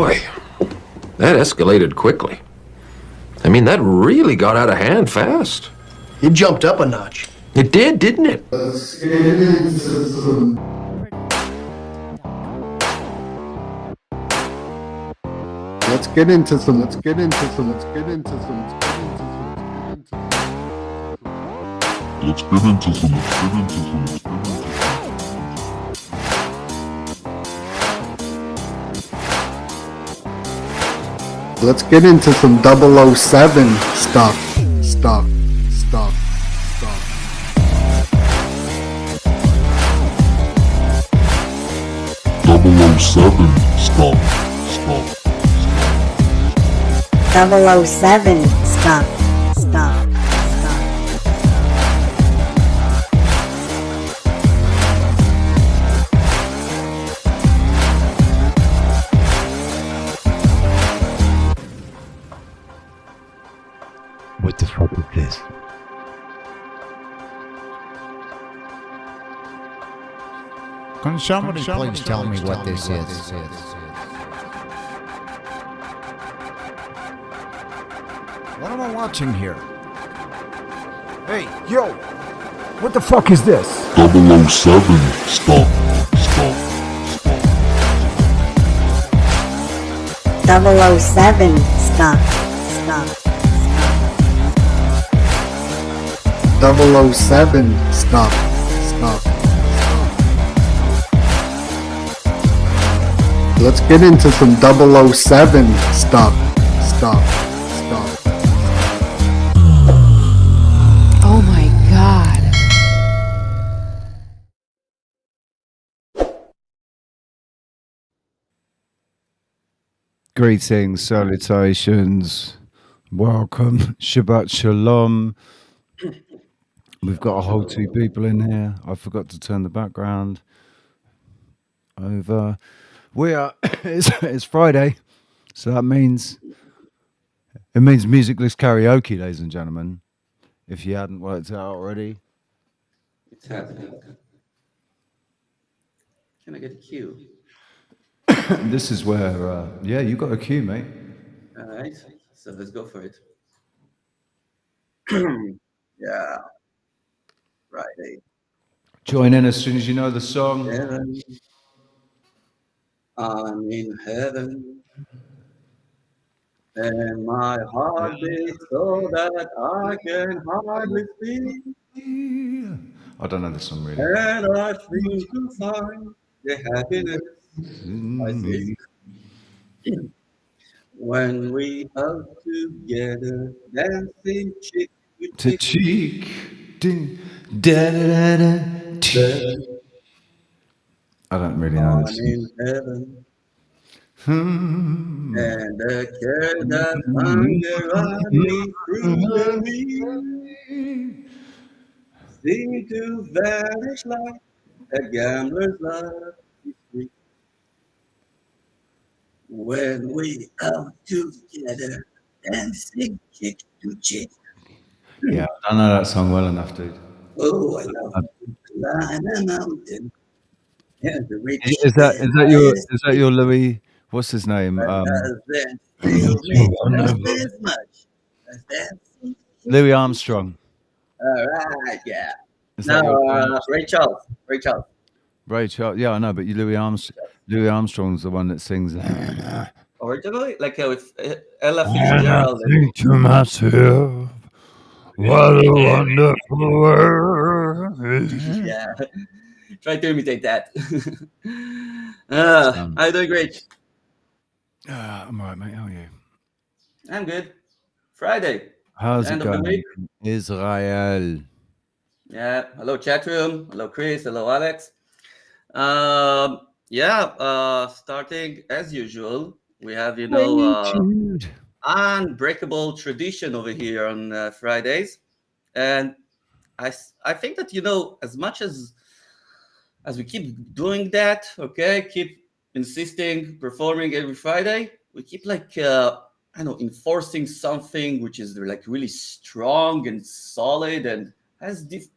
Boy, that escalated quickly. I mean, that really got out of hand fast. It jumped up a notch. It did, didn't it? Let's get into some. Let's get into some. Let's get into some. Let's get into some. Let's get into some. Let's get into some. Let's get into some 007 stuff. Stuff. 007 stuff. 007 stuff. What the fuck is this? Can somebody please tell me what this is? What am I watching here? Hey, yo! What the fuck is this? 007 stuff. 007 stuff. 007 stuff. Let's get into some 007 stuff. Oh my God. Greetings, salutations, welcome, Shabbat Shalom. We've got a whole two people in here. I forgot to turn the background over. We are. It's Friday, so that means musicless karaoke, ladies and gentlemen. If you hadn't worked it out already, It's happening. Can I get a cue? this is where. Yeah, you got a cue, mate. All right, so let's go for it. Yeah, Friday. Join in as soon as you know the song. Heaven. I'm in heaven, and my heart beats so that I can hardly speak. I don't know the song really. And I seem to find the happiness I seek when we are together, dancing cheek To to cheek. cheek. Ding, da, da, da, da. I don't really know I'm this. in heaven, and the cares that hung around me through the week seem to vanish like a gambler's love this week. When we are together, dancing cheek to cheek. Yeah, I don't know that song well enough, dude. Oh, I love to climb a mountain and to reach Is that your Louis? What's his name? doesn't feel me just as much as dancing. Louis Armstrong. All right, yeah. Is that your Ray Charles. Ray Charles? Yeah, I know, but Louis Armstrong's the one that sings. Originally, like with Ella Fitzgerald. Think to myself, what a wonderful world. Yeah, try to imitate that. I'm doing great. I'm all right, mate. How are you? I'm good. Friday. How's End it of the going? week. Israel. Yeah. Hello, chat room. Hello, Chris. Hello, Alex. Starting as usual, we have unbreakable tradition over here on Fridays, and I think that as much as we keep doing that, okay, keep insisting, performing every Friday, we keep enforcing something which is like really strong and solid and has this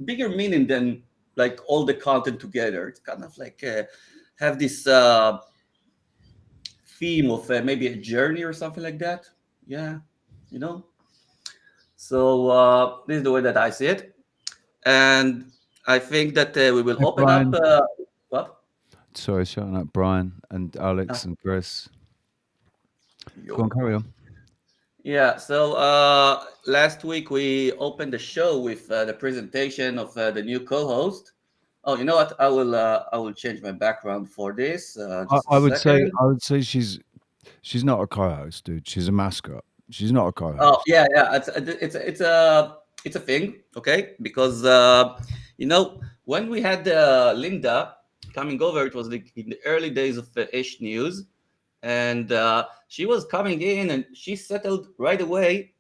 bigger meaning than like all the content together. It's kind of like have this theme of maybe a journey or something like that. Yeah, you know. So this is the way that I see it, and I think that we will Hey, open up. Brian. What? Sorry, shouting out Brian and Alex Ah, and Chris. Go yo. on, carry on. Yeah. So last week we opened the show with the presentation of the new co-host. Oh, you know what? I will change my background for this. Just a I second. would say she's not a co-host, dude. She's a mascot. She's not a Oh co-host. yeah, yeah. It's a thing, okay? Because when we had Linda coming over, it was like in the early days of Ish News, and she was coming in and she settled right away.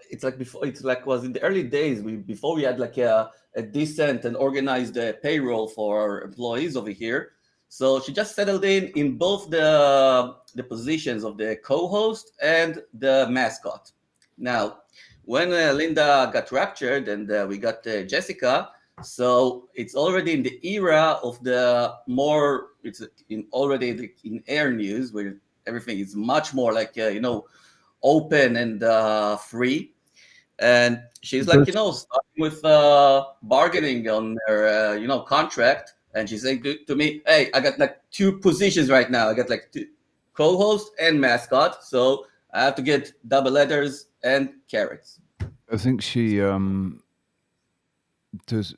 It's like before. It's like was in the early days. Before we had like a decent and organized payroll for our employees over here. So she just settled in both the positions of the co-host and the mascot. Now, when Linda got raptured and we got Jessica, so it's already in the era of the more. It's in already in air news where everything is much more like open and free. And she's like, Does starting with bargaining on her, contract. And she's saying to me, "Hey, I got like two positions right now. I got like two, co-host and mascot, so I have to get double letters and carrots." I think she does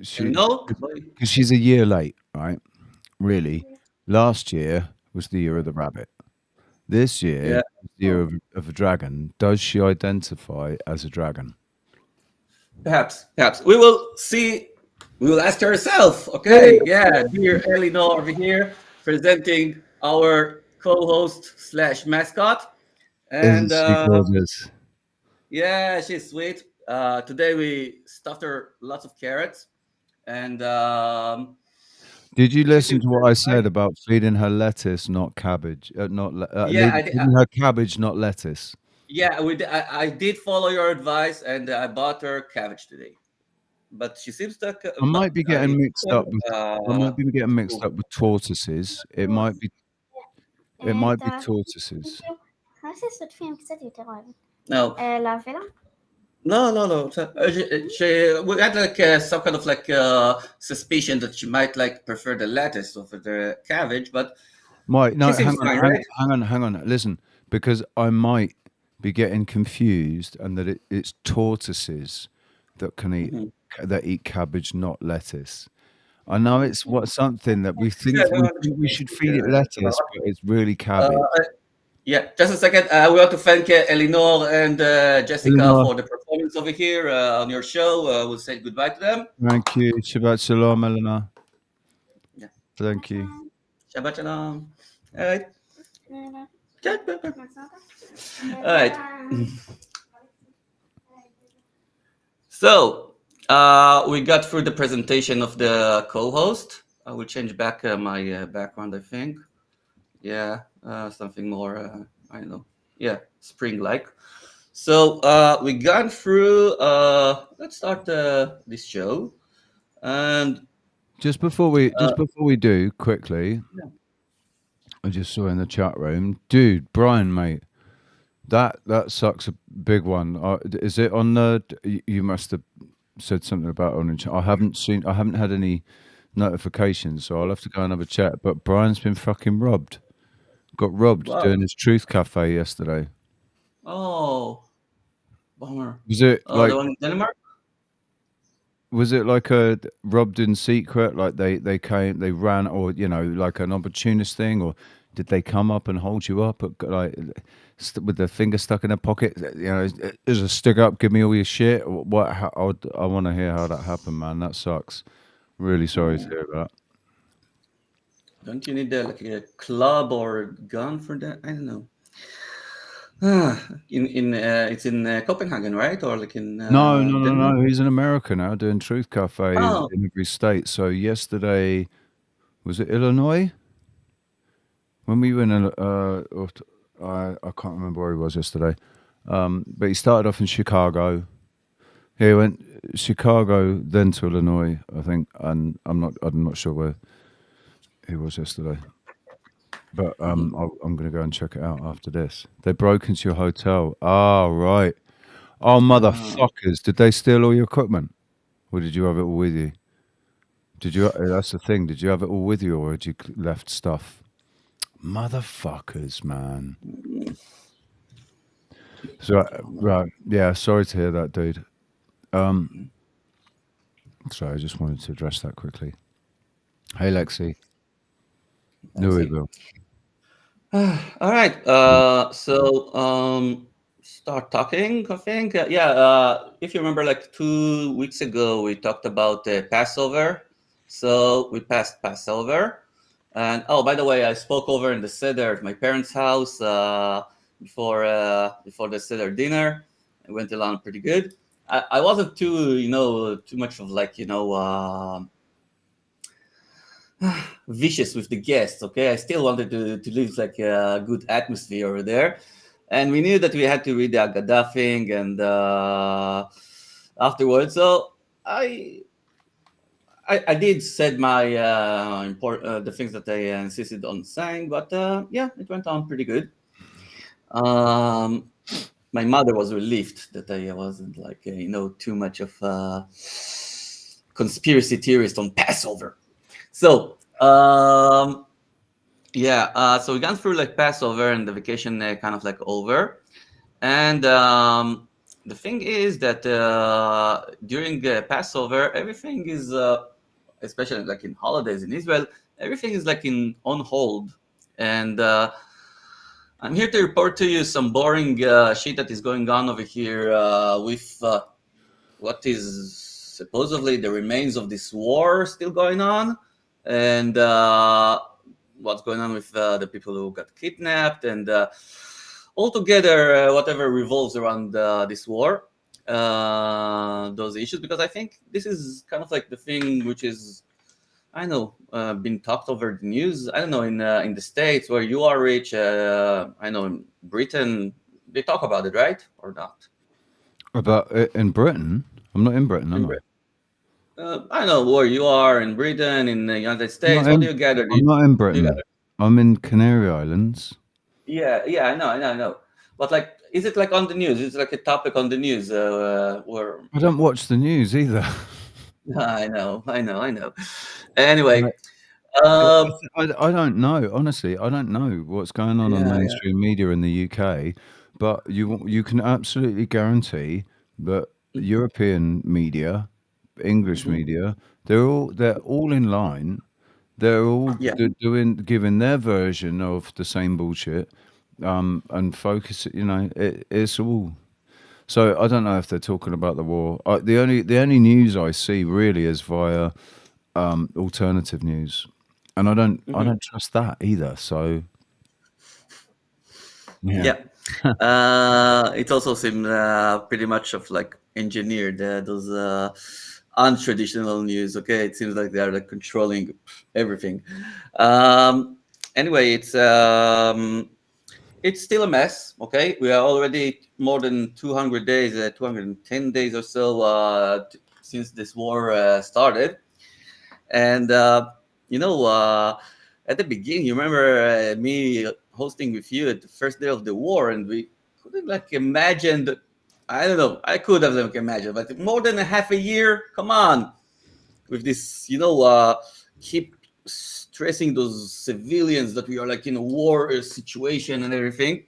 she No, because she's a year late, right? Really, last year was the year of the rabbit. This year yeah, is the year of a dragon. Does she identify as a dragon? perhaps we will see. We will ask herself. Okay, yeah, dear Eleanor over here presenting our co-host slash mascot, Isn't and she gorgeous? yeah, she's sweet. Today we stuffed her lots of carrots, and Did you she listen seems to what very I nice. said about feeding her lettuce, not cabbage? Yeah, Feeding her cabbage, not lettuce. yeah, I did follow your advice, and I bought her cabbage today. But she seems to, I but might be I getting mixed up with. I might be getting mixed to- up with tortoises. It might be. It might be tortoises. no, no. So, we had like some kind of like suspicion that she might like prefer the lettuce over the cabbage, but Might she no. seems fine, right? Hang on. Listen, because I might be getting confused, and that it's tortoises that can eat Mhm. that eat cabbage, not lettuce. I know it's something that Yeah, no, we should feed it lettuce, but it's really uh, cabbage. yeah, just a second. We want to thank Elinor and Jessica Eleanor, for the performance over here on your show. We'll say goodbye to them. thank you. Shabbat shalom, Eleanor. Yeah. Thank you. Shabbat shalom. All right. All right. So we got through the presentation of the co-host. I will change back my background, I think. Yeah, something more, I don't know. Yeah, spring-like. So we gone through. Let's start this show, and Just before we do quickly, yeah. I just saw in the chat room, dude, Brian, mate, that sucks a big one. Is it on the? You must have said something about it on. I haven't had any notifications, so I'll have to go and have a chat. But Brian's been fucking robbed. Got robbed Wow. doing his Truth Cafe yesterday. Oh, bummer. Was it Oh, the like? one in Denmark. Was it like a robbed in secret? Like they came, they ran, or like an opportunist thing, or did they come up and hold you up, like with their finger stuck in their pocket? Is a stick up, give me all your shit. Or what? I want to hear how that happened, man. That sucks. Really sorry to hear that. Don't you need like a club or a gun for that? I don't know. It's in Copenhagen, right? Or like in Denmark? No. He's in America now, doing Truth Cafes Oh, in every state. So yesterday, was it Illinois? When we were in, I can't remember where he was yesterday. But he started off in Chicago. He went Chicago, then to Illinois, I think, and I'm not sure where he was yesterday. But I'm going to go and check it out after this. They broke into your hotel. Oh, right. Oh, motherfuckers. Did they steal all your equipment? Or did you have it all with you? Did you? That's the thing. Did you have it all with you, or had you left stuff? Motherfuckers, man. So right, yeah. Sorry to hear that, dude. Sorry, I just wanted to address that quickly. Hey, Lexi. Louisville. All right. Start talking. I think. If you remember, like 2 weeks ago, we talked about Passover. So we passed Passover, and oh, by the way, I spoke over in the Seder at my parents' house before the Seder dinner. It went along pretty good. I wasn't too much of like vicious with the guests. Okay, I still wanted to leave like a good atmosphere over there, and we knew that we had to read the Agadah thing and afterwards. So I did said my the things that I insisted on saying, but yeah, it went on pretty good. My mother was relieved that I wasn't like too much of a conspiracy theorist on Passover. So so we gone through like Passover and the vacation kind of like over, and the thing is that during Passover, everything is, especially like in holidays in Israel, everything is like on hold, and I'm here to report to you some boring shit that is going on over here with what is supposedly the remains of this war still going on, and what's going on with the people who got kidnapped, and altogether whatever revolves around this war, those issues, because I think this is kind of like the thing which is, I know, been talked over the news. I don't know, in the States where you are rich, I know in Britain, they talk about it, right? Or not? About in Britain? I'm not in Britain, am I? I know where you are in Britain, in the United I'm States. not What do in, you gather? I'm not in Do you Britain. gather? I'm in Canary Islands. Yeah, I know. But like, is it like on the news? Is it like a topic on the news? Where I don't watch the news either. I know. Anyway, Like, um, I don't know. Honestly, I don't know what's going on yeah, mainstream media in the UK, but you can absolutely guarantee that European media, English media, they're all in line. They're all yeah. giving their version of the same bullshit, and focus. It's all. So I don't know if they're talking about the war. The only news I see really is via alternative news, and I don't trust that either. So yeah, Yeah. It also seems pretty much of like engineered those untraditional news. Okay, it seems like they are like controlling everything. Um, anyway, it's still a mess. Okay, we are already more than 200 days, 210 days or so since this war started, and at the beginning, you remember me hosting with you at the first day of the war, and we couldn't like imagine that. I don't know. I could have like imagined, but more than a half a year. Come on, with this, keep stressing those civilians that we are like in a war situation and everything.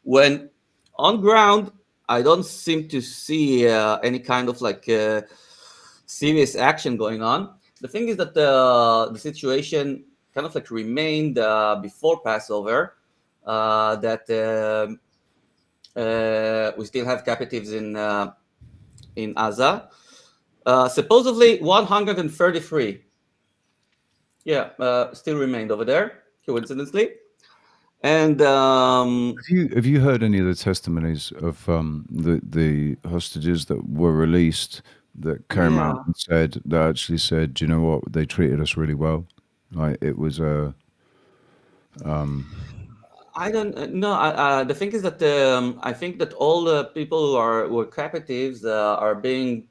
When on ground, I don't seem to see any kind of like serious action going on. The thing is that the situation kind of like remained before Passover. That we still have captives in Gaza. Supposedly 133. Yeah, still remained over there, coincidentally. And have you heard any of the testimonies of the hostages that were released that came yeah, out and actually said, "Do you know what? They treated us really well. Like it was a." I don't know. The thing is that I think that all the people who are captives are being,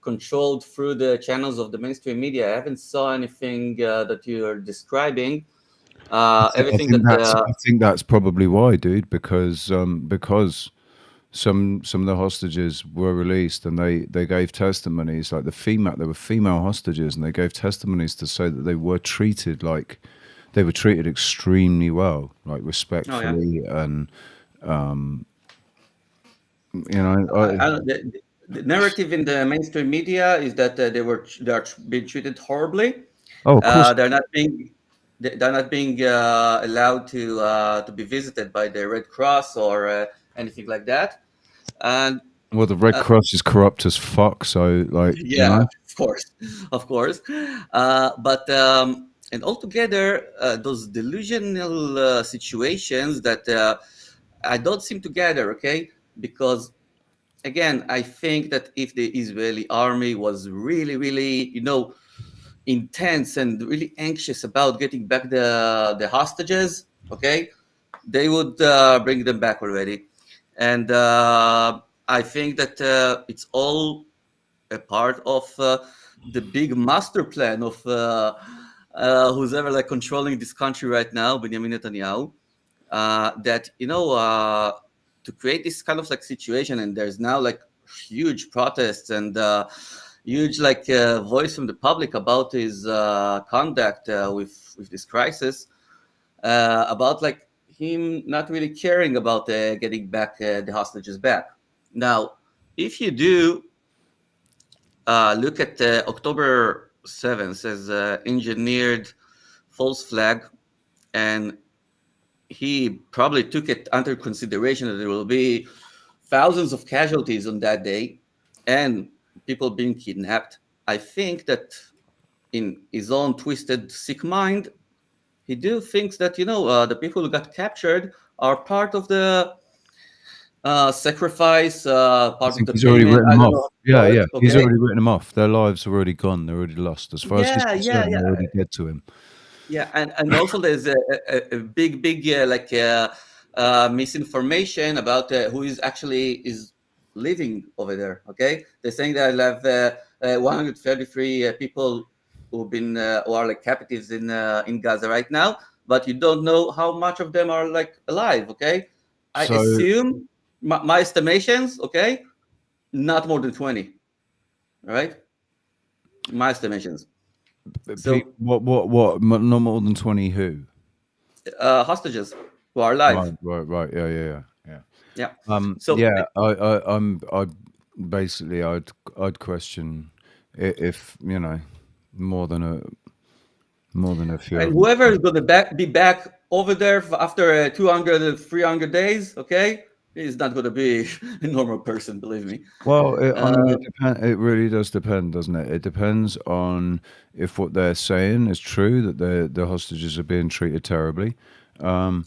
controlled through the channels of the mainstream media. I haven't saw anything that you are describing. Everything that I think that's probably why, dude. Because some of the hostages were released and they gave testimonies. Like there were female hostages, and they gave testimonies to say that they were treated extremely well, like respectfully, and you know, the narrative in the mainstream media is that they are being treated horribly. oh, of course. They're not being allowed to be visited by the Red Cross or anything like that. And Well, the Red Cross is corrupt as fuck. So, like, you yeah, know, of course. But and altogether, those delusional situations that I don't seem to gather. Okay, because again, I think that if the Israeli army was really, really, intense and really anxious about getting back the hostages, okay, they would bring them back already. And I think that it's all a part of the big master plan of who's ever like controlling this country right now, Benjamin Netanyahu. That to create this kind of like situation, and there's now like huge protests and huge like voice from the public about his conduct with this crisis, about like him not really caring about getting back the hostages back. Now, if you do look at October 7th as engineered false flag, and he probably took it under consideration that there will be thousands of casualties on that day and people being kidnapped. I think that in his own twisted, sick mind, he do thinks that the people who got captured are part of the sacrifice, I part of think the he's already payment. written I them don't off. know. Yeah, yeah, Okay. he's already written them off. Their lives are already gone. They're already lost. As far as he's Yeah, concerned, they're already dead to him. yeah, and also there's a big misinformation about who is living over there. Okay, they're saying that I have 133 people who are like captives in Gaza right now, but you don't know how much of them are like alive. Okay, I So, assume my estimations. Okay, not more than 20. All right, my estimations. So what? Not more than 20 who? hostages who are alive. Right. Yeah. Yeah. So Yeah. I basically, I'd question if more than a few and of them. whoever is going to be back over there after 200, 300 days, okay, is not going to be a normal person, believe me. Well, I mean, it really does depend, doesn't it? It depends on if what they're saying is true, that the hostages are being treated terribly. Listen,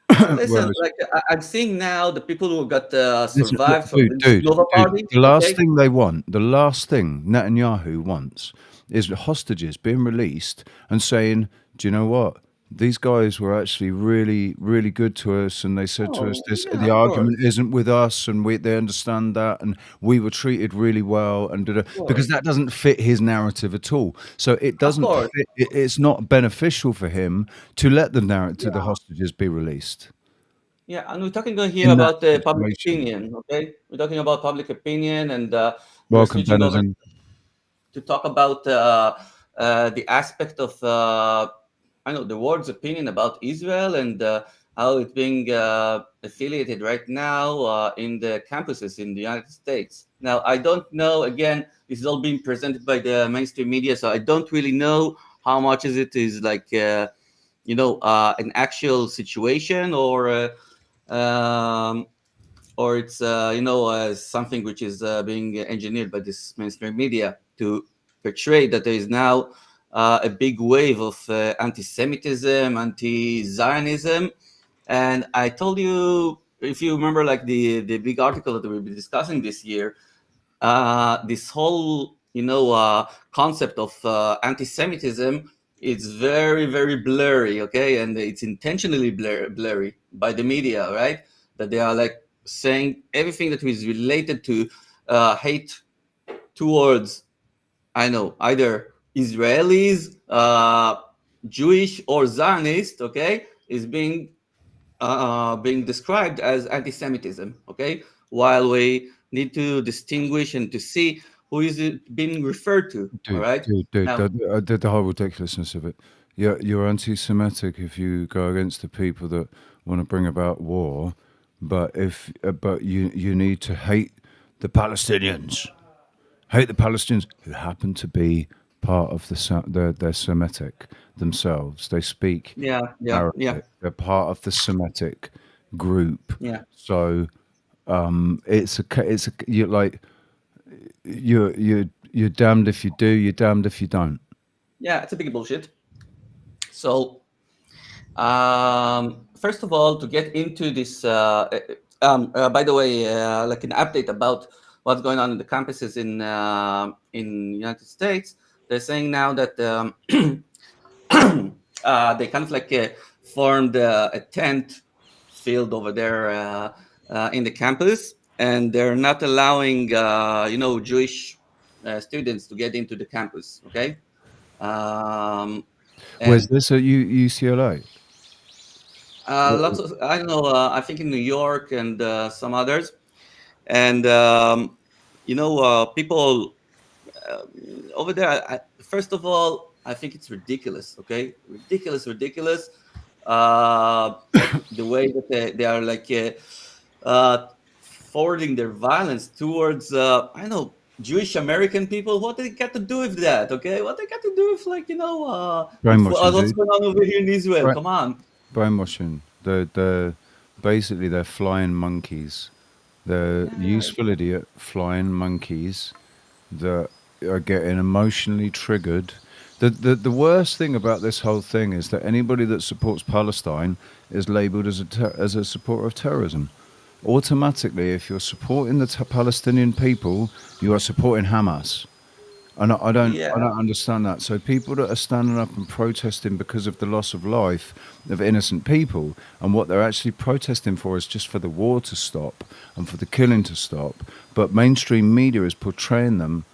Whereas, like I'm seeing now the people who got listen, survived from the dude, Nova party. the last Okay, thing the last thing Netanyahu wants is hostages being released and saying, "Do you know what? These guys were actually really, really good to us, and they said to us this. yeah, The of course, argument isn't with us, and they understand that, and we were treated really well, and because that doesn't fit his narrative at all. So it of doesn't course. fit. It's not beneficial for him to let the Yeah, the hostages be released yeah, and we're talking here in that about public situation. opinion. Okay, we're talking about public opinion, and we're Welcome, switching over Denizen. to talk about the aspect of the world's opinion about Israel and how it's being affiliated right now in the campuses in the United States. Now, I don't know. Again, this is all being presented by the mainstream media, so I don't really know how much is like an actual situation um, or it's something which is being engineered by this mainstream media to portray that there is now a big wave of anti-Semitism, anti-Zionism, and I told you, if you remember, like the big article that we'll be discussing this year, this whole concept of anti-Semitism is very, very blurry, okay, and it's intentionally blurry by the media, right? That they are like saying everything that is related to hate towards either Israelis, Jewish or Zionist, okay, is being described as anti-Semitism, okay, while we need to distinguish and to see who is it being referred to. All right. Dude, Now, the whole ridiculousness of it. You're anti-Semitic if you go against the people that want to bring about war, but you need to hate the Palestinians. Hate the Palestinians who happen to be part of they're Semitic themselves. They speak yeah, Arabic. They're part of the Semitic group. yeah, So it's a you're like you're damned if you do, you're damned if you don't. yeah. It's a big bullshit. So, first of all, to get into this, by the way, like an update about what's going on in the campuses in United States, they're saying now that they kind of like formed a tent field over there in the campus, and they're not allowing Jewish students to get into the campus. Okay. Where's And this at UCLA? lots of, I don't know, I think in New York and some others, and people over there. First of all, I think it's ridiculous. Okay, ridiculous. The way that they are like forwarding their violence towards I don't know, Jewish American people. What they got to do with that? Okay, what they got to do with like with Brainwashing, what's dude. going on over here in Israel? Right. Come on. Brainwashing. They're basically they're flying monkeys. They're useful idiot flying monkeys that are getting emotionally triggered. The worst thing about this whole thing is that anybody that supports Palestine is labelled as a supporter of terrorism. Automatically, if you're supporting the Palestinian people, you are supporting Hamas. And I don't understand that. So people that are standing up and protesting because of the loss of life of innocent people, and what they're actually protesting for is just for the war to stop and for the killing to stop. But mainstream media is portraying them,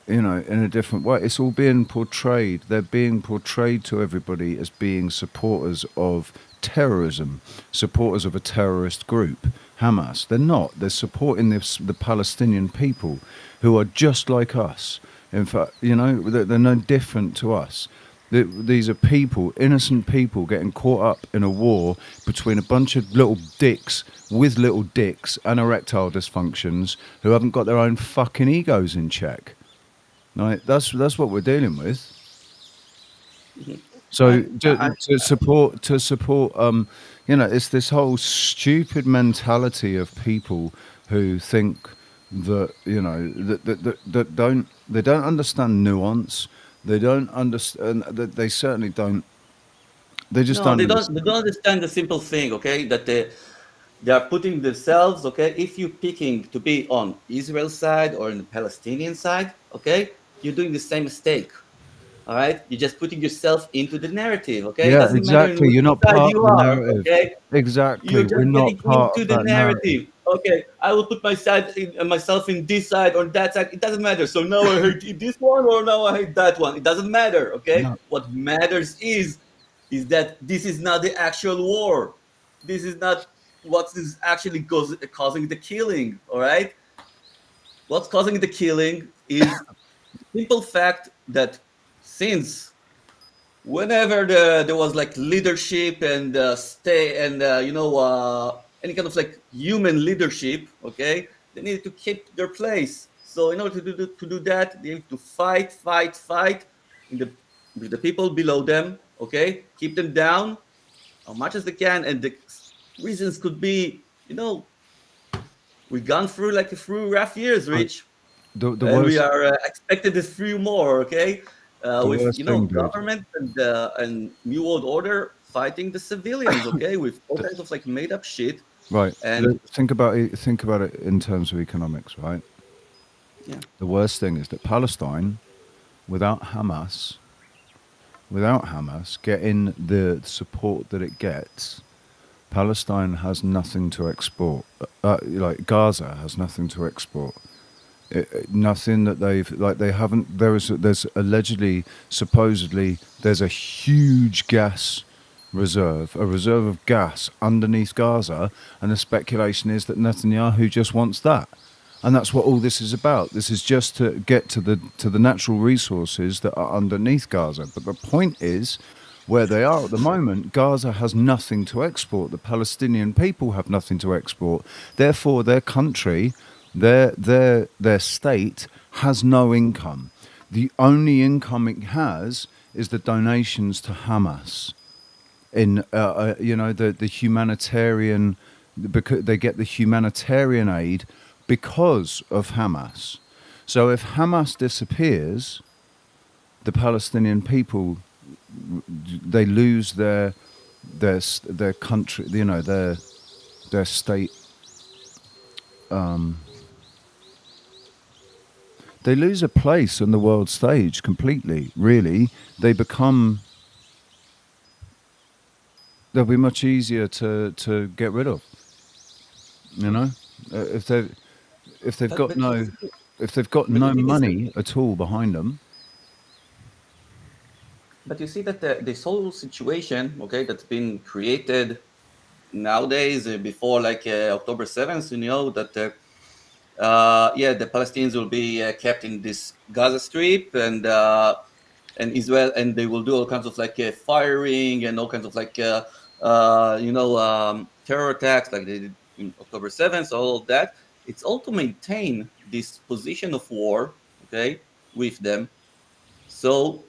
in a different way. It's all being portrayed. They're being portrayed to everybody as being supporters of terrorism, supporters of a terrorist group, Hamas. They're not. They're supporting the Palestinian people, who are just like us. In fact, they're no different to us. These are people, innocent people, getting caught up in a war between a bunch of little dicks with little dicks and erectile dysfunctions who haven't got their own fucking egos in check. Right? That's what we're dealing with. So to support, it's this whole stupid mentality of people who think that they don't understand nuance. They don't understand. They certainly don't. They just don't. They don't understand the simple thing. Okay, that they are putting themselves. Okay, if you're picking to be on Israel side or in the Palestinian side, okay, you're doing the same mistake. All right, you're just putting yourself into the narrative. Okay, Yeah, it doesn't matter exactly. You're not which side part you of the are. narrative. Okay, Exactly. you're We're just not getting part into of the that narrative. Okay, I will put myself in this side or that side. It doesn't matter. So now I hate this one or now I hate that one. It doesn't matter. Okay, No. what matters is that this is not the actual war. This is not what is actually causing the killing. All right, what's causing the killing is the simple fact that since whenever there was like leadership and any kind of like human leadership, okay, they needed to keep their place. So in order to do that, they need to fight with the people below them, okay, keep them down as much as they can. And the reasons could be, we've gone through rough years, Rich, The and we worst, are expected to few more, okay, the with worst thing, dude. government and new world order fighting the civilians, okay, with all kinds of like made up shit. Right. And Think about it. Think about it in terms of economics, right? yeah, The worst thing is that Palestine, without Hamas getting the support that it gets, Palestine has nothing to export. Like Gaza has nothing to export. Nothing that they haven't. There's allegedly, supposedly, there's a huge gas reserve, a reserve of gas underneath Gaza, and the speculation is that Netanyahu just wants that. And that's what all this is about. This is just to get to the natural resources that are underneath Gaza. But the point is, where they are at the moment, Gaza has nothing to export. The Palestinian people have nothing to export. Therefore, their country, their state has no income. The only income it has is the donations to Hamas. In the humanitarian, because they get the humanitarian aid because of Hamas. So if Hamas disappears, the Palestinian people, they lose their country, their state. They lose a place on the world stage completely. Really, they'll be much easier to get rid of. If they've got no money at all behind them. But you see that this whole situation, okay, that's been created nowadays before like October 7th, that the Palestinians will be kept in this Gaza Strip and Israel, and they will do all kinds of like firing and all kinds of like terror attacks like they did in October 7th, all of that. It's all to maintain this position of war, okay, with them. So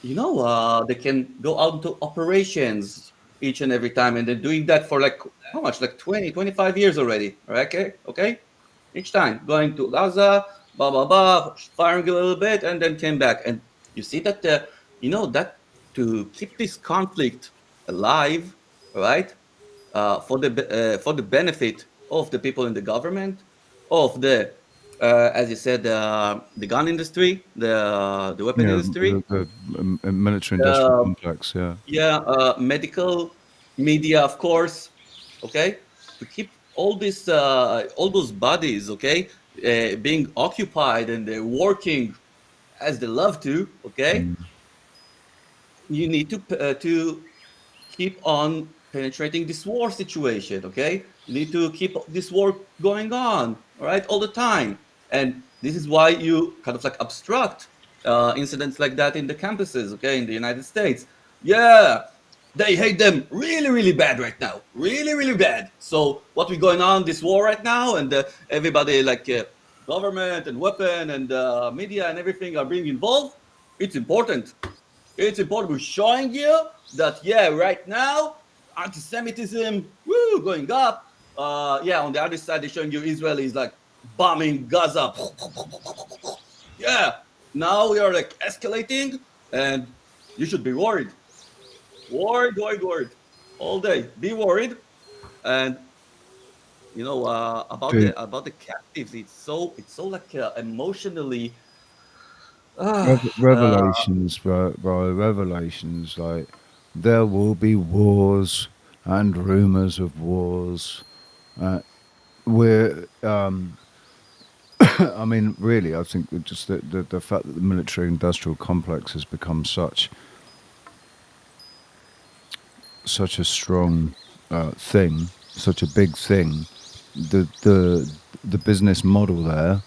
they can go out into operations each and every time, and they're doing that for like how much, like 20, 25 years already. All right, okay. Each time going to Gaza, blah blah blah, firing a little bit, and then came back. And you see that that to keep this conflict alive, right? For the benefit of the people in the government, of the as you said, the gun industry, the weapon industry, the military industrial complex, medical, media, of course, okay, to keep all those bodies, okay, being occupied and they're working as they love to, okay. You need to keep on penetrating this war situation, okay? You need to keep this war going on, all right, all the time. And this is why you kind of like obstruct incidents like that in the campuses, okay, in the United States. Yeah, they hate them really, really bad right now. Really, really bad. So what we going on this war right now, and everybody like government and weapon and media and everything are being involved. It's important. It's important. We're showing you that, right now, anti-Semitism, going up. On the other side, they're showing you Israel is like bombing Gaza. Now we are like escalating, and you should be worried. Worried all day. Be worried, and about the captives. It's so like emotionally. Revelations, bro. Revelations. Like there will be wars and rumors of wars. I mean, really, I think just the fact that the military-industrial complex has become such a strong thing, such a big thing. The business model there.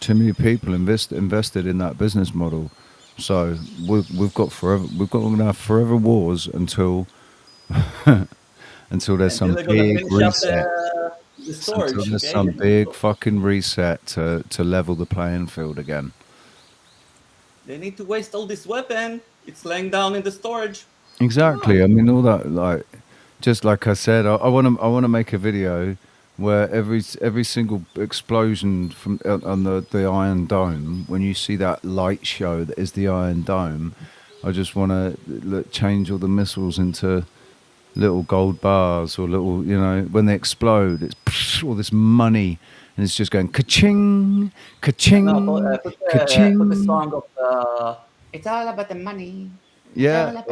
Too many people invested in that business model, so we're gonna have forever wars until there's some big reset. Until there's some big fucking reset to level the playing field again. They need to waste all this weapon. It's laying down in the storage. Exactly. I mean, all that, like, just like I said, I want to make a video where every single explosion from on the Iron Dome, when you see that light show that is the Iron Dome, I just want to change all the missiles into little gold bars, or little, when they explode, it's all this money, and it's just going ka-ching, ka-ching, ka-ching. Put the song of "It's all about the money." Yeah.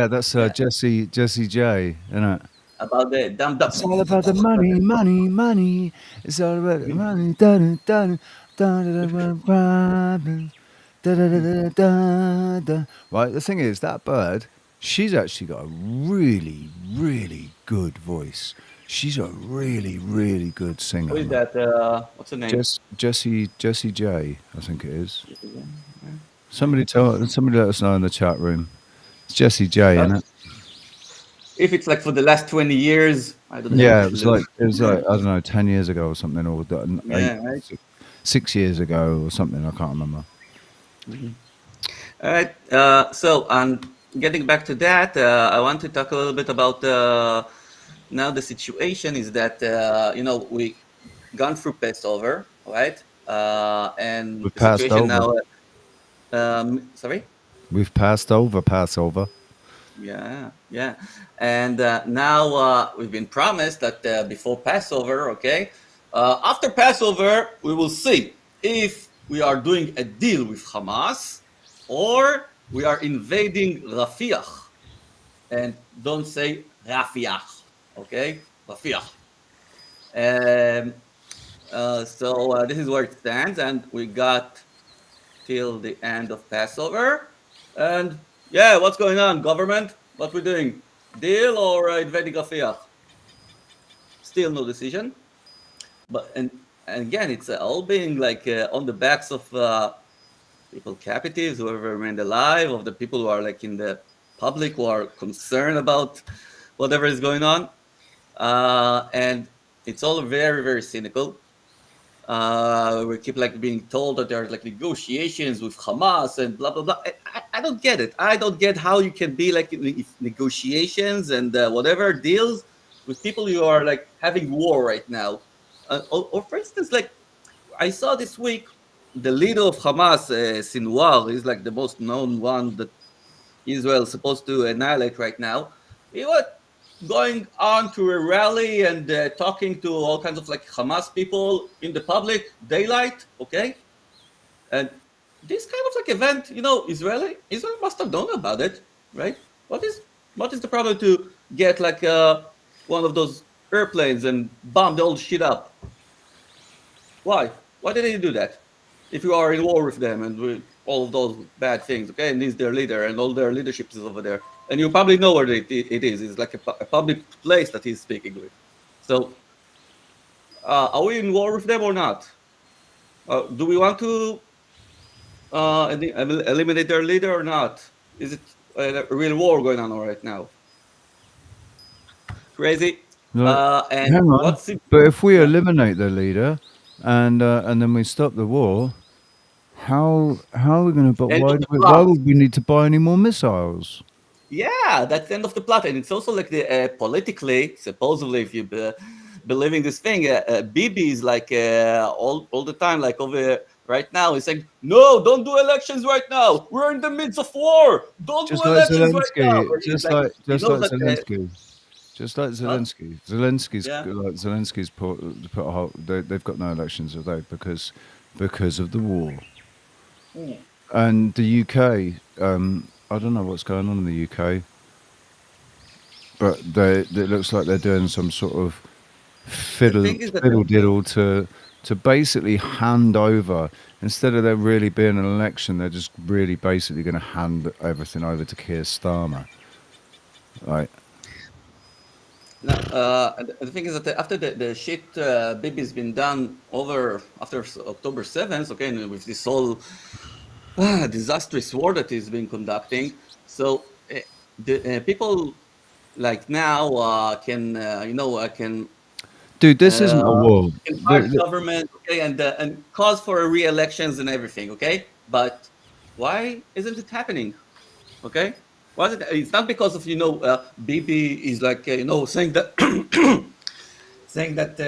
That's Jesse J, isn't it? about the dumb dumb. It's all about the money, money, money. It's all about the money. Da, da, da, da, da, da, da, da, da, da, da, da. Right, the thing is, that bird, she's actually got a really, really good voice. She's a really, really good singer. Who is man. that? What's her name? Jessie J, I think it is. Somebody let us know in the chat room. It's Jessie J, isn't it? If it's like for the last 20 years, I don't Yeah, have it was clue. like I don't know, 10 years ago or something, or Yeah, right. 6 years ago or something. I can't remember. All right. So, getting back to that, I want to talk a little bit about now the situation is that we gone through Passover, right? And We've the passed situation over. now. Sorry. We've passed over Passover. Yeah. And now we've been promised that before Passover, okay, after Passover, we will see if we are doing a deal with Hamas or we are invading Rafiah. And don't say Rafiah, okay? Rafiah. So this is where it stands, and we got till the end of Passover. And yeah, what's going on, government? What we doing? Deal or invading Rafiah? Still no decision. But and again, it's all being like on the backs of people captives, whoever remained alive, of the people who are like in the public who are concerned about whatever is going on. And it's all very, very cynical. We keep like being told that there's like negotiations with Hamas and blah blah blah. I don't get it. I don't get how you can be like in negotiations and whatever deals with people who are like having war right now. Or for instance, like I saw this week, the leader of Hamas, Sinwar, is like the most known one that Israel is supposed to annihilate right now. He was going on to a rally and talking to all kinds of like Hamas people in the public daylight, okay? And this kind of like event, Israel must have known about it, right? What is the problem to get like one of those airplanes and bomb the old shit up? Why? Why did they do that? If you are in war with them and with all of those bad things, okay, and he's their leader and all their leadership is over there, and you probably know where it is. It's like a public place that he's speaking with. So, are we in war with them or not? Do we want to eliminate their leader or not? Is it a real war going on right now? Crazy. No, And hang on. what's it? But if we Yeah. eliminate the leader and then we stop the war, how are we going to? But End why of the why plot. would we need to buy any more missiles? Yeah, that's the end of the plot, and it's also like the politically, supposedly, if you believe in this thing, Bibi is like all the time, like over right now, he's saying, "No, don't do elections right now. We're in the midst of war. Don't Just do like elections right now." Zelensky, But he's just like, like he just knows like that. Zelensky. Just like Huh? Zelensky, Zelensky's Yeah. like Zelensky's put a whole. They've got no elections, have they? Because of the war. Hmm. And the UK, I don't know what's going on in the UK, but it looks like they're doing some sort of fiddle thing is that diddle to basically hand over, instead of there really being an election, they're just really basically going to hand everything over to Keir Starmer. Right. No, the thing is that after the shit Bibi's been done over after October 7th, okay, and with this whole disastrous war that he's been conducting, so the people like now can Dude, this isn't a war. fight government, okay, and cause for re-elections and everything, okay, but why isn't it happening? Okay, why is it? It's not because of Bibi is like saying that saying that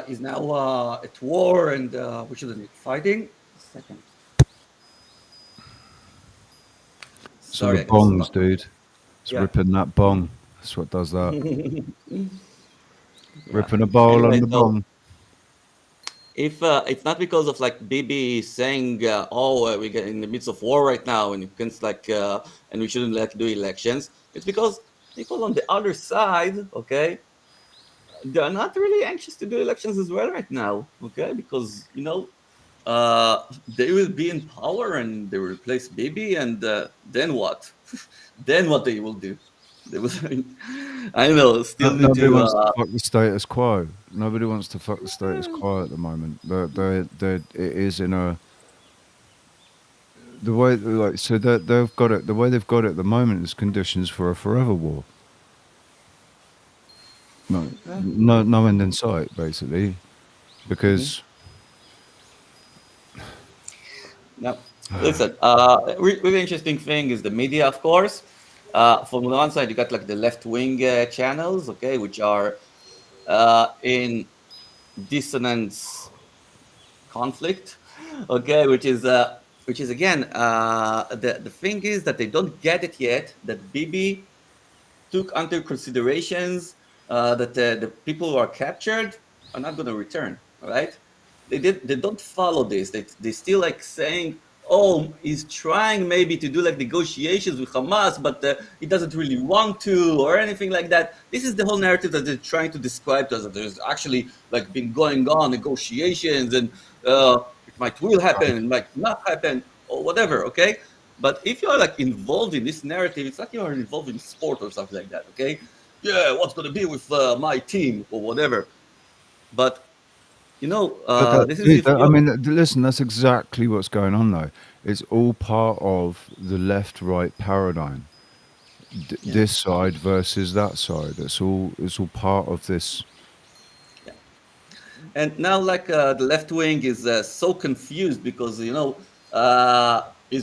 is now at war and we shouldn't be fighting. A second. It's all Sorry, the I got bongs, stuck. dude. It's Yeah. ripping that bong. That's what does that. Yeah. Ripping a bowl on Anyway, the so bong. if it's not because of like Bibi saying, we get in the midst of war right now and you can't and we shouldn't do elections. It's because people on the other side, okay, they're not really anxious to do elections as well right now, okay, because they will be in power and they will replace Bibi, and then what? Then what they will do? They will. I know. Still need Nobody to. wants to fuck the status quo. Nobody wants to fuck the status quo at the moment. It is in a the way like so that they've got it. The way they've got it at the moment is conditions for a forever war. No end in sight, basically, because Now, listen. Really interesting thing is the media, of course. From one side, you got like the left wing channels, okay, which are in dissonance conflict, okay, which is again the thing is that they don't get it yet that Bibi took under considerations that the people who are captured are not going to return. All right, they don't follow this. They still like saying, oh, he's trying maybe to do like negotiations with Hamas, but he doesn't really want to or anything like that. This is the whole narrative that they're trying to describe to us, that there's actually like been going on negotiations and it might will happen, it might not happen or whatever. Okay, but if you're like involved in this narrative, it's like you're involved in sport or something like that. Okay, yeah, what's going to be with my team or whatever. But this is if I you. mean, listen, that's exactly what's going on, though. It's all part of the left-right paradigm. This side versus that side. It's all part of this. Yeah. And now, like the left wing is so confused because he's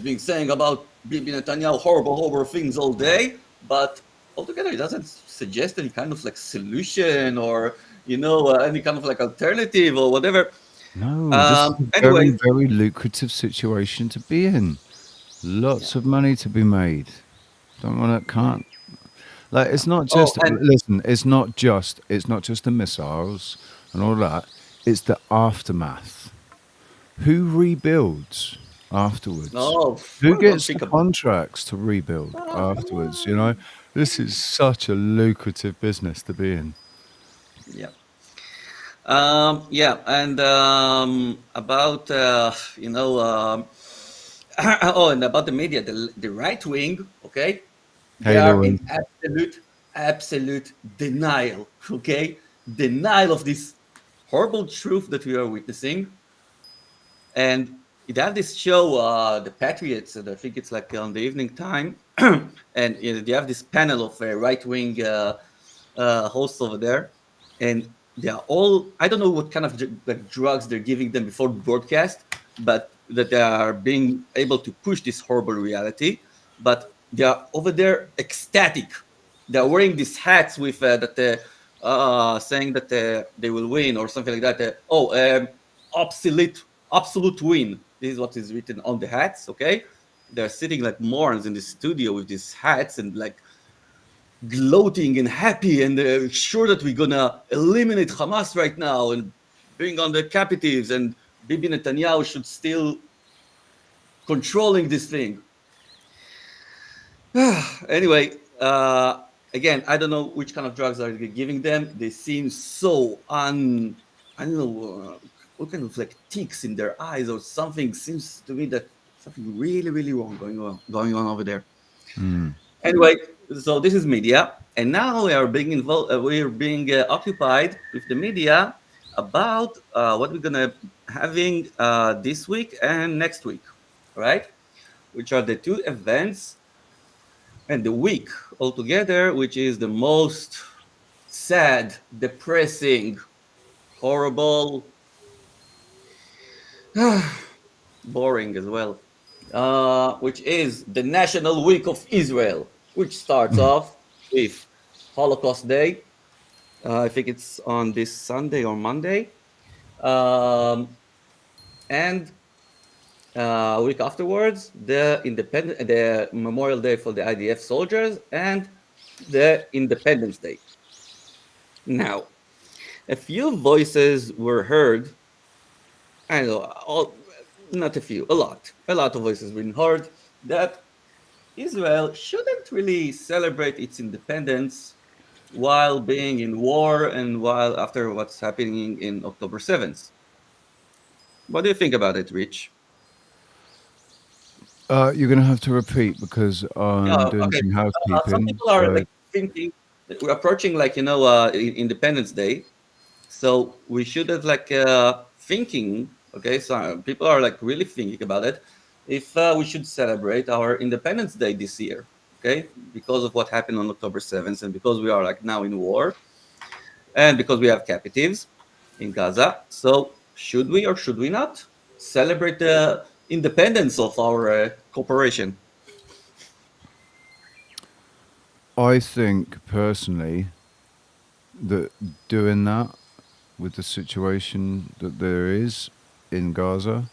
been saying about Bibi Netanyahu horrible things all day, but altogether he doesn't suggest any kind of like solution or any kind of like alternative or whatever. No, this is a very, Anyways, very lucrative situation to be in. Lots of money to be made. Don't want to, can't. Like, it's not just, and listen, it's not just the missiles and all that. It's the aftermath. Who rebuilds afterwards? Who don't gets think the about. contracts to rebuild afterwards? This is such a lucrative business to be in. Yeah. And about oh, and about the media, the right wing, okay, they Hey, are Lewis. in absolute denial, okay, denial of this horrible truth that we are witnessing. And they have this show, The Patriots, and I think it's like on the evening time, and they have this panel of right wing hosts over there, and they are all, I don't know what kind of like drugs they're giving them before broadcast, but that they are being able to push this horrible reality. But they are over there ecstatic. They're wearing these hats with saying that they will win or something like that. Absolute win. This is what is written on the hats. Okay, they're sitting like morons in the studio with these hats and like gloating and happy and sure that we're gonna eliminate Hamas right now and bring on the captives, and Bibi Netanyahu should still controlling this thing. Anyway, again, I don't know which kind of drugs are they giving them. They seem so I don't know what kind of like ticks in their eyes or something. Seems to me that something really, really wrong going on over there. Anyway, so this is media, and now we are being involved. We are being occupied with the media about what we're gonna having this week and next week, right? Which are the two events and the week altogether, which is the most sad, depressing, horrible, boring as well, which is the National Week of Israel, which starts off with Holocaust Day. I think it's on this Sunday or Monday. And a week afterwards, the Memorial Day for the IDF soldiers and the Independence Day. Now, a few voices were heard. I know, not a few, a lot of voices been heard that Israel shouldn't really celebrate its independence while being in war and while after what's happening in October 7th. What do you think about it, Rich? You're going to have to repeat because I'm doing Okay. some Some housekeeping. people are So like thinking that we're approaching like Independence Day, so we should have like thinking. Okay, so people are like really thinking about it. If we should celebrate our Independence Day this year, okay, because of what happened on October 7th, and because we are like now in war, and because we have captives in Gaza. So should we or should we not celebrate the independence of our corporation? I think personally that doing that with the situation that there is in Gaza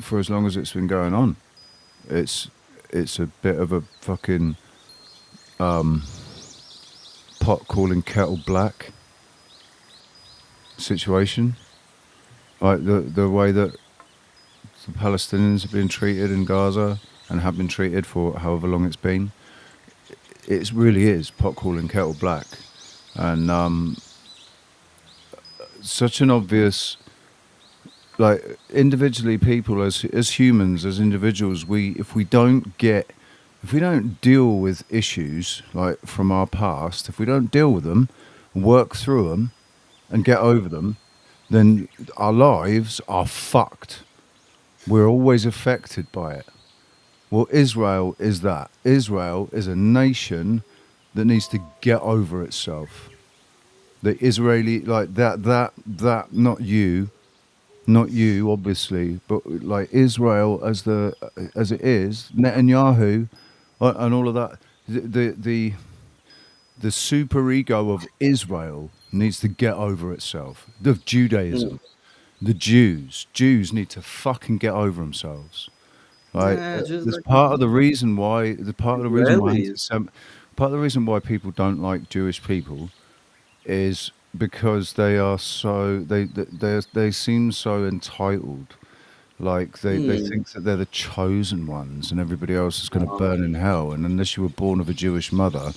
for as long as it's been going on, it's a bit of a fucking pot calling kettle black situation. Like the way that the Palestinians have been treated in Gaza and have been treated for however long it's been. It really is pot calling kettle black, and such an obvious, like, individually, people as humans, as individuals, if we don't deal with issues like from our past, if we don't deal with them, work through them, and get over them, then our lives are fucked. We're always affected by it. Well, Israel is that. Israel is a nation that needs to get over itself. The Israeli, like that, not you, obviously, but like Israel as it is, Netanyahu, and all of that, the super ego of Israel needs to get over itself. Of Judaism, the Jews need to fucking get over themselves. Like, Yeah, just there's like part of the reason why Israelis. part of the reason why people don't like Jewish people is because they are so they seem so entitled. Like they Hmm. think that they're the chosen ones and everybody else is going to burn in hell. And unless you were born of a Jewish mother,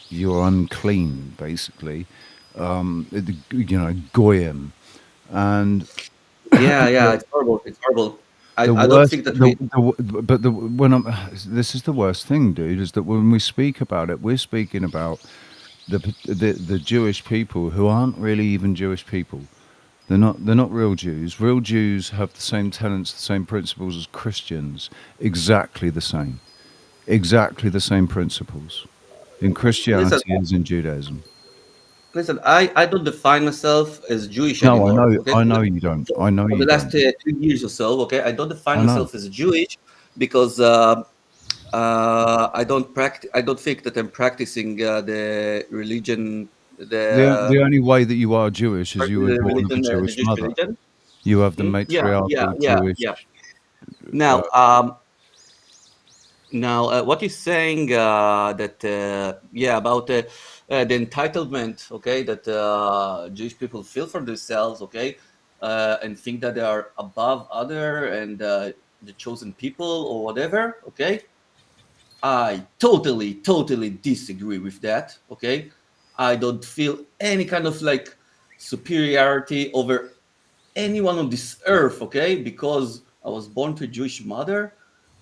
you're unclean, basically. Goyim. And Yeah, the, it's horrible. It's horrible. the I don't worst, think that we. but the when I'm, this is the worst thing, dude, is that when we speak about it, we're speaking about the Jewish people who aren't really even Jewish people. They're not real Jews. Real Jews have the same tenets, the same principles as Christians. Exactly the same principles in Listen, Christianity as in Judaism. I don't define myself as Jewish No, I anymore. know, Okay, I know you don't. I know for the you last don't. 2 years or so. Okay, I don't define I know. myself as Jewish because I don't practice. I don't think that I'm practicing the religion, The only way that you are Jewish is you were born of a the Jewish Jewish mother. religion. You have the Yeah, matriarchal yeah, Jewish. yeah. Now, what you're saying that about the entitlement, okay, that Jewish people feel for themselves, okay, and think that they are above other and the chosen people or whatever, okay. I totally disagree with that. Okay, I don't feel any kind of like superiority over anyone on this earth. Okay, because I was born to a Jewish mother,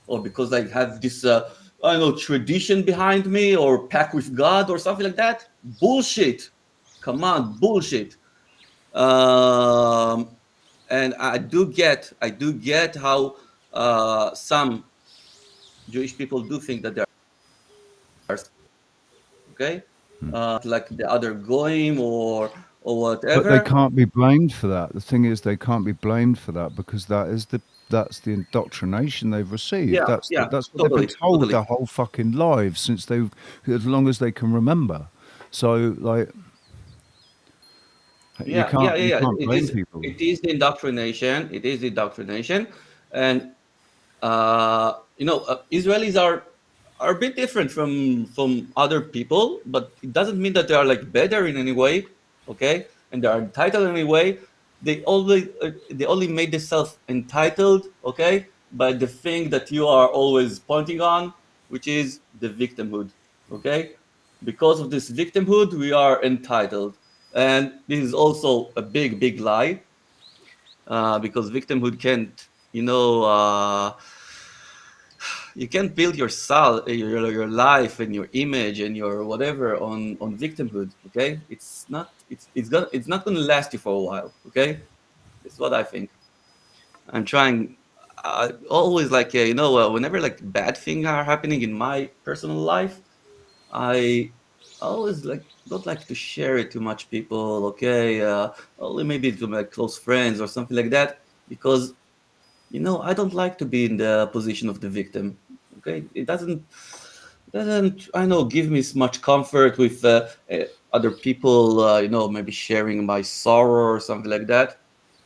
or because I have this I don't know tradition behind me, or pact with God, or something like that. Bullshit. Come on, bullshit. Um, and I do get how some Jewish people do think that they are okay, like the other goyim or But they whatever. can't be blamed for that. The thing is, they can't be blamed for that because that's the indoctrination they've received. Yeah, yeah, That's what they've been totally, told totally. their whole fucking lives since as long as they can remember. So, like, you Yeah. can't blame people. It is the indoctrination. It is the indoctrination, and Israelis are a bit different from other people, but it doesn't mean that they are like better in any way. Okay, and they are entitled in any way. They only made themselves entitled. Okay, by the thing that you are always pointing on. which is the victimhood. Okay, because of this victimhood, we are entitled, and this is also a big lie, because victimhood can't, you can't build your life and your image and your whatever on victimhood. Okay, it's not gonna last you for a while. Okay, that's what I think. I'm trying. Always like whenever like bad things are happening in my personal life, I always like don't like to share it to much people. Okay, only maybe to my close friends or something like that, because I don't like to be in the position of the victim. Okay, it doesn't I know give me much comfort with other people. Maybe sharing my sorrow or something like that.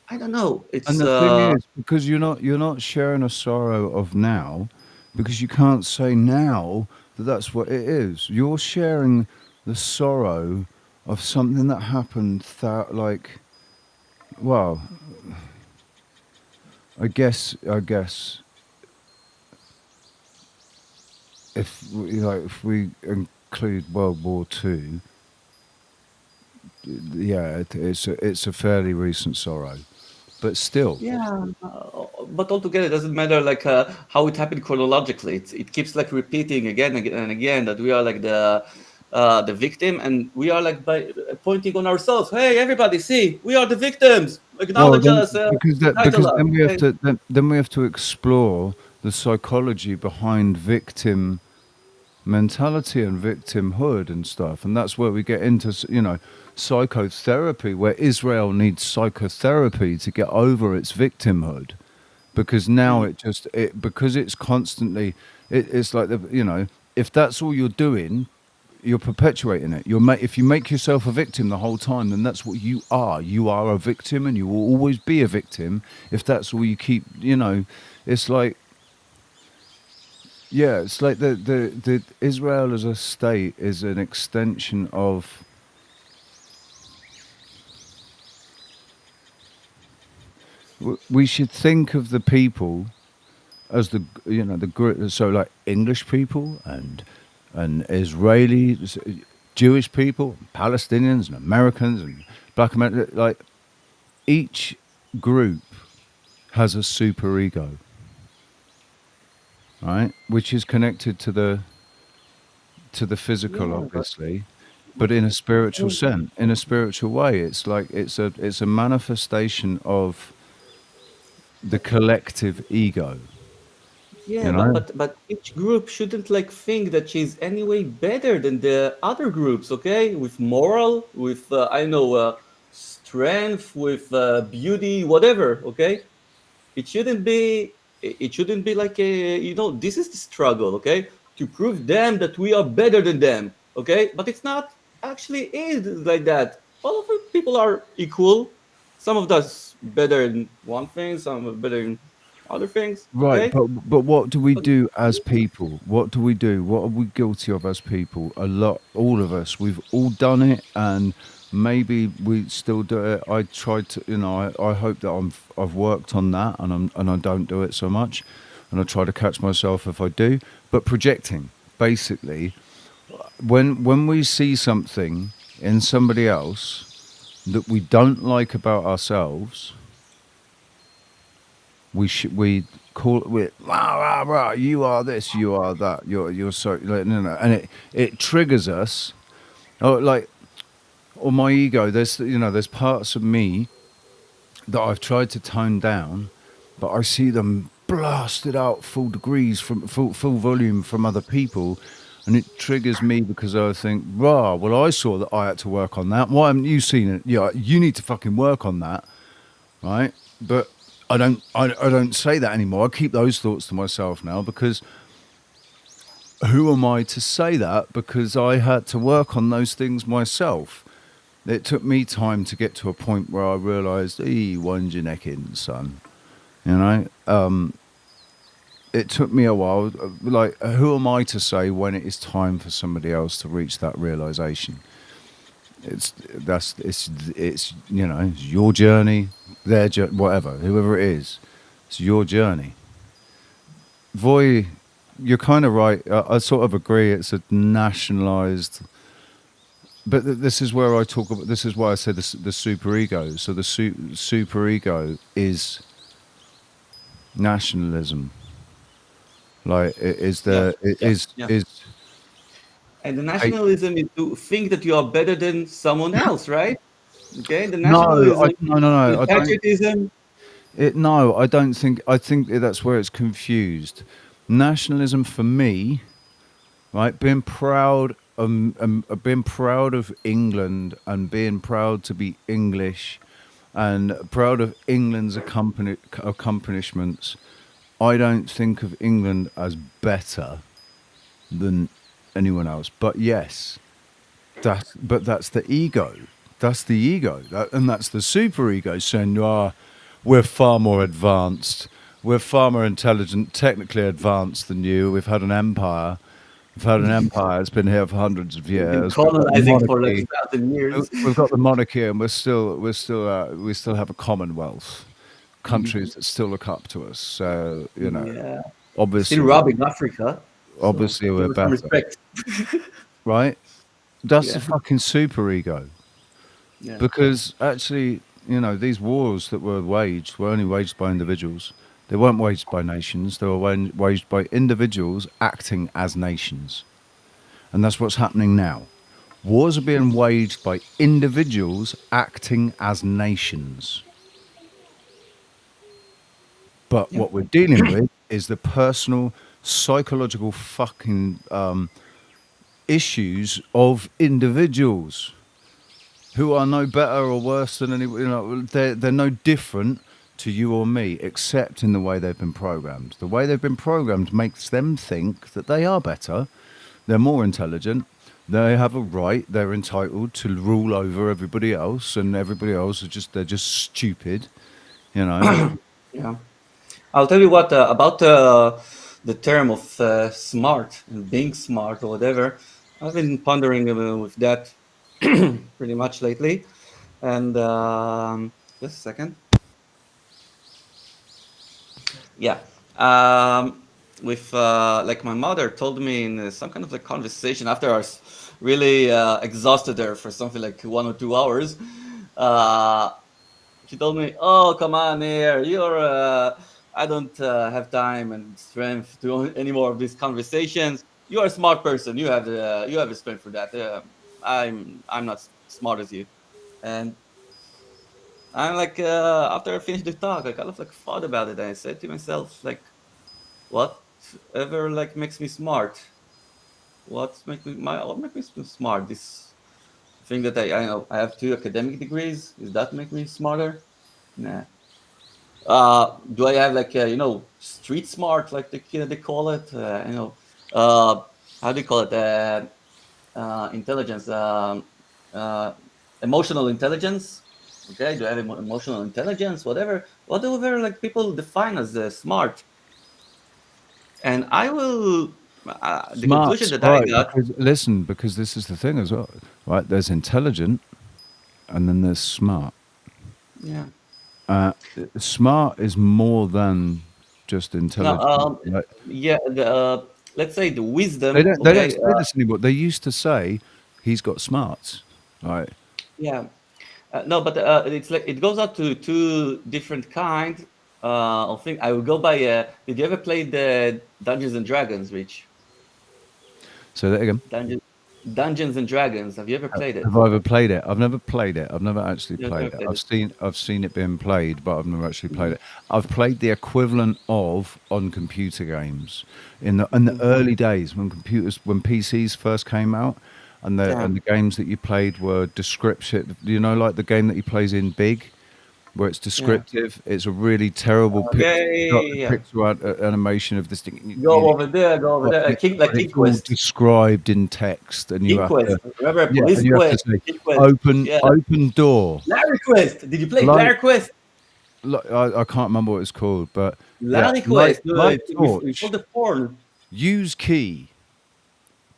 I don't know. And It's the thing is, because you're not sharing a sorrow of now, because you can't say now that that's what it is. You're sharing the sorrow of something that happened that, like, well, I guess if we include World War Two, yeah, it's a fairly recent sorrow, but still. Yeah, but altogether, it doesn't matter like how it happened chronologically. It keeps like repeating again and again and again that we are like the victim, and we are like by pointing on ourselves. Hey, everybody, see, we are the victims. Well, Acknowledge then us. because Title us. then we have Okay? to then we have to explore the psychology behind victim mentality and victimhood and stuff, and that's where we get into psychotherapy, where Israel needs psychotherapy to get over its victimhood, because now Mm. because it's constantly it's like if that's all you're doing, you're perpetuating it. If you make yourself a victim the whole time, then that's what you are. You are a victim, and you will always be a victim if that's all you keep. It's like, yeah, it's like the Israel as a state is an extension of. We should think of the people as the group. So like English people and Israelis, Jewish people, Palestinians and Americans and Black Americans. Like, each group has a superego, right? Which is connected to the physical, Yeah, but obviously, but in a spiritual sense, in a spiritual way. It's like it's a manifestation of the collective ego. yeah, You but know? but but each group shouldn't like think that she's anyway better than the other groups. Okay, with moral, with I know strength, with beauty, whatever. Okay, it shouldn't be like this is the struggle, okay, to prove them that we are better than them. Okay, but it's not actually is like that. All of the people are equal. Some of us better in one thing, some are better in other things. Right, Okay, but what do we but do as people? What do we do? What are we guilty of as people? A lot, all of us. We've all done it, and maybe we still do it. I tried to, I hope that I've worked on that, and I don't do it so much, and I try to catch myself if I do. But projecting, basically, when we see something in somebody else that we don't like about ourselves, we call it with rah rah rah. You are this. You are that. You're so like, no, and it triggers us. Oh, like, or my ego. There's parts of me that I've tried to tone down, but I see them blasted out full degrees from full volume from other people, and it triggers me because I think, rah. Well, I saw that I had to work on that. Why haven't you seen it? Yeah, you need to fucking work on that, right? But I don't say that anymore. I keep those thoughts to myself now, because who am I to say that? Because I had to work on those things myself. It took me time to get to a point where I realised, wind your neck in, son. You know, it took me a while. Like, who am I to say when it is time for somebody else to reach that realisation? It's it's your journey, their journey, whatever, whoever it is, it's your journey. Voy you're kind of right. I sort of agree. It's a nationalized. But this is where I talk about. This is why I said the superego. So the superego is nationalism. Like it is Yeah, the it yeah, is yeah. is And the hate. nationalism is to think that you are better than someone else, right? Okay, the No, nationalism no. is I don't. patriotism. No, I don't think. I think that's where it's confused. Nationalism for me, right? Being proud of England and being proud to be English and proud of England's accomplishments. I don't think of England as better than anyone else. But yes, that's the ego. That's the ego, and that's the super ego saying, we're far more advanced. We're far more intelligent, technically advanced than you. We've had an empire. We've had an empire. It's been here for hundreds of We've been years. We've got the colonizing for like monarchy. 1,000 years. We've got the monarchy, and we still have a commonwealth. Countries that still look up to us. So Yeah, still obviously, robbing Africa. So obviously we're give us some better, respect. right? That's the Yeah, fucking super ego. yeah, Because actually, these wars that were waged were only waged by individuals. They weren't waged by nations. They were waged by individuals acting as nations. And that's what's happening now. Wars are being waged by individuals acting as nations. But yeah. what we're dealing with is the personal, psychological fucking issues of individuals who are no better or worse than any. They're no different to you or me, except in the way they've been programmed. The way they've been programmed makes them think that they are better, they're more intelligent, they have a right, they're entitled to rule over everybody else, and everybody else they're just stupid, you know. Yeah. I'll tell you what about the term of smart and being smart or whatever. I've been pondering with that pretty much lately. And just a second. Yeah. With like my mother told me in some kind of like conversation after really exhausted her for something like 1 or 2 hours. Uh, she told me, "Oh, come on here. You're I don't have time and strength to do any more of these conversations. You're a smart person. You have the strength for that. I'm not smart as you." And I'm like, after I finished the talk, I kind of like thought about it. And I said to myself, like, whatever like makes me smart? What makes me smart? This thing that I know I have 2 academic degrees. Does that make me smarter? Nah. Do I have like street smart like they call it? How do you call it? Intelligence, uh, emotional intelligence. Okay, do I have emotional intelligence? Whatever like people define as smart. And I will. The conclusion Smart's that I right, got. because this is the thing as well, right? There's intelligent, and then there's smart. Yeah. Uh, Smart is more than just Now, intelligent. Like, yeah. Let's say the they wisdom. don't they don't Okay. say this anymore. They used to say he's got smarts, right? Yeah. No, but it's like it goes out to 2 different kinds of things. I will go by. Did you ever play the Dungeons and Dragons, Rich? So that again. Dungeons, Dungeons and Dragons. Have you ever played it? Have I ever played it? I've never played it. I've never actually You've never played it. played it. I've seen it being played, but I've never actually played it. I've played the equivalent of on computer games in the early days when PCs first came out, and Yeah. the games that you played were descriptive. Like the game that he plays in Big, where it's Yeah. descriptive. It's a really terrible Yeah. picture, Yeah. Yeah. Yeah. Yeah. picture art, animation of this thing. Go over there. Go over there. King, like But King it's all Quest. described in text, and you King have Quest. to, Remember yeah, Police and you have to Quest. say King Quest. open Yeah. open door. Larry Quest. Did you play Like, Larry Quest? I can't remember what it's called, but yeah, Larry Quest. light We torch. called the porn. Use key.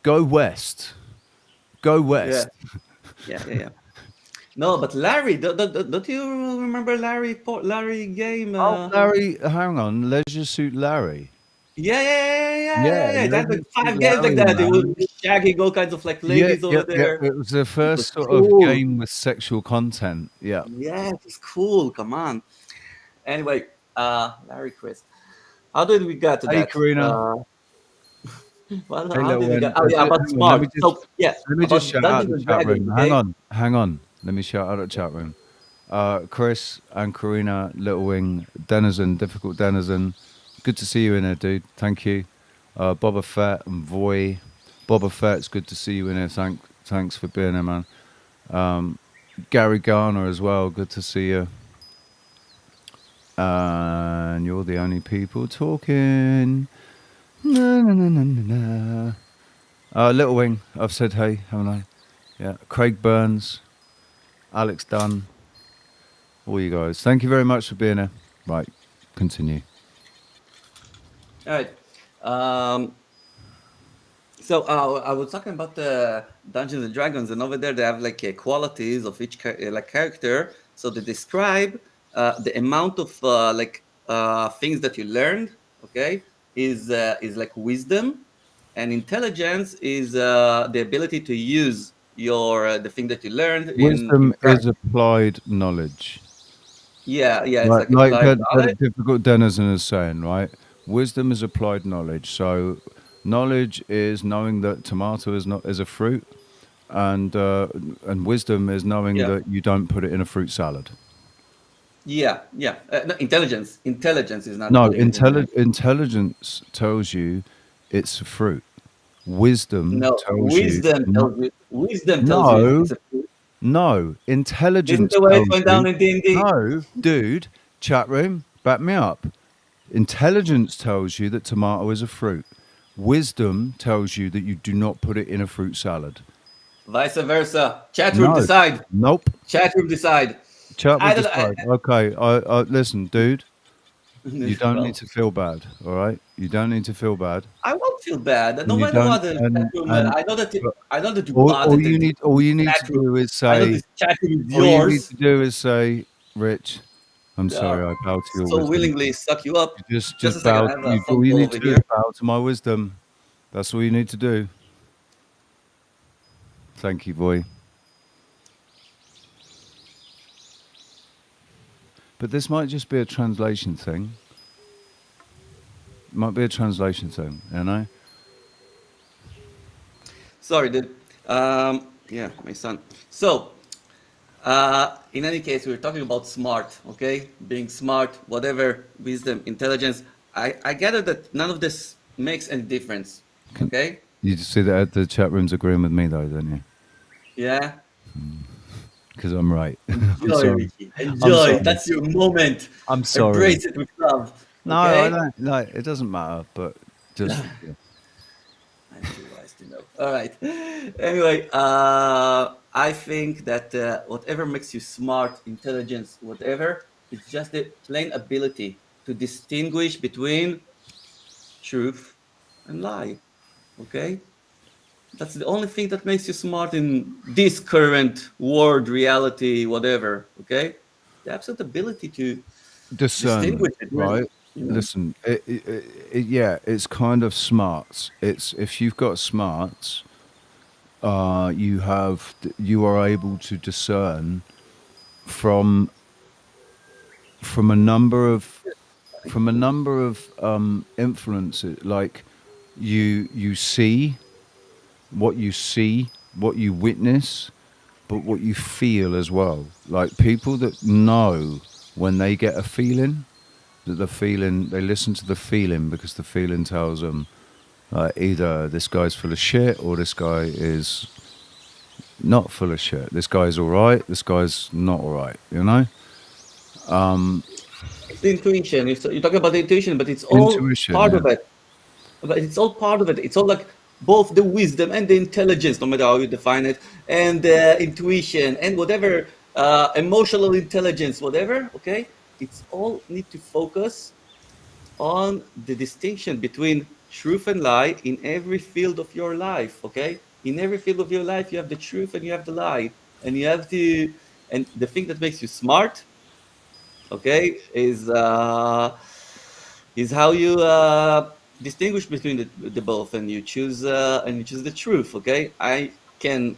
Go west. Go Yeah. west. Yeah. Yeah. Yeah. No, but Larry, don't you remember Larry game? Oh, Larry, hang on, Leisure Suit Larry. Yeah. They had like 5 games like Larry, that. They were man. shagging all kinds of like Yeah, ladies over yep, yep. there. It was the It was first sort of cool. game with sexual content. Yeah. Yeah, it's cool. Come on. Anyway, Larry, Chris, how did we get to Hey, that? Karina. Well, Hey, how little did we one. get? Oh yeah, about Hang on. smart. So yeah, Let me just about shout out Dungeons the and chat Dragons. room. Okay. Hang on. Let me shout out the chat room. Chris and Karina, Little Wing, Denizen, Difficult Denizen. Good to see you in there, dude. Thank you. Boba Fett and Voy. Boba Fett, it's good to see you in there. Thanks for being there, man. Gary Garner as well. Good to see you. And you're the only people talking. Na, na, na, na, na, na. Little Wing, I've said hey, haven't I? Yeah. Craig Burns, Alex Dunn, all you guys. Thank you very much for being here. Right, continue. All right. So I was talking about the Dungeons and Dragons, and over there they have like qualities of each like character. So they describe the amount of things that you learned. Okay, is like wisdom, and intelligence is the ability to use your the thing that you learned in Wisdom is practice. applied knowledge. Yeah, it's Like, like applied that knowledge. difficult denizen is saying, right? Wisdom is applied knowledge. So, knowledge is knowing that tomato is a fruit, and wisdom is knowing Yeah, that you don't put it in a fruit salad. yeah. No, intelligence is not No, putting it in there. intelligence tells you it's a fruit. Wisdom No, tells you not. wisdom tells you No, it's a fruit. no. This is Intelligence the way it tells went down you in D&D. no, dude. Chat room, back me up. Intelligence tells you that tomato is a fruit. Wisdom tells you that you do not put it in a fruit salad. Vice versa. Chat room No, decide. nope. Chat room decide. Chat will I don't. decide. Okay, I listen, dude. You don't need Well, to feel bad. All right, you don't need to feel bad. I won't feel bad. No And you matter don't. what the chat room. And I know that. but I know that you bought all it. you And need all this you need chat to room. do is I know say this chat room is all you need yours. to do is say, Rich, I'm Uh, sorry, I bow to your so wisdom. willingly suck you up. You Just a just second. bow. I have a You phone all you call need over to do here. is bow to my wisdom. That's all you need to do. Thank you, boy. But this might just be a translation thing. Might be a translation thing, you know? Sorry, dude. Yeah, my son. So, in any case, we're talking about smart, okay? Being smart, whatever, wisdom, intelligence. I gather that none of this makes any difference, Can, okay? you just see that the chat room's agreeing with me, though, don't you? Yeah? Because I'm right. I'm Enjoy, sorry. Ricky. I'm Enjoy. sorry. That's your moment. I'm sorry. Embrace it with love, No, I okay? don't. No, it doesn't matter. But just yeah. I'm too wise to know. All right. Anyway, I think that whatever makes you smart, intelligence, whatever, it's just the plain ability to distinguish between truth and lie. Okay? That's the only thing that makes you smart in this current world, reality, whatever. Okay? The absolute ability to Discernment, distinguish it. right? You know? Listen, yeah, it's kind of smarts. It's if you've got smarts, you are able to discern from from a number of influences. Like you see what you witness, but what you feel as well. Like people that know when they get a feeling, that the feeling they listen to the feeling because the feeling tells them either this guy's full of shit or this guy is not full of shit. This guy's all right. This guy's not all right. You know, It's the intuition. You're talking about the intuition, but it's all intuition. part Yeah, of it. But it's all part of it. It's all like both the wisdom and the intelligence, no matter how you define it, and the intuition and whatever emotional intelligence, whatever. Okay, it's all need to focus on the distinction between truth and lie in every field of your life. Okay, in every field of your life, you have the truth and you have the lie, and you have to. And the thing that makes you smart, okay, is how you distinguish between the both, and you choose the truth. Okay, I can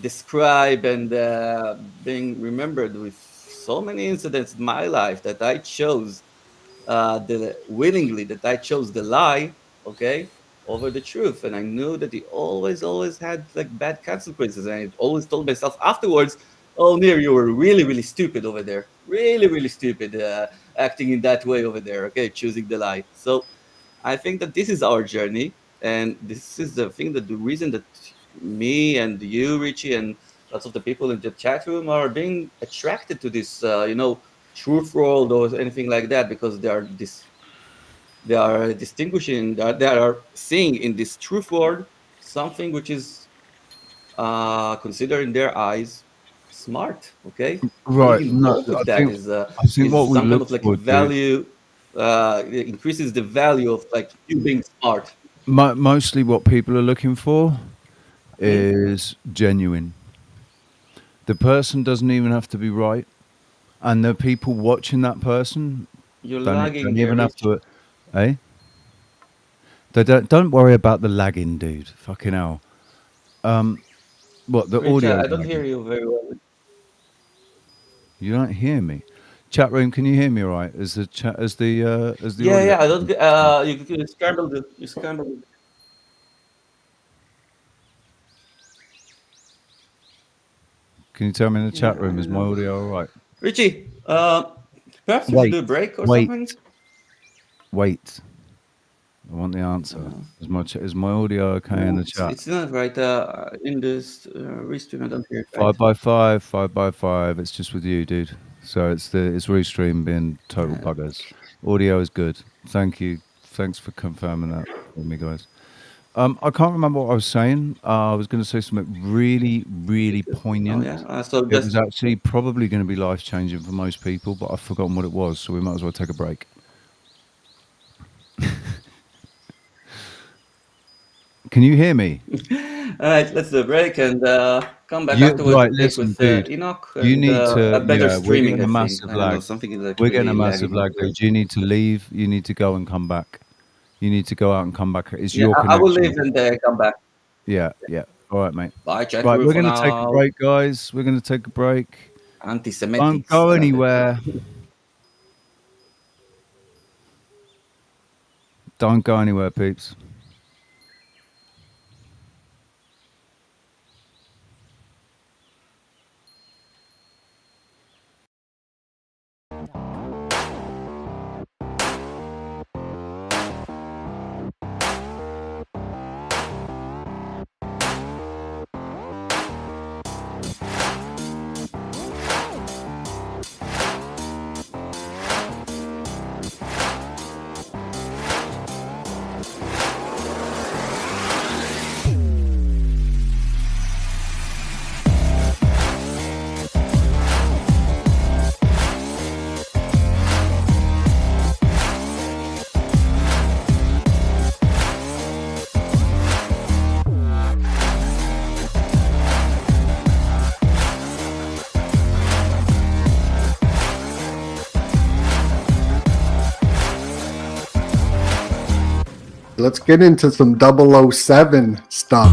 describe and being remembered with so many incidents in my life that I chose willingly, that I chose the lie, okay, over the truth, and I knew that it always had like bad consequences, and I always told myself afterwards, "Oh, Nir, you were really stupid over there, really stupid, acting in that way over there, okay, choosing the lie." So I think that this is our journey, and this is the thing, that the reason that me and you, Richie, and lots of the people in the chat room are being attracted to this, truth world or anything like that, because they are distinguishing, they are seeing in this truth world something which is considered in their eyes smart. Okay, being Right. No, involved with that I think what is we some kind look of like for, dude. value. It increases the value of like you being smart. Mostly what people are looking for Hmm? is genuine. The person doesn't even have to be right, and the people watching that person You're don't lagging there, even have Rich. to. Eh? They don't worry about the lagging, dude. Fucking hell. What the Rich, audio I don't hear lagging? you very well. You don't hear me. Chat room, can you hear me all right? Is the chat as the Yeah, audio? yeah. I don't. You scrambled it. You scrambled it. Can you tell me in the Yeah, chat I room, is don't my know. audio all right? Richie, perhaps we should Wait, do a break or wait, something. wait. I want the answer. Is my audio okay in No, the chat? it's not right. In this restream, I don't hear it right. 5x5, 5x5. It's just with you, dude. So it's restream being total buggers. Audio is good. Thank you. Thanks for confirming that for me, guys. I can't remember what I was saying. I was going to say something really Oh poignant. yeah. So It was just actually probably going to be life changing for most people, but I've forgotten what it was. So we might as well take a break. Can you hear me? all right. Let's do a break and come back You afterwards. right? I think Listen, with dude. Enoch You and need a to. better Yeah, we're streaming. getting I a think. massive I don't know. lag. Something is like We're getting a really massive lagging lag, over here. dude. You need to leave. You need to go and come back. You need to go out and come back. It's Yeah, your I will leave connection. and come back. Yeah, yeah. All right, mate. Bye, chat Right, room we're for going to take a now. break, guys. We're going to take a break. Don't Anti-Semitics. go I love it. anywhere. Don't go anywhere, peeps. Let's get into some 007 stuff.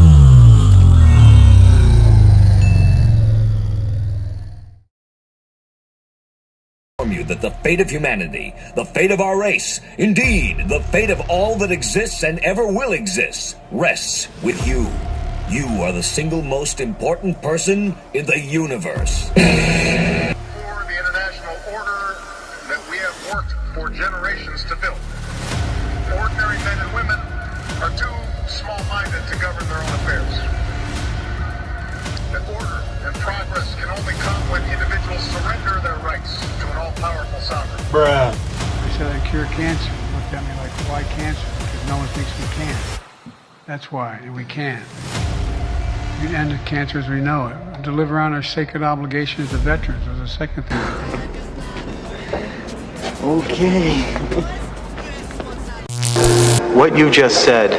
You that the fate of humanity, the fate of our race, indeed, the fate of all that exists and ever will exist, rests with you. You are the single most important person in the universe. For the international order that we have worked for generations to build. Ordinary men and women are too small-minded to govern their own affairs. That order and progress can only come when individuals surrender their rights to an all-powerful sovereign. Bruh. They said I cure cancer. Looked at me like, why cancer? Because no one thinks we can. That's why, and we can. We can end cancer as we know it. Deliver on our sacred obligations to veterans was the second thing. Okay. What you just said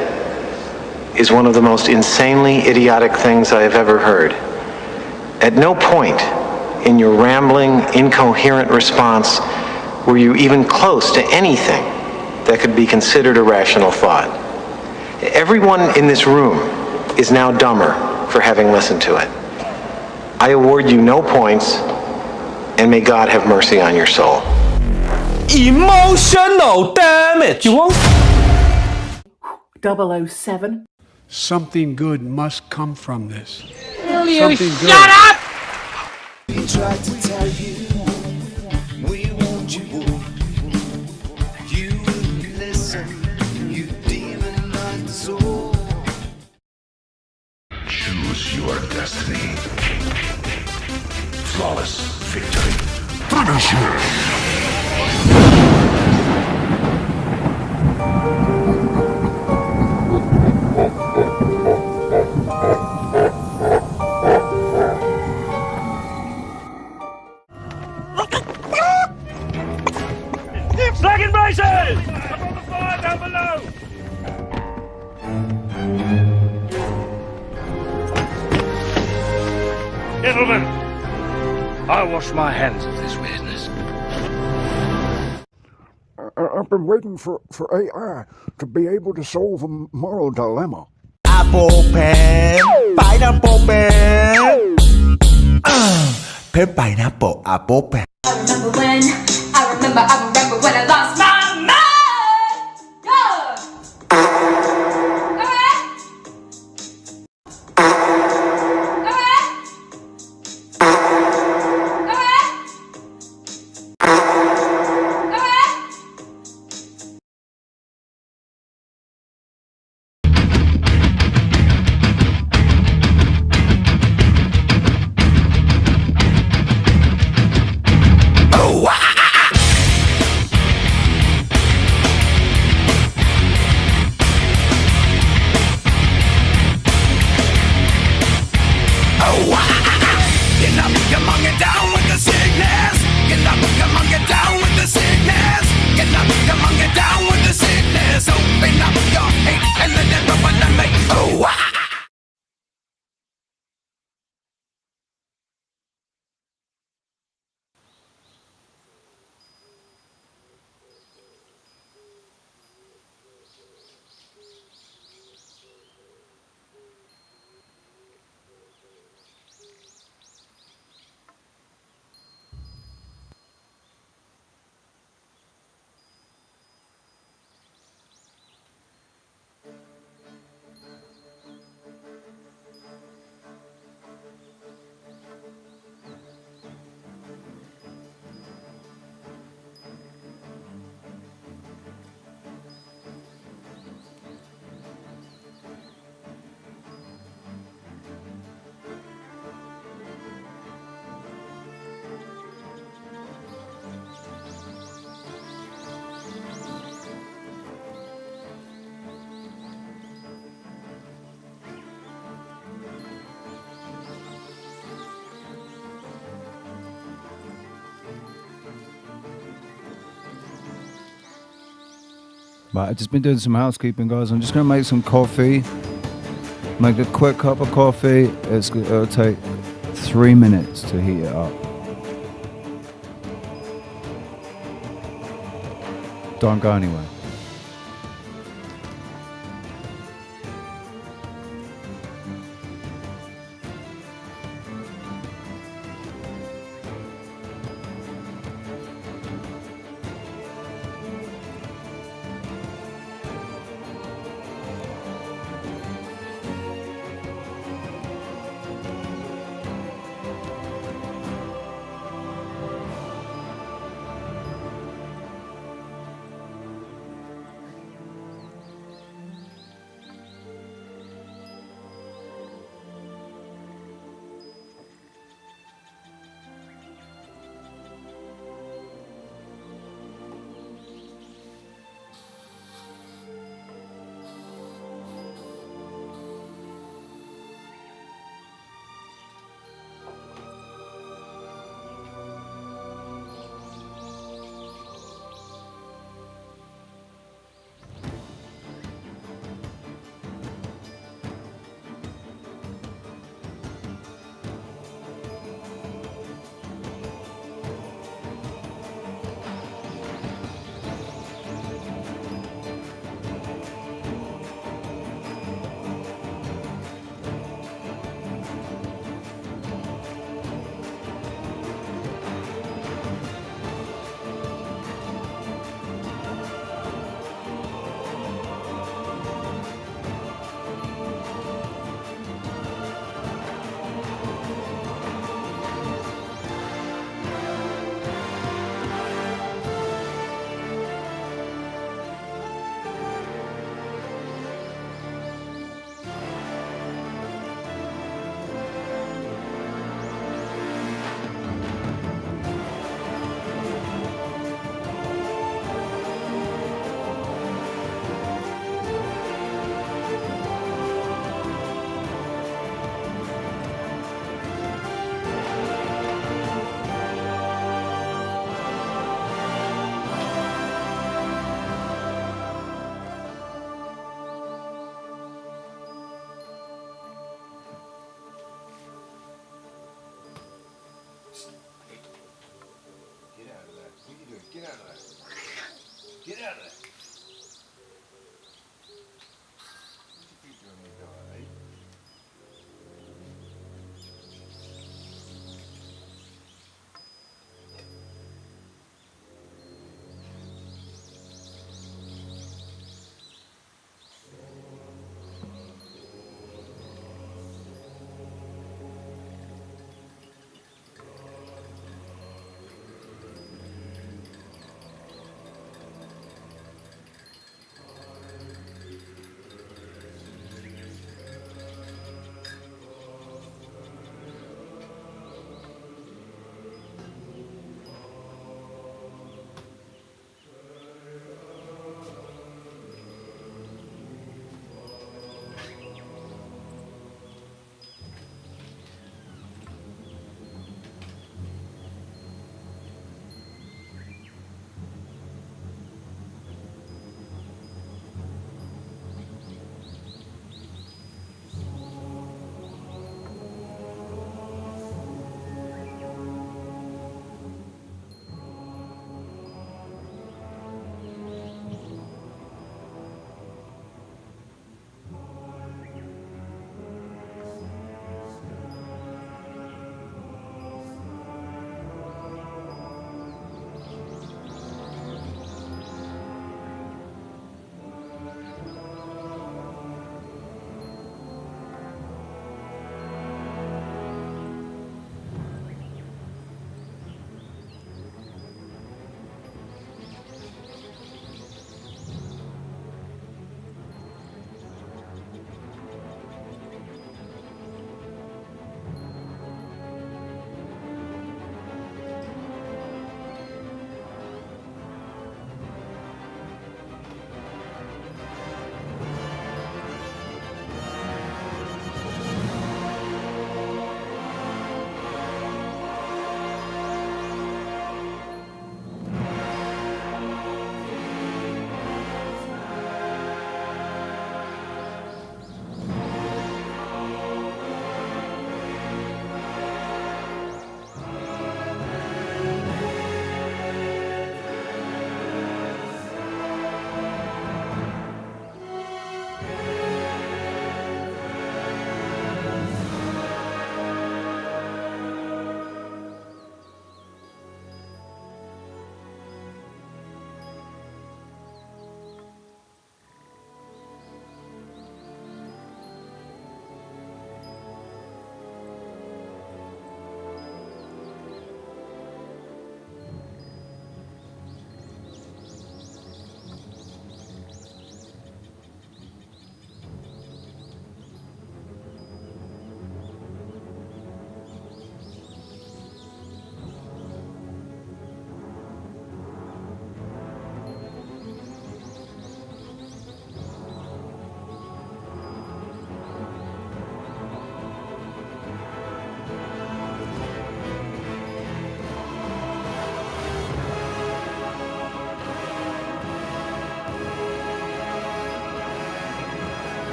is one of the most insanely idiotic things I have ever heard. At no point in your rambling, incoherent response were you even close to anything that could be considered a rational thought. Everyone in this room is now dumber for having listened to it. I award you no points, and may God have mercy on your soul. Emotional damage. You won't? 007. Something good must come from this. Will you Something good. shut up? We tried to tell you we want you. You wouldn't listen. You demon like the soul. Choose your destiny. Flawless victory. Finish him! Second braces! Up on the fire down below! Gentlemen, I wash my hands of this business. I've been waiting for AI to be able to solve a moral dilemma. Apple pen, pineapple pen. Pen, pineapple, apple pen. I remember when I lost my mind. Right, I've just been doing some housekeeping, guys. I'm just going to make some coffee. Make a quick cup of coffee. It'll take 3 minutes to heat it up. Don't go anywhere. Get out of there. Get out of there. What you keep doing with that, eh?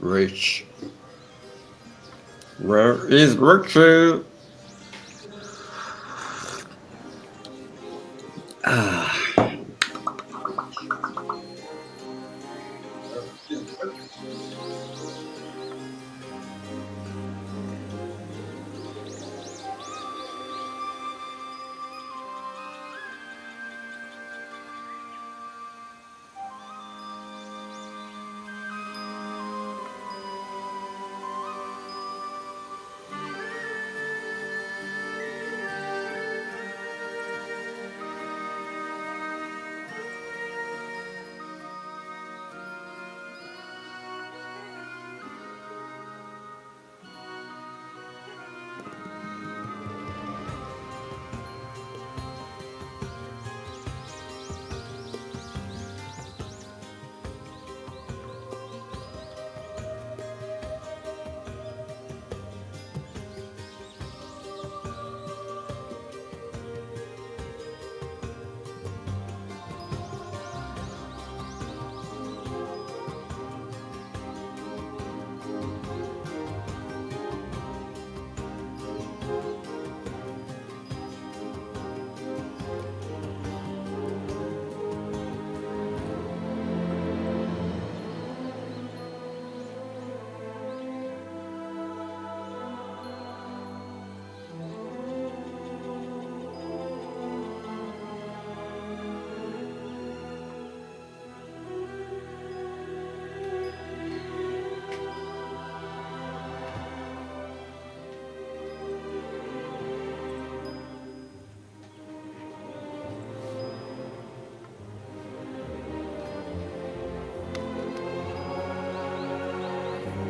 Rich. Where is Richie?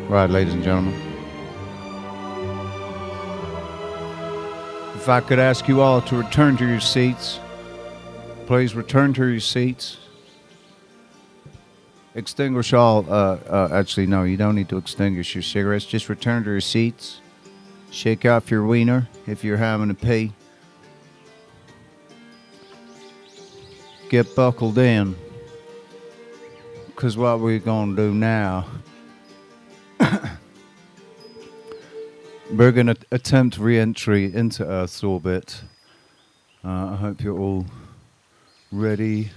Right, ladies and gentlemen. If I could ask you all to return to your seats, please return to your seats. Extinguish all, actually, no, you don't need to extinguish your cigarettes. Just return to your seats. Shake off your wiener if you're having a pee. Get buckled in. Because what we're going to do now, we're going to attempt re-entry into Earth's orbit. I hope you're all ready.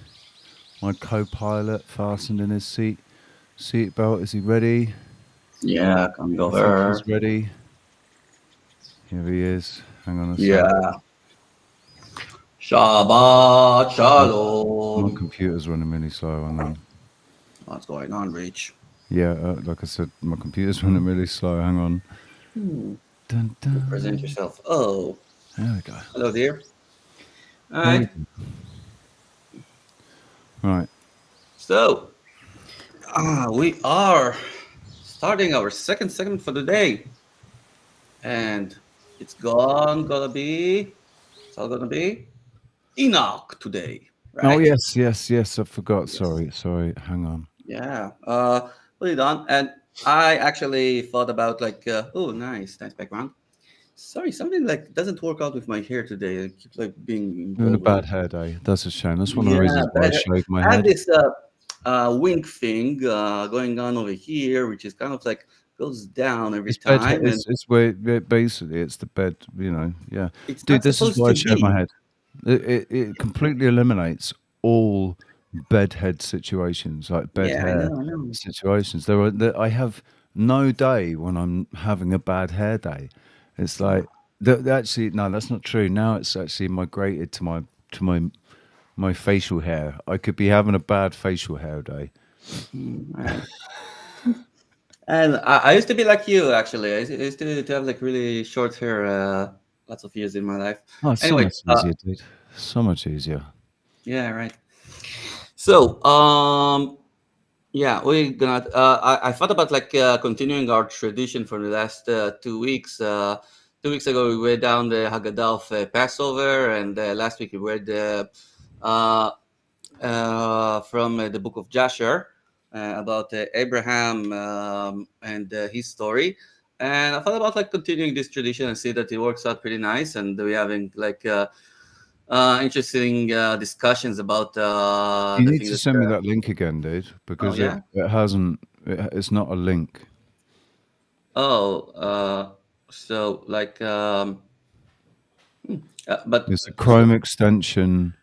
My co-pilot fastened in his seatbelt. Is he ready? Yeah, come go I think there. he's ready. Here he is. Hang on a Yeah. second. Shabbat My Shalom. computer's running really slow. Hang on. What's going on, Rich? Yeah, like I said, my computer's running really slow. Hang on. Dun, dun. Present yourself. Oh. There we go. Hello, dear. All How are right. you? Right. So, we are starting our second segment for the day. And it's gonna be Enoch today, right? Oh, yes. I forgot. Sorry. Hang on. Yeah. Put it on. And I actually thought about oh, nice background. Sorry, something like doesn't work out with my hair today. I keep being Having a involved bad with it. head, eh? That's a shame. That's one of the Yeah, reasons why I but shaved my I have head. this wink thing going on over here, which is kind of goes down every It's bed. time, and It's where basically it's the bed. Yeah. it's Dude, not this is supposed why I to shave my be. head. It completely eliminates all bedhead situations, like bed Yeah, I hair know, I know. situations. I have no day when I'm having a bad hair day. It's like actually no, that's not true. Now it's actually migrated to my facial hair. I could be having a bad facial hair day. Right. And I used to be like you, actually. I used to have really short hair, lots of years in my life. Oh, it's so Anyway, much easier, dude. So much easier. yeah, right. So, yeah, we're gonna. I thought about continuing our tradition for the last 2 weeks. 2 weeks ago, we read down the Haggadah of Passover, and last week we read from the book of Jasher about Abraham and his story. And I thought about continuing this tradition and see that it works out pretty nice, and we're having interesting discussions about You the need things to that. send me that link again, dude, Oh because yeah. it hasn't. It's not a link. So like, but It's a Chrome extension.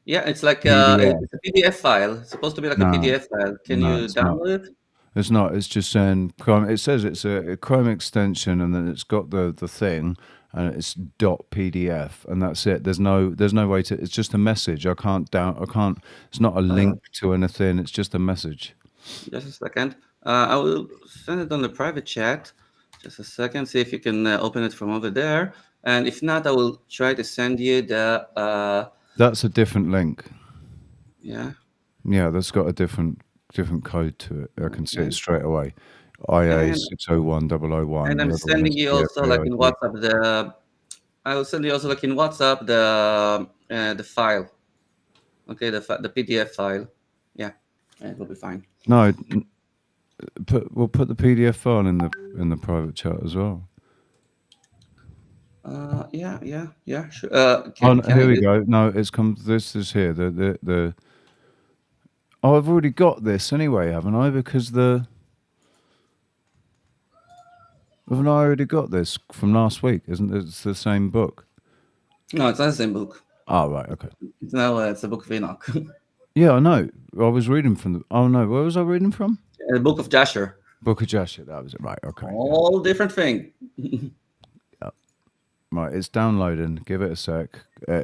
yeah, it's like PDF. it's a PDF file. It's supposed to be like a No, PDF file. Can no, you it's not. download it? It's not. It's just saying Chrome. It says it's a Chrome extension, and then it's got the thing, and it's .pdf, and that's it. There's no way to. It's just a message. I can't. It's not a link to anything. It's just a message. Just a second. I will send it on the private chat. Just a second. See if you can open it from over there. And if not, I will try to send you the. That's a different link. Yeah. Yeah, that's got a different code to it. I can see Okay. it straight away. IA And- 601001. And I'm sending you also like in WhatsApp I will send you also like in WhatsApp the file. Okay, the PDF file. Yeah, it will be fine. No, we'll put the PDF file in the private chat as well. Yeah, sure. Here we go. No, it's come. This is here. The. Oh, I've already got this anyway, haven't I? Because haven't I already got this from last week? Isn't it? It's the same book? No, it's not the same book. Oh, right. Okay. It's now it's the Book of Enoch. Yeah, I know. I was reading from the. Oh no, where was I reading from? The Book of Jasher. Book of Jasher. That was it. Right. Okay. All different thing. Right, it's downloading. Give it a sec. Yeah,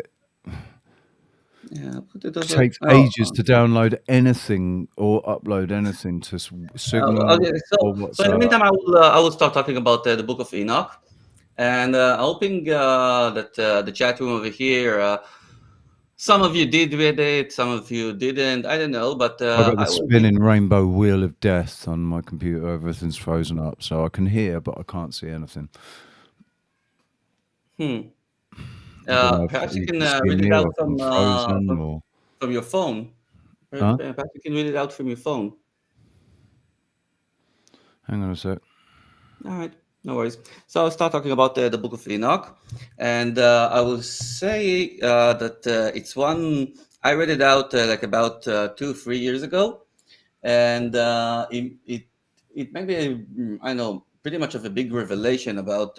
but it It takes ages to download anything or upload anything to Signal okay, or so in the WhatsApp. meantime, I will start talking about the Book of Enoch, and hoping that the chat room over here, some of you did read it, some of you didn't. I don't know, but I've got the I will spinning rainbow wheel of death on my computer. Everything's frozen up, so I can hear, but I can't see anything. Perhaps you can read it out from your phone. Huh? Perhaps you can read it out from your phone. Hang on a sec. All right, no worries. So I'll start talking about the Book of Enoch, and I will say that it's one I read it out like about 2-3 years ago, and it made me I know pretty much of a big revelation about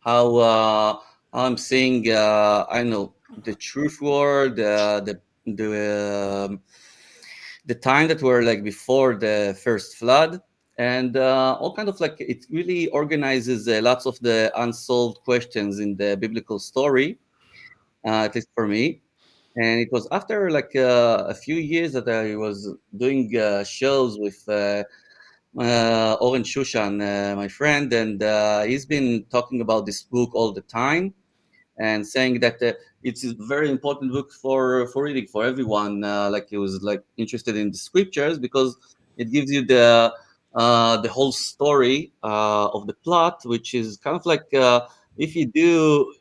how I'm seeing I know the truth war, the time that were like before the first flood, and all kind of like it really organizes lots of the unsolved questions in the biblical story, at least for me. And it was after like a few years that I was doing shows with Oren Shushan, my friend, and he's been talking about this book all the time and saying that it's a very important book for reading for everyone. Like he was like interested in the scriptures because it gives you the whole story of the plot, which is kind of like if you do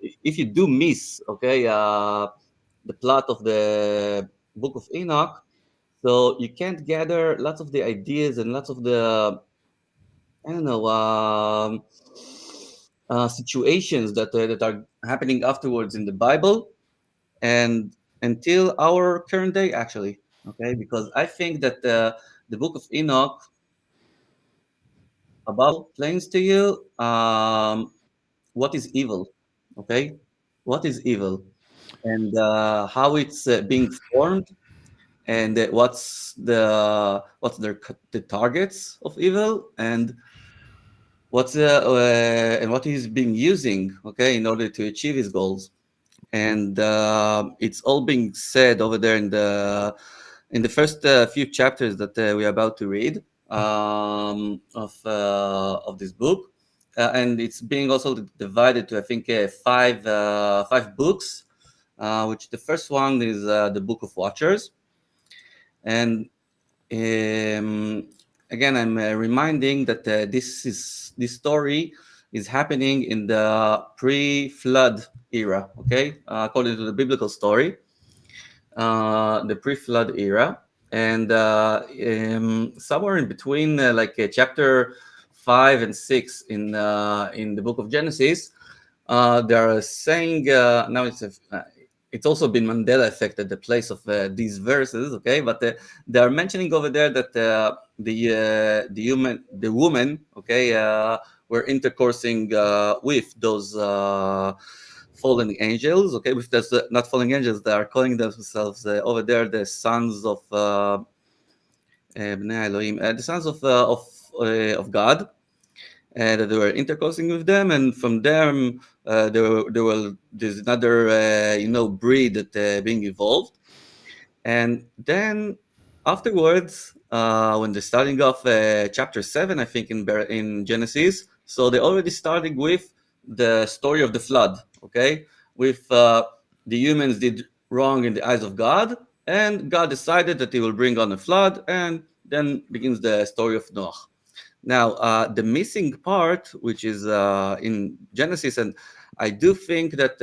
miss the plot of the Book of Enoch, so you can't gather lots of the ideas and lots of the I don't know situations that are happening afterwards in the Bible and until our current day, actually. Okay, because I think that the Book of Enoch about explains to you what is evil. Okay, what is evil and how it's being formed and what's the targets of evil and and what he's been using, okay, in order to achieve his goals. And it's all being said over there in the first few chapters that we're about to read of this book, and it's being also divided to I think five books, which the first one is the Book of Watchers, and again I'm reminding that this story is happening in the pre-flood era, okay, according to the biblical story, the pre-flood era, and somewhere in between chapter 5 and 6 in the book of Genesis, they are saying now it's also been Mandela effect at the place of these verses, okay? But they are mentioning over there that the woman, okay, were intercoursing with those fallen angels. Okay, with those not fallen angels, they are calling themselves over there the sons of Bnei Elohim, the sons of God. That they were intercoursing with them, and from them there's another breed that being evolved, and then afterwards when they're starting off chapter 7, I think in Genesis, so they're already starting with the story of the flood. Okay, with the humans did wrong in the eyes of God, and God decided that He will bring on a flood, and then begins the story of Noah. Now, the missing part, which is in Genesis, and I do think that,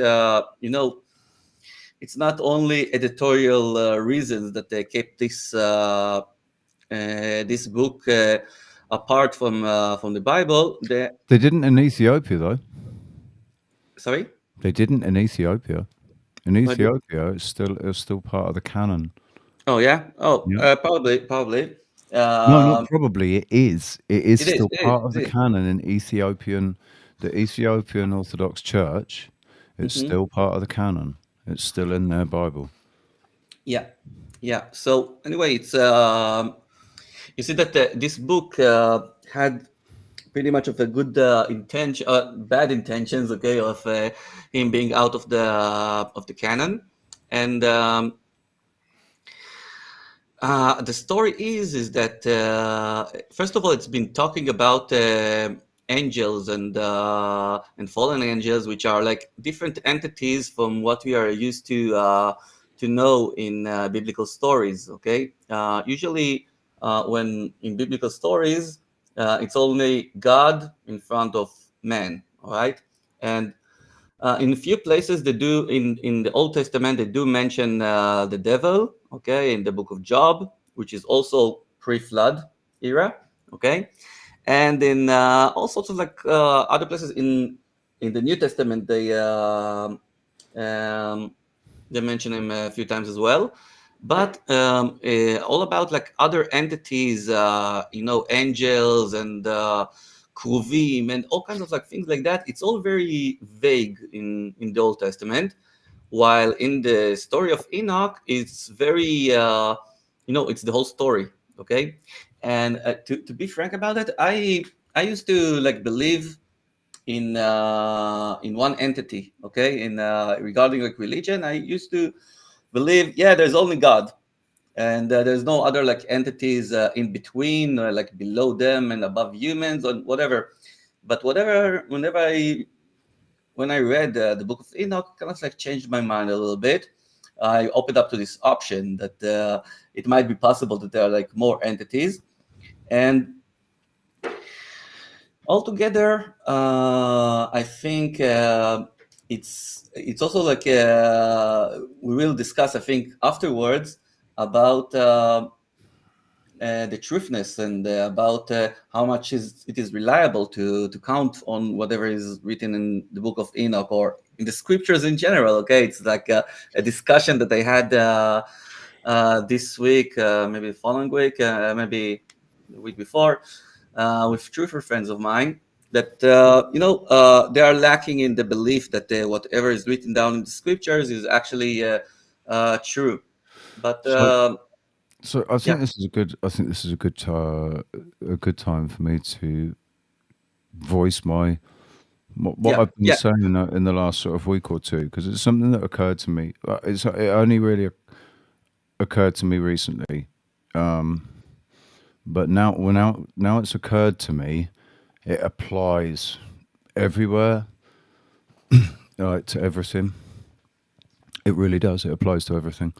it's not only editorial reasons that they kept this book apart from the Bible. They didn't in Ethiopia, though. Sorry? They didn't in Ethiopia. In Why did- Ethiopia, it's still part of the canon. Oh, yeah? Oh, Yeah. probably. No, not probably. It is. It is It is, still it is, part of it the is. canon in the Ethiopian Orthodox Church. It's Mhm. still part of the canon. It's still in their Bible. Yeah. So anyway, it's you see that this book had pretty much of a good intention, bad intentions, okay, of him being out of the canon, and the story is that first of all, it's been talking about angels and fallen angels, which are like different entities from what we are used to know in biblical stories. Okay, usually when in biblical stories, it's only God in front of man. All right, and in a few places they do in the Old Testament they do mention the devil, okay, in the book of Job, which is also pre-flood era, okay, and in all sorts of like other places in the New Testament they mention him a few times as well, but all about like other entities, angels and kruvim and all kinds of like things like that. It's all very vague in the Old Testament, while in the story of Enoch, it's very it's the whole story. Okay, and to be frank about it, I used to like believe in one entity. Okay, in regarding like religion, I used to believe, yeah, there's only God, and there's no other like entities in between, or like below them and above humans or whatever. But when I read the book of Enoch, kind of like changed my mind a little bit. I opened up to this option that it might be possible that there are like more entities, and altogether, I think it's also like we will discuss, I think, afterwards about the truthness and about how much it is reliable to count on whatever is written in the book of Enoch or in the scriptures in general. Okay, it's like a discussion that I had this week, maybe the following week, maybe the week before, with truther friends of mine, that they are lacking in the belief that whatever is written down in the scriptures is actually true. But So I think yeah. this is a good. I think this is a good time for me to voice what Yeah, I've been yeah. saying in the last sort of week or two, because it's something that occurred to me. It only really occurred to me recently, but now it's occurred to me, it applies everywhere, like to everything. It really does. It applies to everything.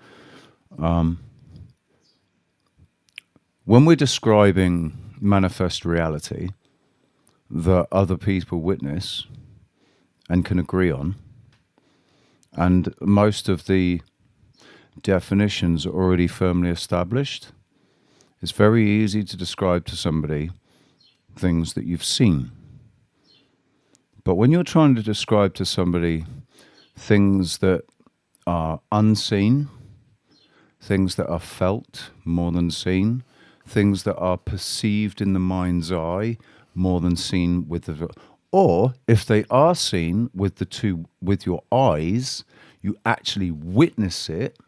When we're describing manifest reality that other people witness and can agree on, and most of the definitions are already firmly established, it's very easy to describe to somebody things that you've seen. But when you're trying to describe to somebody things that are unseen, things that are felt more than seen, things that are perceived in the mind's eye more than seen with the, or if they are seen with with your eyes, you actually witness it.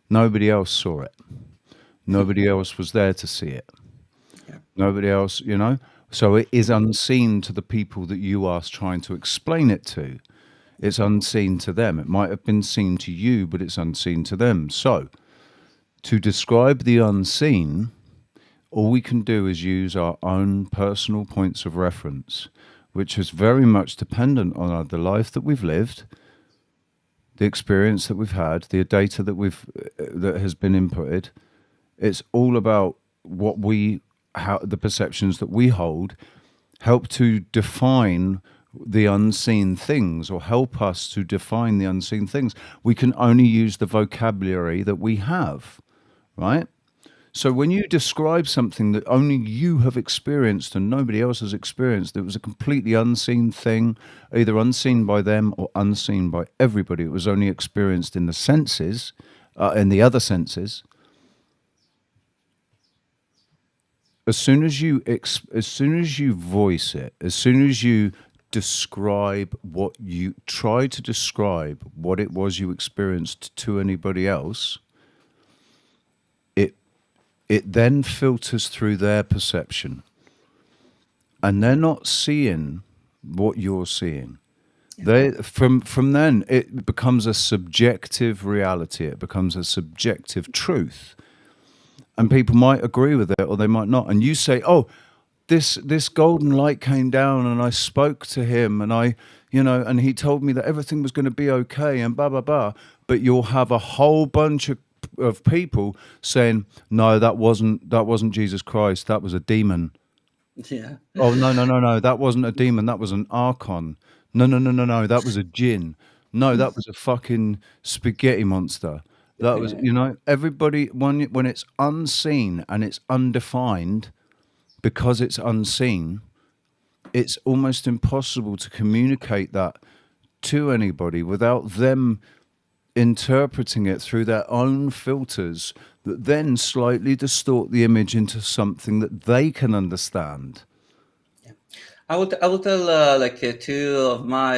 Nobody else saw it. Nobody else was there to see it. Nobody else, So it is unseen to the people that you are trying to explain it to. It's unseen to them. It might have been seen to you, but it's unseen to them. So to describe the unseen, all we can do is use our own personal points of reference, which is very much dependent on the life that we've lived, the experience that we've had, the data that has been inputted. It's all about how the perceptions that we hold help to define the unseen things, or help us to define the unseen things. We can only use the vocabulary that we have, right? So when you describe something that only you have experienced and nobody else has experienced, it was a completely unseen thing, either unseen by them or unseen by everybody. It was only experienced in the senses, in the other senses. As soon as you voice it, as soon as you try to describe what it was you experienced to anybody else, it then filters through their perception, and they're not seeing what you're seeing. They from then it becomes a subjective reality. It becomes a subjective truth, and people might agree with it or they might not. And you say, "Oh, this golden light came down, and I spoke to him, and and he told me that everything was going to be okay, and blah blah blah." But you'll have a whole bunch of people saying, "No, that wasn't Jesus Christ. That was a demon." Yeah. Oh no, that wasn't a demon. That was an archon. No, that was a djinn. No, that was a fucking spaghetti monster. That was, everybody, when it's unseen and it's undefined, because it's unseen, it's almost impossible to communicate that to anybody without them interpreting it through their own filters that then slightly distort the image into something that they can understand. I will tell two of my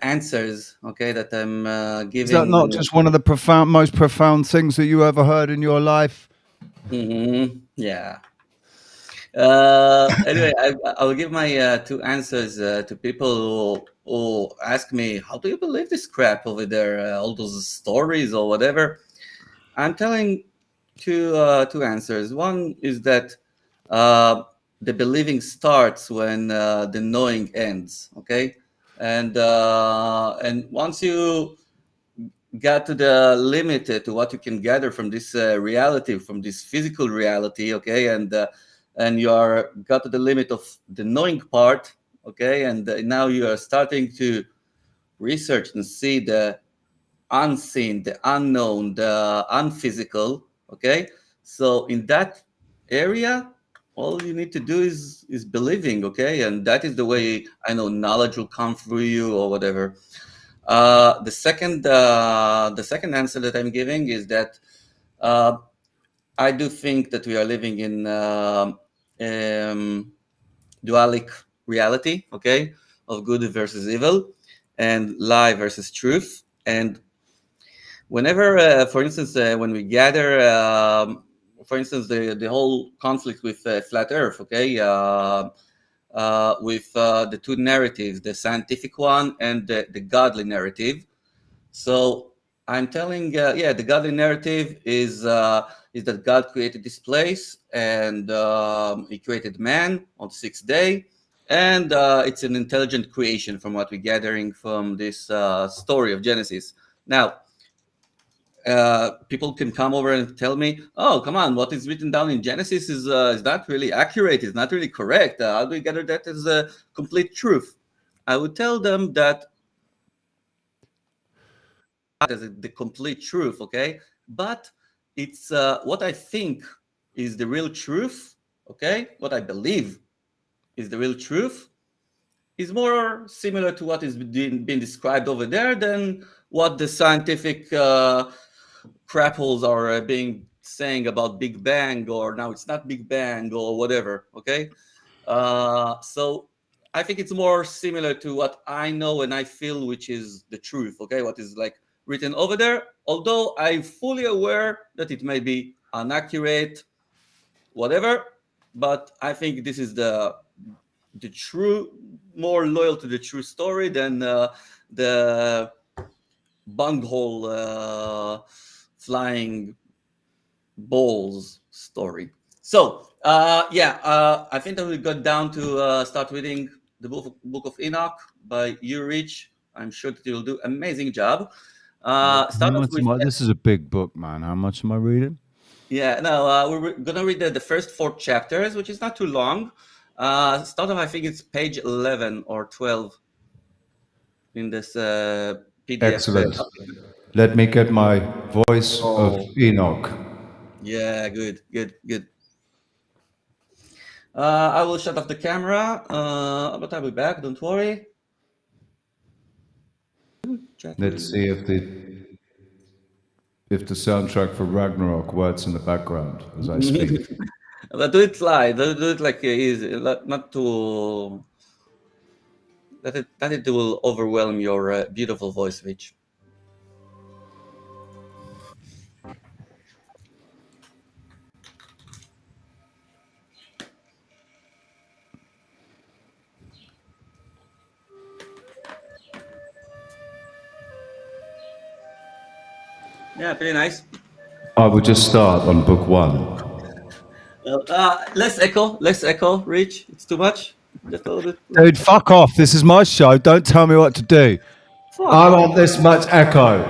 answers, okay, that I'm giving. Is that not just one of the most profound things that you ever heard in your life? Yeah. Anyway, I will give my two answers to people who ask me, "How do you believe this crap over there? All those stories or whatever?" I'm telling two answers. One is that the believing starts when the knowing ends. Okay, and once you got to the limit to what you can gather from this reality, from this physical reality, okay, and you are got to the limit of the knowing part, okay, and now you are starting to research and see the unseen, the unknown, the unphysical, okay. So in that area, all you need to do is believing, okay, and that is the way I know knowledge will come through you or whatever. The second answer that I'm giving is that I do think that we are living in dualic reality, okay, of good versus evil and lie versus truth. And whenever, for instance, when we gather, for instance, the whole conflict with flat Earth, okay, with the two narratives, the scientific one and the godly narrative. So I'm telling, the godly narrative is that God created this place, and He created man on the sixth day, and it's an intelligent creation from what we're gathering from this story of Genesis. Now, people can come over and tell me, "Oh, come on, what is written down in Genesis is not really accurate. It's not really correct. How do we gather that as a complete truth?" I would tell them that as the complete truth, okay? But it's what I think is the real truth, okay? What I believe is the real truth is more similar to what is being described over there than what the scientific crap holes are being saying about Big Bang, or now it's not Big Bang, or whatever. Okay, so I think it's more similar to what I know and I feel, which is the truth. Okay, what is like written over there. Although I'm fully aware that it may be inaccurate, whatever, but I think this is the true, more loyal to the true story than the bunghole flying balls story. So I think that we got down to start reading the book of Enoch by you, Rich. I'm sure that you'll do amazing job. How Start off much with am I, this is a big book, man. How much am I reading? we're gonna read the first 4 chapters, which is not too long. Start off, I think it's page 11 or 12 in this PDF. Excellent. Let me get my voice of Enoch. Yeah, good. I will shut off the camera, but I'll be back. Don't worry. Let's see if the soundtrack for Ragnarok works in the background as I speak. But do it live. Do it like easy, not too. That it will overwhelm your beautiful voice, Rich. Yeah, pretty nice. I will just start on book 1. Less echo, Rich. It's too much. Just a little bit. Dude, fuck off. This is my show. Don't tell me what to do. I want this much echo.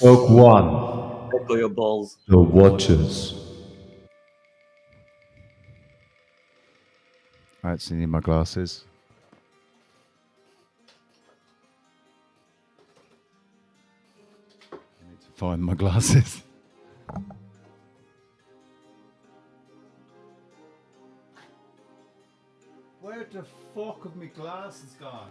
Book 1. Echo your balls. The Watchers. I actually need my glasses. I need to find my glasses. Where the fuck have my glasses gone?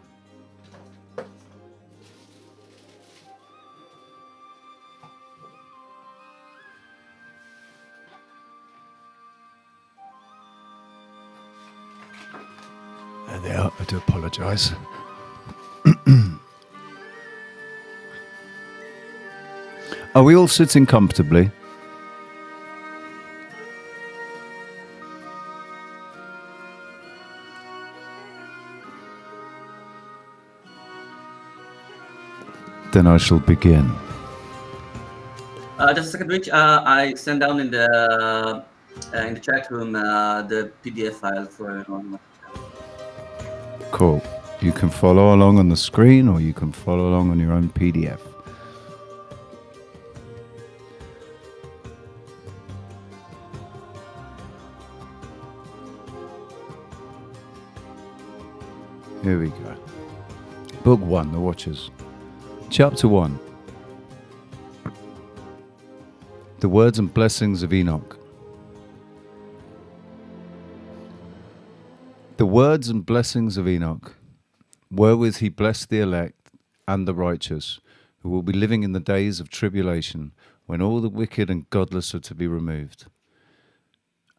There they are. I do apologise. Are we all sitting comfortably? Then I shall begin. Just a second, Rich. I sent down in the chat room the PDF file for everyone. Cool. You can follow along on the screen or you can follow along on your own PDF. Here we go. Book 1, The Watchers. Chapter 1. The words and blessings of Enoch. The words and blessings of Enoch, wherewith he blessed the elect and the righteous, who will be living in the days of tribulation, when all the wicked and godless are to be removed.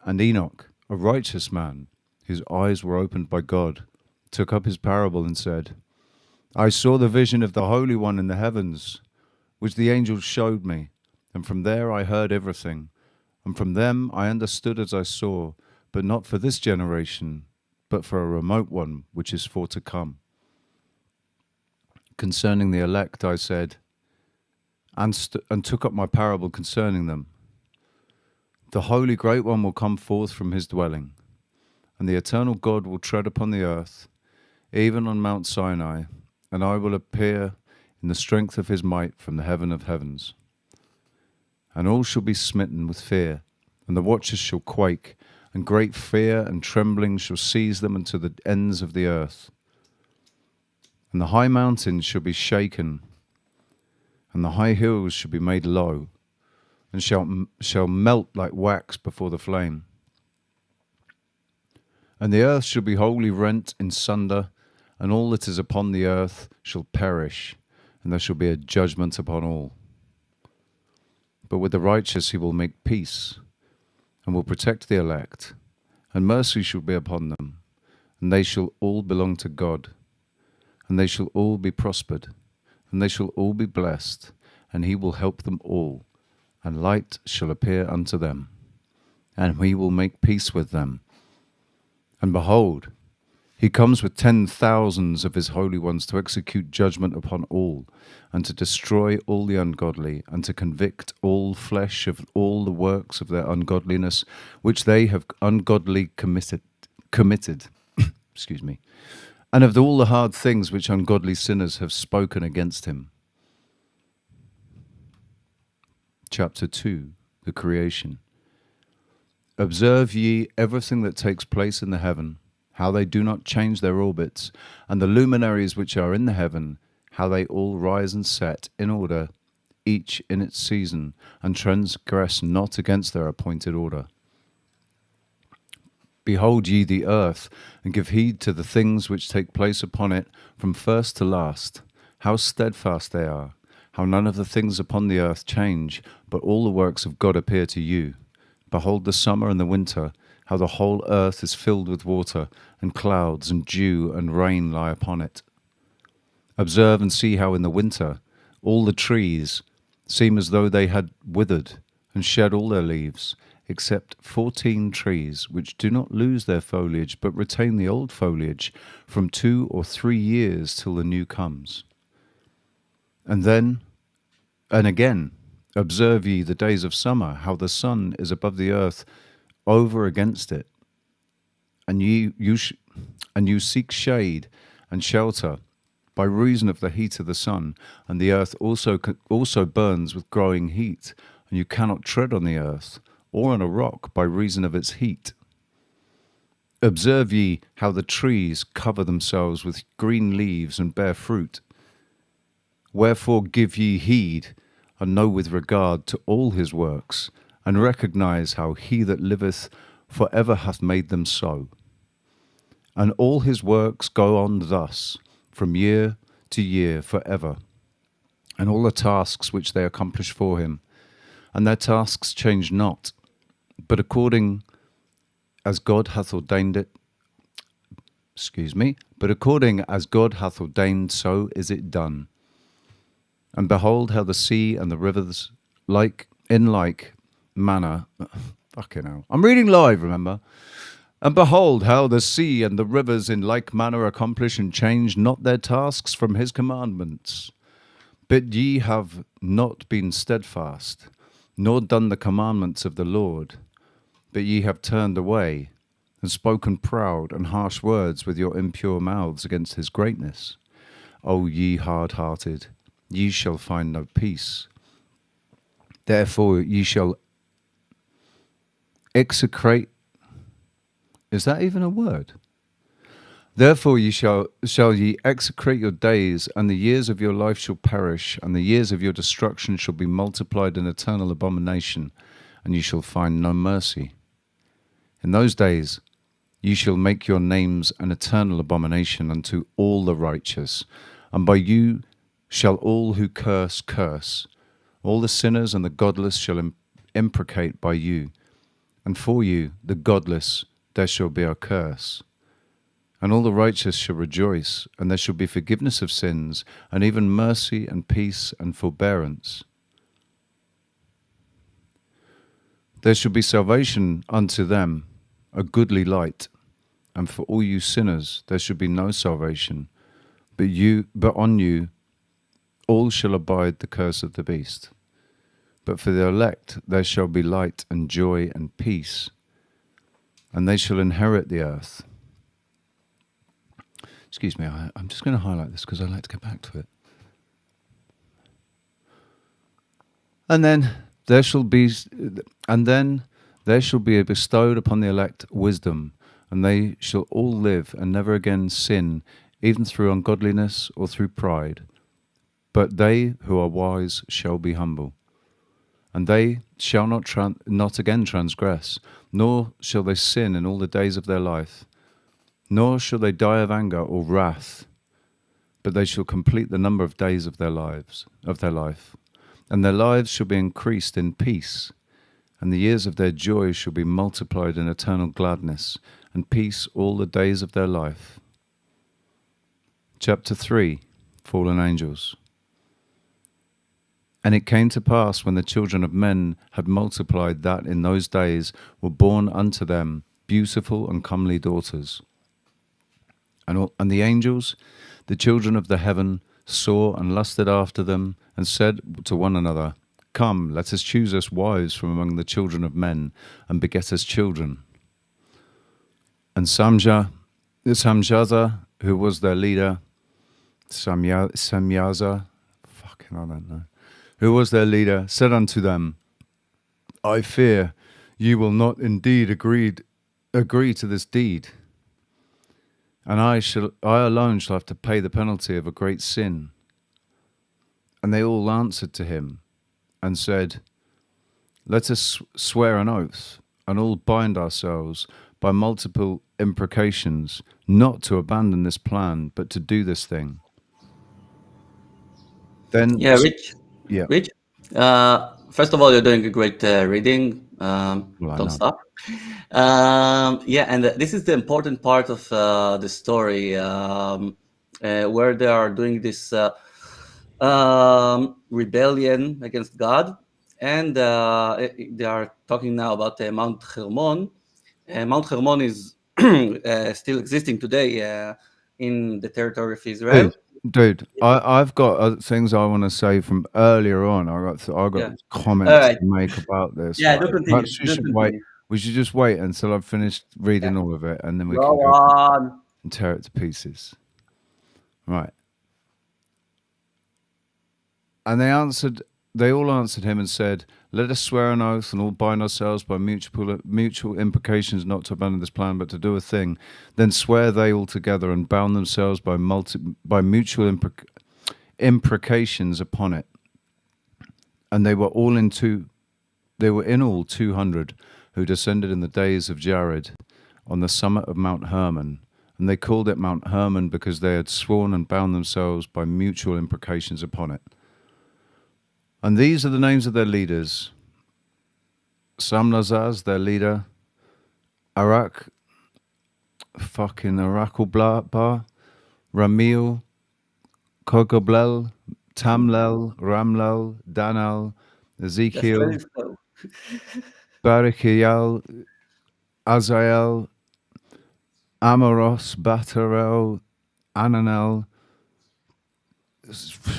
And Enoch, a righteous man, whose eyes were opened by God, took up his parable and said, I saw the vision of the Holy One in the heavens, which the angels showed me, and from there I heard everything, and from them I understood as I saw, but not for this generation, but for a remote one which is for to come. Concerning the elect I said, and took up my parable concerning them. The Holy Great One will come forth from his dwelling, and the eternal God will tread upon the earth, even on Mount Sinai, and I will appear in the strength of his might from the heaven of heavens. And all shall be smitten with fear, and the watchers shall quake, and great fear and trembling shall seize them unto the ends of the earth. And the high mountains shall be shaken, and the high hills shall be made low, and shall melt like wax before the flame. And the earth shall be wholly rent in sunder, and all that is upon the earth shall perish, and there shall be a judgment upon all. But with the righteous he will make peace, and will protect the elect, and mercy shall be upon them, and they shall all belong to God, and they shall all be prospered, and they shall all be blessed, and he will help them all, and light shall appear unto them, and he will make peace with them. And behold, he comes with 10,000s of his holy ones to execute judgment upon all, and to destroy all the ungodly, and to convict all flesh of all the works of their ungodliness, which they have ungodly committed, excuse me, and of all the hard things which ungodly sinners have spoken against him. Chapter 2, the creation. Observe ye everything that takes place in the heaven, how they do not change their orbits, and the luminaries which are in the heaven, how they all rise and set in order, each in its season, and transgress not against their appointed order. Behold ye the earth, and give heed to the things which take place upon it from first to last, how steadfast they are, how none of the things upon the earth change, but all the works of God appear to you. Behold the summer and the winter, how the whole earth is filled with water, and clouds and dew and rain lie upon it. Observe and see how in the winter all the trees seem as though they had withered and shed all their leaves, except 14 trees, which do not lose their foliage, but retain the old foliage from 2 or 3 years till the new comes. And again, observe ye the days of summer, how the sun is above the earth over against it, and you seek shade and shelter by reason of the heat of the sun, and the earth also burns with growing heat, and you cannot tread on the earth or on a rock by reason of its heat. Observe ye how the trees cover themselves with green leaves and bear fruit. Wherefore give ye heed, and know with regard to all his works, and recognize how he that liveth for ever hath made them so. And all his works go on thus, from year to year for ever, and all the tasks which they accomplish for him, and their tasks change not, but according as God hath ordained it, but according as God hath ordained, so is it done. And behold how the sea and the rivers, in like manner, fucking hell, I'm reading live, remember? And behold how the sea and the rivers in like manner accomplish and change not their tasks from his commandments. But ye have not been steadfast, nor done the commandments of the Lord, but ye have turned away, and spoken proud and harsh words with your impure mouths against his greatness. O ye hard-hearted, ye shall find no peace. Therefore ye shall execrate. Is that even a word? Therefore ye shall ye execrate your days, and the years of your life shall perish, and the years of your destruction shall be multiplied in eternal abomination, and ye shall find no mercy. In those days ye shall make your names an eternal abomination unto all the righteous, and by you shall all who curse. All the sinners and the godless shall imprecate by you, and for you, the godless, there shall be a curse. And all the righteous shall rejoice, and there shall be forgiveness of sins, and even mercy and peace and forbearance. There shall be salvation unto them, a goodly light, and for all you sinners there shall be no salvation, but on you all shall abide the curse of the beast. But for the elect there shall be light and joy and peace, and they shall inherit the earth. Excuse me, I'm just going to highlight this because I like to get back to it. And then there shall be bestowed upon the elect wisdom, and they shall all live and never again sin, even through ungodliness or through pride. But they who are wise shall be humble, and they shall not again transgress, nor shall they sin in all the days of their life, nor shall they die of anger or wrath, but they shall complete the number of days of their life. and their lives shall be increased in peace, and the years of their joy shall be multiplied in eternal gladness and peace all the days of their life. Chapter 3, Fallen Angels. And it came to pass, when the children of men had multiplied, that in those days were born unto them beautiful and comely daughters. And the angels, the children of the heaven, saw and lusted after them, and said to one another, Come, let us choose us wives from among the children of men, and beget us children. And Samjaza, who was their leader, Samyaza, fucking I don't know, who was their leader, said unto them, I fear you will not indeed agree to this deed, and I alone shall have to pay the penalty of a great sin. And they all answered to him and said, Let us swear an oath, and all bind ourselves by multiple imprecations, not to abandon this plan, but to do this thing. Then, Yeah, Rich. yeah. Rich. First of all, you're doing a great reading. Don't stop. Yeah, and this is the important part of the story, where they are doing this rebellion against God, and they are talking now about Mount Hermon. Mount Hermon is still existing today in the territory of Israel. Dude, I've got things I want to say from earlier on. I got comments Right. to make about this. Yeah, Right? do continue. Perhaps we should wait. We should just wait until I've finished reading all of it, and then we Go can go on. and tear it to pieces. Right. And they all answered him and said, Let us swear an oath and all bind ourselves by mutual imprecations, not to abandon this plan, but to do a thing. Then swear they all together and bound themselves by mutual imprecations upon it. And they were in all 200 who descended in the days of Jared on the summit of Mount Hermon. And they called it Mount Hermon because they had sworn and bound themselves by mutual imprecations upon it. And these are the names of their leaders: Samnazaz, their leader; Arak, Arakelbar; Ramil, Kogoblel, Tamlel, Ramlel, Danal, Ezekiel, Barakiel, Azael, Amoros, Batarel, Ananel,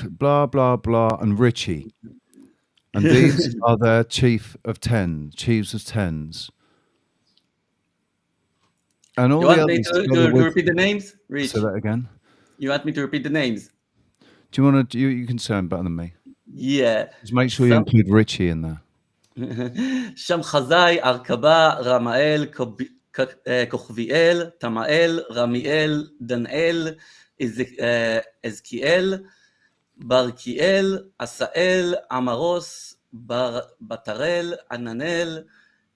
blah, blah, blah, and Richie. And these are their chiefs of tens. And all You want me to repeat the names? Rich. Say that again. You want me to repeat the names? Do you want to? You can sound better than me. Yeah. Just make sure you include Richie in there. Shamchazai, Arkaba, Ramael, Kochviel, Tamael, Ramiel, Daniel, Ezkiel, Barkiel, Asael, Amaros, Batarel, Ananel,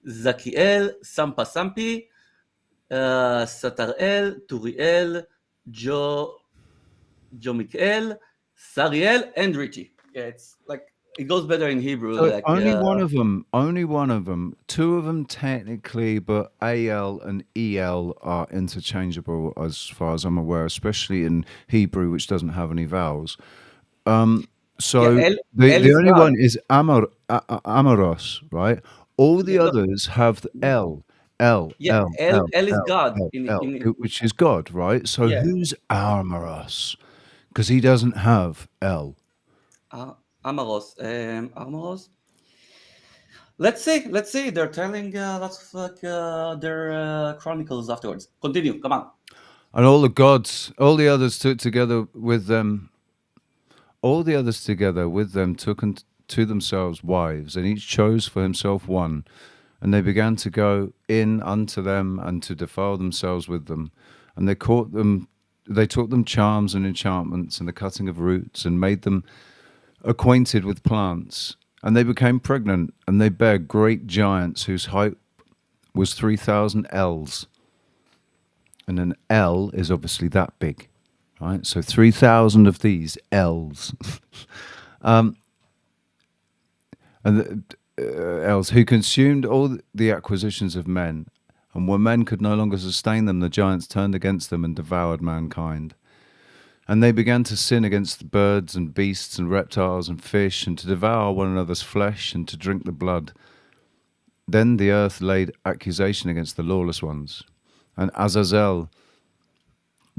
Zakiel, Sampi, Satarel, Turiel, Jomikel, Sariel, and Richie. Yeah, it's like it goes better in Hebrew. So like, only one of them. Two of them technically, but AL and EL are interchangeable as far as I'm aware, especially in Hebrew, which doesn't have any vowels. So the only one is Amoros, right? All the others have the L. L is God, which is God, right? So who's Amoros? Because he doesn't have L. Amoros. Let's see. They're telling lots of their chronicles afterwards. Continue. Come on. And all the gods, all the others together with them took to themselves wives, and each chose for himself one. And they began to go in unto them and to defile themselves with them. And they taught them charms and enchantments and the cutting of roots, and made them acquainted with plants. And they became pregnant, and they bare great giants whose height was 3,000 ells. And an L is obviously that big, right? So 3,000 of these ells. and else, who consumed all the acquisitions of men, and when men could no longer sustain them, the giants turned against them and devoured mankind. And they began to sin against birds and beasts and reptiles and fish, and to devour one another's flesh and to drink the blood. Then the earth laid accusation against the lawless ones, and Azazel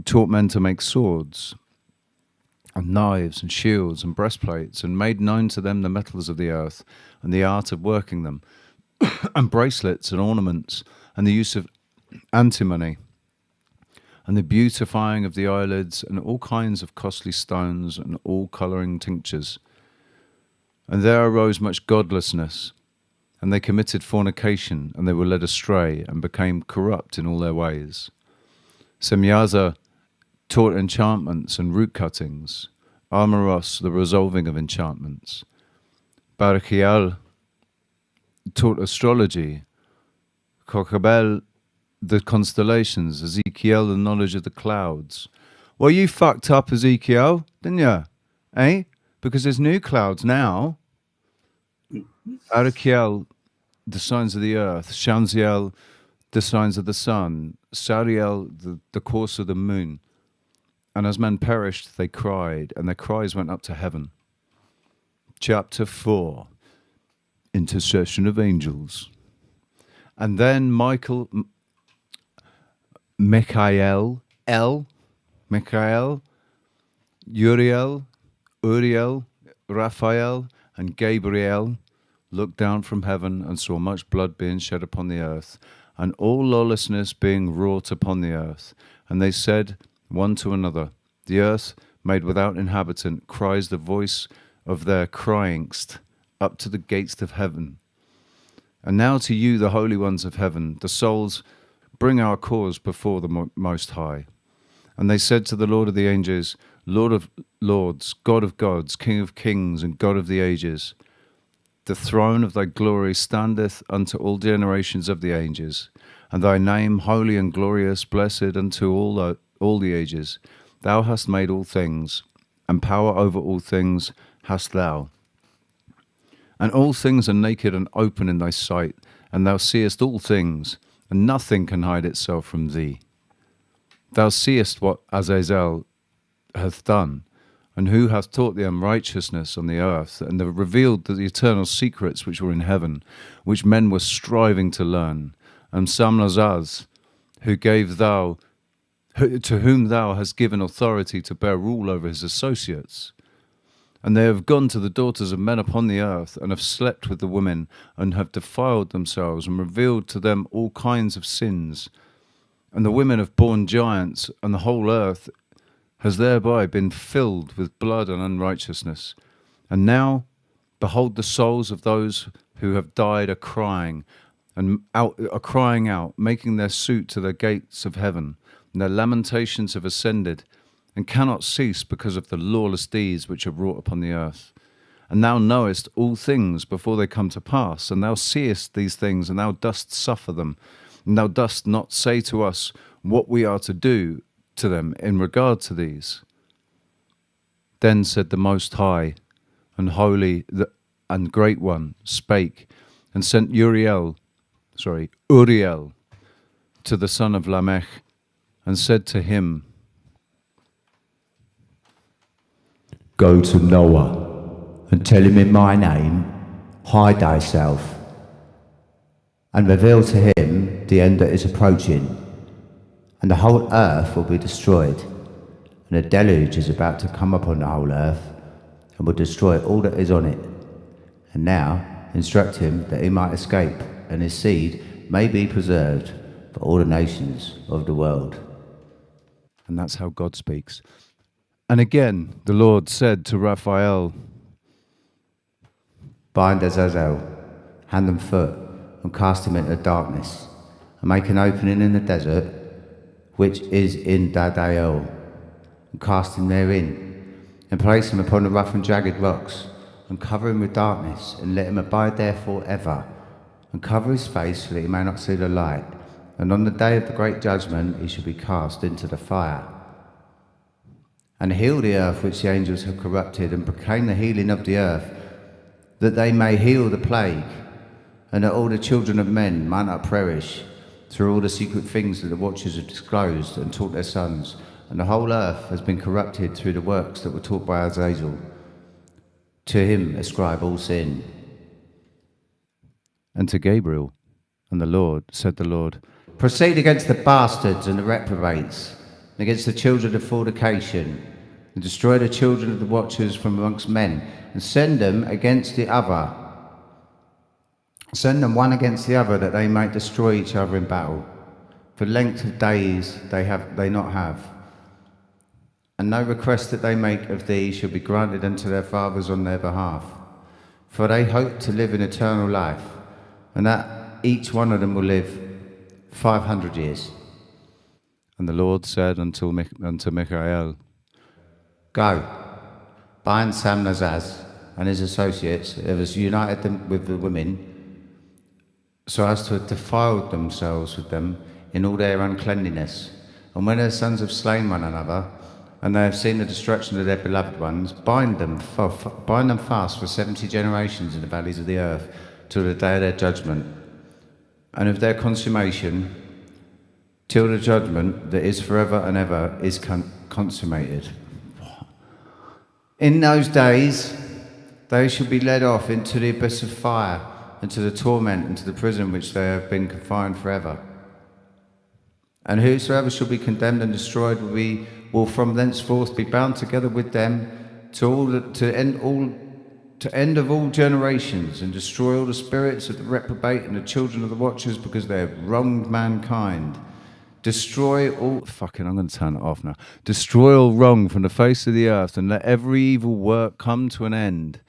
taught men to make swords and knives and shields and breastplates, and made known to them the metals of the earth and the art of working them, and bracelets and ornaments, and the use of antimony, and the beautifying of the eyelids, and all kinds of costly stones, and all colouring tinctures. And there arose much godlessness, and they committed fornication, and they were led astray, and became corrupt in all their ways. Semyaza taught enchantments and root cuttings, Armoros the resolving of enchantments. Barachiel taught astrology, Kokabel the constellations, Ezekiel the knowledge of the clouds. Well, you fucked up, Ezekiel, didn't you? Eh? Because there's new clouds now. Arakiel, the signs of the earth. Shamsiel, the signs of the sun. Sariel, the course of the moon. And as men perished, they cried, and their cries went up to heaven. Chapter 4, Intercession of Angels. And then Michael, Uriel, Raphael, and Gabriel looked down from heaven and saw much blood being shed upon the earth, and all lawlessness being wrought upon the earth. And they said one to another, the earth, made without inhabitant, cries the voice of their cryingst up to the gates of heaven. And now to you, the holy ones of heaven, the souls, bring our cause before the Most High. And they said to the Lord of the angels, Lord of lords, God of gods, King of kings, and God of the ages, the throne of thy glory standeth unto all generations of the ages, and thy name holy and glorious, blessed unto all the ages. Thou hast made all things, and power over all things hast thou. And all things are naked and open in thy sight, and thou seest all things, and nothing can hide itself from thee. Thou seest what Azazel hath done, and who hath taught the unrighteousness on the earth, and have revealed the eternal secrets which were in heaven, which men were striving to learn. And Samlazaz, to whom thou hast given authority to bear rule over his associates. And they have gone to the daughters of men upon the earth, and have slept with the women, and have defiled themselves, and revealed to them all kinds of sins. And the women have borne giants, and the whole earth has thereby been filled with blood and unrighteousness. And now, behold, the souls of those who have died are crying out, making their suit to the gates of heaven, and their lamentations have ascended, and cannot cease because of the lawless deeds which are wrought upon the earth. And thou knowest all things before they come to pass, and thou seest these things, and thou dost suffer them, and thou dost not say to us what we are to do to them in regard to these. Then said the Most High and Holy and Great One, spake, and sent Uriel to the son of Lamech, and said to him, Go to Noah, and tell him in my name, hide thyself, and reveal to him the end that is approaching, and the whole earth will be destroyed, and a deluge is about to come upon the whole earth, and will destroy all that is on it. And now instruct him that he might escape, and his seed may be preserved for all the nations of the world. And that's how God speaks. And again, the Lord said to Raphael, Bind Azazel, hand and foot, and cast him into darkness, and make an opening in the desert, which is in Dadael, and cast him therein, and place him upon the rough and jagged rocks, and cover him with darkness, and let him abide there forever, and cover his face so that he may not see the light. And on the day of the great judgment he shall be cast into the fire. And heal the earth which the angels have corrupted, and proclaim the healing of the earth, that they may heal the plague, and that all the children of men might not perish, through all the secret things that the watchers have disclosed and taught their sons. And the whole earth has been corrupted through the works that were taught by Azazel. To him ascribe all sin. And to Gabriel, and the Lord, said the Lord, proceed against the bastards and the reprobates, and against the children of fornication, and destroy the children of the watchers from amongst men, and send them against the other. Send them one against the other, that they might destroy each other in battle. For length of days they not have. And no request that they make of thee shall be granted unto their fathers on their behalf. For they hope to live in eternal life, and that each one of them will live 500 years. And the Lord said unto Michael, go, bind Samnazaz and his associates, who has united them with the women, so as to have defiled themselves with them in all their uncleanliness. And when their sons have slain one another, and they have seen the destruction of their beloved ones, bind them fast for 70 generations in the valleys of the earth, till the day of their judgment, and of their consummation, till the judgment that is forever and ever is consummated. In those days they shall be led off into the abyss of fire, and to the torment, and to the prison which they have been confined forever. And whosoever shall be condemned and destroyed will from thenceforth be bound together with them to end of all generations, and destroy all the spirits of the reprobate and the children of the watchers, because they have wronged mankind. Destroy all... Fucking, I'm going to turn it off now. Destroy all wrong from the face of the earth, and let every evil work come to an end.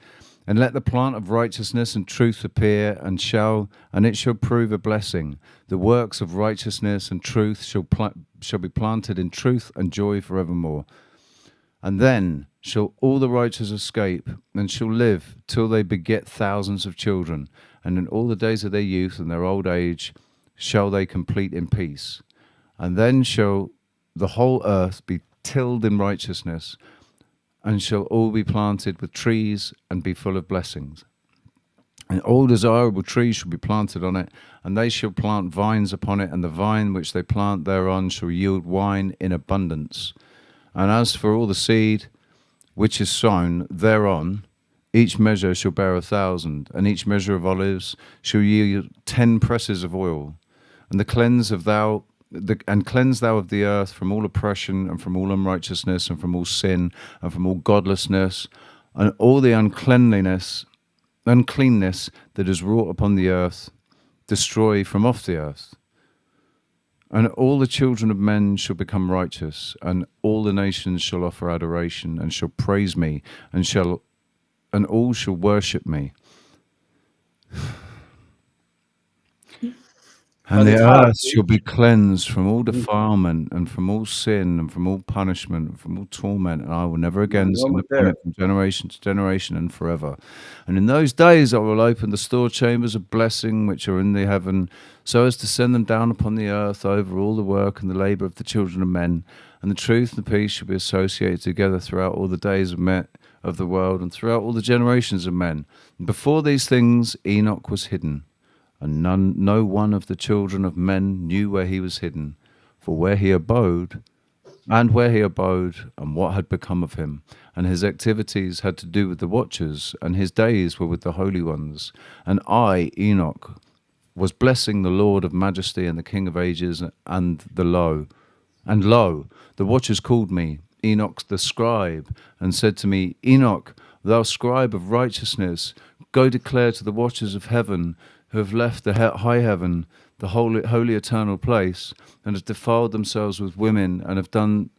And let the plant of righteousness and truth appear, and it shall prove a blessing. The works of righteousness and truth shall be planted in truth and joy forevermore. And then shall all the righteous escape, and shall live till they beget thousands of children. And in all the days of their youth and their old age shall they complete in peace. And then shall the whole earth be tilled in righteousness, and shall all be planted with trees and be full of blessings. And all desirable trees shall be planted on it, and they shall plant vines upon it, and the vine which they plant thereon shall yield wine in abundance. And as for all the seed which is sown thereon, each measure shall bear 1,000, and each measure of olives shall yield 10 presses of oil. And cleanse thou of the earth from all oppression, and from all unrighteousness, and from all sin, and from all godlessness, and all the uncleanness that is wrought upon the earth, destroy from off the earth. And all the children of men shall become righteous, and all the nations shall offer adoration, and shall praise me, and all shall worship me. And the earth shall be cleansed from all defilement, and from all sin, and from all punishment, and from all torment, and I will never again send upon it from generation to generation and forever. And in those days I will open the store chambers of blessing which are in the heaven, so as to send them down upon the earth over all the work and the labour of the children of men. And the truth and the peace shall be associated together throughout all the days of the world, and throughout all the generations of men. And before these things Enoch was hidden, and no one of the children of men knew where he was hidden, for where he abode, and what had become of him. And his activities had to do with the watchers, and his days were with the holy ones. And I, Enoch, was blessing the Lord of majesty and the King of ages, and lo, the watchers called me, Enoch the scribe, and said to me, Enoch, thou scribe of righteousness, go declare to the watchers of heaven, who have left the high heaven, the holy eternal place, and have defiled themselves with women, and have done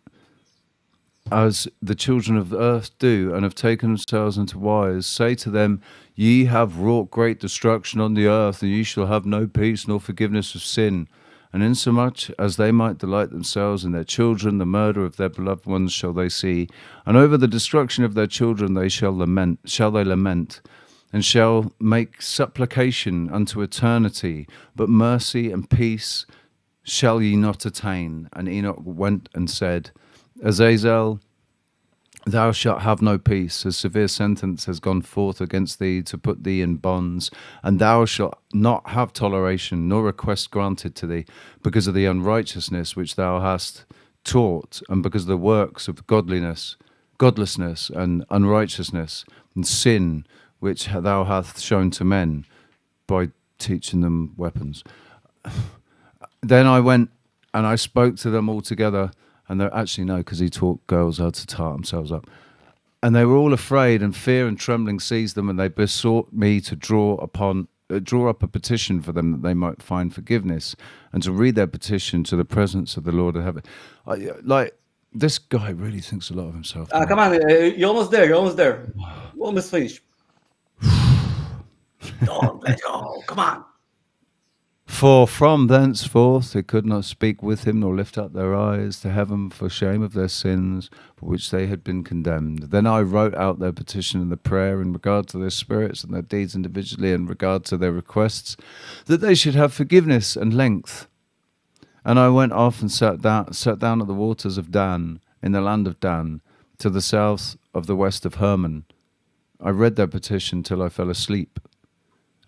as the children of the earth do, and have taken themselves into wives. Say to them, ye have wrought great destruction on the earth, and ye shall have no peace nor forgiveness of sin. And insomuch as they might delight themselves in their children, the murder of their beloved ones shall they see, and over the destruction of their children they shall lament, and shall make supplication unto eternity, but mercy and peace shall ye not attain. And Enoch went and said, Azazel, Thou shalt have no peace. A severe sentence has gone forth against thee to put thee in bonds, and thou shalt not have toleration nor request granted to thee, because of the unrighteousness which thou hast taught, and because of the works of godlessness and unrighteousness and sin which thou hast shown to men by teaching them weapons. Then I went and I spoke to them all together, and they're actually no, because he taught girls how to tie themselves up. And they were all afraid, and fear and trembling seized them, and they besought me to draw up a petition for them that they might find forgiveness, and to read their petition to the presence of the Lord of heaven. Like, this guy really thinks a lot of himself. Come on, you're almost there. You're almost finished. Don't let go. Come on. For from thenceforth they could not speak with him, nor lift up their eyes to heaven for shame of their sins, for which they had been condemned. Then I wrote out their petition and the prayer in regard to their spirits and their deeds individually, in regard to their requests, that they should have forgiveness and length. And I went off and sat down at the waters of Dan, in the land of Dan, to the south of the west of Hermon. I read their petition till I fell asleep.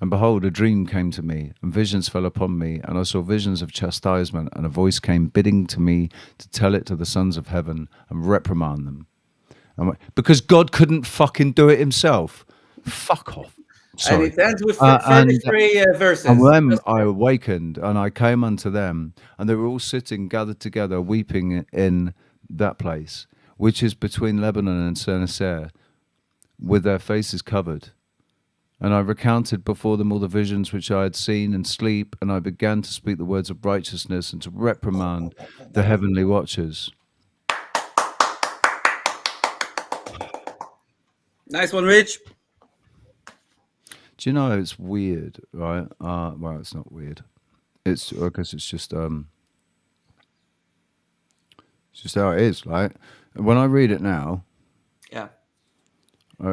And behold, a dream came to me, and visions fell upon me, and I saw visions of chastisement, and a voice came bidding to me to tell it to the sons of heaven and reprimand them. Because God couldn't fucking do it himself. Fuck off. Sorry. And it ends with 33 verses. And when I awakened, and I came unto them, and they were all sitting gathered together, weeping in that place, which is between Lebanon and Sennaser, with their faces covered. And I recounted before them all the visions which I had seen in sleep, and I began to speak the words of righteousness and to reprimand the heavenly watchers. Nice one, Rich. Do you know, it's weird, right? Well, it's not weird. I guess it's just how it is. Like, when I read it now, yeah,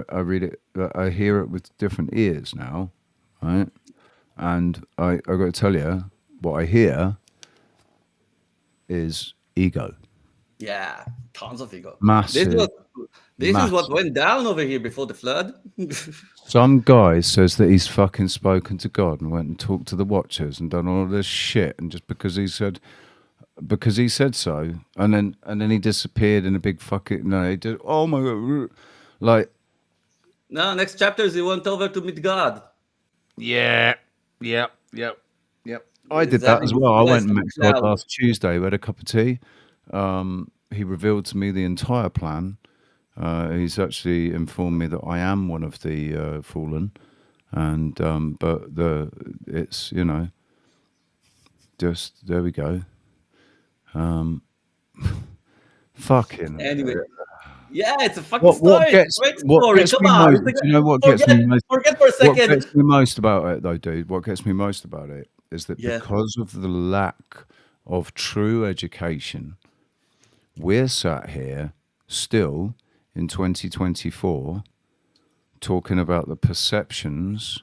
I read it, I hear it with different ears now, right? And I got to tell you, what I hear is ego. Yeah, tons of ego. Massive. This is what went down over here before the flood. Some guy says that he's fucking spoken to God and went and talked to the Watchers and done all this shit, and just because he said so, and then he disappeared in a big fucking he did. Oh my God, like. No, next chapters he went over to meet God. Yep. I did that as well. I went and met God last Tuesday. We had a cup of tea. He revealed to me the entire plan. He's actually informed me that I am one of the fallen, and but it's just there we go. Fucking anyway. Yeah, it's a fucking story. Great story. Come on. You know what gets me most? Forget for a second. What gets me most about it, though, dude? What gets me most about it is that because of the lack of true education, we're sat here still in 2024 talking about the perceptions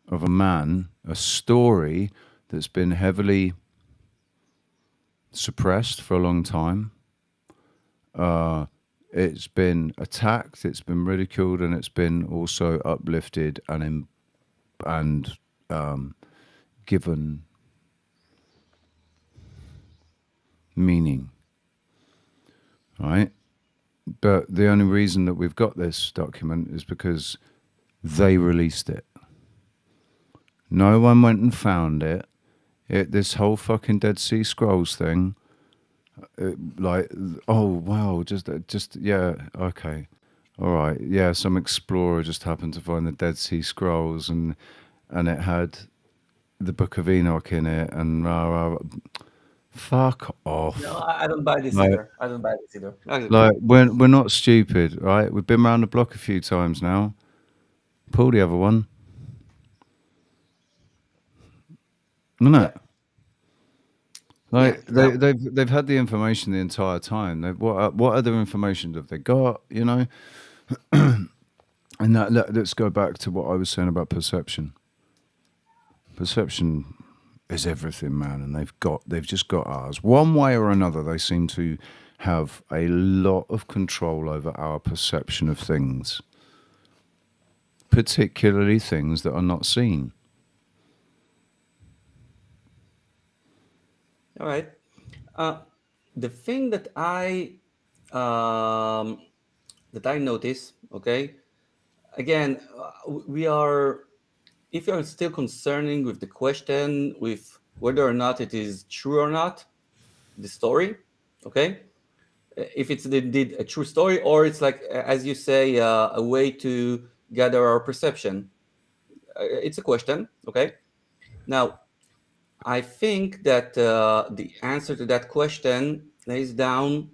of a man, a story that's been heavily suppressed for a long time. It's been attacked, it's been ridiculed, and it's been also uplifted and given meaning, right? But the only reason that we've got this document is because they released it. No one went and found it. This whole fucking Dead Sea Scrolls thing. Oh wow, just yeah, okay, all right, yeah. Some explorer just happened to find the Dead Sea Scrolls, and it had the Book of Enoch in it, and fuck off. No, I don't buy this either. I don't buy this either. Like we're not stupid, right? We've been around the block a few times now. Pull the other one, isn't it? Like they've had the information the entire time. What other information have they got? And let's go back to what I was saying about perception. Perception is everything, man, and they've just got ours. One way or another, they seem to have a lot of control over our perception of things, particularly things that are not seen. All right. The thing um, that I notice, okay, again, we are, if you are still concerning with the question with whether or not it is true or not, the story, okay, if it's indeed a true story or it's like, as you say, a way to gather our perception, it's a question, okay. Now, I think that the answer to that question lays down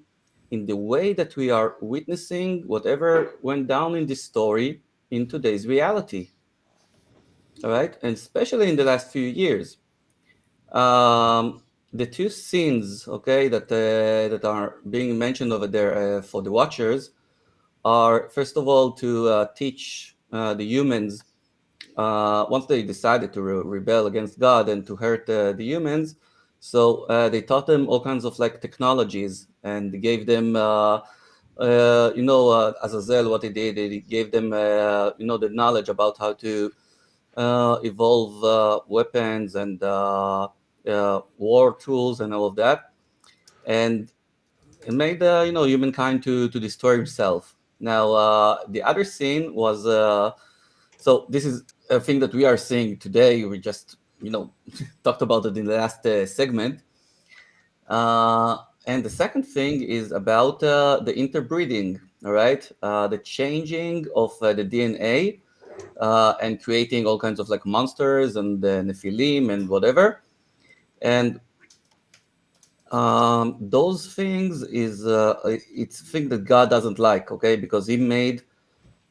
in the way that we are witnessing whatever went down in this story in today's reality. All right, and especially in the last few years, the two scenes, okay, that are being mentioned over there for the watchers are, first of all, to teach the humans, once they decided to rebel against God and to hurt the humans. So they taught them all kinds of like technologies, and they gave them, Azazel, what he did, he gave them, the knowledge about how to evolve weapons and war tools and all of that, and it made humankind to destroy himself. Now the other scene was so this is a thing that we are seeing today. We just talked about it in the last segment. And the second thing is about the interbreeding. All right, the changing of the DNA and creating all kinds of like monsters and Nephilim and whatever. And those things is it's a thing that God doesn't like, okay, because he made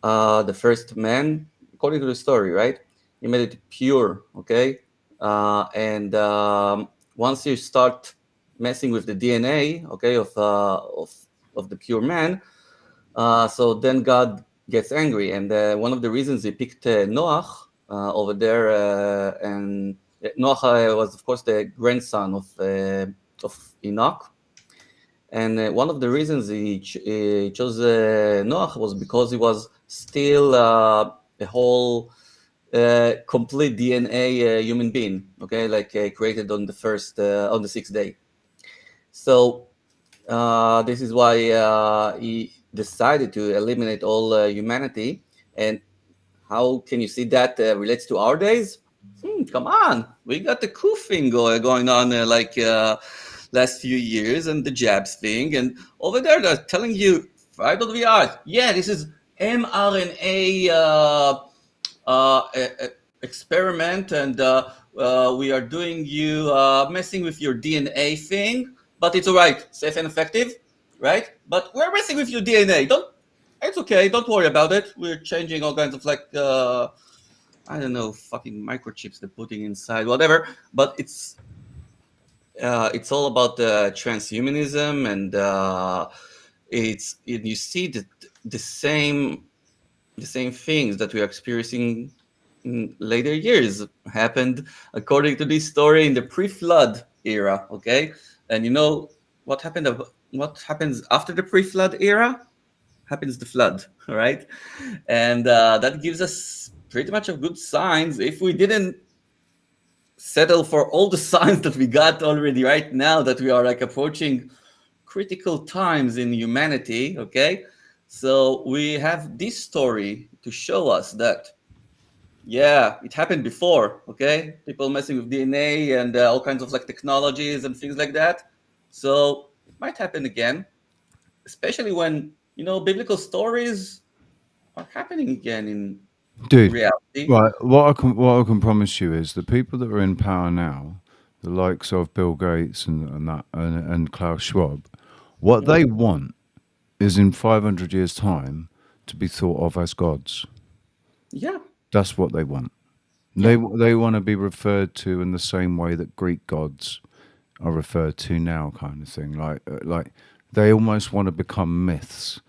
the first man, according to the story, right? He made it pure, okay, and once you start messing with the DNA, okay, of the pure man, so then God gets angry, and one of the reasons he picked Noach over there, and Noach was, of course, the grandson of Enoch. And one of the reasons he chose Noach was because he was still a whole complete DNA human being, okay, like created on the sixth day. So this is why he decided to eliminate all humanity. And how can you see that relates to our days? Come on, we got the coup thing going on last few years, and the jabs thing, and over there they're telling you right on the art, yeah, this is mRNA experiment, and we are doing you messing with your DNA thing, but it's all right, safe and effective, right? But we're messing with your DNA. It's okay, don't worry about it. We're changing all kinds of like I don't know, fucking microchips they're putting inside, whatever. But it's all about transhumanism, and you see the same things that we are experiencing in later years happened according to this story in the pre-flood era. Okay, and you know what happened? What happens after the pre-flood era? Happens the flood, right? And that gives us pretty much a good signs. If we didn't settle for all the signs that we got already right now, that we are like approaching critical times in humanity, okay? So we have this story to show us that, yeah, it happened before, okay? People messing with DNA and all kinds of like technologies and things like that. So it might happen again, especially when, biblical stories are happening again in Dude, reality. right, what I can promise you is the people that are in power now, the likes of Bill Gates and Klaus Schwab, what they want is in 500 years' time to be thought of as gods. Yeah. That's what they want. They want to be referred to in the same way that Greek gods are referred to now, kind of thing. Like they almost want to become myths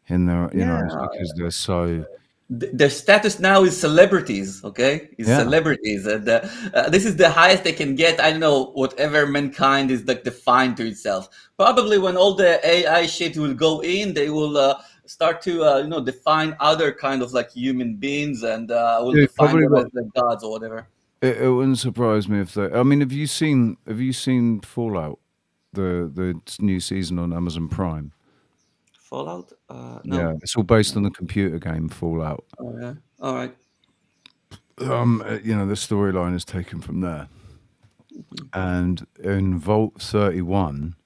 in their, because they're so their status now is celebrities, okay? Is Yeah. celebrities, and this is the highest they can get. I don't know, whatever mankind is like defined to itself. Probably when all the AI shit will go in, they will start to define other kind of like human beings, and will Dude, define probably them as what the gods or whatever. it wouldn't surprise me if they. I mean, have you seen Fallout, the new season on Amazon Prime? Fallout? Yeah, No. it's all based on the computer game Fallout. Oh yeah. All right. The storyline is taken from there. And in Vault 31,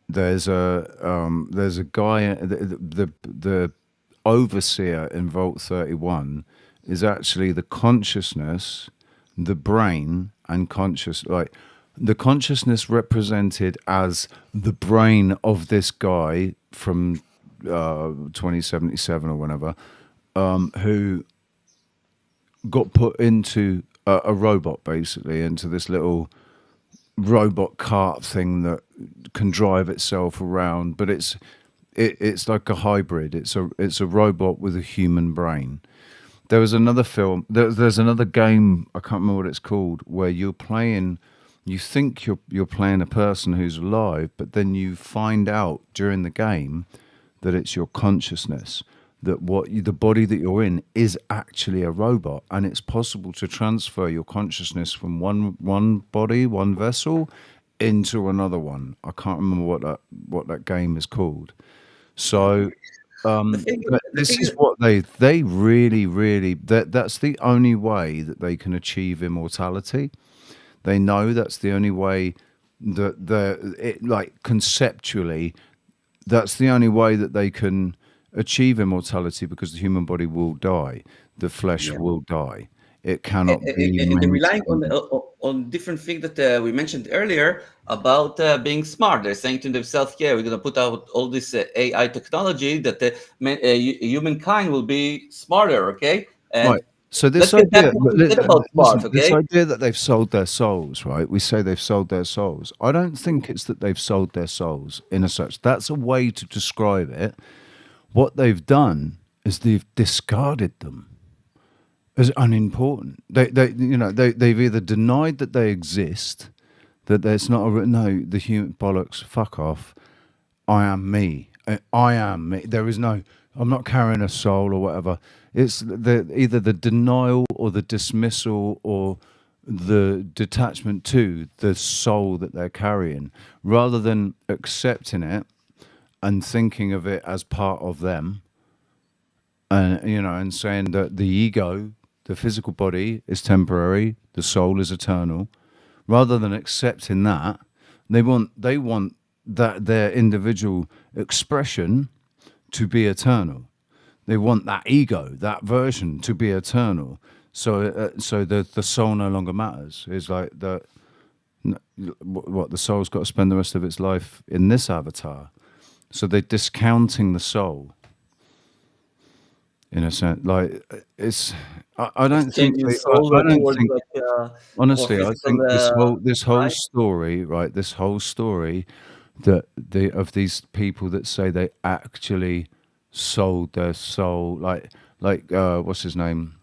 there's a guy, the overseer in Vault 31 is actually the consciousness, the brain, and the consciousness represented as the brain of this guy from 2077 or whenever, who got put into a robot, basically, into this little robot cart thing that can drive itself around, but it's like a hybrid. It's a robot with a human brain. There was another film. There's another game. I can't remember what it's called, where you think you're playing a person who's alive, but then you find out during the game that it's your consciousness, that the body that you're in is actually a robot, and it's possible to transfer your consciousness from one body, one vessel, into another one. I can't remember what that game is called. So this is what they really that's the only way that they can achieve immortality. They know that's the only way that conceptually, that's the only way that they can achieve immortality, because the human body will die, the flesh will die. It cannot be And they're relying maintained. on different things that we mentioned earlier about being smart. They're saying to themselves, "Yeah, we're going to put out all this AI technology that humankind will be smarter." Okay, and Right. So let's this get back idea, to what we said about smart. listen, this Okay, idea that they've sold their souls, right? We say they've sold their souls. I don't think it's that they've sold their souls in a such. That's a way to describe it. What they've done is they've discarded them as unimportant. They've either denied that they exist, that there's not the human bollocks. Fuck off. I am me. I am me. There is no. I'm not carrying a soul or whatever. It's either the denial or the dismissal or the detachment to the soul that they're carrying, rather than accepting it and thinking of it as part of them, and saying that the ego, the physical body, is temporary, the soul is eternal. Rather than accepting that, they want that their individual expression to be eternal. They want that ego, that version, to be eternal. So the soul no longer matters. It's like what the soul's got to spend the rest of its life in this avatar. So they're discounting the soul, in a sense. Like it's, I don't think. changing They, soul I don't towards think. like more Honestly, I physical think this whole life. story, right? This whole story of these people that say they actually sold their soul, like what's his name?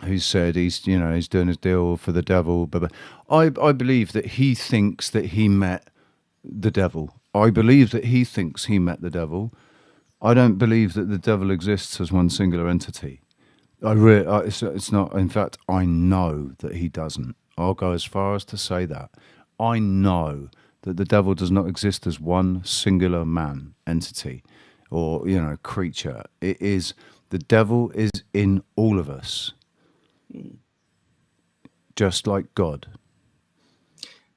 Who said he's doing his deal for the devil? But I believe that he thinks that he met the devil. I believe that he thinks he met the devil. I don't believe that the devil exists as one singular entity. It's not. In fact, I know that he doesn't. I'll go as far as to say that I know that the devil does not exist as one singular man entity, or creature. It is the devil is in all of us, just like God.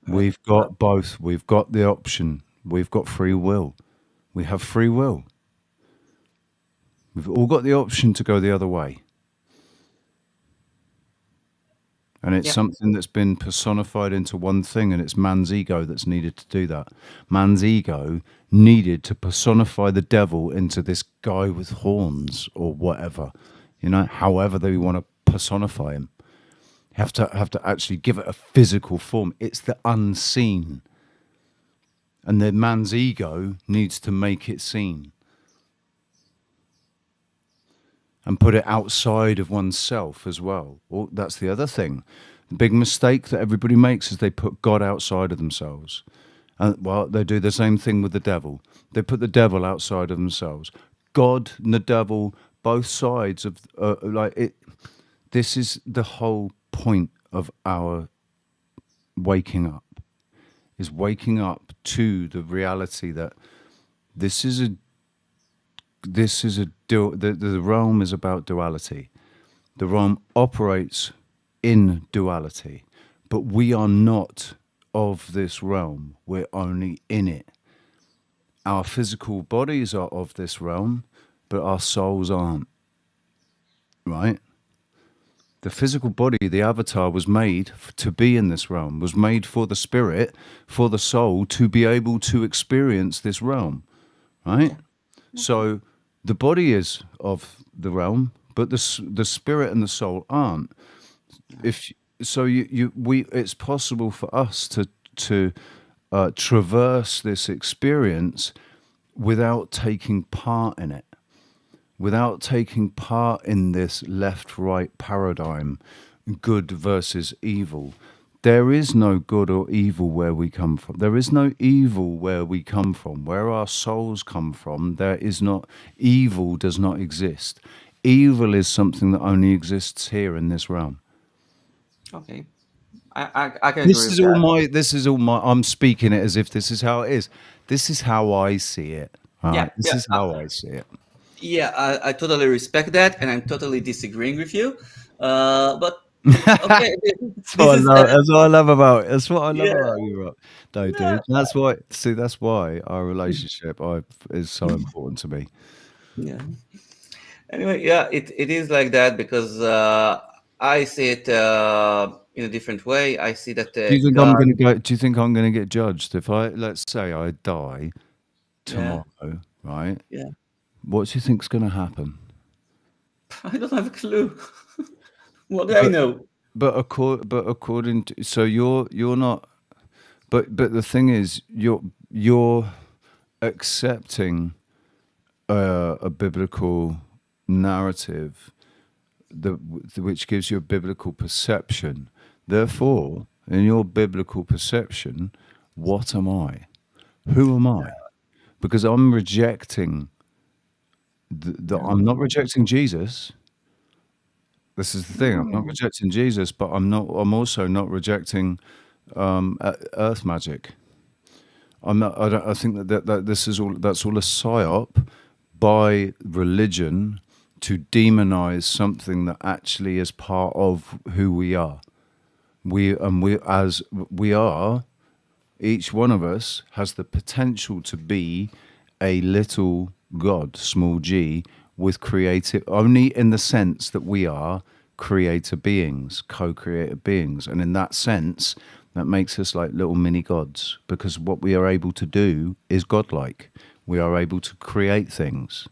We've got both. We've got the option. We've got free will. We have free will. We've all got the option to go the other way. And it's something that's been personified into one thing, and it's man's ego that's needed to do that. Man's ego needed to personify the devil into this guy with horns or whatever, however they want to personify him. Have to actually give it a physical form. It's the unseen. And the man's ego needs to make it seen. and put it outside of oneself as well. Well, that's the other thing. The big mistake that everybody makes is they put God outside of themselves. And well, they do the same thing with the devil. They put the devil outside of themselves. God and the devil, both sides of like it. This is the whole point of our waking up. Is waking up to the reality that this is the realm is about duality. The realm operates in duality, but we are not of this realm. We're only in it. Our physical bodies are of this realm, but our souls aren't. Right? The physical body, the avatar, was made to be in this realm, was made for the spirit, for the soul to be able to experience this realm. Right? So the body is of the realm, but the spirit and the soul aren't. It's possible for us to traverse this experience without taking part in it, without taking part in this left-right paradigm, good versus evil. There is no good or evil where we come from. There is no evil where we come from. Where our souls come from, there is not. Evil does not exist. Evil is something that only exists here in this realm. Okay, I can agree with that. This is all my. I'm speaking it as if this is how it is. This is how I see it. All right? This is how I see it. Yeah, I totally respect that, and I'm totally disagreeing with you. But okay, That's what I love about it. That's what I love Yeah. about you, Rob. No, dude. That's why. See, that's why our relationship is so important to me. Yeah. Anyway, yeah, it is like that because I see it in a different way. I see that Do you think God. I'm going to go? Do you think I'm going to get judged if let's say I die tomorrow, right? Yeah. What do you think's going to happen? I don't have a clue. What do I know? But according to, so you're not. But the thing is, you're accepting a biblical narrative which gives you a biblical perception. Therefore, in your biblical perception, what am I? Who am I? Because I'm rejecting I'm not rejecting Jesus. This is the thing. I'm not rejecting Jesus, but I'm also not rejecting earth magic. I think that this is all. That's all a psyop by religion to demonize something that actually is part of who we are. Each one of us has the potential to be a little God, small g, with creative, only in the sense that we are creator beings, co-creator beings. And in that sense, that makes us like little mini gods, because what we are able to do is godlike. We are able to create things.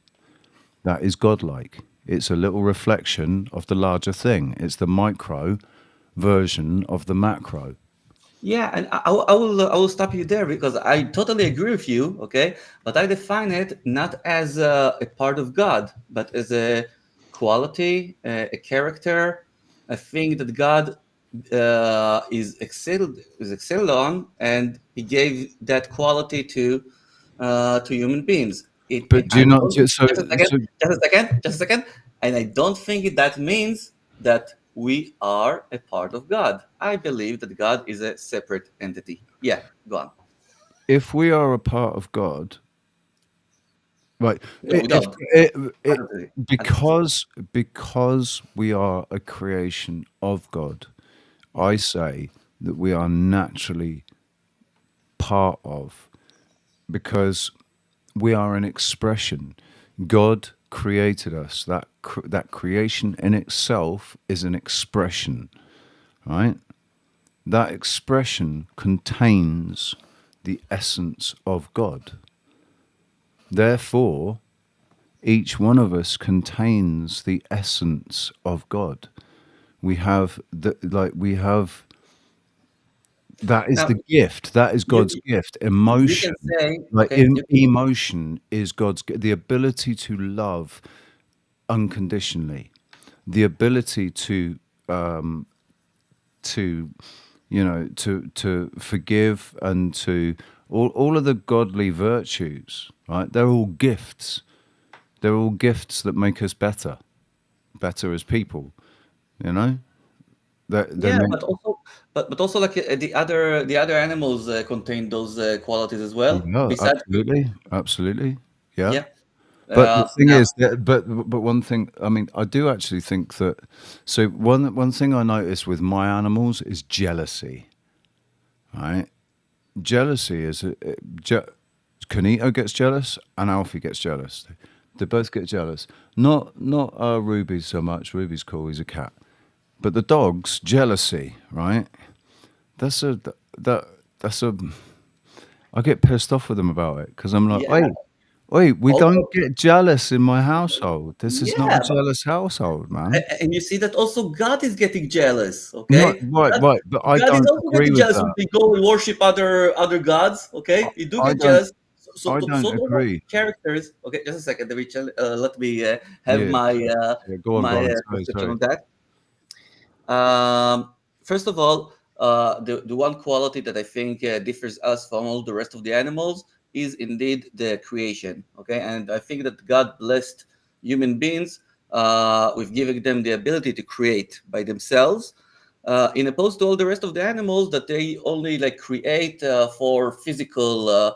That is godlike. It's a little reflection of the larger thing. It's the micro version of the macro. Yeah, and I will stop you there because I totally agree with you. Okay, but I define it not as a part of God, but as a quality, a character, a thing that God is excelled on, and He gave that quality to human beings. But do you not? Just a second, and I don't think that means that we are a part of God. I believe that God is a separate entity. Yeah, go on. If we are a part of God, right? No, Because we are a creation of God, I say that we are naturally part of, because we are an expression. God created us. That creation in itself is an expression, right? That expression contains the essence of God. Therefore, each one of us contains the essence of God. We have that is Now, the gift. That is God's gift. Emotion, say, okay, emotion is God's. The ability to love unconditionally. The ability to forgive and to all of the godly virtues, right? They're all gifts. They're all gifts that make us better as people. You know. Yeah, but also like the other animals contain those qualities as well. Yeah, Besides, absolutely. Yeah. yeah. But the thing Now, is that, but one thing, I mean, I do actually think that. So one thing I notice with my animals is jealousy. Right, jealousy is Canito gets jealous and Alfie gets jealous. They both get jealous. Not Ruby so much. Ruby's cool. He's a cat. But the dogs, jealousy, right? That's a. I get pissed off with them about it because I'm like, yeah, wait, we also, don't get jealous in my household. This is not yeah, a jealous household, man. and you see that also God is getting jealous. Not Okay, right, God, right. But I God is don't also agree getting with jealous when that. we go and worship other gods. Okay, you do I get don't. jealous. I don't So those are agree. characters. Okay, just a second. Let me have Yeah. my Yeah. Go on, Brian. perception Sorry. on that. First of all, the one quality that I think differs us from all the rest of the animals is indeed the creation. Okay, and I think that God blessed human beings with giving them the ability to create by themselves, in opposed to all the rest of the animals that they only like create for physical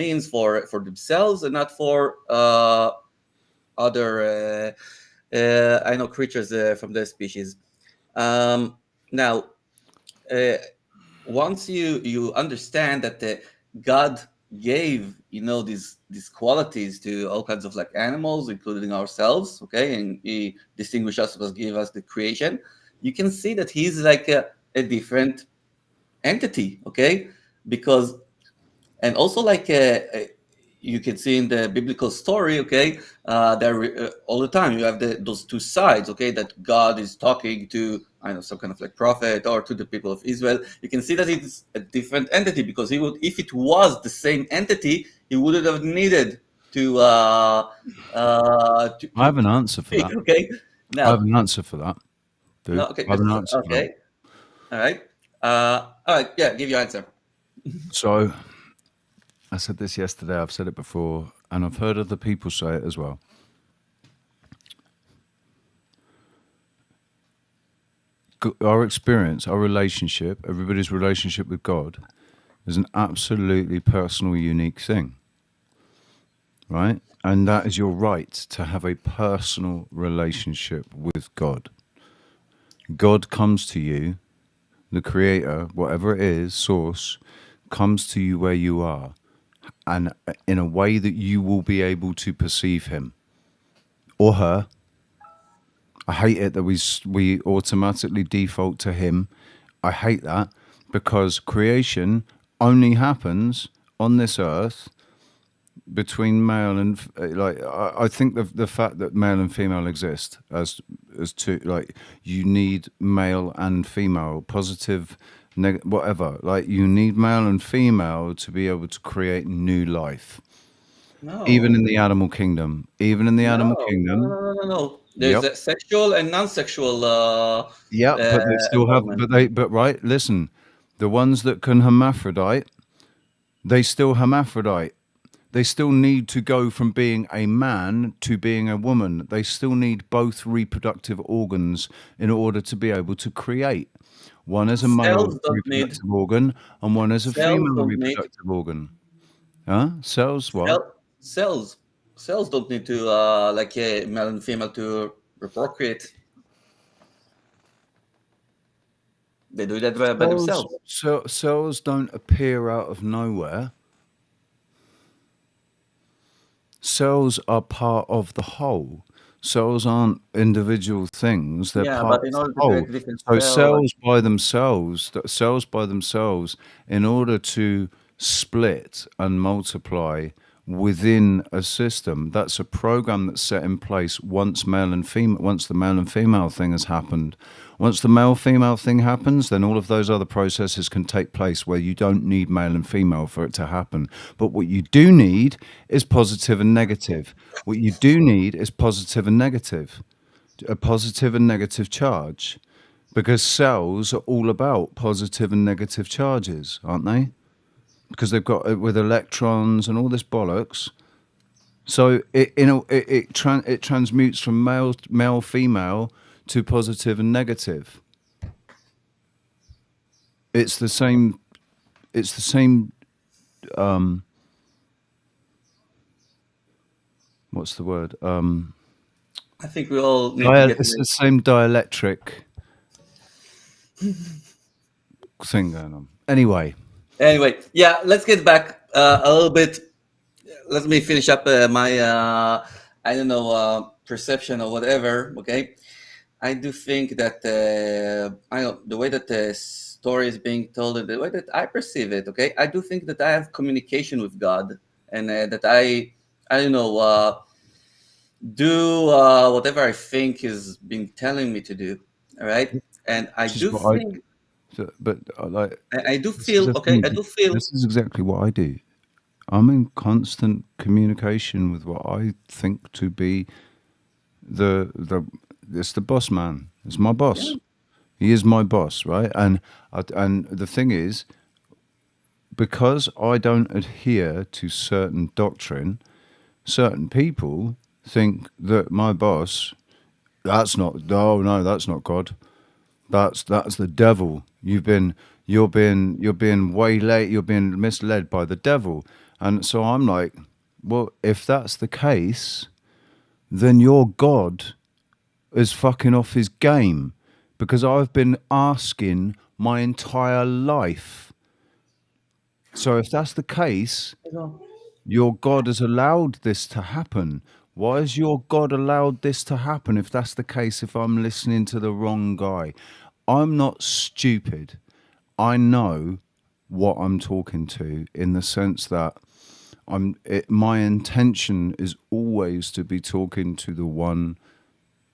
means for themselves and not for other I know creatures from their species. Now, once you understand that God gave these qualities to all kinds of like animals, including ourselves, okay, and He distinguished us because gave us the creation, you can see that He's like a different entity, okay, because and also like you can see in the biblical story, okay, there all the time you have those two sides, okay, that God is talking to, I don't know, some kind of like prophet or to the people of Israel. You can see that it's a different entity because he would, if it was the same entity, he wouldn't have needed to I have an answer for speak, that. okay. I have Now, an answer for that, dude. no, okay, I have an answer for that. okay, all right, yeah, give your answer. So I said this yesterday. I've said it before, and I've heard other people say it as well. Our experience, our relationship, everybody's relationship with God is an absolutely personal, unique thing, right? And that is your right to have a personal relationship with God. God comes to you, the creator, whatever it is, source, comes to you where you are, and in a way that you will be able to perceive him or her. I hate it that we automatically default to him. I hate that because creation only happens on this earth between male and I think the fact that male and female exist as two, like, you need male and female, positive, whatever, like you need male and female to be able to create new life. No. Even in the animal kingdom. No. There's Yep. a sexual and non-sexual. Yeah, but they still have. But right. Listen, the ones that can hermaphrodite, they still hermaphrodite. They still need to go from being a man to being a woman. They still need both reproductive organs in order to be able to create. One is a male reproductive organ, and one is a female reproductive organ. Huh? Cells what? Cells don't need to like male and female to reprocreate. They do that by themselves. Cells don't appear out of nowhere. Cells are part of the whole. Cells aren't individual things; they're part of the whole. So cells by themselves, in order to split and multiply within a system. That's a program that's set in place once the male and female thing has happened. Once the male-female thing happens, then all of those other processes can take place where you don't need male and female for it to happen. But what you do need is positive and negative. What you do need is positive and negative. A positive and negative charge. Because cells are all about positive and negative charges, aren't they? Because they've got with electrons and all this bollocks. So it transmutes from male female to positive and negative. It's the same. It's the same. What's the word? I think we all need to get. It's the same dielectric thing going on. Anyway, yeah, let's get back a little bit. Let me finish up my I don't know perception or whatever. Okay, I do think that the way that the story is being told and the way that I perceive it. Okay, I do think that I have communication with God, and that I don't know do whatever I think is being telling me to do. All right, and I do think. But I do feel okay. I do feel this is exactly what I do. I'm in constant communication with what I think to be it's the boss man. It's my boss. Yeah. He is my boss, right? And the thing is, because I don't adhere to certain doctrine, certain people think that my boss, that's not God. That's the devil. You're being waylaid. You're being misled by the devil. And so I'm like, well, if that's the case, then your God is fucking off his game, because I've been asking my entire life. So if that's the case, your God has allowed this to happen. Why has your God allowed this to happen if that's the case, if I'm listening to the wrong guy? I'm not stupid. I know what I'm talking to, in the sense that my intention is always to be talking to the one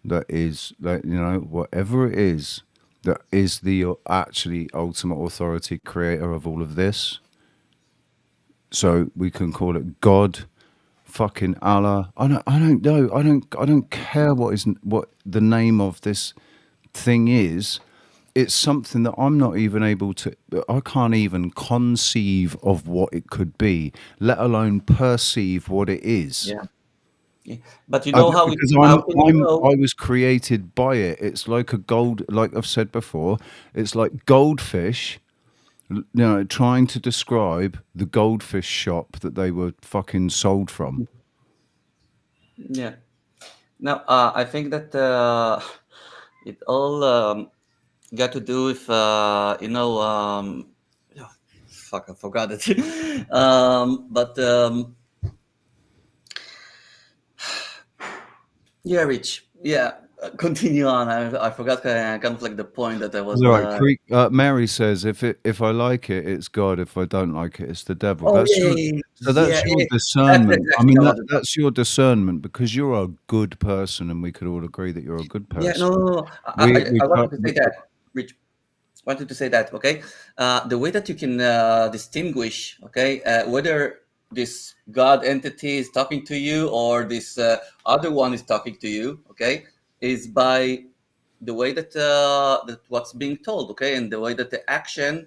that is, that, you know, whatever it is, that is the actually ultimate authority, creator of all of this. So we can call it God, fucking Allah. I don't know. I don't care what the name of this thing is. It's something that I'm not even able to. I can't even conceive of what it could be, let alone perceive what it is. Yeah. But you know because I was created by it. It's like like I've said before, it's like goldfish, you know, trying to describe the goldfish shop that they were fucking sold from. Yeah. Now, I think that it all got to do with, you know, fuck, I forgot it. Yeah, Rich. Yeah, continue on. I forgot kind of like the point that I was. Right. Mary says, if I like it, it's God. If I don't like it, it's the devil. Oh, That's yeah, that's your yeah. discernment. That's I mean, exactly that's your discernment, because you're a good person, and we could all agree that you're a good person. Yeah, no. I wanted to say that, Rich. Wanted to say that. Okay, the way that you can distinguish, okay, whether this God entity is talking to you or this other one is talking to you, okay, is by the way that that what's being told, okay, and the way that the action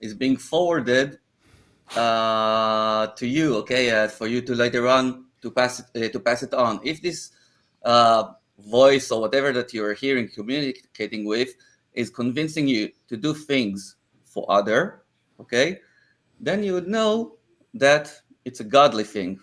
is being forwarded to you, okay, for you to later on to pass it on. If this voice or whatever that you're hearing, communicating with, is convincing you to do things for other, okay, then you would know that it's a godly thing,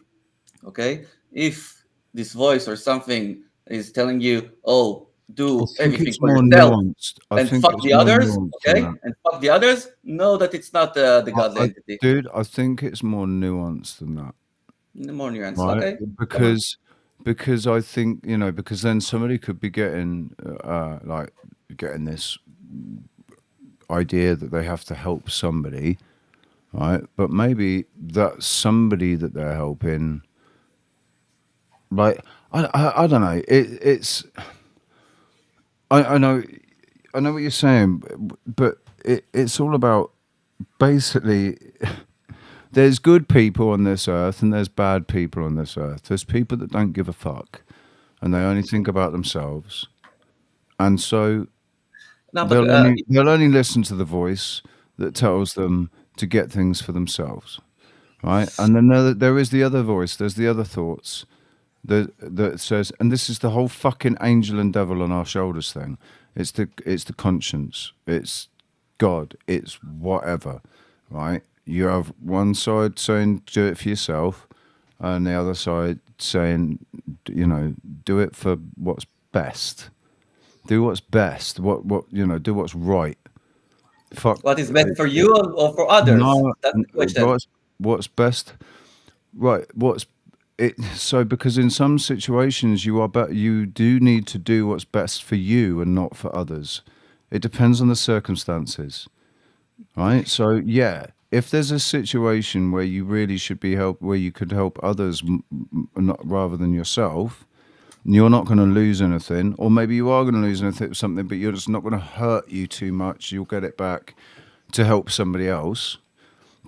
okay. If this voice or something is telling you, oh, do everything it's for more yourself nuanced. and fuck the others, okay, and fuck the others, know that it's not the godly entity. Dude, I think it's more nuanced than that. More nuanced, right? okay. Because I think, you know, because then somebody could be getting getting this idea that they have to help somebody, right? But maybe that somebody that they're helping, like I don't know. It's I know what you're saying, but it's all about basically. There's good people on this earth and there's bad people on this earth. There's people that don't give a fuck and they only think about themselves. And so No, but they'll only listen to the voice that tells them to get things for themselves, right? And then there is the other voice. There's the other thoughts that says, and this is the whole fucking angel and devil on our shoulders thing. It's the conscience. It's God. It's whatever, right? You have one side saying do it for yourself, and the other side saying, do it for what's best. Do what's best. What do what's right. Fuck. what is best for you or for others? No, That's the question. what's best. Right. So because in some situations you do need to do what's best for you and not for others. It depends on the circumstances, right? So yeah, if there's a situation where you really should be where you could help others not rather than yourself, you're not going to lose anything, or maybe you are going to lose something, but you're just not going to hurt you too much. You'll get it back to help somebody else.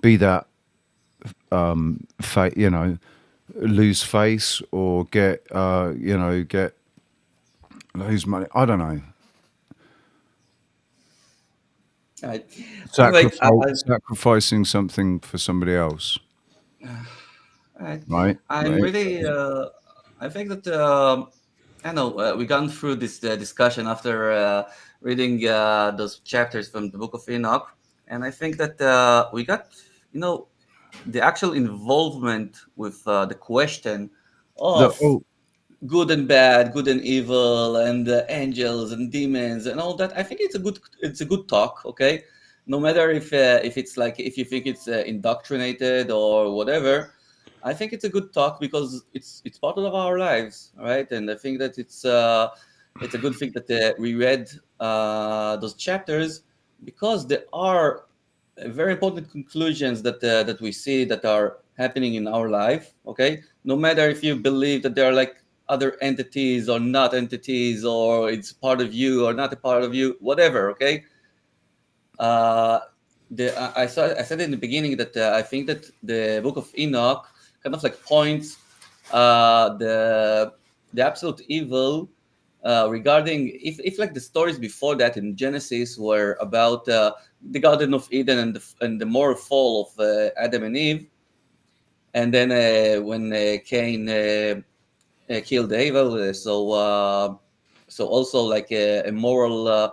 Be that lose face or get lose money. I don't know. Right. Anyway, Sacrificing something for somebody else. Right. I'm really. I think that I know we gone through this discussion after reading those chapters from the Book of Enoch, and I think that we got the actual involvement with the question of good and bad, good and evil, and angels and demons and all that. I think it's a good talk. Okay, no matter if it's like if you think it's indoctrinated or whatever. I think it's a good talk because it's part of our lives, right? And I think that it's a good thing that we read those chapters because there are very important conclusions that we see that are happening in our life. Okay, no matter if you believe that there are like other entities or not entities, or it's part of you or not a part of you, whatever. Okay. I said in the beginning that I think that the Book of Enoch kind of like points the absolute evil regarding if like the stories before that in Genesis were about the Garden of Eden and the moral fall of Adam and Eve, and then when Cain killed Abel, so also like a moral.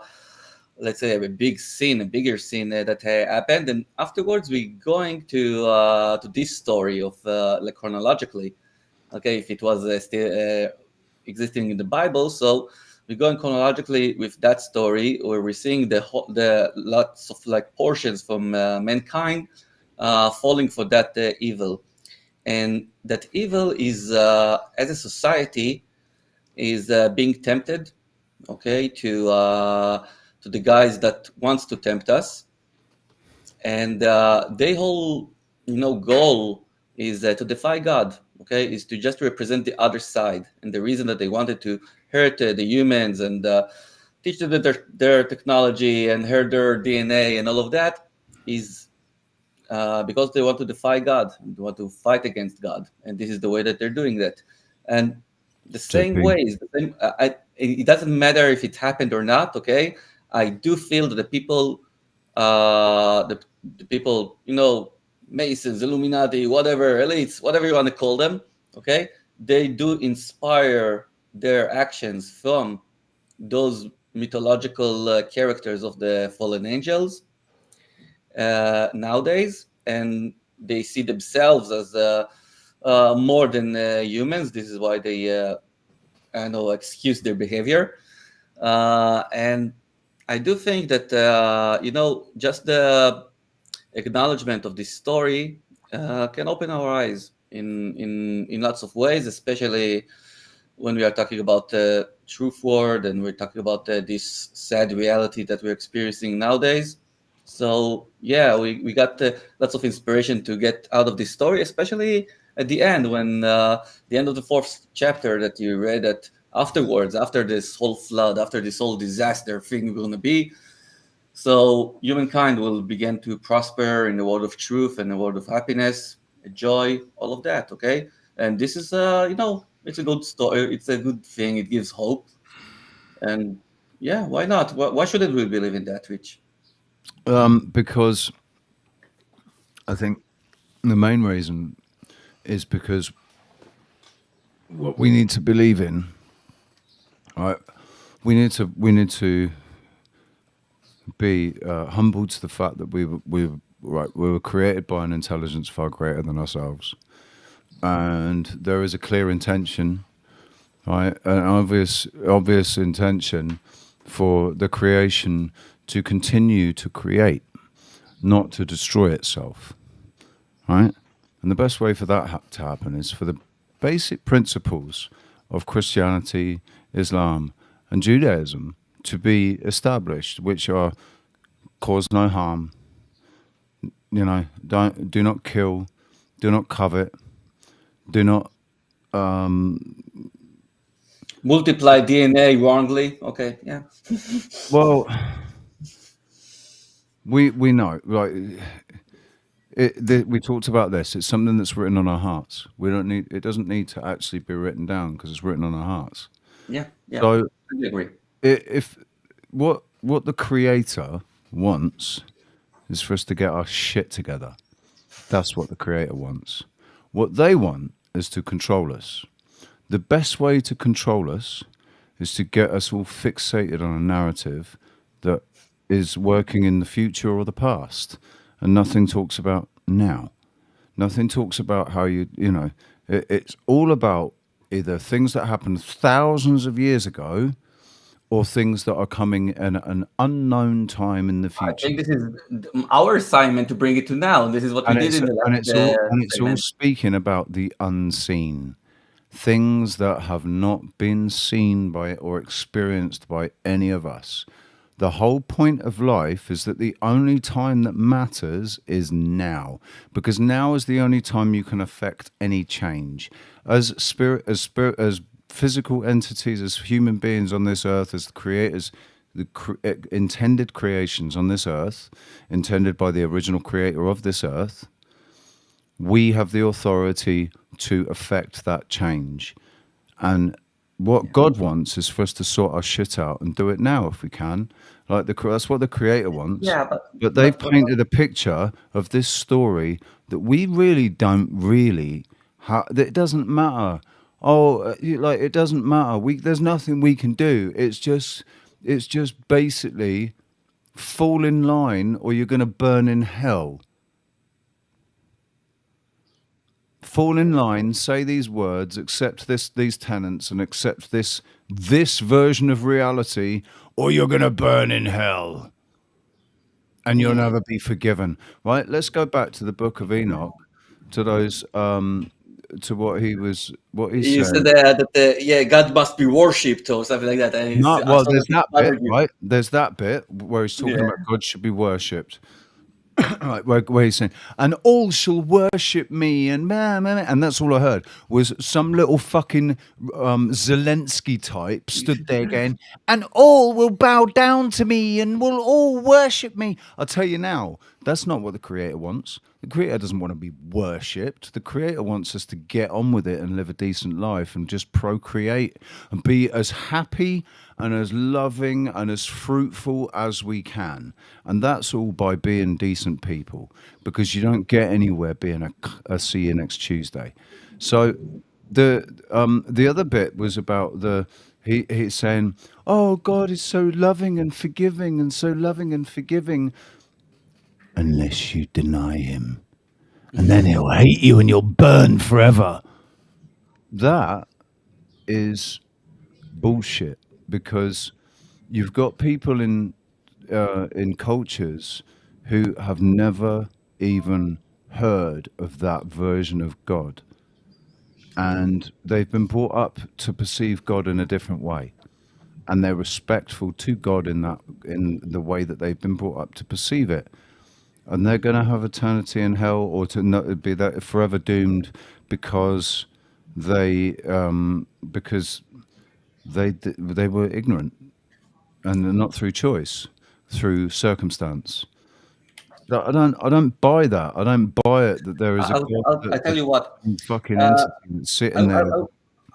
Let's say a bigger sin that happened, and afterwards we going to this story of like chronologically, okay, if it was still existing in the Bible. So we're going chronologically with that story where we're seeing the lots of like portions from mankind falling for that evil, and that evil is as a society is being tempted, okay, to the guys that wants to tempt us, and their whole goal is to defy God. Okay, is to just represent the other side, and the reason that they wanted to hurt the humans and teach them their technology and hurt their DNA and all of that is because they want to defy God and want to fight against God, and this is the way that they're doing that. And the same way is the same. It doesn't matter if it happened or not. Okay, I do feel that the people, the people, Masons, Illuminati, whatever, elites, whatever you want to call them, okay, they do inspire their actions from those mythological characters of the fallen angels nowadays, and they see themselves as more than humans. This is why they, excuse their behavior. And I do think that, just the acknowledgement of this story can open our eyes in lots of ways, especially when we are talking about truth word and we're talking about this sad reality that we're experiencing nowadays. So yeah, we got lots of inspiration to get out of this story, especially at the end, when the end of the 4th chapter that you read, that afterwards, after this whole flood, after this whole disaster thing going to be, so humankind will begin to prosper in the world of truth and the world of happiness, joy, all of that. Okay, and this is it's a good story. It's a good thing. It gives hope, and yeah, why not? Why shouldn't we believe in that, Rich? Because I think the main reason is because what we need to believe in, right? We need to be humble to the fact that we were created by an intelligence far greater than ourselves, and there is a clear intention, right? An obvious intention for the creation to continue to create, not to destroy itself, right? And the best way for that to happen is for the basic principles of Christianity, Islam, and Judaism to be established, which are cause no harm, do not kill, do not covet, do not multiply DNA wrongly. Okay, yeah. Well, we know, like we talked about this. It's something that's written on our hearts. We don't need. It doesn't need to actually be written down because it's written on our hearts. Yeah. So I agree. If what the Creator wants is for us to get our shit together. That's what the Creator wants. What they want is to control us. The best way to control us is to get us all fixated on a narrative that is working in the future or the past, and nothing talks about now. Nothing talks about how it's all about either things that happened thousands of years ago or things that are coming in an unknown time in the future. I think this is our assignment to bring it to now. This is what we did in the last it's all speaking about the unseen. Things that have not been seen by or experienced by any of us. The whole point of life is that the only time that matters is now, because now is the only time you can affect any change. As physical entities, as human beings on this earth, as the creators, intended creations on this earth, intended by the original creator of this earth, we have the authority to affect that change. And what God wants is for us to sort our shit out and do it now if we can. That's what the Creator wants. Yeah, but they've painted a picture of this story that we really don't really have. It doesn't matter. It doesn't matter. There's nothing we can do. It's just basically fall in line or you're going to burn in hell. Fall in line, say these words, accept these tenets, and accept this version of reality, or you're going to burn in hell, and you'll never be forgiven. Right? Let's go back to the Book of Enoch, to those, to what he You said. that God must be worshipped or something like that. There's that bit, right? There's that bit where he's talking about God should be worshipped. Right, where he's saying, and all shall worship me, and that's all I heard was some little fucking Zelensky type stood there going, and all will bow down to me and will all worship me. I'll tell you now, that's not what the Creator wants. The Creator doesn't want to be worshipped. The Creator wants us to get on with it and live a decent life and just procreate and be as happy and as loving and as fruitful as we can. And that's all by being decent people, because you don't get anywhere being a see you next Tuesday. So the other bit was about he's saying, oh, God is so loving and forgiving and so loving and forgiving, unless you deny him, and then he'll hate you and you'll burn forever. That is bullshit, because you've got people in cultures who have never even heard of that version of God, and they've been brought up to perceive God in a different way. and they're respectful to God in the way that they've been brought up to perceive it, and they're going to have eternity in hell, or to not be that forever doomed because they were ignorant and not through choice, through circumstance. I don't buy that. I don't buy it that there is a God I tell you what. fucking entity that's sitting there.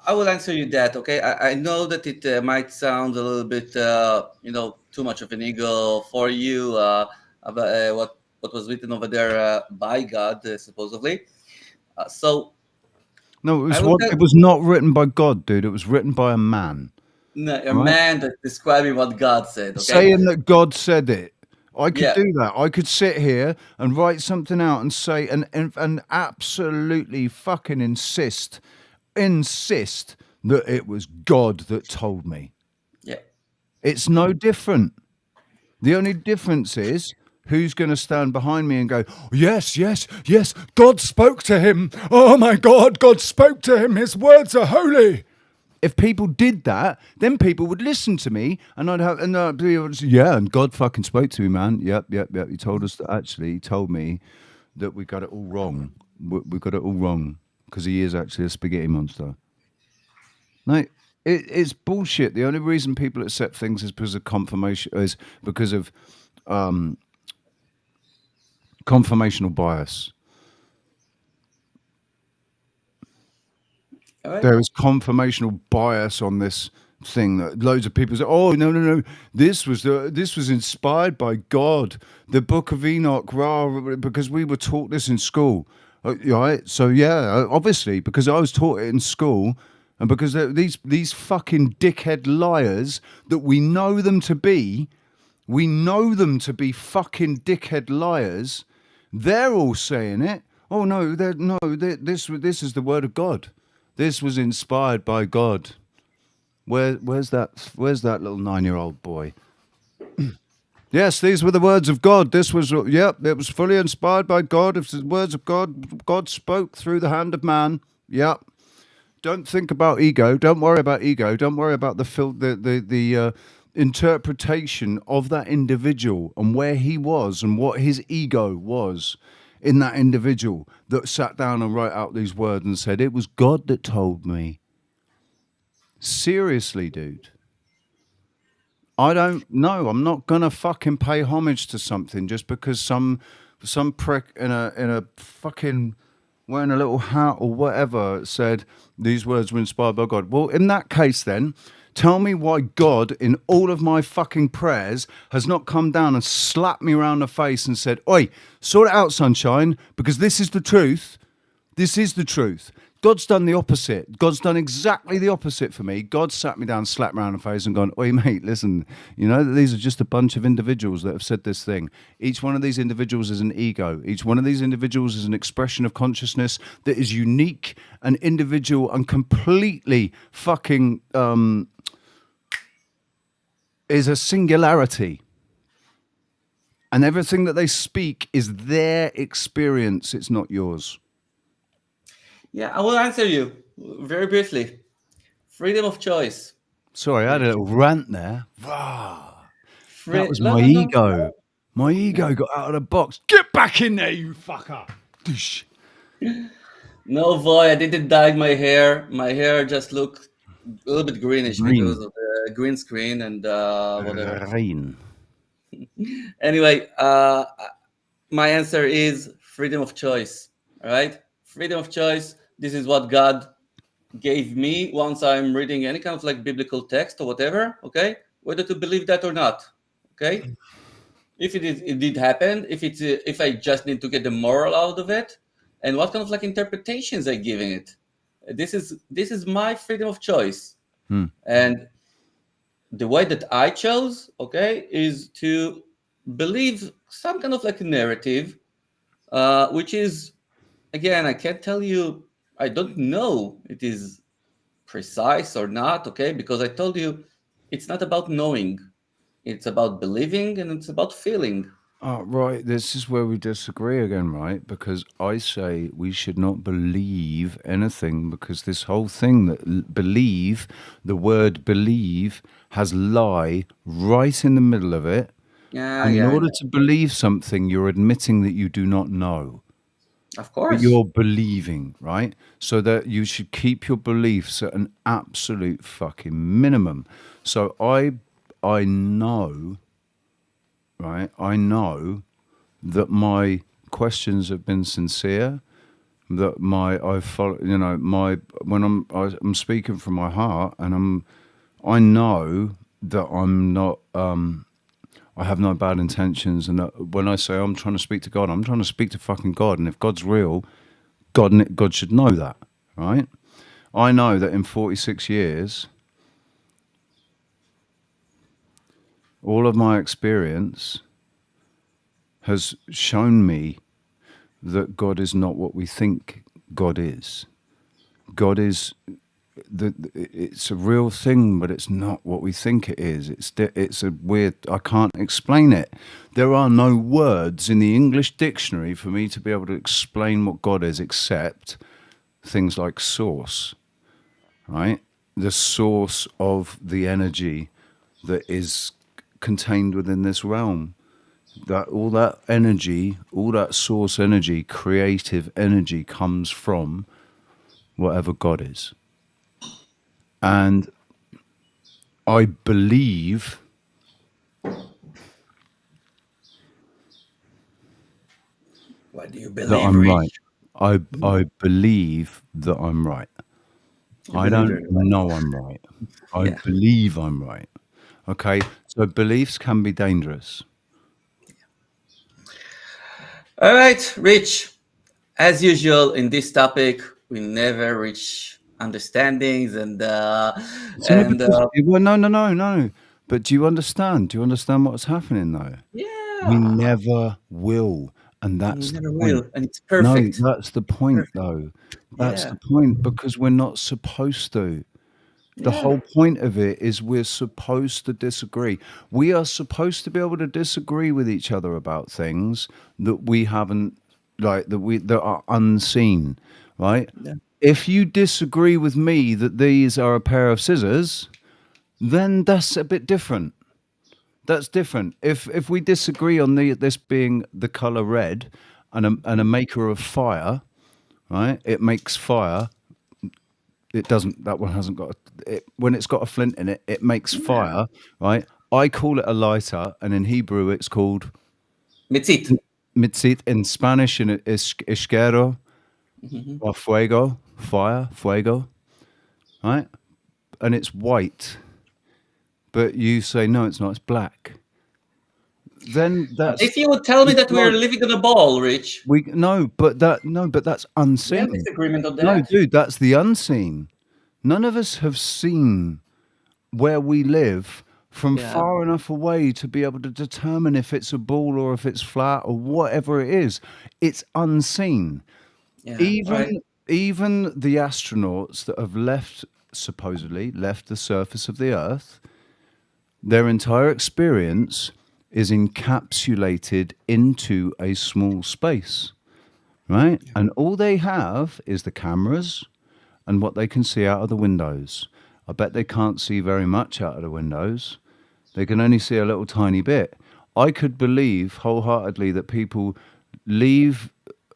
I will answer you that. Okay, I know that it might sound a little bit, too much of an ego for you. About what was written over there by God, supposedly. So No, it was not written by God, dude. It was written by a man. No, a right? man that's describing what God said. Okay, Saying that God said it. I could Yeah. do that. I could sit here and write something out and say and absolutely fucking insist that it was God that told me. Yeah. It's no different. The only difference is who's going to stand behind me and go, yes, yes, yes, God spoke to him. Oh my God, God spoke to him. His words are holy. If people did that, then people would listen to me, and I'd be able to say, yeah, and God fucking spoke to me, man. Yep. He told us he told me that we got it all wrong. We got it all wrong because he is actually a spaghetti monster. No, it's bullshit. The only reason people accept things is because of confirmation, is because of confirmational bias. Right. There is confirmational bias on this thing that loads of people say, oh no, this was inspired by God, the Book of Enoch, because we were taught this in school. Right, so yeah, obviously because I was taught it in school, and because these fucking dickhead liars that we know them to be fucking dickhead liars. They're all saying it. Oh no, this is the word of God. This was inspired by God. Where's that little 9-year-old boy? Yes, these were the words of God. This was, it was fully inspired by God. If the words of God, God spoke through the hand of man. Yep. Don't think about ego. Don't worry about ego. Don't worry about the interpretation of that individual and where he was and what his ego was in that individual that sat down and wrote out these words and said, it was God that told me. Seriously, dude. I don't know. I'm not gonna fucking pay homage to something just because some prick in a fucking wearing a little hat or whatever said these words were inspired by God. Well, in that case, then tell me why God, in all of my fucking prayers, has not come down and slapped me around the face and said, oi, sort it out, sunshine, because this is the truth. This is the truth. God's done the opposite. God's done exactly the opposite for me. God sat me down, slapped me around the face and gone, oi, mate, listen, you know that these are just a bunch of individuals that have said this thing. Each one of these individuals is an ego. Each one of these individuals is an expression of consciousness that is unique and individual and completely fucking is a singularity. And everything that they speak is their experience. It's not yours. Yeah, I will answer you very briefly. Freedom of choice. Sorry, I had a little rant there. That was No, my no, no. ego. My ego got out of the box. Get back in there, you fucker. Doosh. No, boy, I didn't dye my hair. My hair just looked a little bit greenish Green. because of the green screen and whatever. Rain. Anyway, my answer is freedom of choice. All right, freedom of choice. This is what God gave me once I'm reading any kind of like biblical text or whatever. Okay, whether to believe that or not. Okay, if it did happen, if I just need to get the moral out of it, and what kind of like interpretations I giving it. This is my freedom of choice, and the way that I chose, okay, is to believe some kind of like a narrative, which is, again, I can't tell you, I don't know it is precise or not, okay, because I told you it's not about knowing, it's about believing and it's about feeling. Right, this is where we disagree again, right? Because I say we should not believe anything because this whole thing that believe, the word believe, has lie right in the middle of it. Yeah, And in yeah, I order know. to believe something, you're admitting that you do not know. Of But course. you're believing, right? So that you should keep your beliefs at an absolute fucking minimum. So I know, right? I know that my questions have been sincere, that I follow, you know, when I'm speaking from my heart, and I know that I'm not, I have no bad intentions, and that when I say I'm trying to speak to God, I'm trying to speak to fucking God, and if God's real, God should know that, right? I know that in 46 years, all of my experience has shown me that God is not what we think God is. God is it's a real thing, but it's not what we think it is. It's a weird. I can't explain it. There are no words in the English dictionary for me to be able to explain what God is, except things like source, right? The source of the energy that is contained within this realm. That all that energy, all that source energy, creative energy comes from whatever God is. And I believe What do you that believe, I'm right. Rich? I believe that I'm right. You I believe don't you're right. know I'm right. I Yeah. believe I'm right. Okay, so beliefs can be dangerous. All right, Rich. As usual in this topic, we never reach understandings and So no. But do you understand? Do you understand what's happening though? We yeah, never will, and and we that's the never point. will, and it's No, perfect. that's the point Perfect. though. That's Yeah, the point because we're not supposed to. The yeah, whole point of it is we're supposed to disagree. We are supposed to be able to disagree with each other about things that we haven't, like that are unseen, right? yeah, If you disagree with me that these are a pair of scissors, then that's a bit different. That's different. If we disagree on this being the color red and a maker of fire, right? It makes fire. It doesn't. That one hasn't got. When it's got a flint in it, it makes yeah. fire, right? I call it a lighter, and in Hebrew, it's called Mitzit. mitzit. In Spanish, and it is isquero Mm-hmm. or fuego, fire, fuego, right? And it's white, but you say no, it's not. It's black. Then But that's if you would tell me you that we are can't. living on a ball, Rich, But that's we have unseen. disagreement on No, that. dude, that's the unseen. None of us have seen where we live from Yeah, far enough away to be able to determine if it's a ball or if it's flat or whatever it is. It's unseen. yeah. All right. Even the astronauts that have supposedly left the surface of the Earth, their entire experience is encapsulated into a small space, right? And all they have is the cameras and what they can see out of the windows. I bet they can't see very much out of the windows. They can only see a little tiny bit. I could believe wholeheartedly that people leave,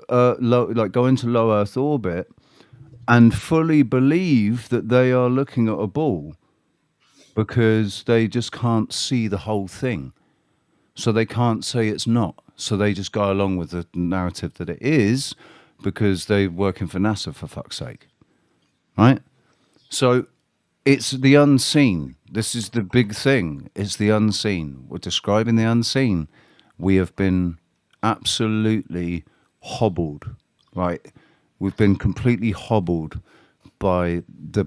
go into low Earth orbit and fully believe that they are looking at a ball because they just can't see the whole thing. So they can't say it's not. So they just go along with the narrative that it is because they're working for NASA, for fuck's sake. Right? So it's the unseen. This is the big thing. It's the unseen. We're describing the unseen. We have been absolutely hobbled, right? We've been completely hobbled by the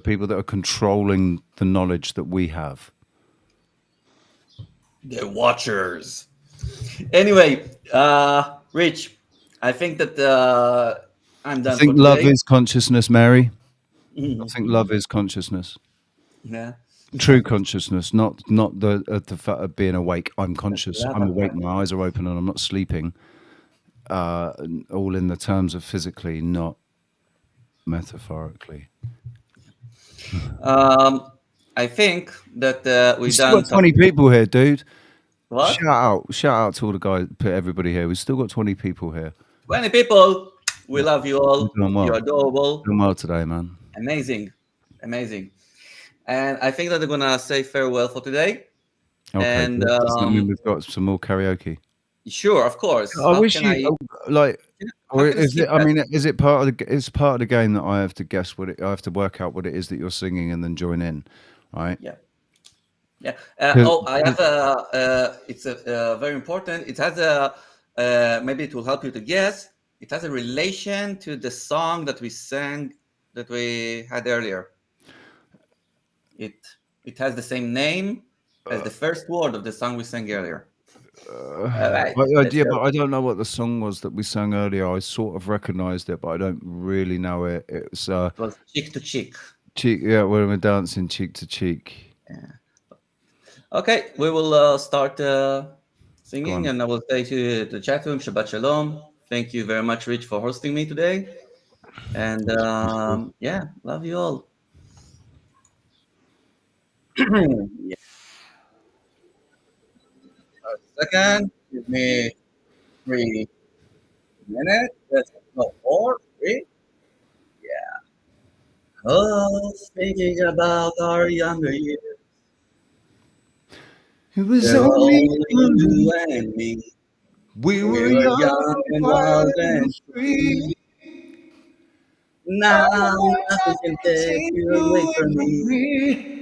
people that are controlling the knowledge that we have. The Watchers. Anyway, Rich, I think that I'm I done for think love today. is consciousness, Mary. I Mhm. think love is consciousness. Yeah. True consciousness, not the fact of being awake. I'm conscious. I'm awake. My eyes are open, and I'm not sleeping. All in the terms of physically, not metaphorically. I think that we've We've still done got 20 people here, dude. What? Shout out to all the guys, everybody here. We've still got 20 people here. 20 people. We love you all. We're doing well. You're adorable. Doing well today, man. Amazing. And I think that they're gonna say farewell for today. Okay. And Does that mean we've got some more karaoke? sure, of course. I wish you like. Or can I is it? skip I that? mean, is it part of the? It's part of the game that I have to guess what it. I have to work out what it is that you're singing and then join in, right? Yeah. I have it's a very important. It has a maybe it will help you to guess. It has a relation to the song that we sang that we had earlier. It has the same name as the first word of the song we sang earlier. Right, but I don't know what the song was that we sang earlier. I sort of recognized it, but I don't really know it. It was cheek to cheek. Cheek, yeah, when we're dancing cheek to cheek. Yeah. Okay, we will start singing, and I will say to the chat room, Shabbat Shalom. Thank you very much, Rich, for hosting me today. And yeah, love you all. Yeah. A second, give me 3 minutes. Let's go 4, 3. Yeah. Oh, thinking about our younger years. It was There were only you and me. We were young and wild and free. Now nothing can take you away from me.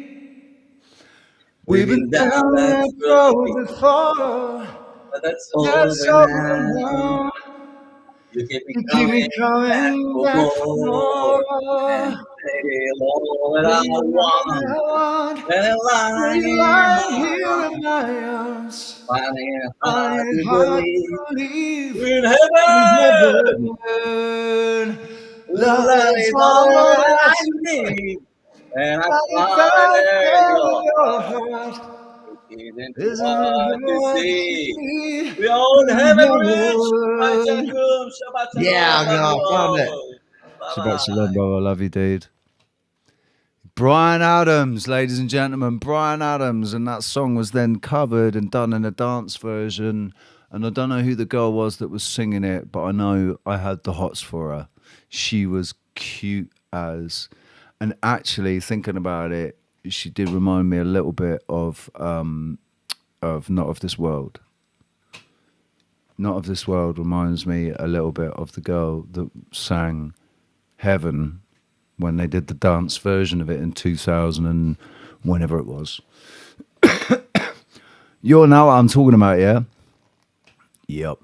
We've been down that road before, but that's over over now. now. You keep me You keep me coming back for more. And baby, all that I want. And lying here in my arms, finding it hard to believe in heaven. Love is all that I need. And I find in your heart. It's hard to see. We all in heaven, Rich. My chat room. Shabbat Shalom. Yeah, no, I found it. Shabbat Shalom, bro. I love you, dude. Bryan Adams, ladies and gentlemen, Bryan Adams, and that song was then covered and done in a dance version. And I don't know who the girl was that was singing it, but I know I had the hots for her. She was cute as, and actually thinking about it, she did remind me a little bit of Not of This World. Not of This World reminds me a little bit of the girl that sang Heaven when they did the dance version of it in 2000 and whenever it was. You all know what I'm talking about, yeah? Yep.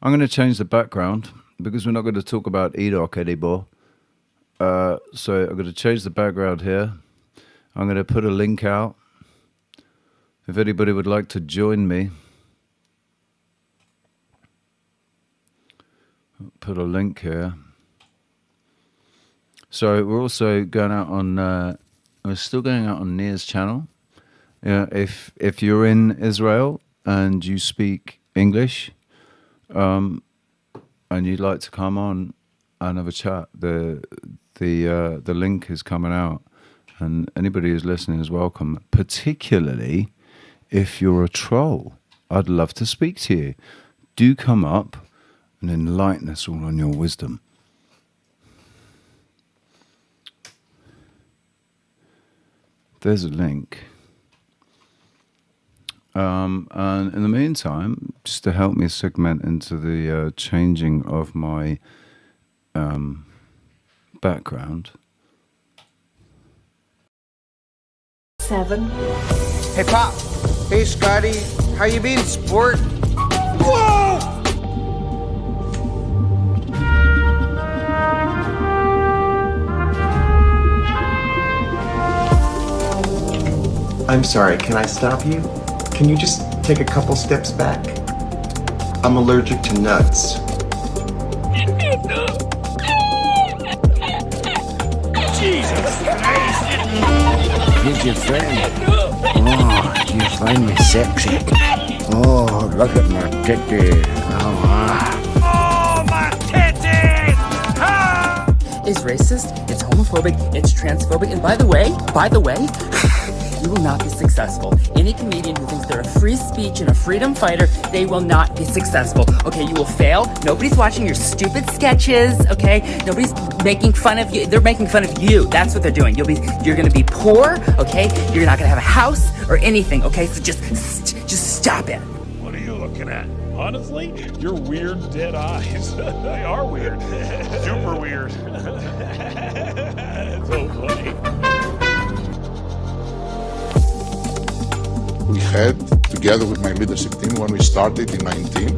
I'm going to change the background because we're not going to talk about Enoch anymore. So I'm going to change the background here. I'm going to put a link out. If anybody would like to join me, I'll put a link here. So we're also going out on, we're still going out on Nia's channel. Yeah, if you're in Israel and you speak English, and you'd like to come on and have a chat, the link is coming out, and anybody who's listening is welcome. Particularly if you're a troll, I'd love to speak to you. Do come up and enlighten us all on your wisdom. There's a link. And in the meantime, just to help me segment into the changing of my background. 7. Hey, Pop. Hey, Scotty. How you been, sport? Whoa! I'm sorry, can I stop you? Can you just take a couple steps back? I'm allergic to nuts. Jesus Christ! Did you find? Oh, you find me sexy. Oh, look at my titties. Oh, Oh, my titties! Ah! Is racist, it's homophobic, it's transphobic, and by the way, you will not be successful. Any comedian who thinks they're a free speech and a freedom fighter, they will not be successful. Okay, you will fail. Nobody's watching your stupid sketches, okay? Nobody's making fun of you. They're making fun of you. That's what they're doing. You're gonna be poor, okay? You're not gonna have a house or anything, okay? So just stop it. What are you looking at? Honestly, your weird dead eyes. They are weird. Super weird. It's so funny. We had, together with my leadership team, when we started in 19,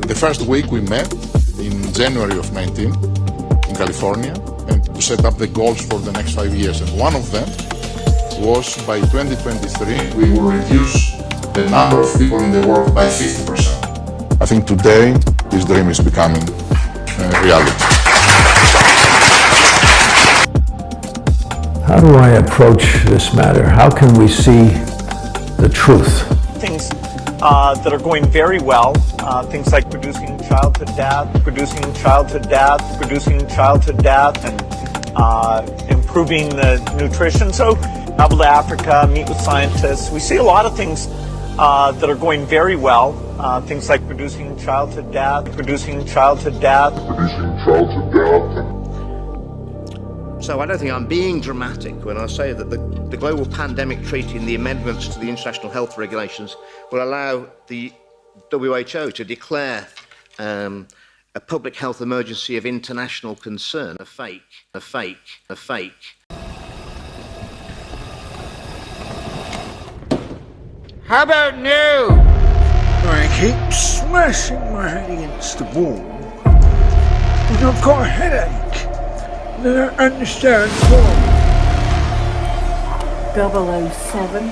the first week we met in January of 19 in California, and to set up the goals for the next 5 years. And one of them was by 2023, we will reduce the number of people in the world by 50%. I think today this dream is becoming reality. How do I approach this matter? How can we see the truth? Things that are going very well, things like reducing childhood death, and improving the nutrition. So travel to Africa, meet with scientists. We see a lot of things that are going very well, things like reducing childhood death. So I don't think I'm being dramatic when I say that the Global Pandemic Treaty and the amendments to the international health regulations will allow the WHO to declare a public health emergency of international concern a fake. How about now? I keep smashing my head against the wall. And I've got a headache. I don't understand why. 007.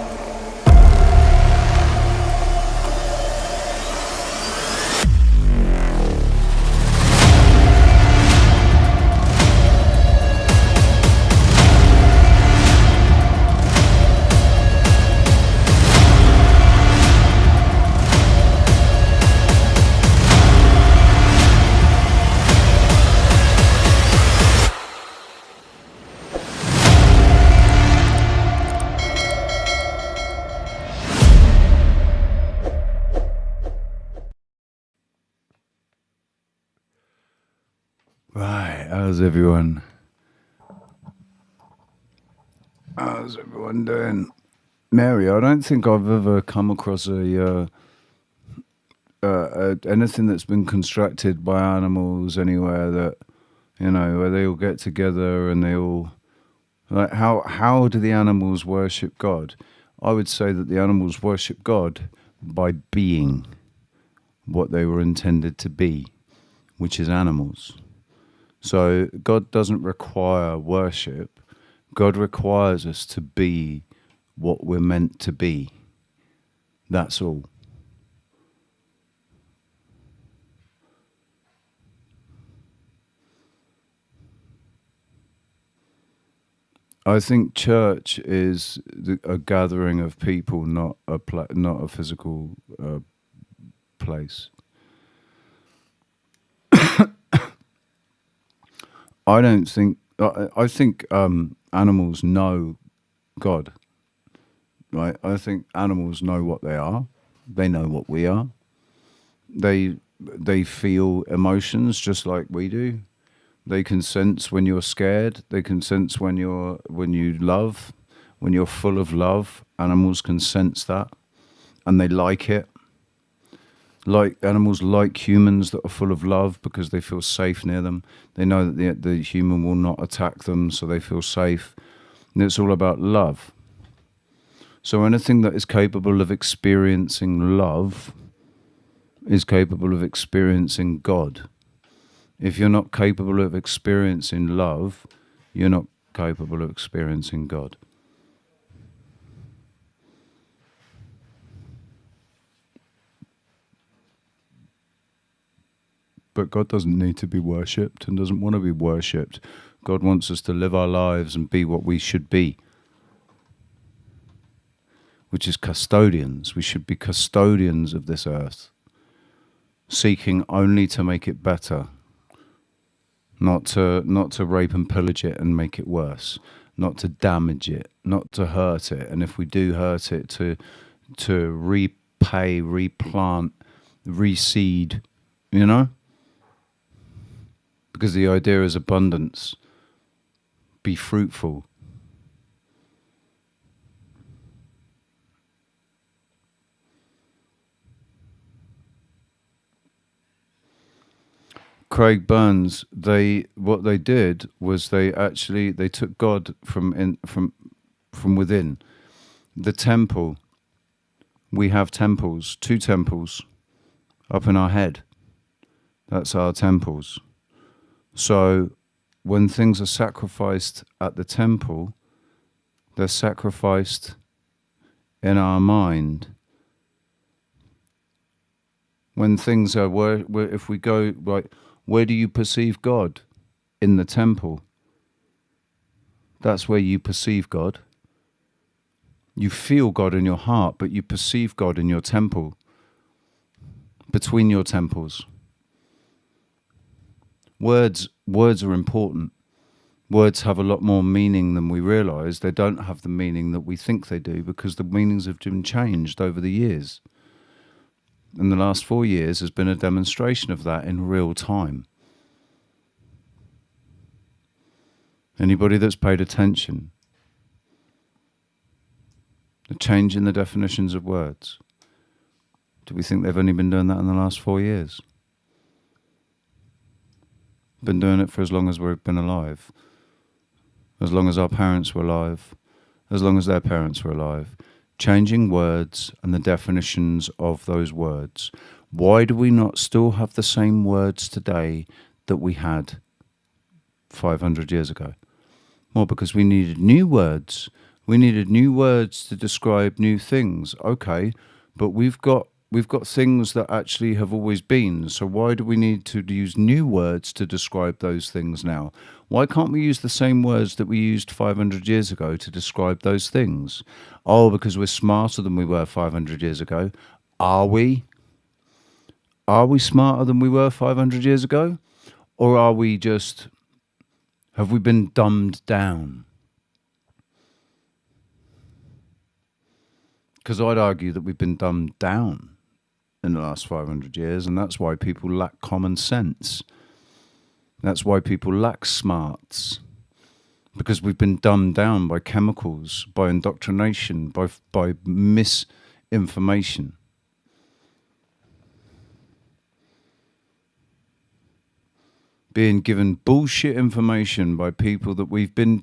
Right, how's everyone doing? Mary, I don't think I've ever come across anything that's been constructed by animals anywhere that, where they all get together and they all, like, how do the animals worship God? I would say that the animals worship God by being what they were intended to be, which is animals. So God doesn't require worship. God requires us to be what we're meant to be. That's all. I think church is a gathering of people, not a physical place. I think animals know God, right? I think animals know what they are. They know what we are. They feel emotions just like we do. They can sense when you're scared. They can sense when you love, when you're full of love. Animals can sense that, and they like it. Like animals like humans that are full of love because they feel safe near them. They know that the human will not attack them, so they feel safe. And it's all about love. So anything that is capable of experiencing love is capable of experiencing God. If you're not capable of experiencing love, you're not capable of experiencing God. But God doesn't need to be worshipped and doesn't want to be worshipped. God wants us to live our lives and be what we should be, which is custodians. We should be custodians of this earth, seeking only to make it better, not to rape and pillage it and make it worse, not to damage it, not to hurt it, and if we do hurt it, to repay, replant, reseed, you know? Because the idea is abundance. Be fruitful. Craig Burns, what they did was they took God from within. The temple, we have temples, 2 temples up in our head. That's our temples. So when things are sacrificed at the temple, they're sacrificed in our mind. When things are if we go right, where do you perceive God? In the temple. That's where you perceive God. You feel God in your heart, but you perceive God in your temple, between your temples. Words are important. Words have a lot more meaning than we realize. They don't have the meaning that we think they do because the meanings have been changed over the years. And the last 4 years has been a demonstration of that in real time. Anybody that's paid attention, the change in the definitions of words. Do we think they've only been doing that in the last 4 years? Been doing it for as long as we've been alive, as long as our parents were alive, as long as their parents were alive. Changing words and the definitions of those words. Why do we not still have the same words today that we had 500 years ago? Well, because we needed new words. We needed new words to describe new things. Okay, but we've got things that actually have always been. So why do we need to use new words to describe those things now? Why can't we use the same words that we used 500 years ago to describe those things? Oh, because we're smarter than we were 500 years ago. Are we? Are we smarter than we were 500 years ago? Or are we just, have we been dumbed down? Because I'd argue that we've been dumbed down in the last 500 years, and that's why people lack common sense. That's why people lack smarts, because we've been dumbed down by chemicals, by indoctrination, by misinformation. Being given bullshit information by people that we've been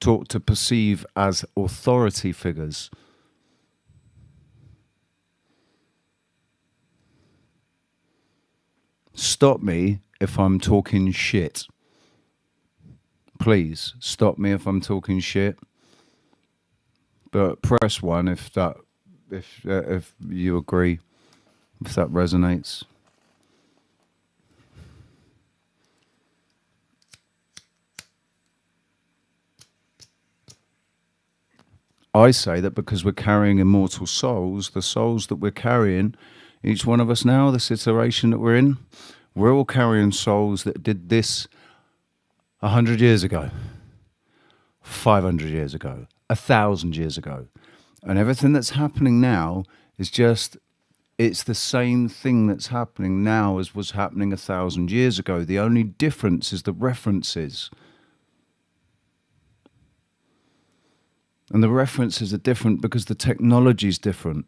taught to perceive as authority figures. Stop me if I'm talking shit. Please stop me if I'm talking shit. But press 1 if you agree, if that resonates. I say that because we're carrying immortal souls, the souls that we're carrying, each one of us now, this iteration that we're in, we're all carrying souls that did this 100 years ago, 500 years ago, 1,000 years ago. And everything that's happening now is just, it's the same thing that's happening now as was happening 1,000 years ago. The only difference is the references. And the references are different because the technology is different.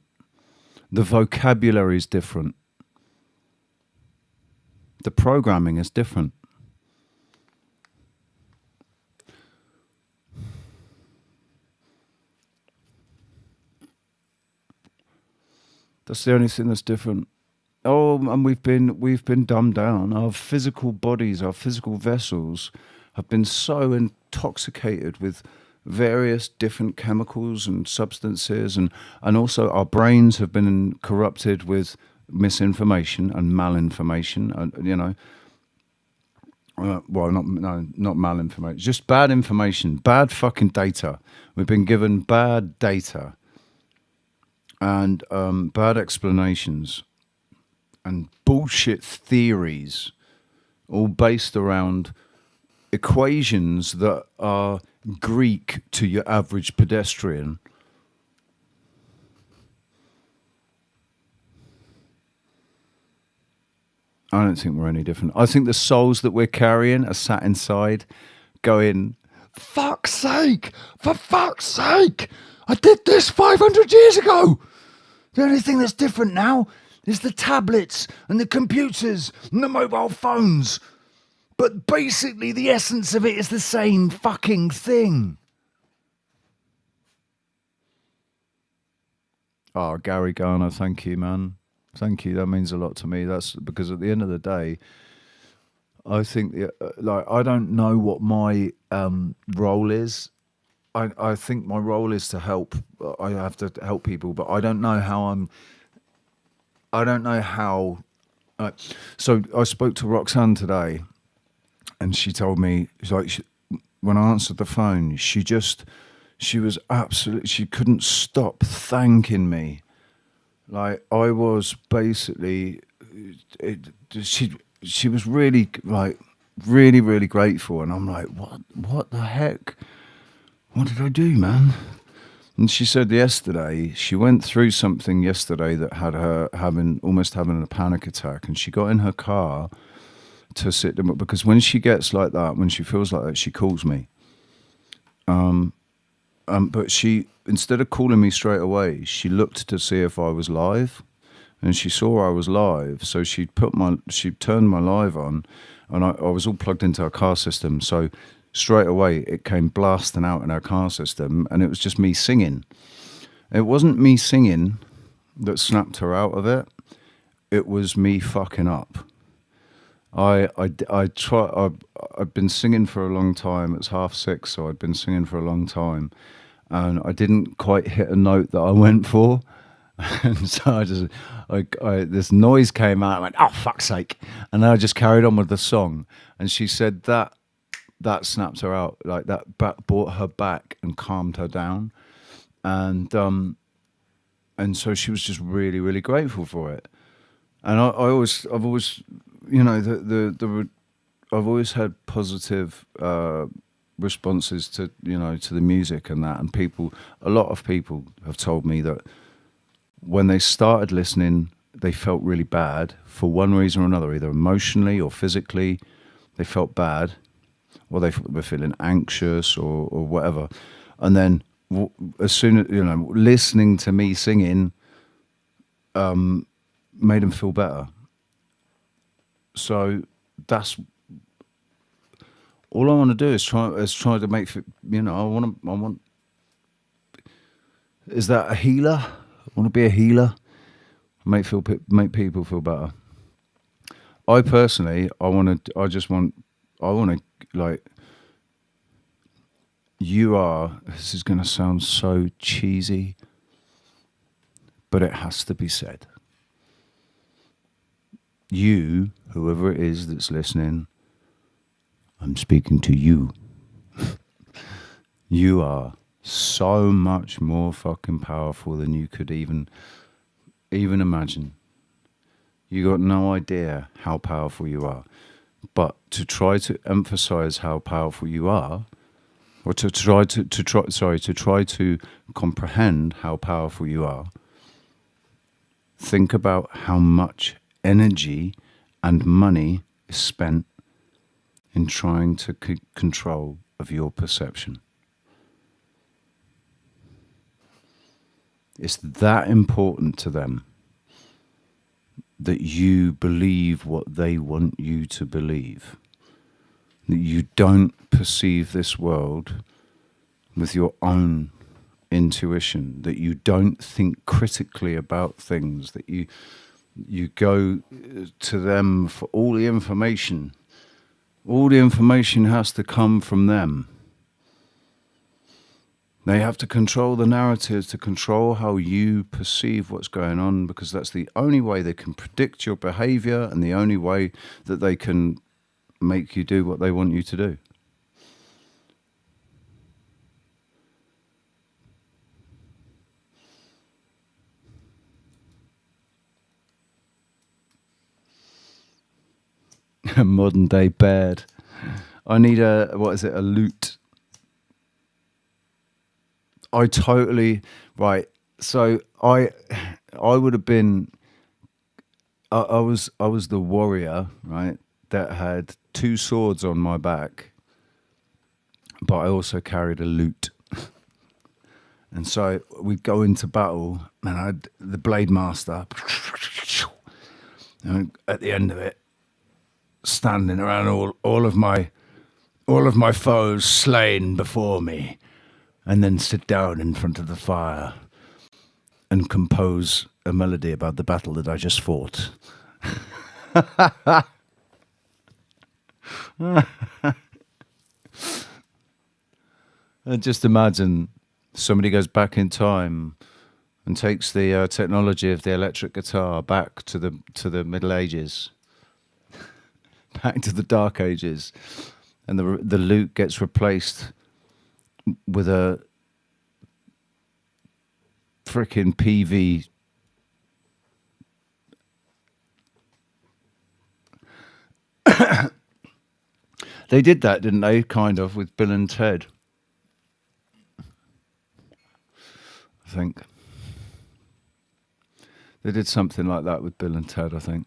The vocabulary is different. The programming is different. That's the only thing that's different. Oh, and we've been dumbed down. Our physical bodies, our physical vessels have been so intoxicated with various different chemicals and substances, and also our brains have been corrupted with misinformation and malinformation, and Well, not malinformation, just bad information, bad fucking data. We've been given bad data and bad explanations and bullshit theories, all based around equations that are Greek to your average pedestrian. I don't think we're any different. I think the souls that we're carrying are sat inside going, fuck's sake, for fuck's sake, I did this 500 years ago. The only thing that's different now is the tablets and the computers and the mobile phones. But basically the essence of it is the same fucking thing. Oh, Gary Garner, thank you, man. Thank you. That means a lot to me. That's because at the end of the day, I think I don't know what my role is. I think my role is to help. I have to help people, but I don't know how so I spoke to Roxanne today, and she told me, when I answered the phone, she was absolutely, she couldn't stop thanking me. Like I was basically, she was really really grateful, and I'm like, what the heck? What did I do, man? And she said yesterday she went through something yesterday that had her almost having a panic attack, and she got in her car to sit them, because when she gets like that, when she feels like that, she calls me. But she, instead of calling me straight away, she looked to see if I was live, and she saw I was live. So she turned my live on, and I was all plugged into her car system. So straight away it came blasting out in her car system, and it was just me singing. It wasn't me singing that snapped her out of it. It was me fucking up. I'd been singing for a long time. It's 6:30, so I'd been singing for a long time, and I didn't quite hit a note that I went for, and so this noise came out. I went, oh fuck's sake, and then I just carried on with the song. And she said that snapped her out, like that brought her back and calmed her down, and so she was just really really grateful for it. And I've always, you know, I've always had positive responses to, you know, to the music and that. And a lot of people have told me that when they started listening, they felt really bad for one reason or another, either emotionally or physically. They felt bad, or they were feeling anxious or whatever. And then as soon as, you know, listening to me singing made them feel better. So that's all I want to do, is try to make, you know, I want. Is that a healer? I want to be a healer. Make people feel better. I personally, I want to like. This is going to sound so cheesy, but it has to be said. You, whoever it is that's listening, I'm speaking to you. You are so much more fucking powerful than you could even imagine. You got no idea how powerful you are. But to try to emphasize how powerful you are, or to try to comprehend how powerful you are, think about how much energy and money is spent in trying to control of your perception. It's that important to them that you believe what they want you to believe, that you don't perceive this world with your own intuition, that you don't think critically about things, that you go to them for all the information. All the information has to come from them. They have to control the narratives, to control how you perceive what's going on, because that's the only way they can predict your behavior, and the only way that they can make you do what they want you to do. Modern day bed. I need a loot. I totally right. So I would have been. I was the warrior, right? That had 2 swords on my back, but I also carried a lute. And so we'd go into battle, and I'd the blade master, and at the end of it, standing around all of my foes slain before me, and then sit down in front of the fire and compose a melody about the battle that I just fought. And just imagine somebody goes back in time and takes the technology of the electric guitar back to the Middle Ages, back to the Dark Ages, and the lute gets replaced with a frickin' PV. They did that, didn't they? Kind of with Bill and Ted, I think. They did something like that with Bill and Ted, I think.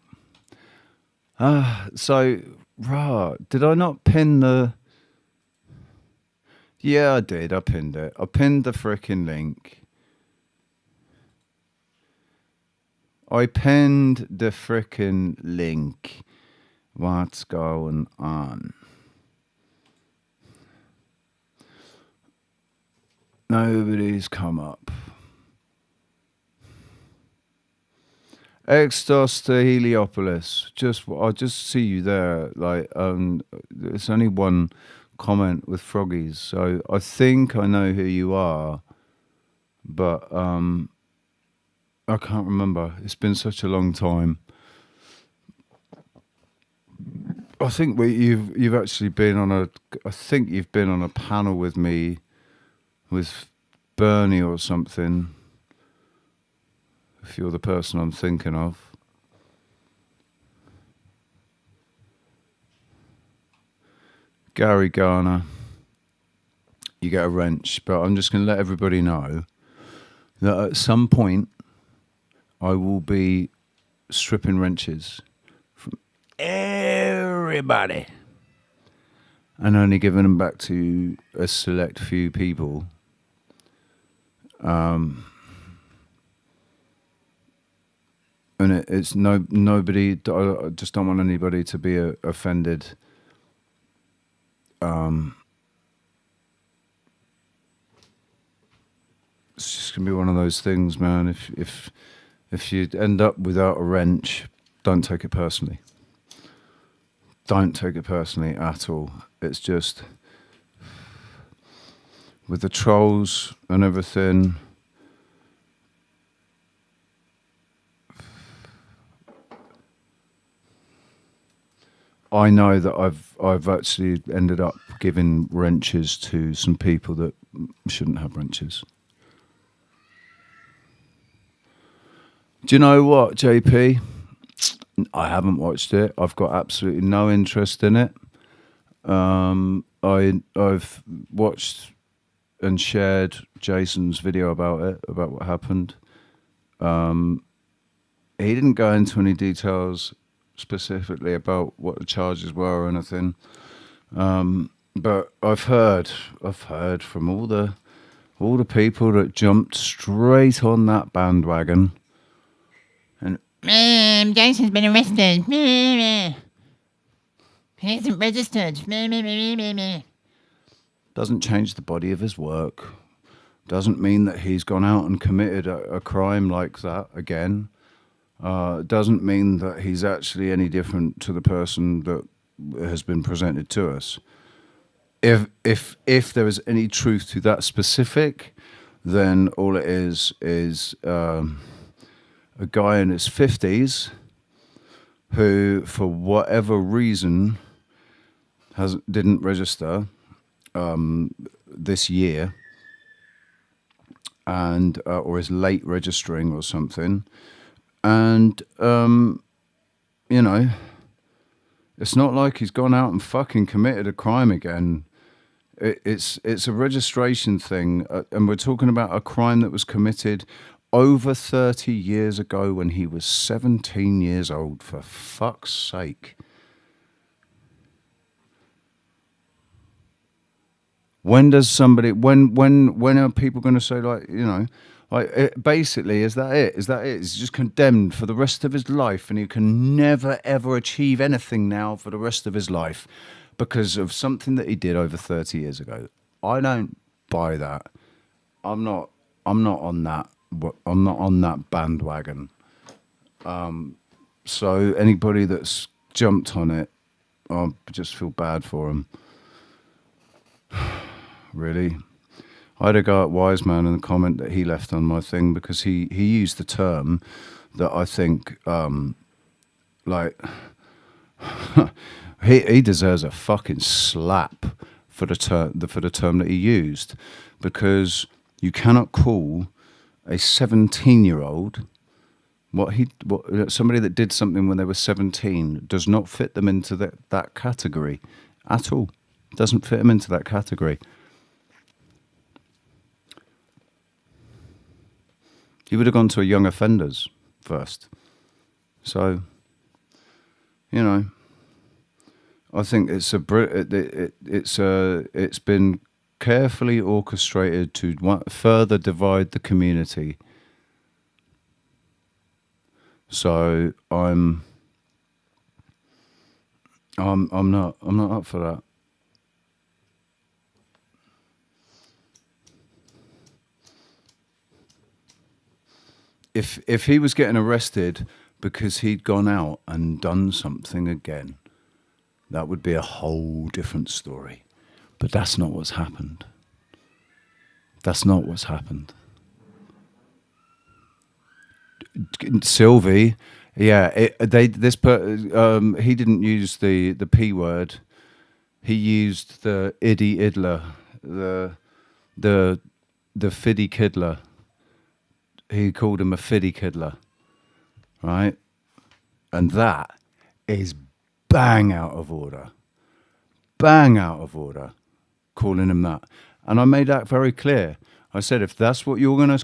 So, did I not pin the... Yeah, I did. I pinned it. I pinned the frickin' link. I pinned the frickin' link. What's going on? Nobody's come up. Extos to Heliopolis. I just see you there. Like, it's only one comment with froggies, so I think I know who you are, but I can't remember. It's been such a long time. I think you've actually been on a. I think you've been on a panel with me, with Bernie or something. If you're the person I'm thinking of. Gary Garner, you get a wrench, but I'm just going to let everybody know that at some point I will be stripping wrenches from everybody and only giving them back to a select few people. And it's nobody. I just don't want anybody to be offended. It's just gonna be one of those things, man. If you end up without a wrench, don't take it personally. Don't take it personally at all. It's just with the trolls and everything. I know that I've actually ended up giving wrenches to some people that shouldn't have wrenches. Do you know what, JP? I haven't watched it. I've got absolutely no interest in it. I've watched and shared Jason's video about it, about what happened. He didn't go into any details specifically about what the charges were or anything, but I've heard from all the people that jumped straight on that bandwagon, and Jason's been arrested. He hasn't registered. Doesn't change the body of his work. Doesn't mean that he's gone out and committed a crime like that again. Doesn't mean that he's actually any different to the person that has been presented to us. If there is any truth to that specific, then all it is a guy in his 50s who, for whatever reason, didn't register this year, and or is late registering or something, and you know, it's not like he's gone out and fucking committed a crime again. It's a registration thing, and we're talking about a crime that was committed over 30 years ago when he was 17 years old, for fuck's sake. When does somebody, when are people going to say, like, you know, like, basically, is that it? Is that it? He's just condemned for the rest of his life, and he can never, ever achieve anything now for the rest of his life because of something that he did over 30 years ago. I don't buy that. I'm not on that. I'm not on that bandwagon. So anybody that's jumped on it, I just feel bad for him. Really. I had a go at Wiseman in the comment that he left on my thing because he used the term that I think like he deserves a fucking slap for the term that he used, because you cannot call a 17-year-old what somebody that did something when they were 17 does not fit them into that category at all. Doesn't fit them into that category. He would have gone to a young offenders first. So, you know, I think it's been carefully orchestrated to further divide the community. So I'm not up for that. If he was getting arrested because he'd gone out and done something again, that would be a whole different story. But that's not what's happened. That's not what's happened. Sylvie, yeah, he didn't use the P word. He used the iddy idler, the fiddy kiddler. He called him a fiddy kiddler, right? And that is bang out of order. Bang out of order, calling him that. And I made that very clear. I said, if that's what you're gonna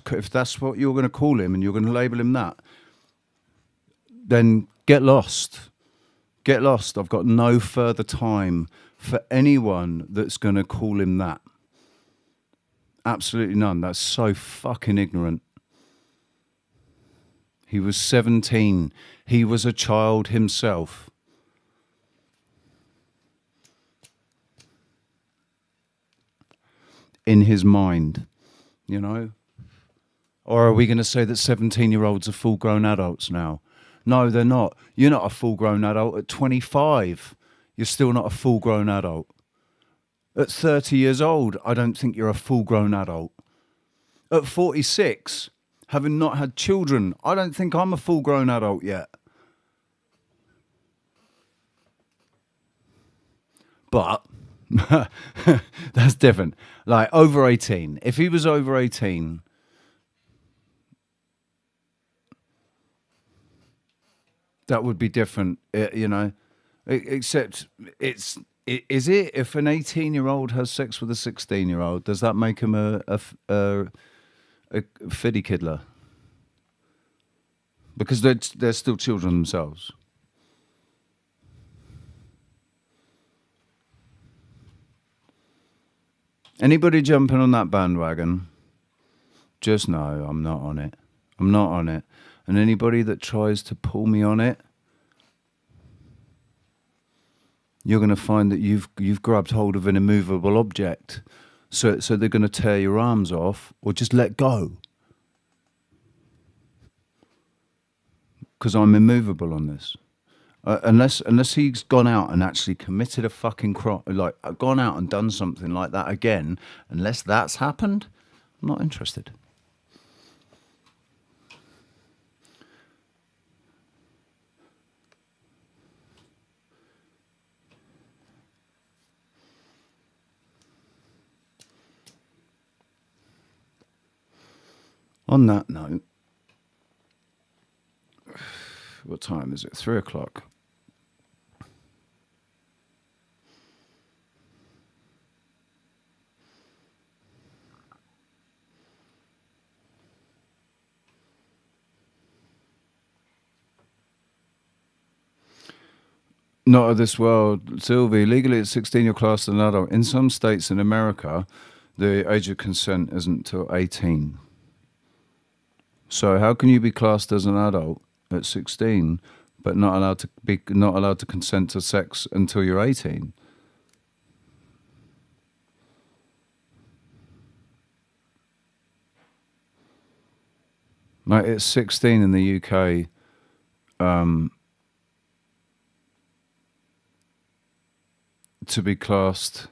call him and you're gonna label him that, then get lost. Get lost. I've got no further time for anyone that's gonna call him that. Absolutely none. That's so fucking ignorant. He was 17. He was a child himself. In his mind, you know? Or are we going to say that 17-year-olds are full-grown adults now? No, they're not. You're not a full-grown adult at 25. You're still not a full-grown adult. At 30 years old, I don't think you're a full-grown adult. At 46, having not had children, I don't think I'm a full-grown adult yet. But that's different. Like, over 18. If he was over 18, that would be different, you know. Except is it if an 18-year-old has sex with a 16-year-old, does that make him a fiddy kiddler? Because they're still children themselves. Anybody jumping on that bandwagon, just know I'm not on it. I'm not on it. And anybody that tries to pull me on it, you're going to find that you've grabbed hold of an immovable object. So they're going to tear your arms off or just let go. Because I'm immovable on this. Unless he's gone out and actually committed a fucking crime, like gone out and done something like that again, unless that's happened, I'm not interested. On that note, what time is it? 3 o'clock. Not of this world. Sylvie, legally at 16 you're classed as an adult. In some states in America, the age of consent isn't till 18. So how can you be classed as an adult at 16 but not allowed to consent to sex until you're 18? Like, it's 16 in the UK. To be classed,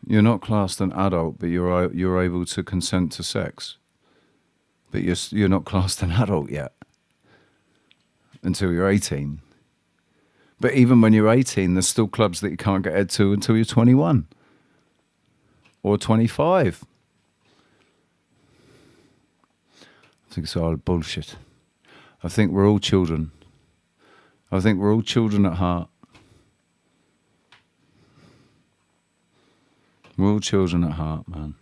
you're not classed an adult, but you're able to consent to sex. But you're not classed an adult yet until you're 18. But even when you're 18, there's still clubs that you can't get into until you're 21 or 25. I think it's all bullshit. I think we're all children. I think we're all children at heart. We're all children at heart, man.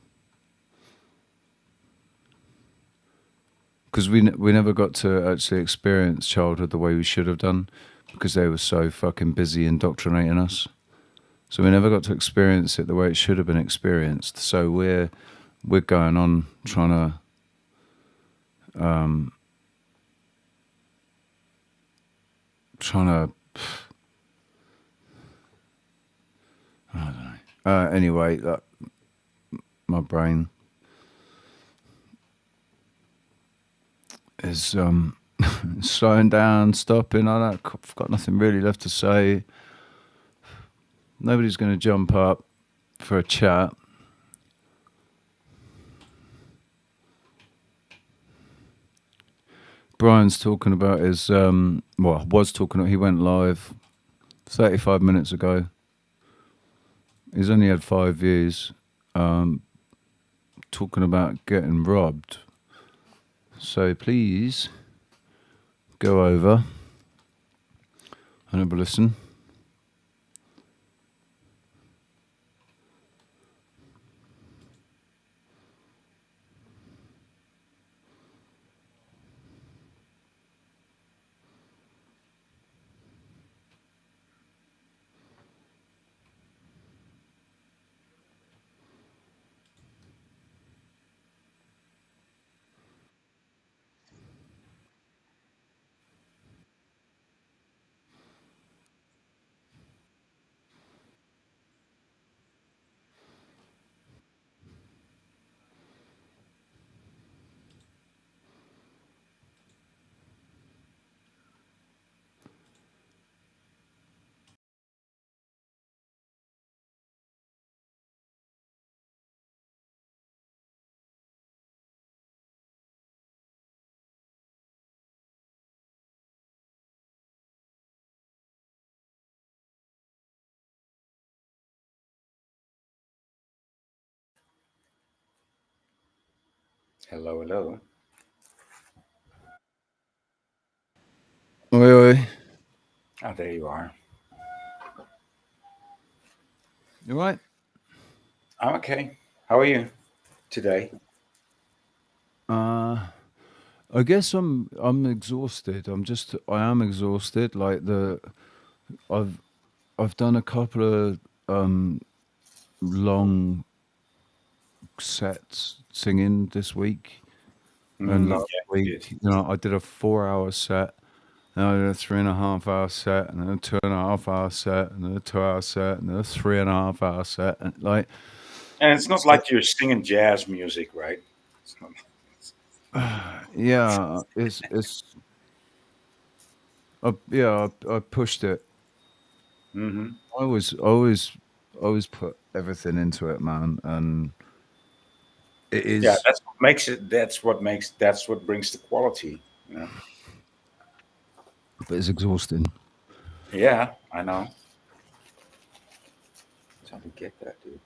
Because we never got to actually experience childhood the way we should have done, because they were so fucking busy indoctrinating us. So we never got to experience it the way it should have been experienced. So we're going on trying to I don't know. Anyway, my brain is slowing down, stopping. I've got nothing really left to say. Nobody's going to jump up for a chat. Brian's talking about his, he went live 35 minutes ago. He's only had 5 views, talking about getting robbed. So please go over and have a listen. Hello, hello. Oi, oi. Oh, there you are. You right? I'm okay. How are you today? I guess I'm exhausted. I am exhausted. Like I've done a couple of long sets singing this week, and last week, I did a 4-hour set, and I did a 3.5-hour set, and then a 2.5-hour set, and then a 2-hour set, and then a 3.5-hour set, and And it's not like you're singing jazz music, right? It's not. yeah, I pushed it. Mm-hmm. I always put everything into it, man, and it is. Yeah, that's what makes it. That's what brings the quality. You know? But it's exhausting. Yeah, I know. How to get that, dude?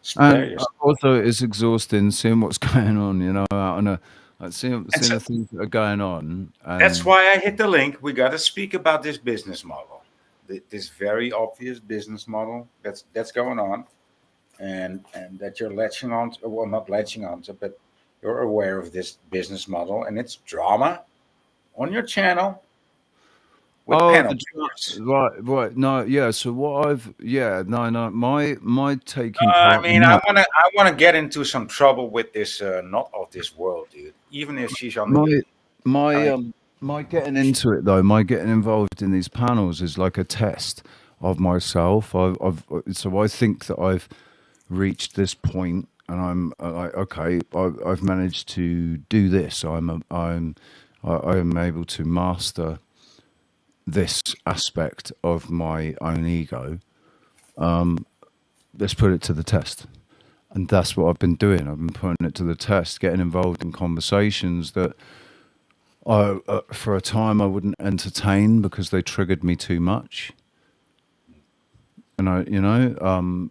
Spare And yourself. also, it's exhausting seeing what's going on. You know, out on like seeing so- the things that are going on. That's And why I hit the link. We got to speak about this business model, this very obvious business model that's going on, and that you're latching on to, well, not latching on to, but you're aware of this business model, and it's drama on your channel with oh, panel beaters. right, no, yeah. So what no, my taking I part mean, in that. I wanna get into some trouble with this not of this world, dude. Even if she's on the, My I my mean, my getting into it though, my getting involved in these panels is like a test of myself. So I think that I've reached this point, and I'm like, okay, I've managed to do this. I am able to master this aspect of my own ego. Let's put it to the test. And that's what I've been doing. I've been putting it to the test, getting involved in conversations that for a time I wouldn't entertain because they triggered me too much. And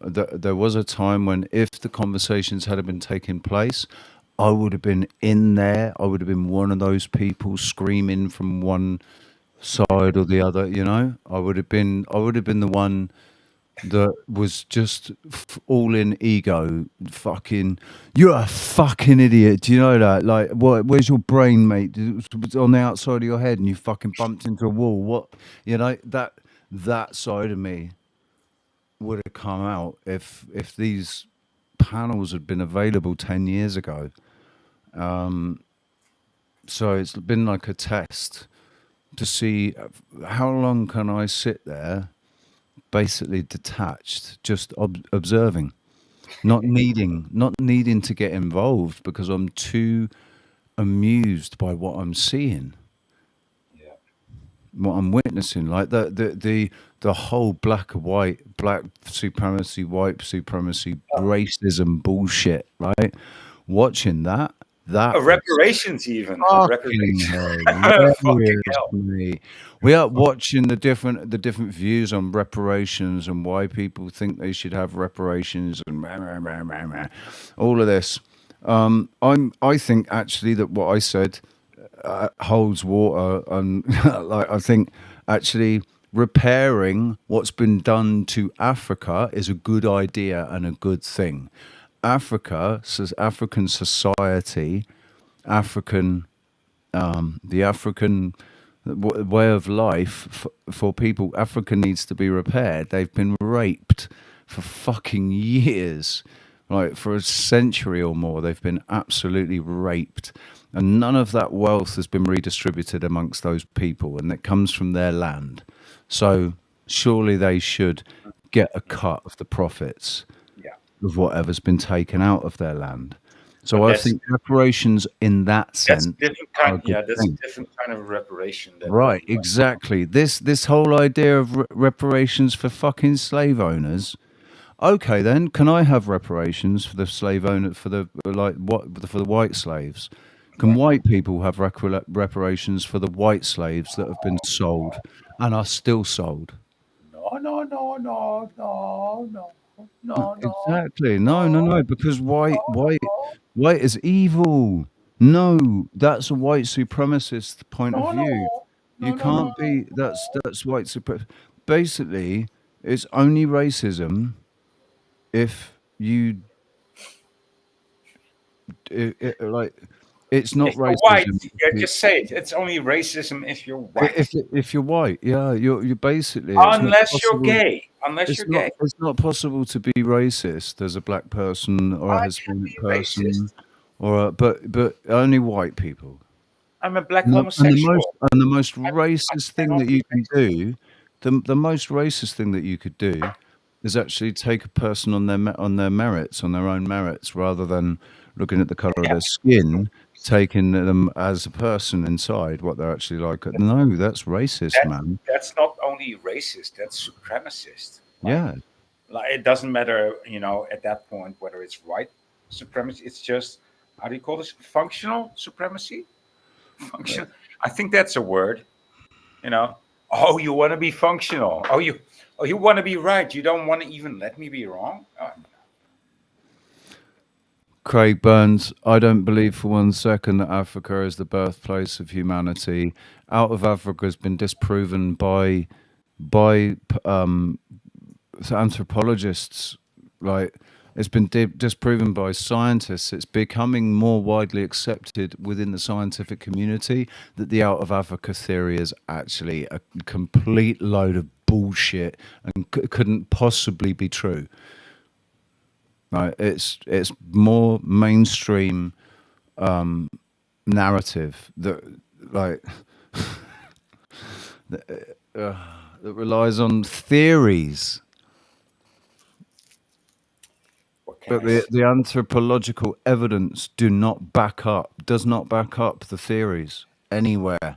there was a time when if the conversations had been taking place, I would have been in there. I would have been one of those people screaming from one side or the other. I would have been the one that was just all in ego. Fucking, you're a fucking idiot. Do you know that? Like, what? Where's your brain, mate? It's on the outside of your head, and you fucking bumped into a wall. What? That side of me would have come out if these panels had been available 10 years ago. So it's been like a test to see how long can I sit there basically detached, just observing, not needing to get involved because I'm too amused by what I'm seeing, what I'm witnessing, like the whole black supremacy, white supremacy, racism bullshit, right? Watching that was reparations even. fucking Reparations. Fucking hilarious, hell. mate. We are watching the different views on reparations and why people think they should have reparations and all of this. I think actually that what I said holds water, and like I think actually repairing what's been done to Africa is a good idea and a good thing. Africa says African society, the African way of life for people. Africa needs to be repaired. They've been raped for fucking years, like for a century or more. They've been absolutely raped, and none of that wealth has been redistributed amongst those people, and it comes from their land. So surely they should get a cut of the profits of whatever's been taken out of their land. So But I think reparations in that sense That's a different are a kind. good Yeah, that's thing. a different kind of reparation. Right, exactly. This whole idea of reparations for fucking slave owners. Okay, then can I have reparations for the slave owner for the for the white slaves? Can white people have reparations for the white slaves that have been sold and are still sold? No. Exactly. No. Because white is evil. No, that's a white supremacist point of view. You can't be. That's white supremacy. Basically, it's only racism if you like. It's not If you're white, racism. yeah, just say it. It's only racism if you're white. If you're white, yeah, you're basically. Unless you're gay. Unless you're gay. It's not possible to be racist as a black person or a Hispanic person, but only white people. I'm a black And homosexual. the most racist thing that you can do, the most racist thing that you could do, is actually take a person on their merits, on their own merits, rather than looking at the color of their skin, taking them as a person inside, what they're actually like. No, that's racist, man. That's not only racist. That's supremacist. Yeah. Like it doesn't matter, at that point whether it's white supremacy. It's just, how do you call this? Functional supremacy. Function. I think that's a word. Oh, you want to be functional. Oh, you want to be right. You don't want to even let me be wrong. Craig Burns, I don't believe for 1 second that Africa is the birthplace of humanity. Out of Africa has been disproven by anthropologists. Like, it's been disproven by scientists. It's becoming more widely accepted within the scientific community that the out of Africa theory is actually a complete load of bullshit and couldn't possibly be true. Right, it's more mainstream narrative that like that relies on theories, but the anthropological evidence does not back up the theories anywhere.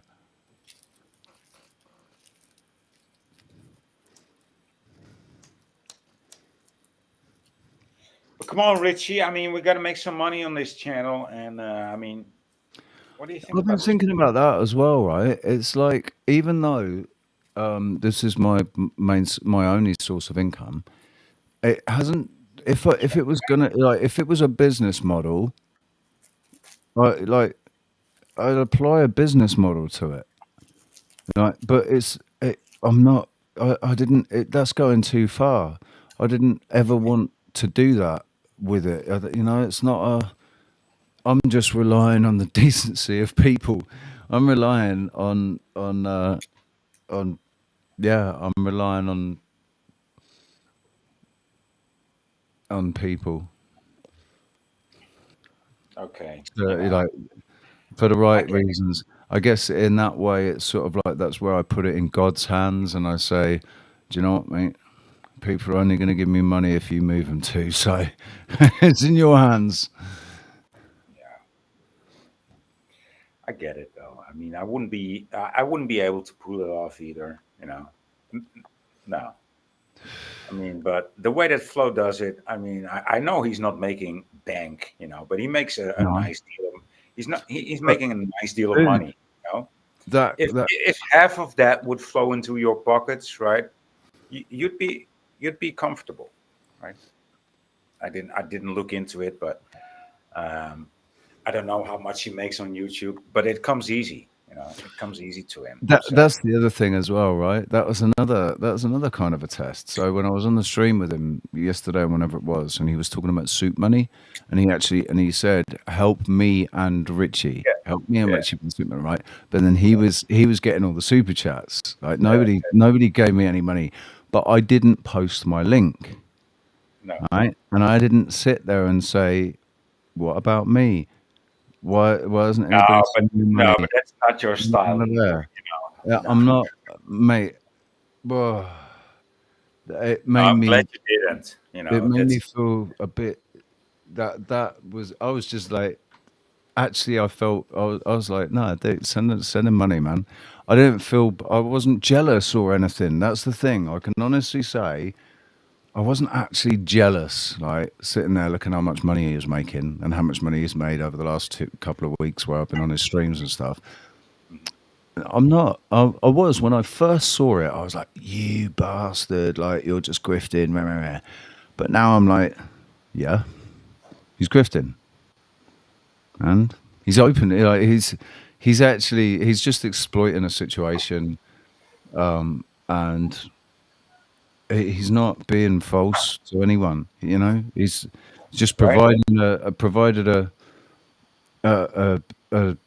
But come on, Richie. I mean, we got to make some money on this channel, and I mean, what do you think I've been about this? thinking about that as well, right? It's like, even though this is my only source of income, it hasn't. If it was gonna, like, if it was a business model, like I'd apply a business model to it. Right, but I'm not. I didn't. That's going too far. I didn't ever want to do that with it. It's not a. I'm just relying on the decency of people. I'm relying on. Yeah, I'm relying on people. Okay. Like, for the right reasons. I guess in that way, it's sort of like, that's where I put it in God's hands, and I say, do you know what, mate? People are only going to give me money if you move them too. So it's in your hands. I get it, though. I mean, I wouldn't be able to pull it off either. No. I mean, but the way that Flo does it, I mean, I know he's not making bank, but he makes a No. nice deal. He's But making a nice deal of really, money. that If half of that would flow into your pockets, right, you'd be comfortable, right? I didn't look into it, but I don't know how much he makes on YouTube, but it comes easy. It comes easy to him. that's the other thing as well, right? That was another kind of a test. So when I was on the stream with him yesterday, whenever it was, and he was talking about soup money, and he said, "Help me and Richie, help me and Richie with soup money," right? But then he was getting all the super chats. Like, nobody gave me any money, but I didn't post my link. No. Right, and I didn't sit there and say, "What about me? Why isn't anybody sending me money?" No, but that's not your style either. Yeah, I'm not, mate. Well, it made I'm me. glad you didn't. It made me feel a bit. That was. I was just like. Actually, I felt. I was like, no, dude, send him money, man. I didn't feel. I wasn't jealous or anything. That's the thing. I can honestly say, I wasn't actually jealous. Like, sitting there looking how much money he was making and how much money he's made over the last couple of weeks where I've been on his streams and stuff. I'm not. I was when I first saw it. I was like, "You bastard! Like, you're just grifting." Meh, meh, meh. But now I'm like, "Yeah, he's grifting, and he's open. Like, he's just exploiting a situation, and he's not being false to anyone. He's just provided a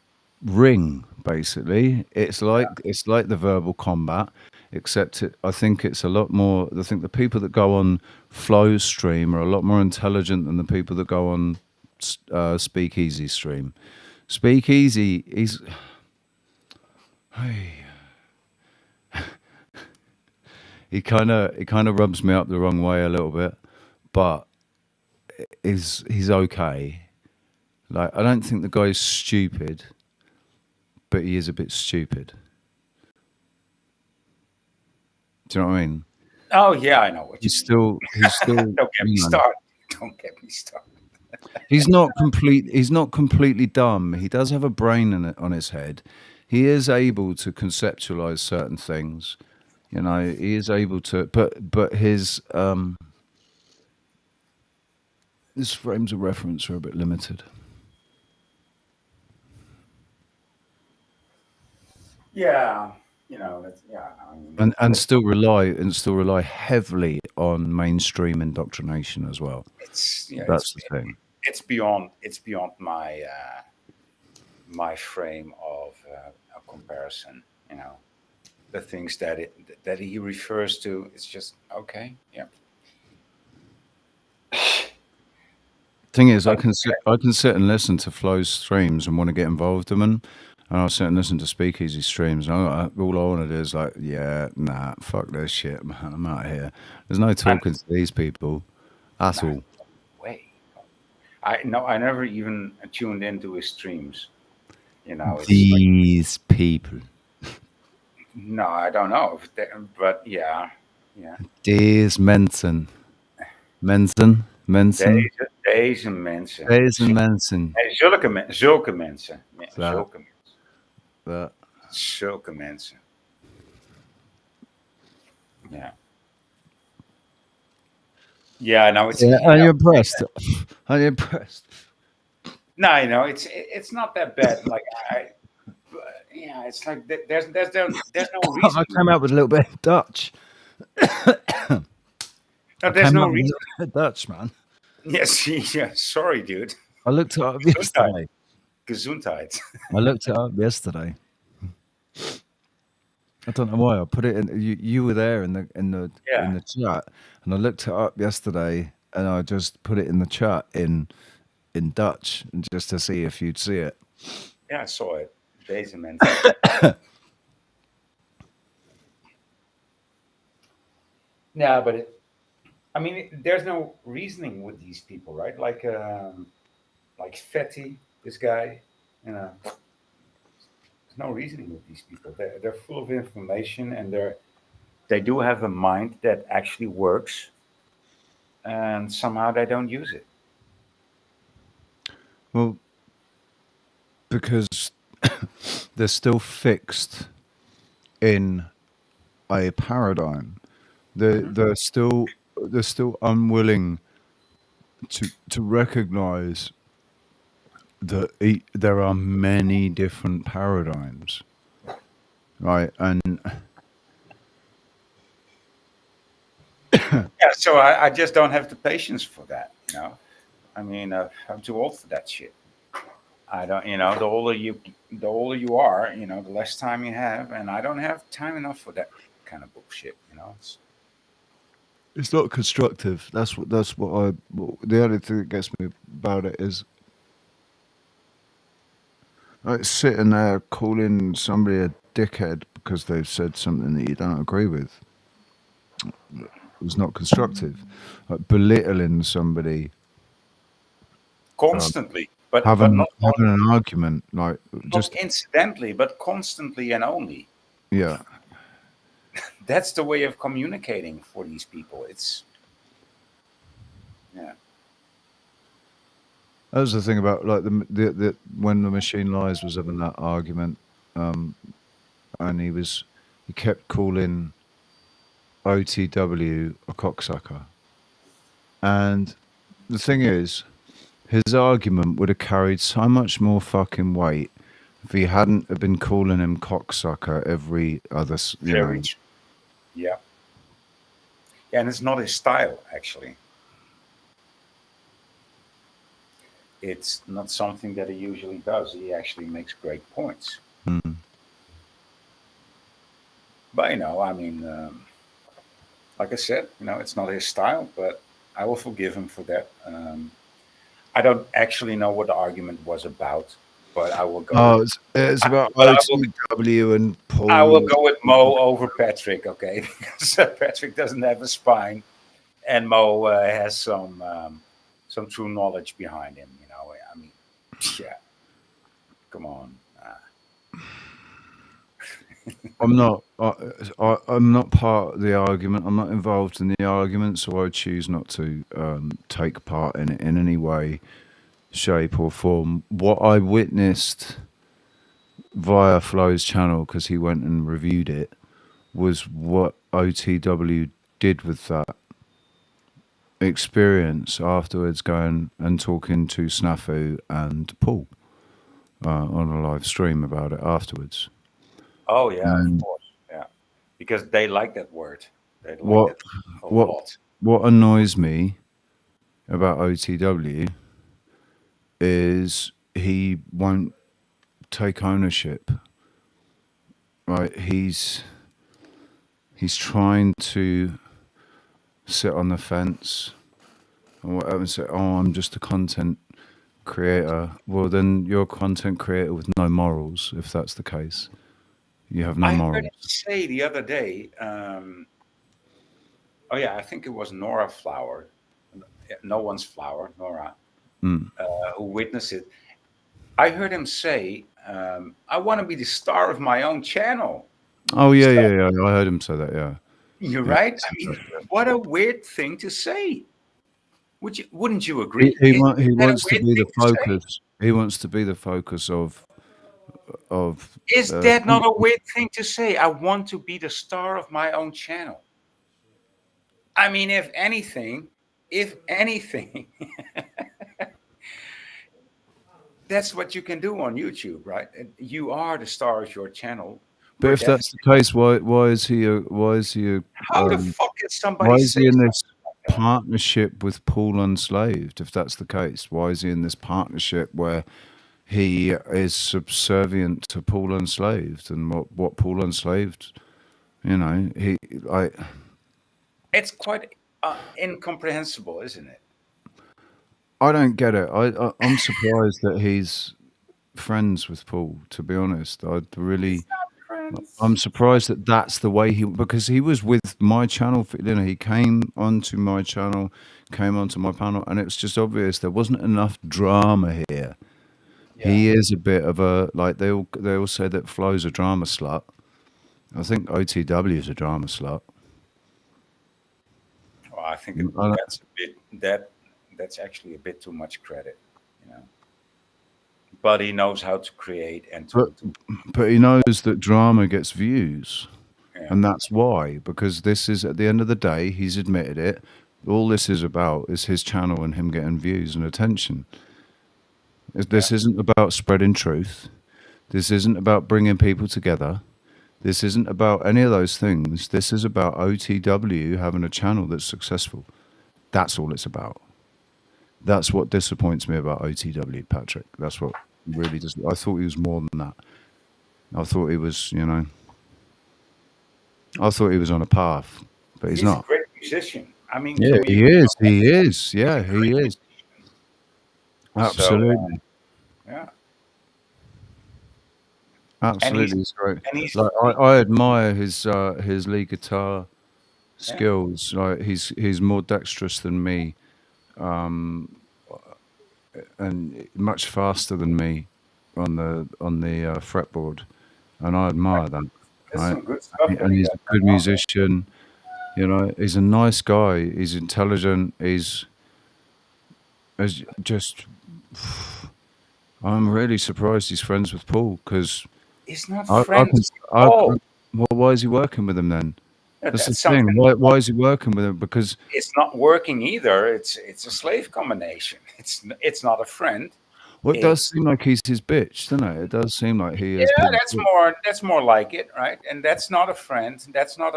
ring. Basically, it's like the verbal combat, except I think it's a lot more. I think the people that go on Flow's stream are a lot more intelligent than the people that go on Speakeasy stream. Speakeasy, he kind of rubs me up the wrong way a little bit, but he's okay. Like, I don't think the guy's stupid, but he is a bit stupid. Do you know what I mean? Oh yeah, I know what he's still. Don't get me started. Don't get me started. He's not completely dumb. He does have a brain on his head. He is able to conceptualize certain things. He is able to, but his His frames of reference are a bit limited. Yeah, that's, yeah. I mean, And still rely heavily on mainstream indoctrination as well. That's the thing. It's beyond my my frame of a comparison. The things that he refers to, it's just okay. Yeah. Thing is, I can sit and listen to Flo's streams and want to get involved in them, and I'll sit and listen to Speakeasy streams. And all I want to do is like, yeah, nah, fuck this shit, man. I'm out of here. There's no talking to these people at all. Way. I never even tuned into his streams. It's These people. No, I don't know. But yeah. Deze mensen. Mensen. Deze mensen. Deze mensen. Nee, zulke mensen. Zulke mensen. Ja. Zulke mensen. Yeah. Yeah, no, it's. Yeah, are you impressed? Are you impressed? No, it's not that bad. Like yeah, it's like there's no reason. I came out with a little bit of Dutch. No, there's no reason. Dutch, man. Yes, yeah. Sorry, dude. I looked it up yesterday. Gesundheit. I looked it up yesterday. I don't know why. I put it in. You were there in the chat, and I looked it up yesterday, and I just put it in the chat in Dutch, just to see if you'd see it. Yeah, I saw it. Deze mensen. Yeah, but there's no reasoning with these people, right? Like Fetty, this guy, there's no reasoning with these people. They're full of information, and they do have a mind that actually works, and somehow they don't use it. Well, because they're still fixed in a paradigm. They're still unwilling to recognize that there are many different paradigms, right? And yeah, so I just don't have the patience for that. I'm too old for that shit. I don't. The older you are, the less time you have, and I don't have time enough for that kind of bullshit. It's not constructive. That's what the only thing that gets me about it is like sitting there calling somebody a dickhead because they've said something that you don't agree with. It's not constructive. Like belittling somebody constantly, but having not an argument, like just incidentally, but constantly and only. Yeah. That's the way of communicating for these people. It's That was the thing about like the when the Machine Lies was having that argument, and he kept calling OTW a cocksucker, and the thing is, his argument would have carried so much more fucking weight if he hadn't have been calling him cocksucker every other, Yeah, and it's not his style, actually. It's not something that he usually does. He actually makes great points. But, like I said, it's not his style, but I will forgive him for that. I don't actually know what the argument was about, but I will go. Oh, it's about OTW and Paul. I will go with Mo over Patrick, okay? Because Patrick doesn't have a spine, and Mo has some true knowledge behind him. Yeah. Come on. I'm not part of the argument. I'm not involved in the argument, so I choose not to take part in it in any way, shape or form. What I witnessed via Flo's channel, because he went and reviewed it, was what OTW did with that. experience afterwards going and talking to Snafu and Paul on a live stream about it afterwards. Oh yeah, of And course. Yeah, because they like that word. They like what that a what lot. what annoys me about OTW is he won't take ownership. Right? He's trying to sit on the fence and whatever and say, "Oh, I'm just a content creator." Well, then you're a content creator with no morals. If that's the case, you have no I heard him morals. say the other day. Oh yeah, I think it was Nora Flower, no one's flower, Nora, Mm. who witnessed it. I heard him say, "I want to be the star of my own channel." Oh yeah, So yeah, yeah. I heard him say that. Yeah, you're yeah. right. I mean, what a weird thing to say. Wouldn't you He agree? he, Isn't he that a wants to weird be thing the to say? focus. He wants to be the focus of. Is Uh, that not a weird thing to say? I want to be the star of my own channel. I mean, if anything, that's what you can do on YouTube, right? You are the star of your channel. but We're if that's the definitely. case, why is he How the fuck can why somebody is say he in this something like that? partnership with Paul Unslaved? If that's the case, why is he in this partnership where he is subservient to Paul Unslaved and what Paul Unslaved, he like. It's quite incomprehensible, isn't it? I don't get it. I'm surprised that he's friends with Paul. To be honest, It's not friends. I'm surprised that that's the way because he was with my channel. He came onto my channel, came onto my panel, and it was just obvious there wasn't enough drama here. Yeah. He is a bit of a like they all say that Flo's a drama slut. I think OTW is a drama slut. Well, I think I don't, that's a bit that's actually a bit too much credit, you know. But he knows how to create and but but he knows that drama gets views. yeah. And that's why, because this is, at the end of the day, he's admitted it. All this is about is his channel and him getting views and attention. This isn't about spreading truth. This isn't about bringing people together. This isn't about any of those things. This is about OTW having a channel that's successful. That's all it's about. That's what disappoints me about OTW, Patrick. That's what really does. I thought he was more than that. I thought he was, I thought he was on a path, but he's He's a not. great musician. I mean, Yeah, can we he agree is. on that? He is. He's Yeah, a great he is. musician. So Absolutely. yeah, and Absolutely, he's great. he's Like I admire his lead guitar yeah. skills. Like he's more dexterous than me, and much faster than me on the fretboard, and I admire that. That's Right, some good stuff that and he he's got a good going on there. musician. He's a nice guy. He's intelligent. He's just. I'm really surprised he's friends with Paul because He's not I can. friends at all. Well, why is he working with him then? That's the That's thing. something. Why is he working with him? Because It's not working either. It's a slave combination. It's not a friend. it does seem like he's his bitch, doesn't it? It does seem like he Yeah, has been. that's more like it, right? And that's not a friend. That's not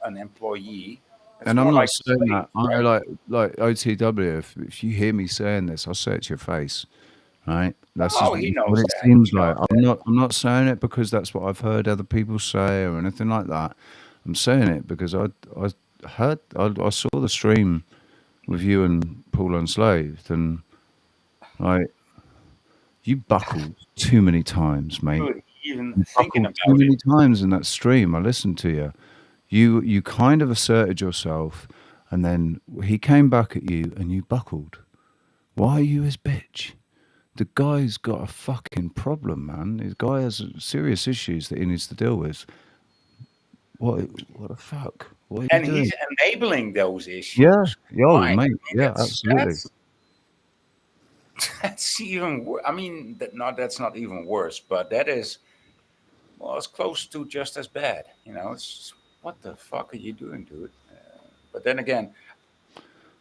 an employee. That's And I'm more not like a saying slave, that. I right? like OTW. If you hear me saying this, I'll say it to your face. Right? That's just Oh, he what knows it that. seems He knows like. I'm not saying it because that's what I've heard other people say or anything like that. I'm saying it because I saw the stream with you and Paul Unslaved, and like you buckled too many times, mate. Good. Even You thinking buckled too about it. many times in that stream. I listened to you. You kind of asserted yourself, and then he came back at you, and you buckled. Why are you his bitch? The guy's got a fucking problem, man. The guy has serious issues that he needs to deal with. What the fuck? What are you And doing? he's enabling those Yeah, issues. yo, Mike, mate. I mean, Yeah, absolutely. that's even worse. I mean, that's not even worse, but that is, well, it's close to just as bad. It's just, what the fuck are you doing, dude? But then again,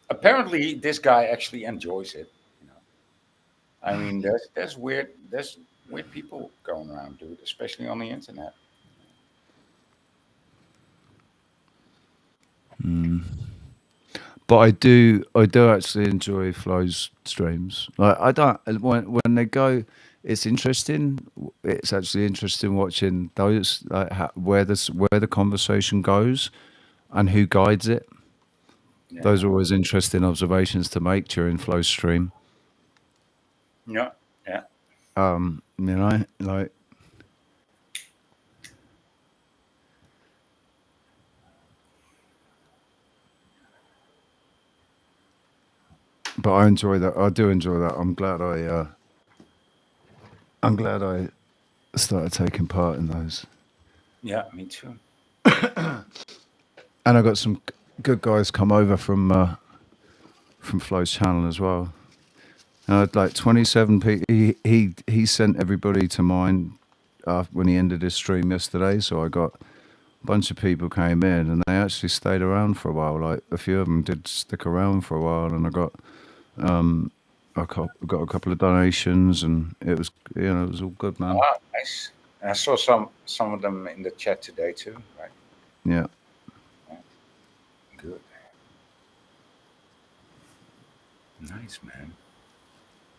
apparently this guy actually enjoys it. I mean, there's weird people going around, dude, especially on the internet. But I do actually enjoy Flo's streams. Like I don't when they go, it's interesting. It's actually interesting watching those like where the conversation goes, and who guides it. Yeah. Those are always interesting observations to make during Flo's stream. Yeah, yeah. You know, like. But I enjoy that. I do enjoy that. I'm glad I started taking part in those. Yeah, me too. And I got some good guys come over from Flo's channel as well. And I had like 27 people. He sent everybody to mine when he ended his stream yesterday. So I got a bunch of people came in, and they actually stayed around for a while. Like a few of them did stick around for a while, and I got a couple of donations, and it was it was all good, man. Ah, nice. And I saw some of them in the chat today too, right? Yeah. Good. Nice, man.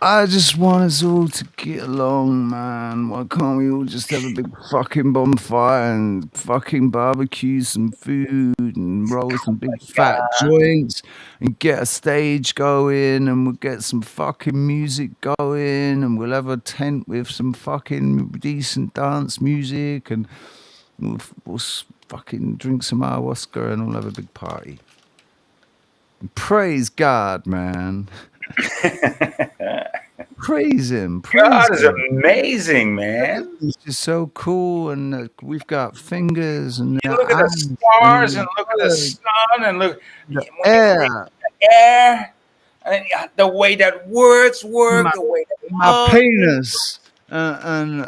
I just want us all to get along, man. Why can't we all just have a big fucking bonfire and fucking barbecue some food and roll some big fat joints and get a stage going, and we'll get some fucking music going, and we'll have a tent with some fucking decent dance music, and we'll fucking drink some ayahuasca and we'll have a big party. And praise God, man. Praise him. God is amazing, man. It's just so cool, and we've got fingers, and You look at the stars, and look at the sun, and look the air. The air, and the way that words work, the way that my penis, and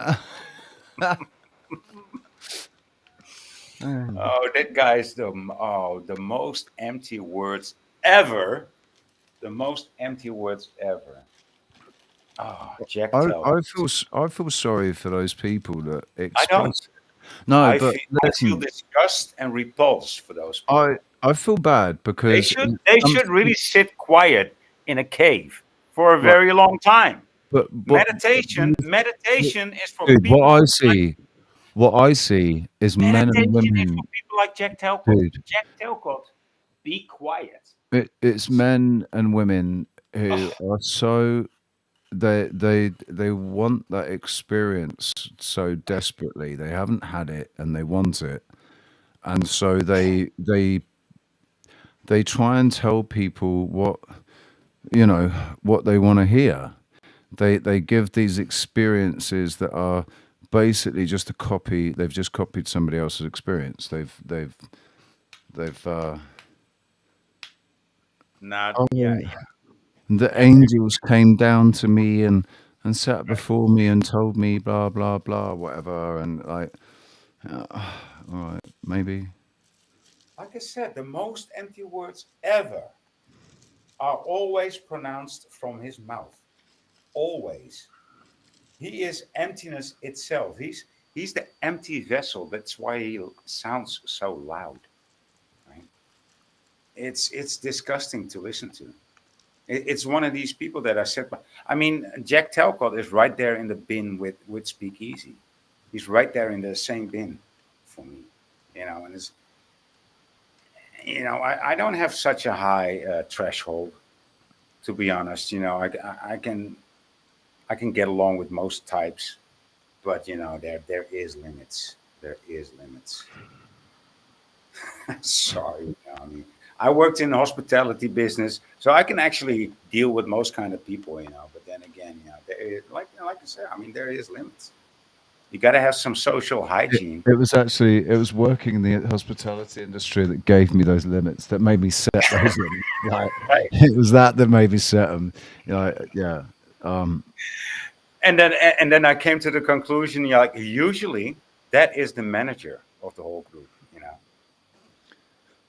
oh, that guy's the most empty words ever. The most empty words ever. Oh, Jack I feel sorry for those people that express. I don't. No, I but feel disgust and repulse for those people. I feel bad because they should really sit quiet in a cave for a very long time. But meditation is for dude, people. What I see is men and women. Is for people like Jack Talcott. Dude. Jack Talcott, be quiet. It's men and women who are so they want that experience so desperately. They haven't had it and they want it, and so they try and tell people what they want to hear. They give these experiences that are basically just a copy. They've just copied somebody else's experience. They've the angels came down to me and sat before me and told me blah blah blah whatever, and like all right, maybe. Like I said, the most empty words ever are always pronounced from his mouth. Always. He is emptiness itself. He's the empty vessel. That's why he sounds so loud. Right? It's disgusting to listen to. It's one of these people that I said. I mean, Jack Talcott is right there in the bin with Speakeasy. He's right there in the same bin for me. And it's. I don't have such a high threshold, to be honest. I can get along with most types, but there is limits. There is limits. Sorry, I worked in the hospitality business, so I can actually deal with most kind of people, But then again, there is, like I said, there is limits. You got to have some social hygiene. It was working in the hospitality industry that gave me those limits, that made me set those limits. Like, right. It was that made me set them. Yeah. And then I came to the conclusion, usually that is the manager of the whole group,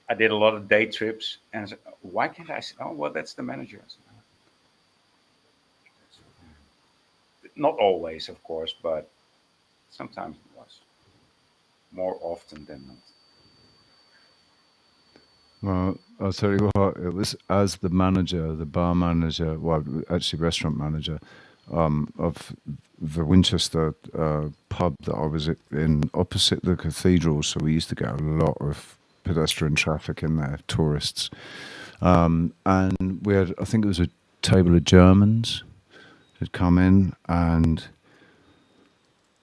I did a lot of day trips, and I said, why can't I say, oh, well, that's the manager. I said, not always, of course, but sometimes it was. More often than not. Well, I'll tell you what, it was as the manager, the bar manager, well, actually restaurant manager, of the Winchester pub that I was in opposite the cathedral. So we used to get a lot of pedestrian traffic in there, tourists. And we had, I think it was a table of Germans had come in, and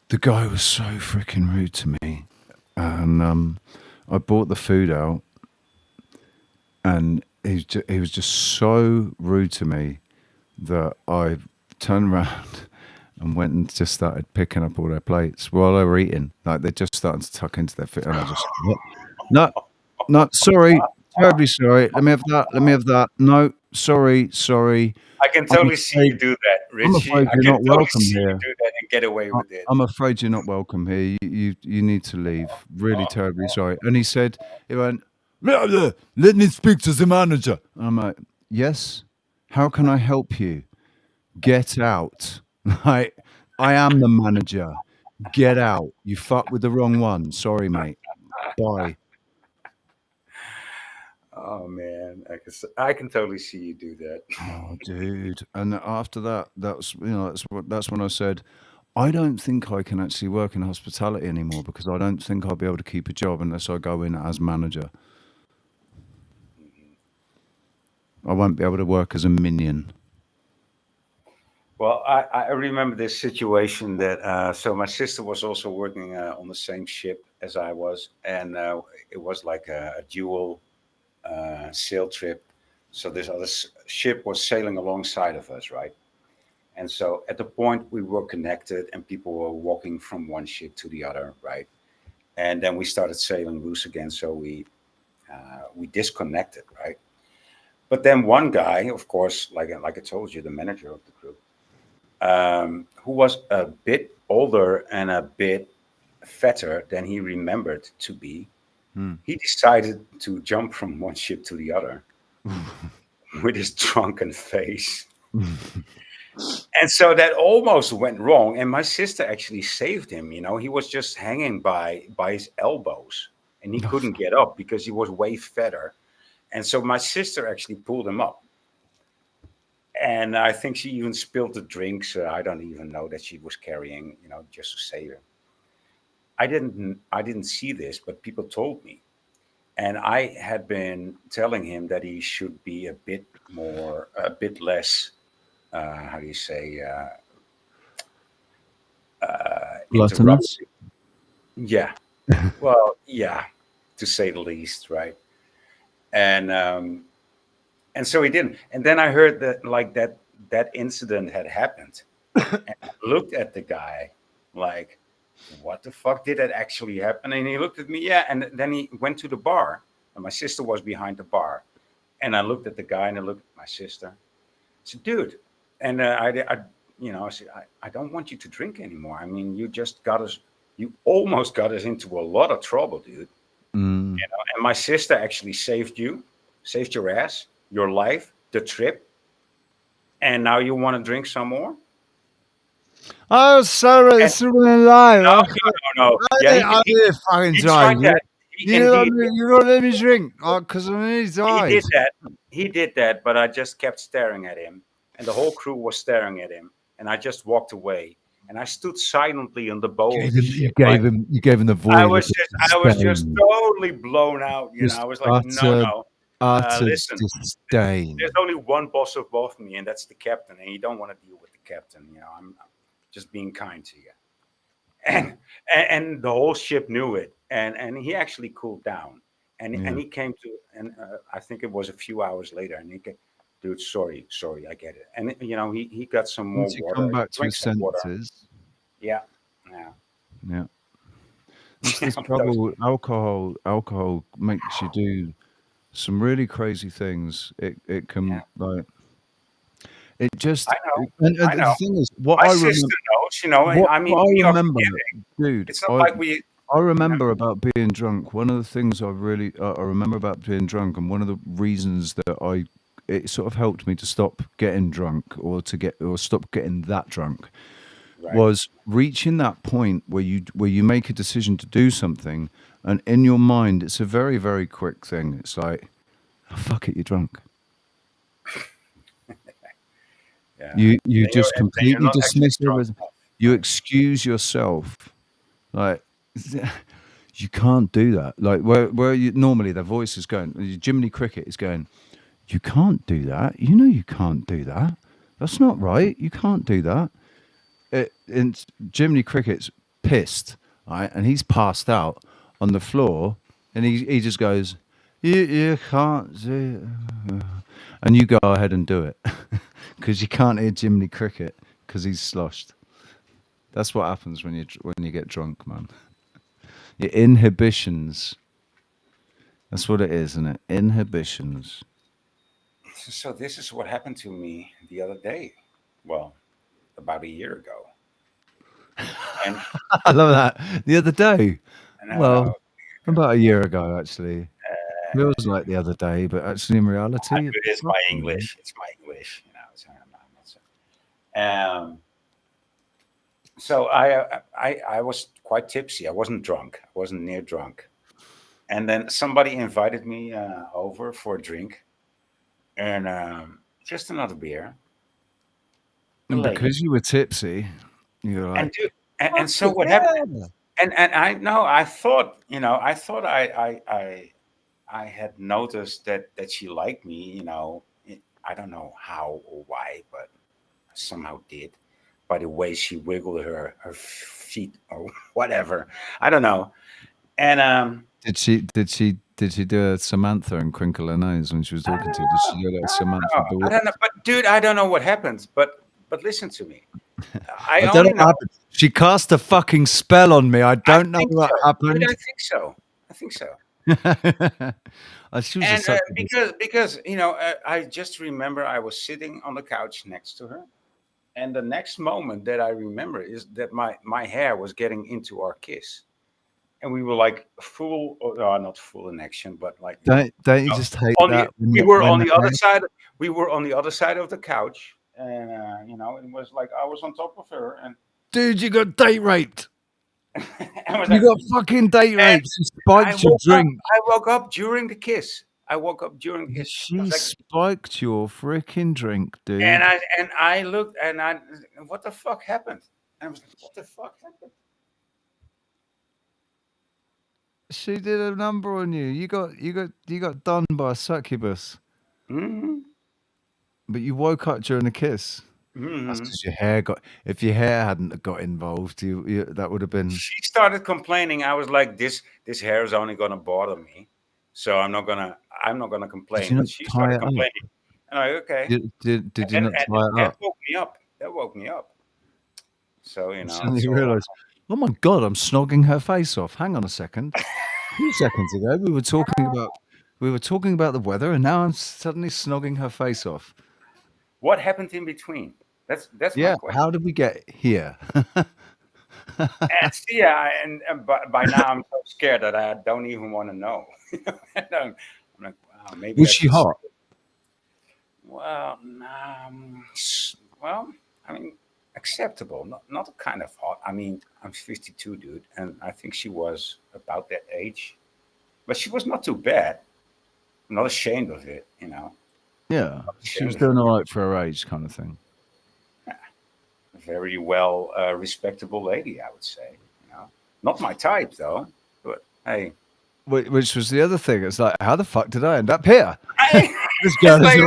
the guy was so freaking rude to me. And I brought the food out, and he was just so rude to me that I turned around and went and just started picking up all their plates while they were eating. Like they're just starting to tuck into their food, and I just no, sorry, terribly sorry. Let me have that. Let me have that. No, sorry. I can totally see you do that, Richie. I'm afraid I you're can not totally welcome see here. you do that and get away with it. I'm afraid you're not welcome here. You need to leave. Really terribly sorry. And he went, let me speak to the manager. And I'm like, yes, how can I help you? Get out. Like, I am the manager. Get out. You fucked with the wrong one. Sorry, mate. Bye. Oh man, I can totally see you do that. Oh, dude. And after that, that's when I said, I don't think I can actually work in hospitality anymore, because I don't think I'll be able to keep a job unless I go in as manager. I won't be able to work as a minion. Well, I remember this situation that so my sister was also working on the same ship as I was, and it was like a dual sail trip. So this other ship was sailing alongside of us, right? And so at the point we were connected, and people were walking from one ship to the other, right? And then we started sailing loose again, so we disconnected, right? But then one guy, of course, like I told you, the manager of the group, who was a bit older and a bit fatter than he remembered to be, he decided to jump from one ship to the other with his drunken face. And so that almost went wrong. And my sister actually saved him. You know, he was just hanging by his elbows, and he couldn't get up because he was way fatter. And so my sister actually pulled him up. And I think she even spilled the drinks. I don't even know that she was carrying, you know, just to save him. I didn't see this, but people told me. And I had been telling him that he should be a bit less, how do you say, Gluttonous? Yeah. Well, yeah, to say the least, right? And so he didn't. And then I heard that incident had happened. And I looked at the guy like, what the fuck, did that actually happen? And he looked at me, yeah. And then he went to the bar, and my sister was behind the bar. And I looked at the guy, and I looked at my sister. I said, dude, and I said, I don't want you to drink anymore. I mean, you almost got us into a lot of trouble, dude. You know, and my sister actually saved your ass, your life, the trip, and now you want to drink some more? Oh, sorry, it's a lie. No. Yeah, he tried that. You don't let me drink because I'm really tired. He did that, but I just kept staring at him, and the whole crew was staring at him, and I just walked away, and I stood silently on the bow of the ship. You gave him the void. I was just totally blown out. You know, I was like, no. Listen, disdain. There's only one boss above me, and that's the captain, and you don't want to deal with the captain. You know, I'm just being kind to you. And the whole ship knew it, and he actually cooled down, and he came to, and I think it was a few hours later, and he came, dude, sorry, I get it, and you know, he got some more Once you water. come back to his senses. Yeah. That's the trouble. Alcohol makes you do some really crazy things. It can it just. I know. The thing is, what My I remember, sister knows. You know, I mean, what I we are remember, forgiving. dude. It's not like we I remember about being drunk. One of the things I remember about being drunk, and one of the reasons that it sort of helped me to stop getting drunk or stop getting that drunk Right. was reaching that point where you make a decision to do something, and in your mind it's a very, very quick thing. It's like, oh, fuck it, you're drunk. Yeah. You Then just you're completely not actually dismiss drunk everything. enough. You excuse yourself. Like, you can't do that. Like, where you normally their voice is going, Jiminy Cricket is going, you can't do that. You know you can't do that. That's not right. You can't do that. And Jiminy Cricket's pissed, right? And he's passed out on the floor, and he just goes, you can't do it. And you go ahead and do it because you can't hear Jiminy Cricket because he's sloshed. That's what happens when you get drunk, man. Your inhibitions. That's what it is, isn't it? Inhibitions. So this is what happened to me the other day. Well, about a year ago. And I love that. The other day. no. About a year ago, actually. Feels like the other day, but actually in reality, It is my English. It's my English, you know. So I'm not so. So I was quite tipsy. I wasn't drunk. I wasn't near drunk. And then somebody invited me over for a drink, and just another beer. And because you were tipsy, you're like, And dude, and so what happened? And I know I thought, you know, I had noticed that she liked me, you know. I don't know how or why, but I somehow did. By the way she wiggled her feet or whatever, I don't know. And did she do a Samantha and crinkle her nose when she was talking to you? Did she do a Samantha? I don't know, but dude, I don't know what happens. But listen to me. I don't only know what know. happened. She cast a fucking spell on me. I don't know what happened. Dude, I think so. I think so. She was And a succubus. because you know, I just remember I was sitting on the couch next to her, and the next moment that I remember is that my hair was getting into our kiss, and we were like full, not full in action, but like Don't you just hate on that? we were on the other side. We were on the other side of the couch, and you know, it was like I was on top of her, and dude, you got date raped. you got fucking date raped. She spiked your drink. I woke up during the kiss. I woke up during the kiss. She spiked your freaking drink, dude. And I looked and what the fuck happened? And I was like, what the fuck happened? She did a number on you. You got done by a succubus. Mm-hmm. But you woke up during the kiss. Mm-hmm. That's because your hair got. If your hair hadn't got involved, you that would have been. She started complaining. I was like, this hair is only gonna bother me, so I'm not gonna complain. But she started complaining. And I okay. Did you not tie it up? That woke me up. So you know. Suddenly you realised, oh my god, I'm snogging her face off. Hang on a second. 2 seconds ago we were talking about the weather, and now I'm suddenly snogging her face off. What happened in between? That's yeah. my question. How did we get here? And see, and by now I'm so scared that I don't even want to know. I'm like, wow, maybe. Was she hot? Well, well, I mean, acceptable. Not a kind of hot. I mean, I'm 52, dude, and I think she was about that age, but she was not too bad. I'm not ashamed of it, you know. Yeah, she was doing all right for her age, kind of thing. Very well respectable lady, I would say. You know, not my type though. But hey, which was the other thing. It's like, how the fuck did I end up here? This girl is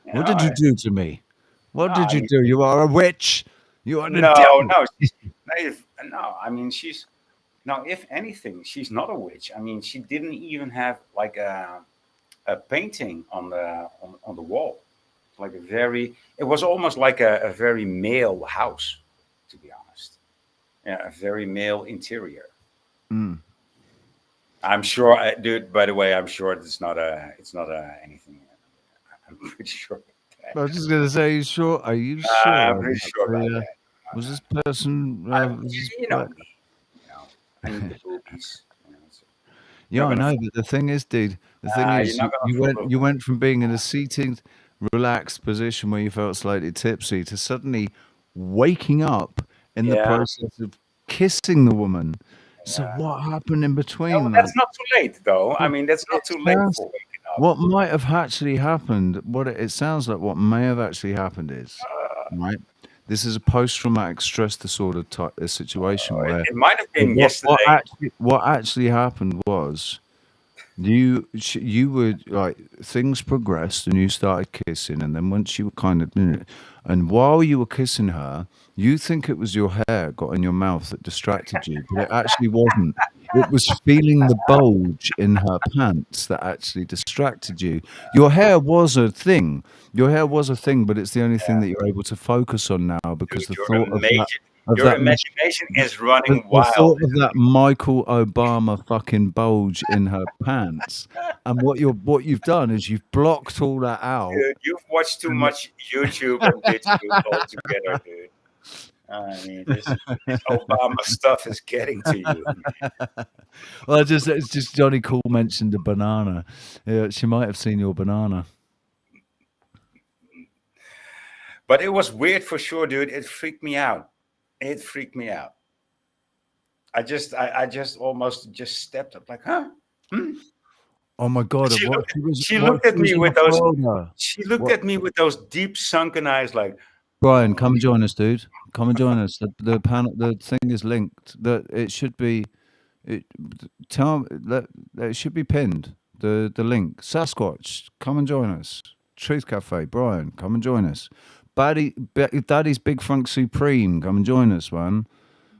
what did you do to me? What did you do? You are a witch. You are the devil. No. I mean, if anything, she's not a witch. I mean, she didn't even have like a painting on the wall. Like it was almost like a very male house, to be honest. Yeah, a very male interior. Mm. I'm sure, dude. By the way, I'm sure it's not anything. I'm pretty sure. I was just gonna say, are you sure? I'm pretty sure about that. Was this person? You know me. You know I need the boobies. Yeah, Not I gonna know, fall. but the thing is, dude, the thing You're is, not gonna you fall. went from being in a seated, relaxed position where you felt slightly tipsy to suddenly waking up in the Yeah. process of kissing the woman. So Yeah. what happened in No, between? Like, that's not too late, though. I well, mean, that's not it too late sounds for waking up. what might have actually happened. It sounds like what may have actually happened is right. This is a post-traumatic stress disorder type situation where It might have been what yesterday. actually happened was you would like things progressed and you started kissing, and then once you were kind of and while you were kissing her, you think it was your hair got in your mouth that distracted you, but it actually wasn't. It was feeling the bulge in her pants that actually distracted you. Your hair was a thing. Your hair was a thing, but it's the only thing that you're able to focus on now because Dude, the thought of your that imagination is running the wild. thought of that Michael Obama fucking bulge in her pants, and what you've done is you've blocked all that out. Dude, you've watched too and much YouTube and BitChute all together, dude. I mean, this Obama stuff is getting to you. Well, it's just Johnny Cool mentioned a banana. Yeah, she might have seen your banana. But it was weird for sure, dude. It freaked me out. It freaked me out. I just almost just stepped up like, huh? Oh my god! She looked at me with those. She looked What? at me with those deep sunken eyes, like, Brian, come and join us, dude. Come and join us. The panel, the thing is linked. It should be. It should be pinned. The link. Sasquatch, come and join us. Truth Cafe, Brian, come and join us. Daddy's Big Funk Supreme, come and join us, man.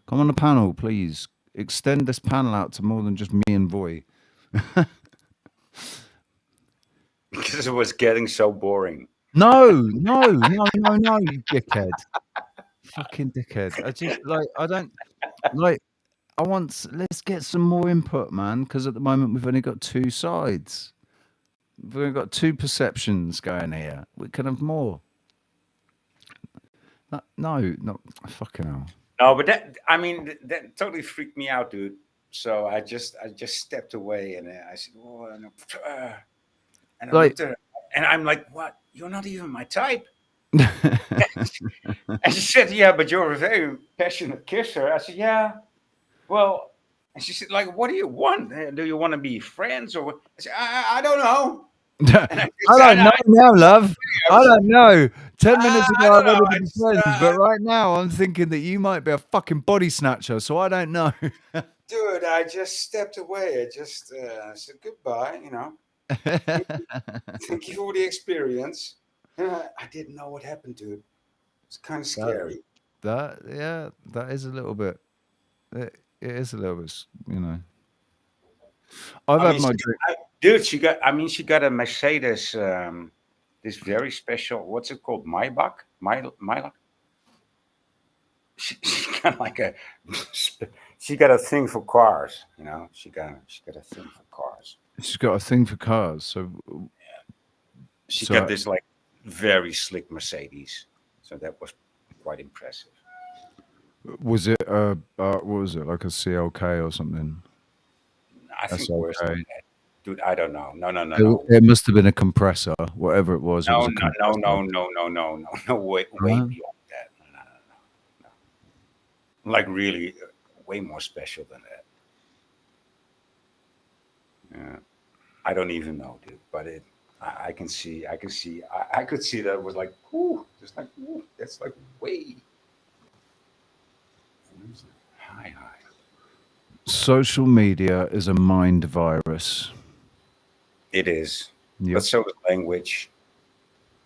Come on the panel, please. Extend this panel out to more than just me and Voy. because it was getting so boring. No, you dickhead. Fucking dickhead. Let's get some more input, man, because at the moment we've only got two sides. We've only got two perceptions going here. We can have more. No, not fucking hell. No, but that totally freaked me out, dude. So I just stepped away and I said, "Oh," and I looked at her, and I'm like, "What? You're not even my type." And she said, "Yeah, but you're a very passionate kisser." I said, "Yeah, well," and she said, "Like, what do you want? Do you want to be friends or what?" I said, I don't know. I don't know now, love. I don't know. 10 minutes ago, I wanted to be friends, but right now, I'm thinking that you might be a fucking body snatcher, so I don't know. Dude, I just stepped away. I just said goodbye, you know. Thank you for the experience. I didn't know what happened, dude. It's kind of scary. That is a little bit. It is a little bit, you know. I've had my drink. Dude, she got a Mercedes, this very special, what's it called? Maybach? She got like she got a thing for cars, you know. She got a thing for cars. She's got a thing for cars, so she got this like very slick Mercedes, so that was quite impressive. Was it what was it, like a CLK or something? I think worse than that. Dude, I don't know. No. It must have been a compressor, whatever it was. No, it was no. Way beyond that. No. Like really, way more special than that. Yeah, I don't even know, dude. But I could see that it was like, ooh, just like, ooh, that's like way. Hi. Social media is a mind virus. It is. Yep. But so is language.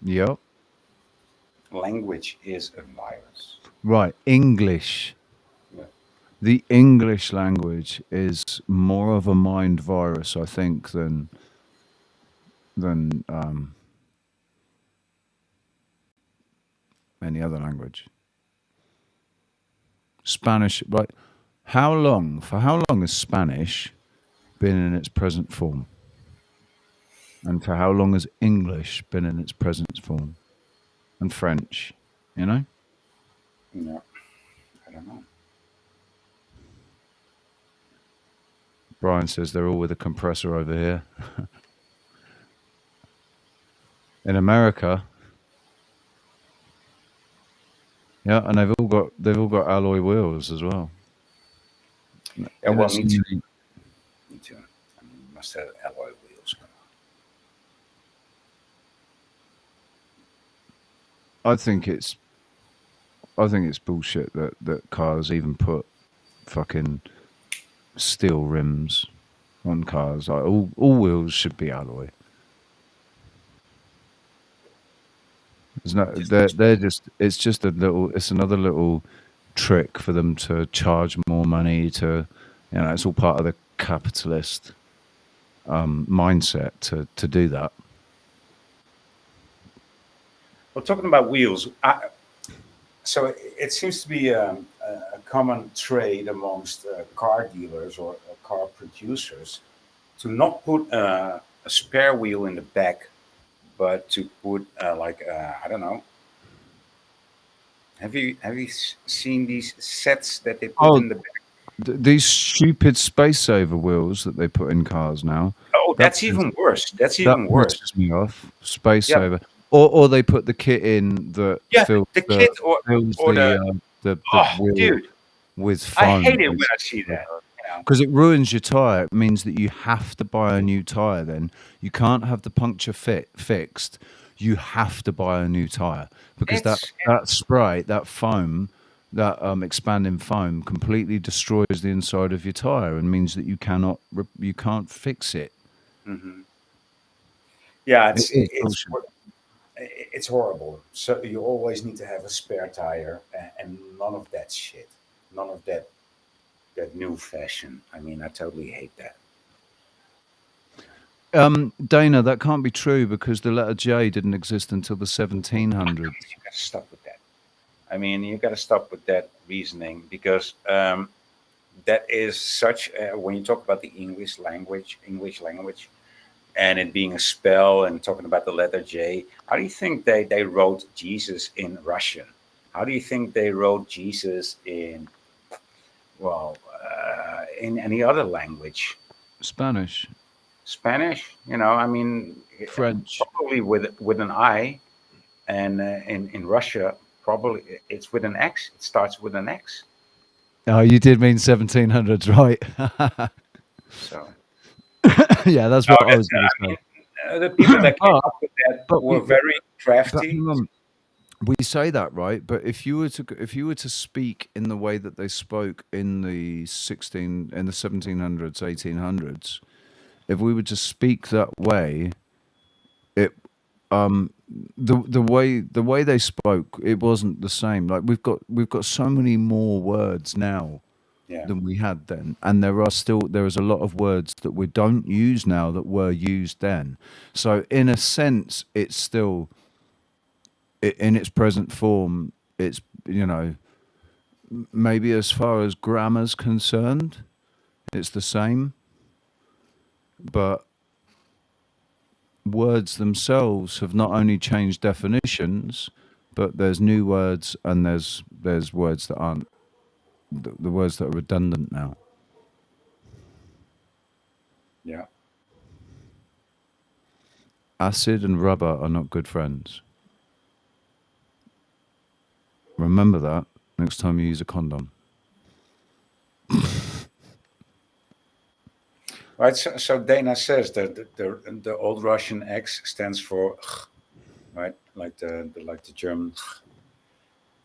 Yep. Language is a virus. Right. English. Yeah. The English language is more of a mind virus, I think, than any other language. Spanish, right? For how long has Spanish been in its present form? And for how long has English been in its present form? And French, you know? No, I don't know. Brian says they're all with a compressor over here. In America, yeah, and they've all got alloy wheels as well. Yeah, well, me too. Me too. I mean, you must have alloy wheels. I think it's bullshit that cars even put fucking steel rims on cars. Like all wheels should be alloy. There's no, they're just, it's another little trick for them to charge more money to, it's all part of the capitalist mindset to do that. Well, talking about wheels, so it seems to be a common trade amongst car dealers or car producers to not put a spare wheel in the back, but to put I don't know. Have you seen these sets that they put in the back? These stupid space saver wheels that they put in cars now. Oh, that's even worse. That's even worse. That pisses me off. Space saver. Or they put the kit in that fills the kit or the wheel dude, with foam. I hate it when I see that. Because it ruins your tire. It means that you have to buy a new tire. Then you can't have the puncture fixed. You have to buy a new tire because that spray, that foam, that expanding foam, completely destroys the inside of your tire and means that you can't fix it. Mm-hmm. Yeah, it's horrible. So you always need to have a spare tire, and none of that shit, none of that new fashion. I mean, I totally hate that. Dana, that can't be true because the letter J didn't exist until the 1700s. You got to stop with that. I mean, you got to stop with that reasoning because that is such when you talk about the English language, and it being a spell and talking about the letter J. How do you think they wrote Jesus in Russian? How do you think they wrote Jesus in any other language? Spanish. I mean, French. Probably with an I, and in Russia, probably it's with an X. It starts with an X. Oh, you did mean 1700s, right? So. Yeah, that's what I was going to say. The people that came up with that were very crafty. We say that, right? But if you were to speak in the way that they spoke in the 1700s, 1800s, if we were to speak that way, it the way they spoke, it wasn't the same. Like we've got so many more words now than we had then, and there is a lot of words that we don't use now that were used then. So in a sense, it's still in its present form. It's maybe as far as grammar's concerned, it's the same, but words themselves have not only changed definitions, but there's new words and there's words that aren't the words that are redundant now. Yeah. Acid and rubber are not good friends. Remember that next time you use a condom. Right. So Dana says that the old Russian X stands for, right, like the German,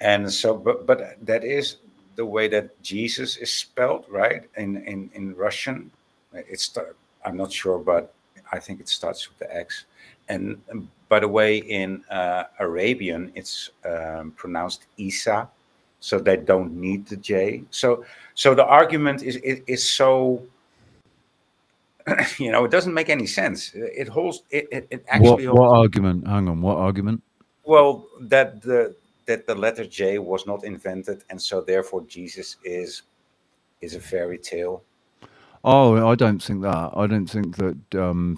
and so but that is the way that Jesus is spelled, right? In Russian, I'm not sure, but I think it starts with the X. And by the way, in Arabian, it's pronounced Isa, so they don't need the J. So the argument is so. It doesn't make any sense. It holds. It actually. What argument? Hang on. What argument? Well, that the letter J was not invented, and so therefore Jesus is a fairy tale. Oh, I don't think that. I don't think that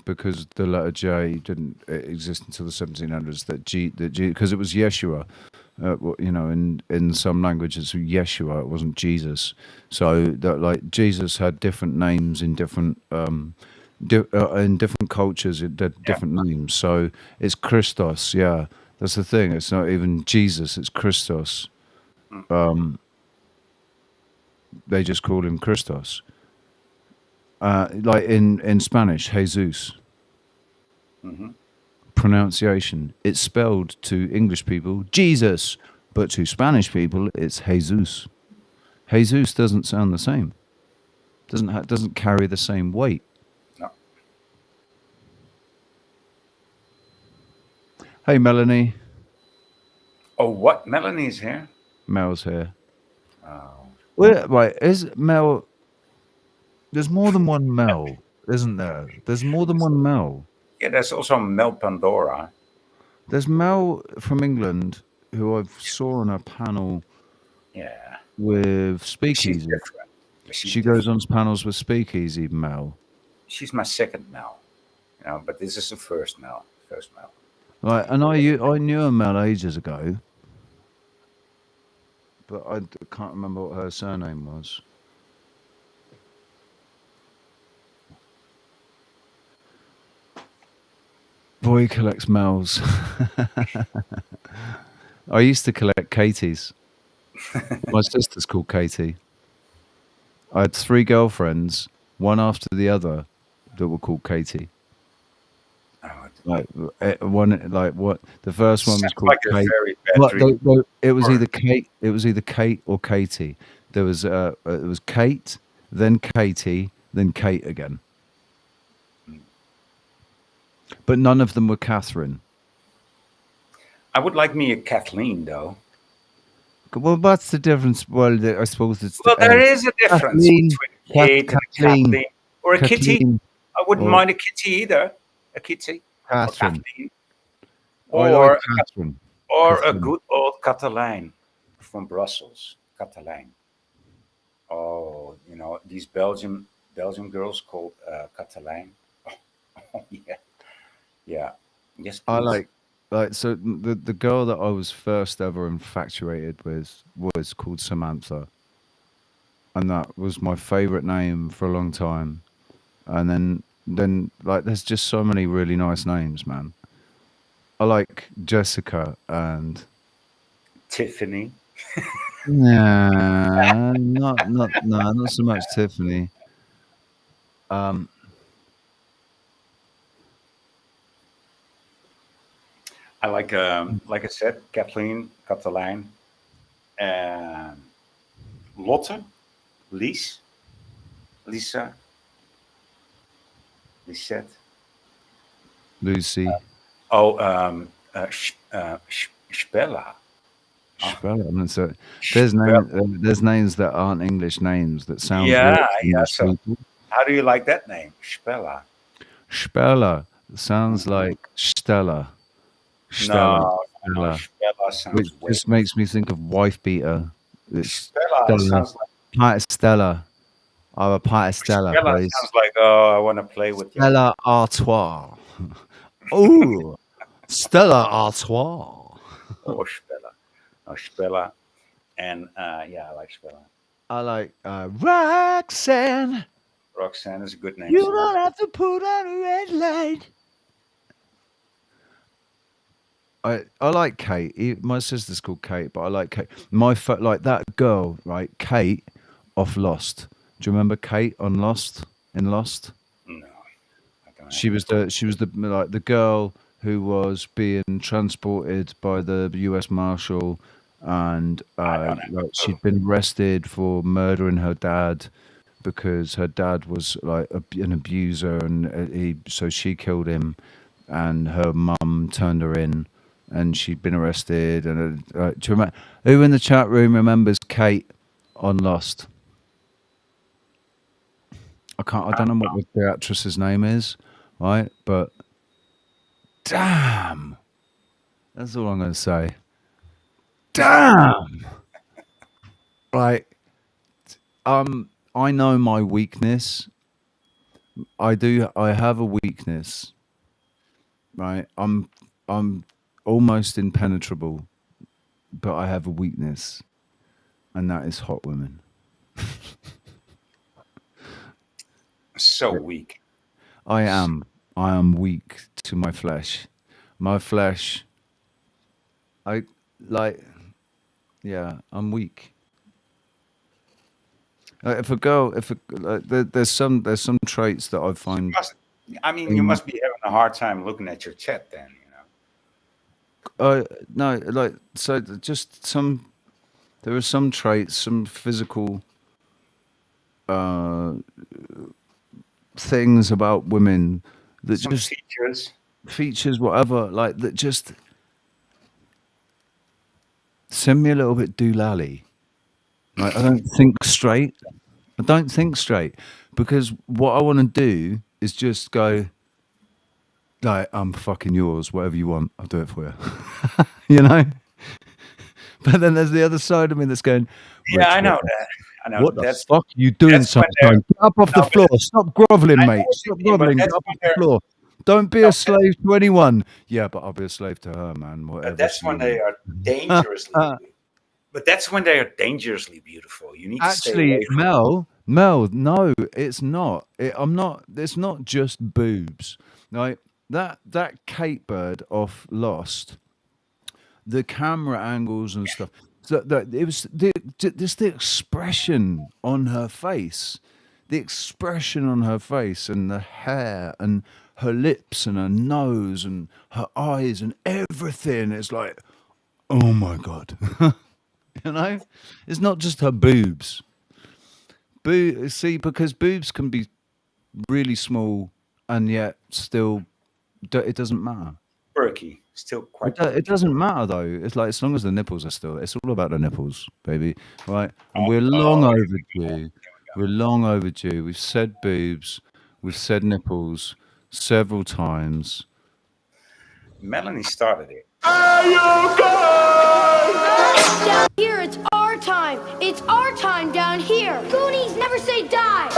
because the letter J didn't exist until the 1700s. That G because it was Yeshua You know, in some languages, Yeshua, it wasn't Jesus. So that like Jesus had different names in different in different cultures, it had different names. So it's Christos. Yeah, that's the thing. It's not even Jesus. It's Christos. They just call him Christos. Like in Spanish, Jesus. Hmm. Pronunciation. It's spelled to English people Jesus, but to Spanish people it's Jesus. Jesus doesn't sound the same. Doesn't carry the same weight. No. Hey Melanie. Oh, what? Melanie's here. Mel's here. Oh. Well, right, is Mel? There's more than one Mel, isn't there? There's more than one Mel. Yeah, there's also Mel Pandora. There's Mel from England who I saw on a panel Yeah. with She's Speakeasy. different. She's She different. goes on panels with Speakeasy, Mel. She's my second Mel. You know, but this is the first Mel. First Mel. Right, and I knew a Mel ages ago, but I can't remember what her surname was. Boy collects Mel's. I used to collect Katie's. My sister's called Katie. I had 3 girlfriends, one after the other, that were called Katie. Like one, like what? The first one was Sounds called like a Kate. very bad What, dream. it was either Kate. It was either Kate or Katie. There was it was Kate, then Katie, then Kate again. But none of them were Catherine. I would like me a Kathleen, though. Well, what's the difference? Well, I suppose it's. Well, there is a difference Kathleen, between Kate and Kathleen. Or a kitty. Kathleen, I wouldn't or mind a kitty either. A kitty. Catherine. Or I Kathleen. like Catherine. Or a Catherine. good old Catalijn from Brussels. Catalijn. Oh, you know, these Belgian girls called Catalijn. Oh, yeah. Yeah. Yes, I please. like so the girl that I was first ever infatuated with was called Samantha, and that was my favorite name for a long time. And then like there's just so many really nice names, man. I like Jessica and Tiffany. nah, not so much Tiffany. I like I said, Kathleen, Catalijn, Lotte, Lies, Lisa, Lisette. Lucy. Spella. Spell it. And so there's names that aren't English names that sound Yeah, weird to yeah. English So, people. how do you like that name, Spella? Spella sounds like Stella. No, Stella. Spella sounds Which weird. just makes me think of wife beater. It's Stella sounds like Pint of Stella. I have a pint of Stella, Spella please. sounds like, oh, I want to play with you. Stella Artois. Oh, Stella Artois. Oh, Spella. Oh, Spella. And yeah, I like Spella. I like Roxanne. Roxanne is a good name. You too. don't have to put on a red light. I like Kate. My sister's called Kate, but I like Kate. Like that girl, right? Kate off Lost. Do you remember Kate on Lost? In Lost? No. I don't She was the girl who was being transported by the U.S. Marshal, and like, she'd been arrested for murdering her dad because her dad was like an abuser, and so she killed him, and her mum turned her in, and she'd been arrested. And do you remember, who in the chat room remembers Kate on Lost? I don't know what the actress's name is, right? But damn, that's all I'm going to say. Damn. Right. I know my weakness. I have a weakness. Right. I'm almost impenetrable but I have a weakness, and that is hot women. So weak. I am weak to my flesh. My flesh. I like. Yeah, I'm weak. If a girl, there's some traits that I find. You must be having a hard time looking at your chat then. No, like so. Just some. There are some traits, some physical things about women that Some just features, whatever, like that just send me a little bit doolally. Like I don't think straight. Because what I want to do is just go like I'm fucking yours, whatever you want, I'll do it for you. You know? But then there's the other side of me that's going, Yeah, I know that. I know what the that's fuck are you doing, sunshine? Get up off the floor. Stop groveling, mate. Stop groveling. Get up off the floor. Don't be a slave to anyone. Yeah, but I'll be a slave to her, man. Whatever. That's when they are dangerously. But that's when they are dangerously beautiful. You need to stay Actually, away from Mel, no, it's not. I'm not. It's not just boobs. Like that Kate Bird off Lost. The camera angles and stuff. So that it was the expression on her face, and the hair and her lips and her nose and her eyes and everything. It's like, oh my god, you know, it's not just her boobs. See, because boobs can be really small and yet still, it doesn't matter. Perky, still quite. It doesn't matter though. It's like as long as the nipples are still. It's all about the nipples, baby. Right? And we're long overdue. We're long overdue. We've said boobs. We've said nipples several times. Melanie started it. Down here, it's our time. It's our time down here. Goonies never say die.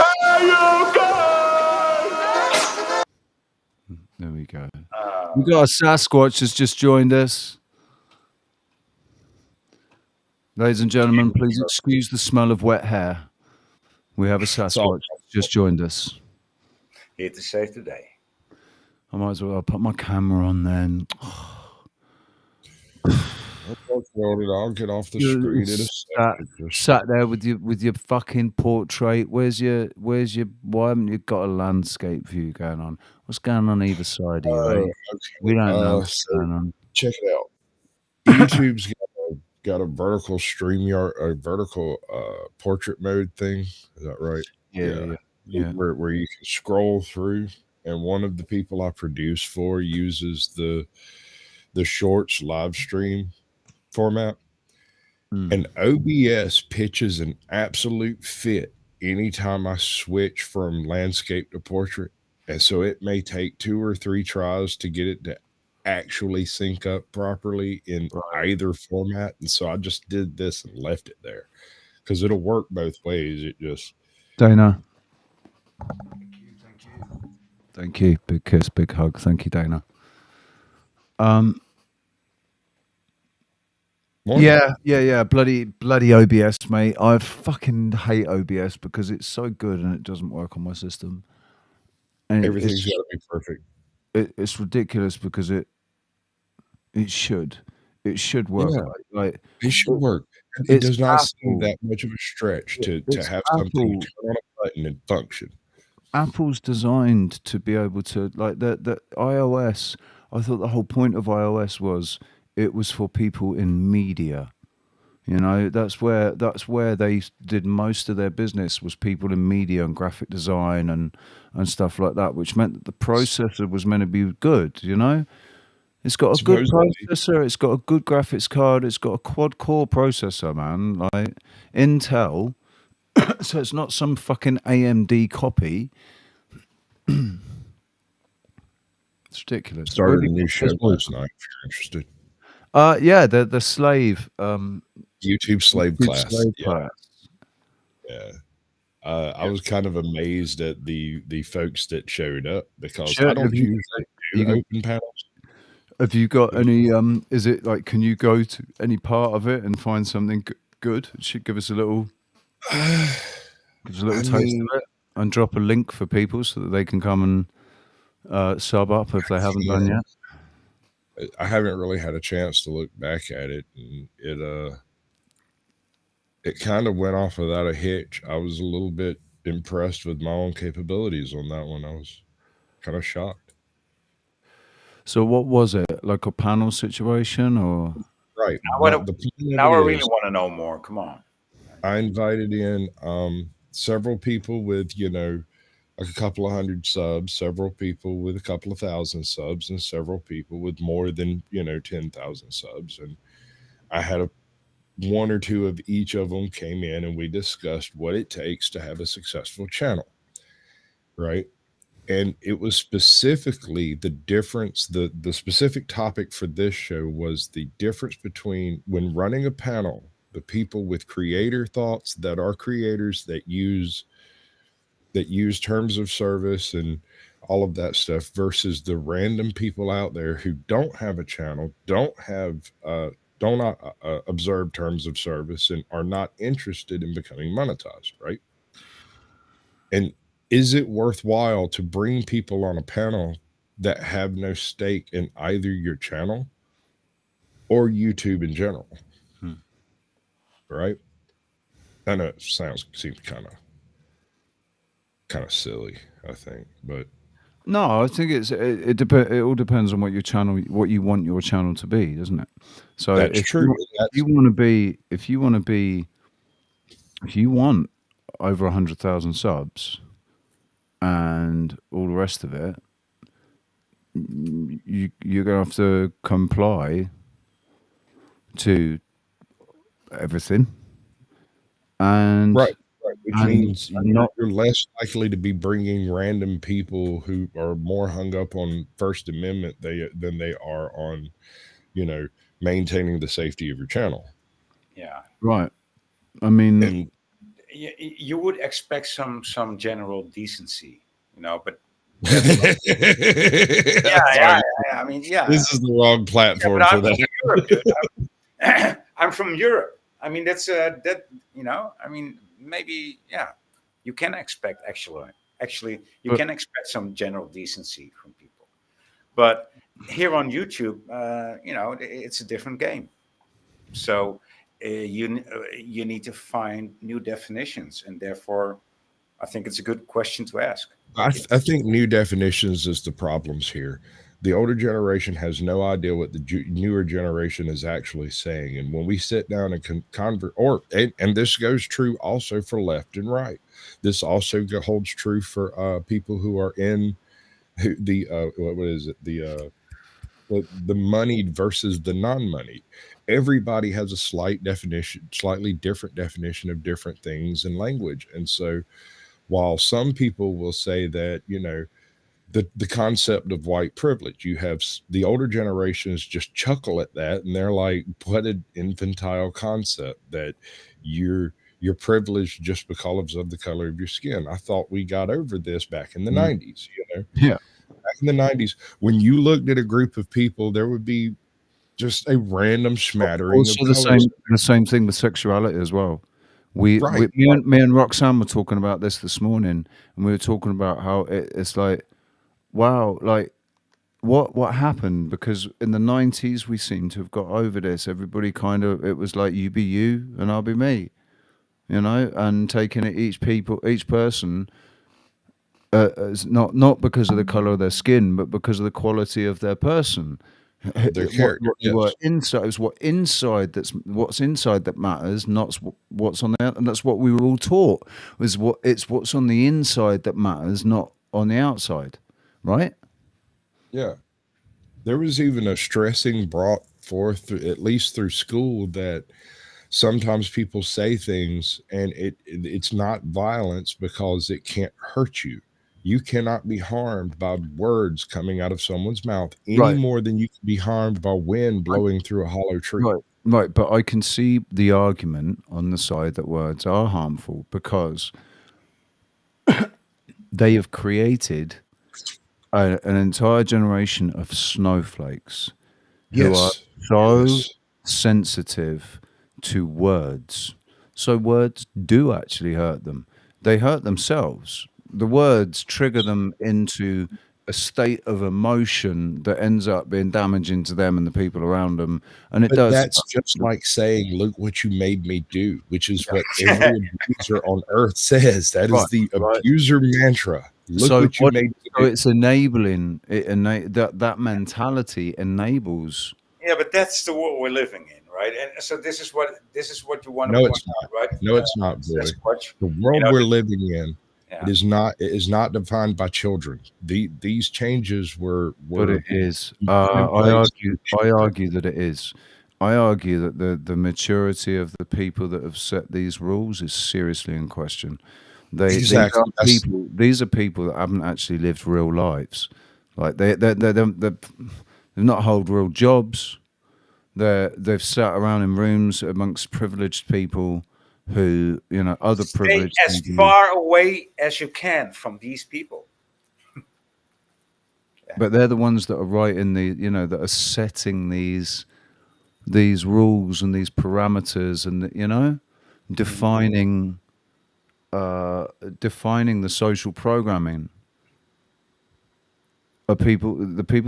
There we go. We got a Sasquatch has just joined us. Ladies and gentlemen, please excuse the smell of wet hair. We have a Sasquatch just joined us. Here to save the day. I might as well put my camera on then. I'll get off the screen in a second. Sat there with your fucking portrait. Where's your why haven't you got a landscape view going on? What's going on either side of you? Okay. We don't know what's going on. Check it out. YouTube's got a vertical StreamYard, a vertical portrait mode thing. Is that right? Yeah. Where you can scroll through, and one of the people I produce for uses the shorts live stream format, and OBS pitches an absolute fit anytime I switch from landscape to portrait, and so it may take 2 or 3 tries to get it to actually sync up properly in either format. And so I just did this and left it there because it'll work both ways. It just Dana. Thank you. Big kiss, big hug. Thank you, Dana. Yeah. Bloody OBS, mate. I fucking hate OBS because it's so good and it doesn't work on my system. And everything's got to be perfect. It's ridiculous because it should work. Yeah. Like it should work. It does not seem that much of a stretch to have something turn on a button and function. Apple's designed to be able to, like, the iOS. I thought the whole point of iOS was it was for people in media. You know, that's where they did most of their business, was people in media and graphic design and stuff like that, which meant that the processor was meant to be good. You know, it's got a good processor, it's got a good graphics card, it's got a quad-core processor, man, like Intel. So it's not some fucking AMD copy. It's ridiculous. Started a new show last night if you're interested. Yeah, the slave YouTube slave class. Yeah. I was kind of amazed at the folks that showed up because I don't usually do open panels. Have you got any? Is it like? Can you go to any part of it and find something good? It should give us a little, taste of it, and drop a link for people so that they can come and sub up if they haven't done yet. I haven't really had a chance to look back at it, and it kind of went off without a hitch. I was a little bit impressed with my own capabilities on that one. I was kind of shocked. So what was it? Like a panel situation, or right? Now I really want to know more. Come on. I invited in several people with a couple of hundred subs, several people with a couple of thousand subs, and several people with more than 10,000 subs. And I had one or two of each of them came in, and we discussed what it takes to have a successful channel, right? And it was specifically the difference, the specific topic for this show was the difference between when running a panel, the people with creator thoughts that are creators that use terms of service and all of that stuff versus the random people out there who don't have a channel, don't observe terms of service, and are not interested in becoming monetized, right? And is it worthwhile to bring people on a panel that have no stake in either your channel or YouTube in general? Right? I know it seems kind of silly, I think, but no, I think it all depends on what you want your channel to be, doesn't it? So that's true. If you want over 100,000 subs and all the rest of it, you're gonna have to comply to everything, and right, which means you're less likely to be bringing random people who are more hung up on First Amendment than they are on, maintaining the safety of your channel. Yeah, right. I mean, and you would expect some general decency, but yeah. I mean, yeah. This is the wrong platform for that. Europe, dude. I'm from Europe. I mean, that's that. I mean, maybe you can expect actually you can expect some general decency from people, but here on YouTube, it's a different game. So you need to find new definitions, and therefore, I think it's a good question to ask. I think new definitions is the problems here. The older generation has no idea what the newer generation is actually saying. And when we sit down and convert, and this goes true also for left and right. This also holds true for people who are in the what is it, the moneyed versus the non-moneyed. Everybody has a slightly different definition of different things in language. And so while some people will say that, the concept of white privilege, you have the older generations just chuckle at that, and they're like, what an infantile concept that you're privileged just because of the color of your skin. I thought we got over this back in the 90s, Yeah. Back in the 90s, when you looked at a group of people, there would be just a random smattering also of the same thing with sexuality as well. Me and Roxanne were talking about this morning, and we were talking about how it's like, wow, like what happened? Because in the 90s we seem to have got over this. Everybody it was like, you be you and I'll be me, and taking it each person as not because of the color of their skin, but because of the quality of their person. Their character, what inside is what's inside that matters, not what's on there. And that's what we were all taught, was what's on the inside that matters, not on the outside, right? Yeah. There was even a stressing brought forth, at least through school, that sometimes people say things and it's not violence because it can't hurt you. You cannot be harmed by words coming out of someone's mouth any more than you can be harmed by wind blowing through a hollow tree. Right. But I can see the argument on the side that words are harmful because they have created an entire generation of snowflakes who are Yes. so Yes. sensitive to words. So words do actually hurt them. They hurt themselves. The words trigger them into a state of emotion that ends up being damaging to them and the people around them. And it But does. that's just like saying, "Look what you made me do," which is what every abuser on earth says. That is Right, the right. abuser mantra. Look So what you made me so do. it's enabling it, that mentality enables. Yeah, but that's the world we're living in, right? And so this is what you want to No, point it's not. out, right? No, it's not, boy. Sasquatch. The world we're living in, Yeah. it is not defined by children. These changes were But it is. put in I place. argue that it is. I argue that the maturity of the people that have set these rules is seriously in question. Exactly. These are people that haven't actually lived real lives. Like they've not hold real jobs. They've sat around in rooms amongst privileged people who, other Stay privileged as people. far away as you can from these people. But they're the ones that are writing that are setting these rules and these parameters and defining defining the social programming. The people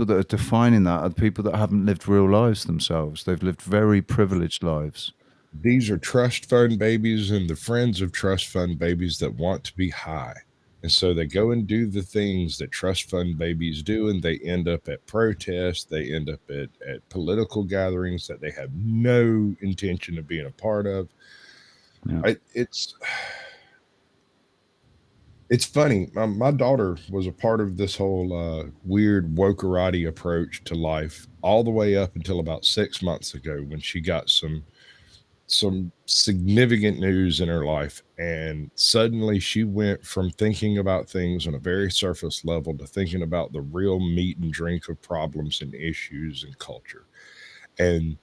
that are defining that are the people that haven't lived real lives themselves. They've lived very privileged lives. These are trust fund babies and the friends of trust fund babies that want to be high. And so they go and do the things that trust fund babies do, and they end up at protests. They end up at political gatherings that they have no intention of being a part of. Yeah. It's funny. My daughter was a part of this whole weird wokerati approach to life all the way up until about 6 months ago when she got some significant news in her life, and suddenly she went from thinking about things on a very surface level to thinking about the real meat and drink of problems and issues and culture. And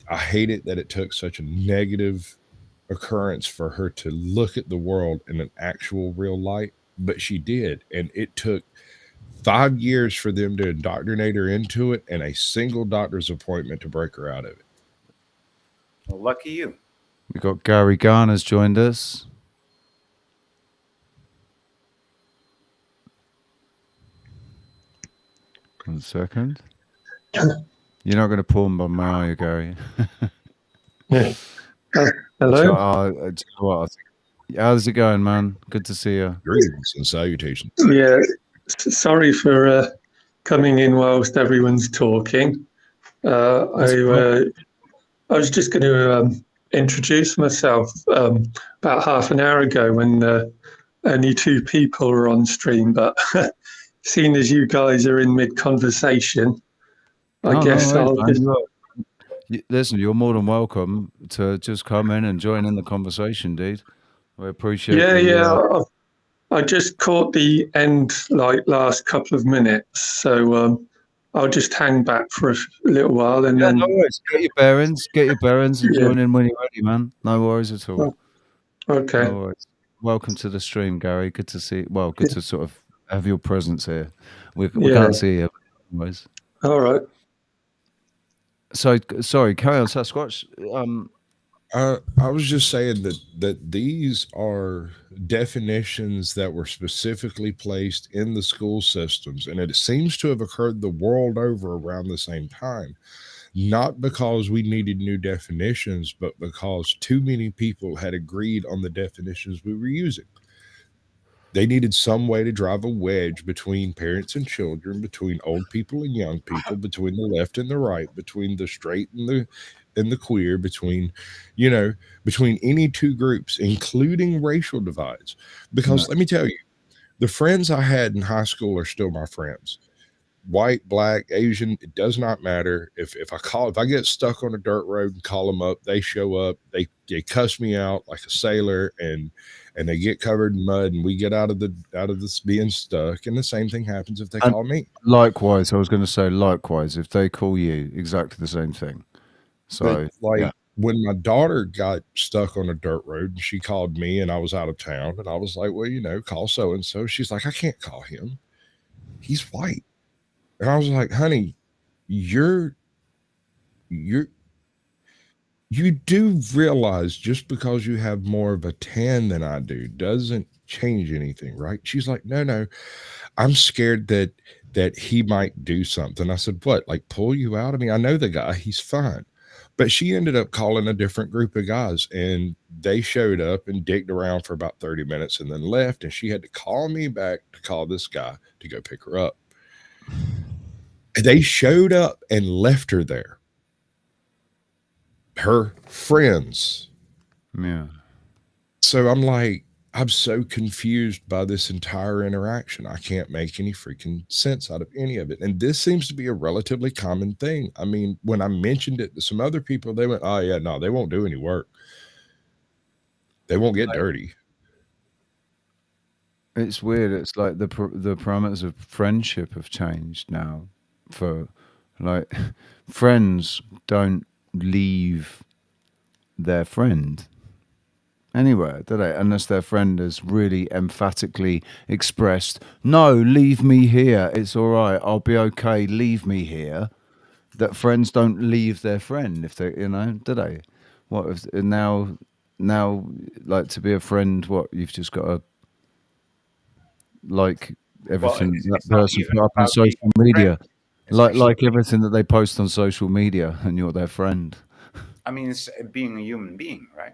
I hate it that it took such a negative occurrence for her to look at the world in an actual real light, but she did. And it took 5 years for them to indoctrinate her into it and a single doctor's appointment to break her out of it. Well, lucky you. We got Gary Garner's joined us. One second. You're not going to pull them by my eye, Gary. Yeah. Hello. How's it going, man? Good to see you. Greetings and salutations. Yeah. Sorry for coming in whilst everyone's talking. I was just going to introduce myself about half an hour ago when only 2 people were on stream, but seeing as you guys are in mid-conversation, I guess I'll just... Listen, you're more than welcome to just come in and join in the conversation, dude. We appreciate it. I just caught the end, last couple of minutes, so I'll just hang back for a little while and then... No worries. Get your bearings and join in when you're ready, man. No worries at all. Okay. No worries. Welcome to the stream, Gary. Good to see. Well, good to sort of have your presence here. We can't see you, anyways. All right. So sorry, carry on, Sasquatch. I was just saying that these are definitions that were specifically placed in the school systems, and it seems to have occurred the world over around the same time. Not because we needed new definitions, but because too many people had agreed on the definitions we were using. They needed some way to drive a wedge between parents and children, between old people and young people, between the left and the right, between the straight and the queer, between any two groups, including racial divides. Because let me tell you, the friends I had in high school are still my friends. White, black, Asian, it does not matter. If I get stuck on a dirt road and call them up, they show up, they cuss me out like a sailor, and they get covered in mud, and we get out of this being stuck. And the same thing happens if they call me. Likewise, I was going to say likewise if they call you, exactly the same thing. So when my daughter got stuck on a dirt road and she called me and I was out of town, and I was like, well, call so and so. She's like, I can't call him. He's white. And I was like, honey, you're you do realize just because you have more of a tan than I do doesn't change anything, right? She's like, no, I'm scared that he might do something. I said, what, like pull you out? I mean, I know the guy, he's fine. But she ended up calling a different group of guys, and they showed up and digged around for about 30 minutes and then left. And she had to call me back to call this guy to go pick her up. They showed up and left her there. Her friends. Yeah. So I'm like, I'm so confused by this entire interaction. I can't make any freaking sense out of any of it. And this seems to be a relatively common thing. I mean, when I mentioned it to some other people, they went, oh, yeah, no, they won't do any work. They won't get dirty. It's weird. It's like the parameters of friendship have changed now. For like, friends don't leave their friend anywhere, do they? Unless their friend has really emphatically expressed, no, leave me here. It's all right. I'll be okay. Leave me here. That friends don't leave their friend if they, do they? What if now, like to be a friend, what you've just got to like everything that person put up on social media, like everything that they post on social media, and you're their friend. I mean, it's being a human being, right?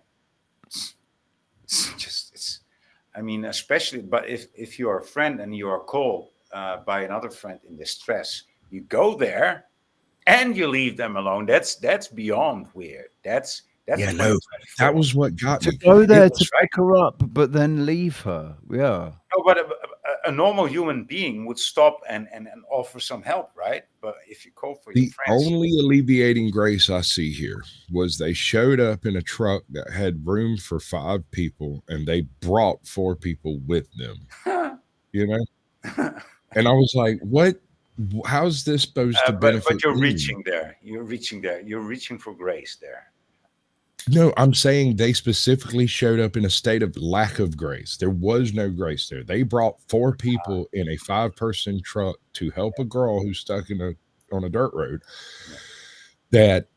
I mean, especially, but if you're a friend and you are called by another friend in distress, you go there and you leave them alone. That's beyond weird. That's yeah, no, that was what got me. To go there to pick her up, but then leave her. Yeah. No, but a normal human being would stop and offer some help, right? But if you call for your friends, the only alleviating grace I see here was they showed up in a truck that had room for 5 people, and they brought 4 people with them. And I was like, what? How's this supposed to benefit? But you're me? reaching there. You're reaching for grace there. No, I'm saying they specifically showed up in a state of lack of grace. There was no grace there. They brought 4 people in a 5-person truck to help a girl who's stuck on a dirt road that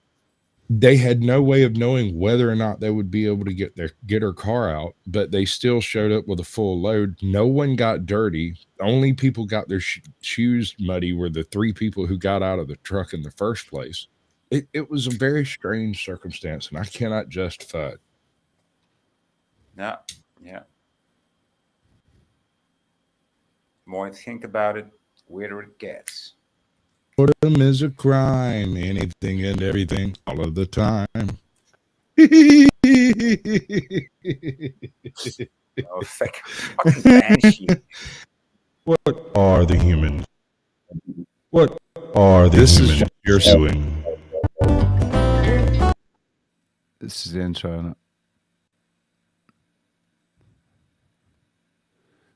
they had no way of knowing whether or not they would be able to get her car out, but they still showed up with a full load. No one got dirty. The only people got their shoes muddy were the 3 people who got out of the truck in the first place. It was a very strange circumstance, and I cannot justify it. Yeah. More I think about it, weirder it gets. Boredom is a crime, anything and everything, all of the time. Oh, fucking banshee. What are the humans? What are the humans you're suing? This is the intro, isn't it?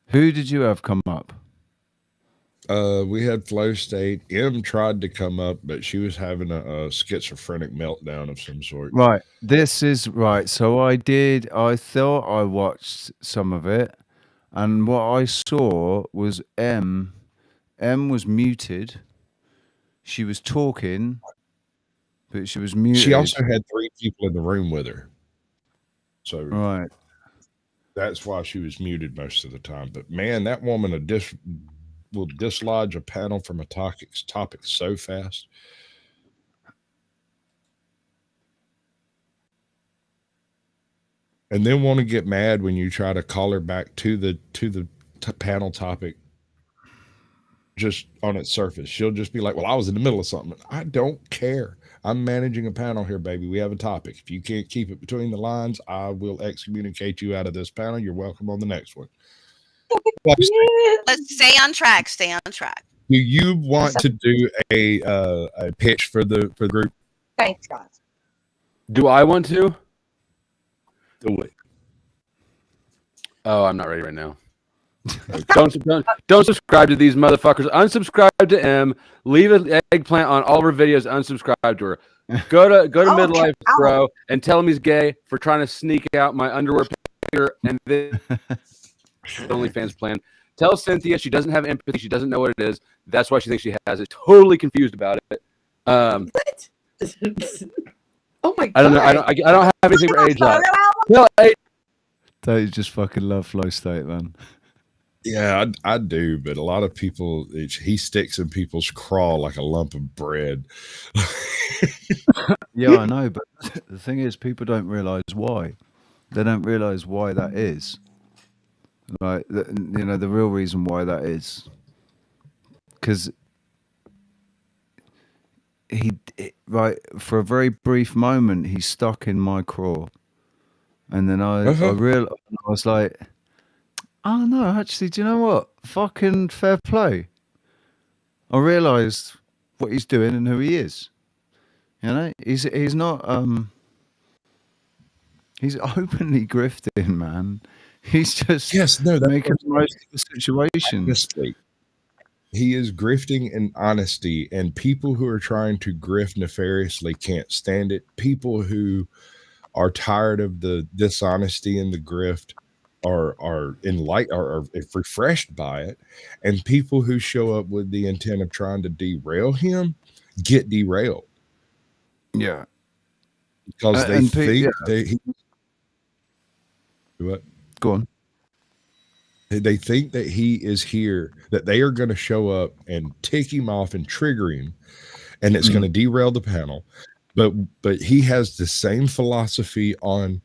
Who did you have come up? We had Flow State. M tried to come up, but she was having a schizophrenic meltdown of some sort. Right. This is right. So I thought I watched some of it, and what I saw was M was muted. She was talking, but she was muted. She also had 3 people in the room with her. So right. That's why she was muted most of the time. But man, that woman will dislodge a panel from a topic so fast. And then want to get mad when you try to call her back to the panel topic just on its surface. She'll just be like, well, I was in the middle of something. I don't care. I'm managing a panel here, baby. We have a topic. If you can't keep it between the lines, I will excommunicate you out of this panel. You're welcome on the next one. Let's stay on track. Stay on track. Do you want to do a pitch for the group? Thanks, guys. Do I want to? Do it. Oh, I'm not ready right now. Don't subscribe to these motherfuckers. Unsubscribe to M. Leave an eggplant on all of her videos. Unsubscribe to her. Go to Midlife Bro and tell him he's gay for trying to sneak out my underwear picture and this OnlyFans plan. Tell Cynthia she doesn't have empathy. She doesn't know what it is. That's why she thinks she has it. Totally confused about it. Oh my god! I don't know. I don't have anything for age out. No, Don't you just fucking love flow state, man? Yeah, I do, but a lot of people, he sticks in people's craw like a lump of bread. Yeah, I know, but the thing is, people don't realize why. They don't realize why that is. Like, you know, the real reason why that is, because right, for a very brief moment, he's stuck in my craw, and then I realized, I was like, oh no, actually, do you know what? Fucking fair play. I realized what he's doing and who he is. You know, he's not he's openly grifting, man. He's just making the most of the situation. Honestly, he is grifting in honesty, and people who are trying to grift nefariously can't stand it. People who are tired of the dishonesty and the grift are refreshed by it, and people who show up with the intent of trying to derail him get derailed. Yeah, because they think what? Go on. They think that he is here, that they are going to show up and tick him off and trigger him, and it's going to derail the panel. But he has the same philosophy on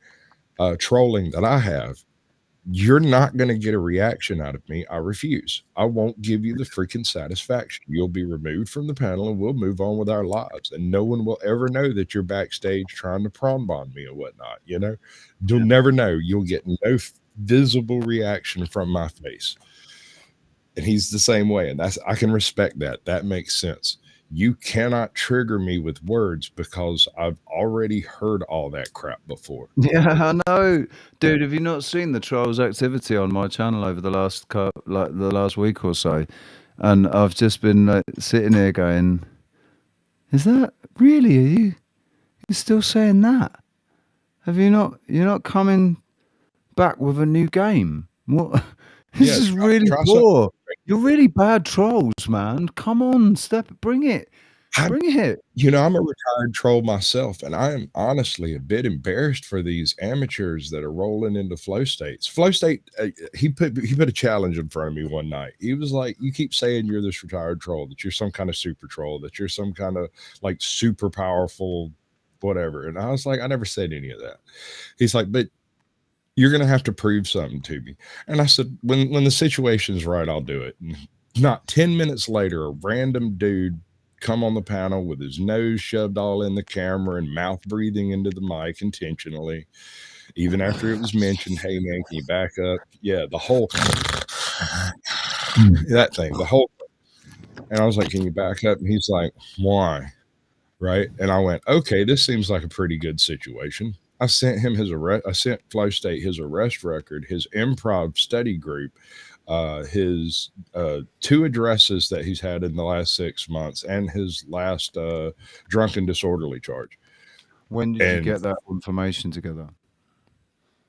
trolling that I have. You're not going to get a reaction out of me. I refuse. I won't give you the freaking satisfaction. You'll be removed from the panel, and we'll move on with our lives. And no one will ever know that you're backstage trying to prawn bomb me or whatnot. You know, you'll never know. You'll get no visible reaction from my face. And he's the same way. And I can respect that. That makes sense. You cannot trigger me with words because I've already heard all that crap before. Yeah, I know, dude. Have you not seen the Trials activity on my channel over the last the last week or so? And I've just been sitting here going, "Is that really? You're still saying that? Have you not? You're not coming back with a new game? What? This is really poor. You're really bad trolls, man. Come on, bring it. Bring it. You know, I'm a retired troll myself, and I am honestly a bit embarrassed for these amateurs that are rolling into flow states. Flow state, he put a challenge in front of me one night. He was like, "You keep saying you're this retired troll, that you're some kind of super troll, that you're some kind of like super powerful whatever." And I was like, "I never said any of that." He's like, "But you're going to have to prove something to me." And I said, when the situation's right, I'll do it. And not 10 minutes later, a random dude come on the panel with his nose shoved all in the camera and mouth breathing into the mic intentionally. Even after it was mentioned, "Hey man, can you back up?" Yeah, the whole that thing, the whole thing. And I was like, "Can you back up?" And he's like, "Why?" Right. And I went, "Okay, this seems like a pretty good situation." I sent him his arrest. I sent Flow State his arrest record, his improv study group, his 2 addresses that he's had in the last 6 months, and his last drunken disorderly charge. When did you get that information together?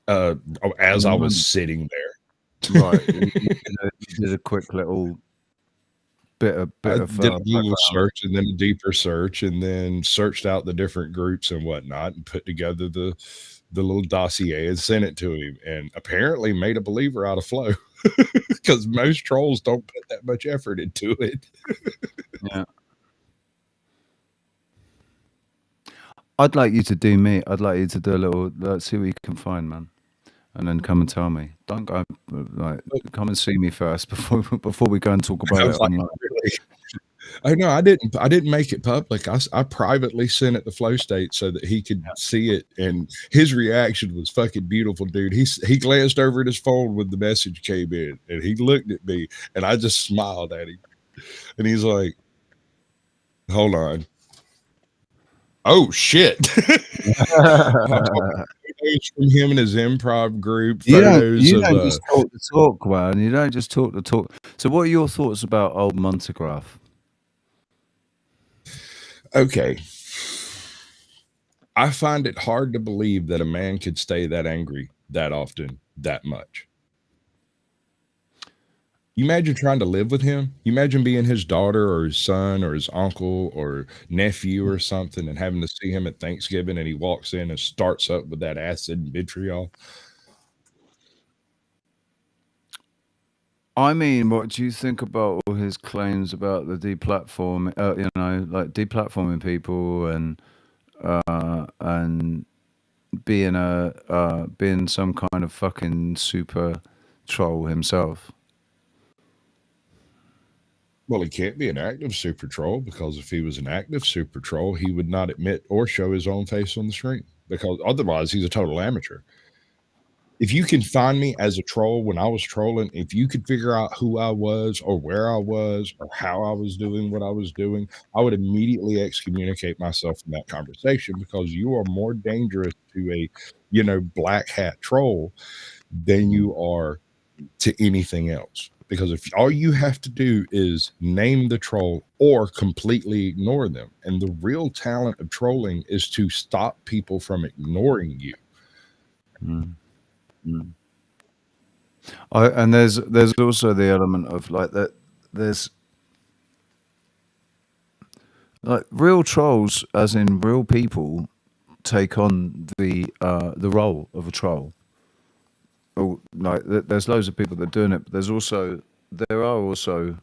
As I was sitting there. Right. You did a quick little bit of did a Google search and then a deeper search, and then searched out the different groups and whatnot, and put together the little dossier and sent it to him, and apparently made a believer out of Flow, because most trolls don't put that much effort into it. Yeah. I'd like you to do me. I'd like you to do a little. Let's see what you can find, man, and then come and tell me. Don't go come and see me first before we go and talk about it online. I know I didn't make it public. I privately sent it to Flow State so that he could see it, and his reaction was fucking beautiful, dude. He glanced over at his phone when the message came in, and he looked at me, and I just smiled at him, and he's like, "Hold on. Oh shit." From him and his improv group, You photos don't of just talk the talk, man. You don't just talk the talk. So, what are your thoughts about old Montegraph? Okay. I find it hard to believe that a man could stay that angry that often, that much. You imagine trying to live with him? You imagine being his daughter or his son or his uncle or nephew or something and having to see him at Thanksgiving and he walks in and starts up with that acid and vitriol. I mean, what do you think about all his claims about the deplatform? Like deplatforming people and being some kind of fucking super troll himself. Well, he can't be an active super troll because if he was an active super troll, he would not admit or show his own face on the screen because otherwise he's a total amateur. If you can find me as a troll when I was trolling, if you could figure out who I was or where I was or how I was doing what I was doing, I would immediately excommunicate myself from that conversation because you are more dangerous to a, black hat troll than you are to anything else. Because if all you have to do is name the troll or completely ignore them, and the real talent of trolling is to stop people from ignoring you. And there's also the element of like that. There's like real trolls, as in real people, take on the role of a troll. Oh, like there's loads of people that are doing it, but there are also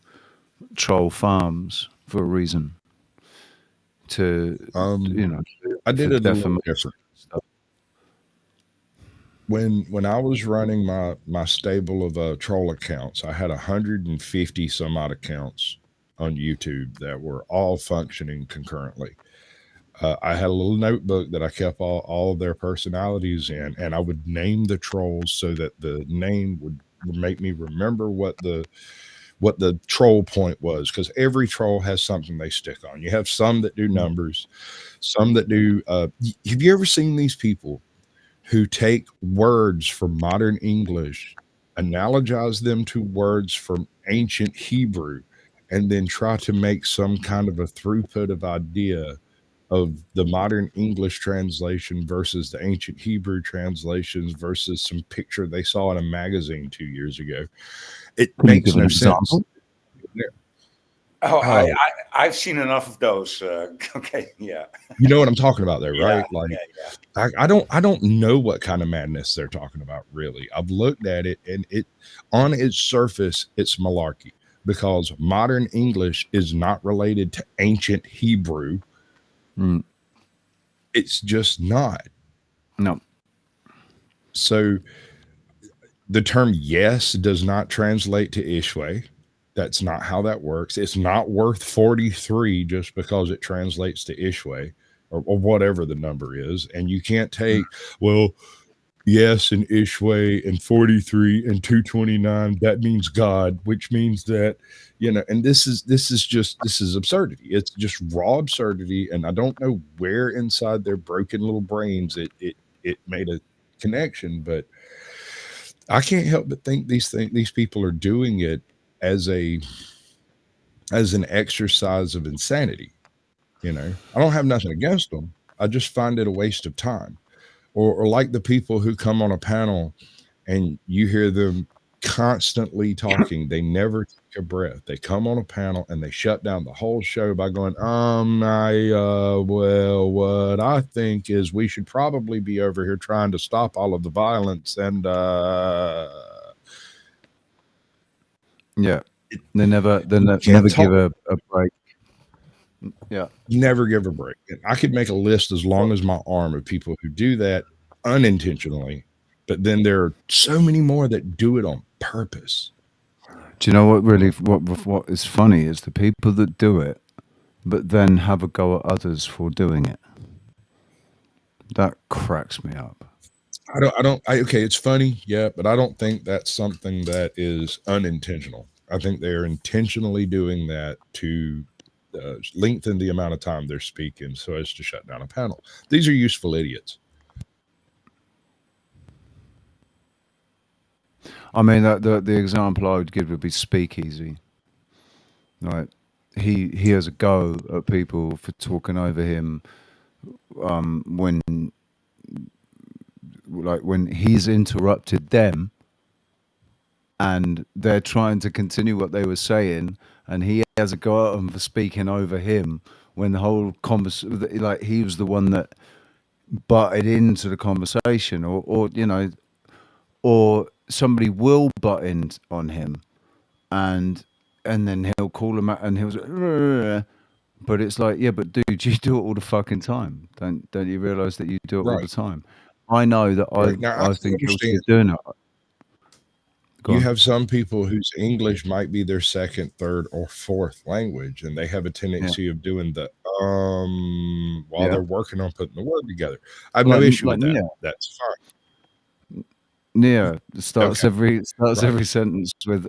troll farms for a reason. To I did it a little defamation different. stuff. When I was running my stable of troll accounts, I had 150 some odd accounts on YouTube that were all functioning concurrently. I had a little notebook that I kept all of their personalities in, and I would name the trolls so that the name would make me remember what the troll point was, because every troll has something they stick on. You have some that do numbers, some that do have you ever seen these people who take words from modern English, analogize them to words from ancient Hebrew, and then try to make some kind of a throughput of idea of the modern English translation versus the ancient Hebrew translations versus some picture they saw in a magazine 2 years ago? It makes no sense. Oh, I've seen enough of those. Okay, yeah. You know what I'm talking about there, right? Yeah, Like, yeah. I don't know what kind of madness they're talking about, really. I've looked at it, and on its surface, it's malarkey because modern English is not related to ancient Hebrew. It's just not. No. So the term yes does not translate to Ishwe. That's not how that works. It's not worth 43 just because it translates to Ishwe or whatever the number is. And you can't take, well, yes and Ishwe and 43 and 229, that means God, which means that, and this is absurdity. It's just raw absurdity. And I don't know where inside their broken little brains it made a connection, but I can't help but think these people are doing it as an exercise of insanity. I don't have nothing against them. I just find it a waste of time. Or like the people who come on a panel and you hear them constantly talking. They never take a breath. They come on a panel and they shut down the whole show by going, well, what I think is we should probably be over here trying to stop all of the violence and yeah, they never give a break. Yeah, never give a break. And I could make a list as long as my arm of people who do that unintentionally, but then there are so many more that do it on purpose. Do you know what is funny is the people that do it, but then have a go at others for doing it. That cracks me up. Okay, it's funny, yeah, but I don't think that's something that is unintentional. I think they're intentionally doing that to lengthen the amount of time they're speaking so as to shut down a panel. These are useful idiots. I mean, the example I would give would be Speakeasy. Right, he has a go at people for talking over him when he's interrupted them and they're trying to continue what they were saying, and he has a go at them for speaking over him when the whole conversation, like he was the one that butted into the conversation, or you know, or somebody will butt in on him, and then he'll call him out, and he'll say, but it's like, yeah, but dude, you do it all the fucking time. Don't you realize that you do it all the Right. time? I know that Right. Now, I I've can been guilty understand of doing it. Go you on. have some people whose English might be their second, third, or fourth language, and they have a tendency of doing the while Yeah. they're working on putting the word together. I have no issue with that. That's fine. Nia starts Okay. every sentence with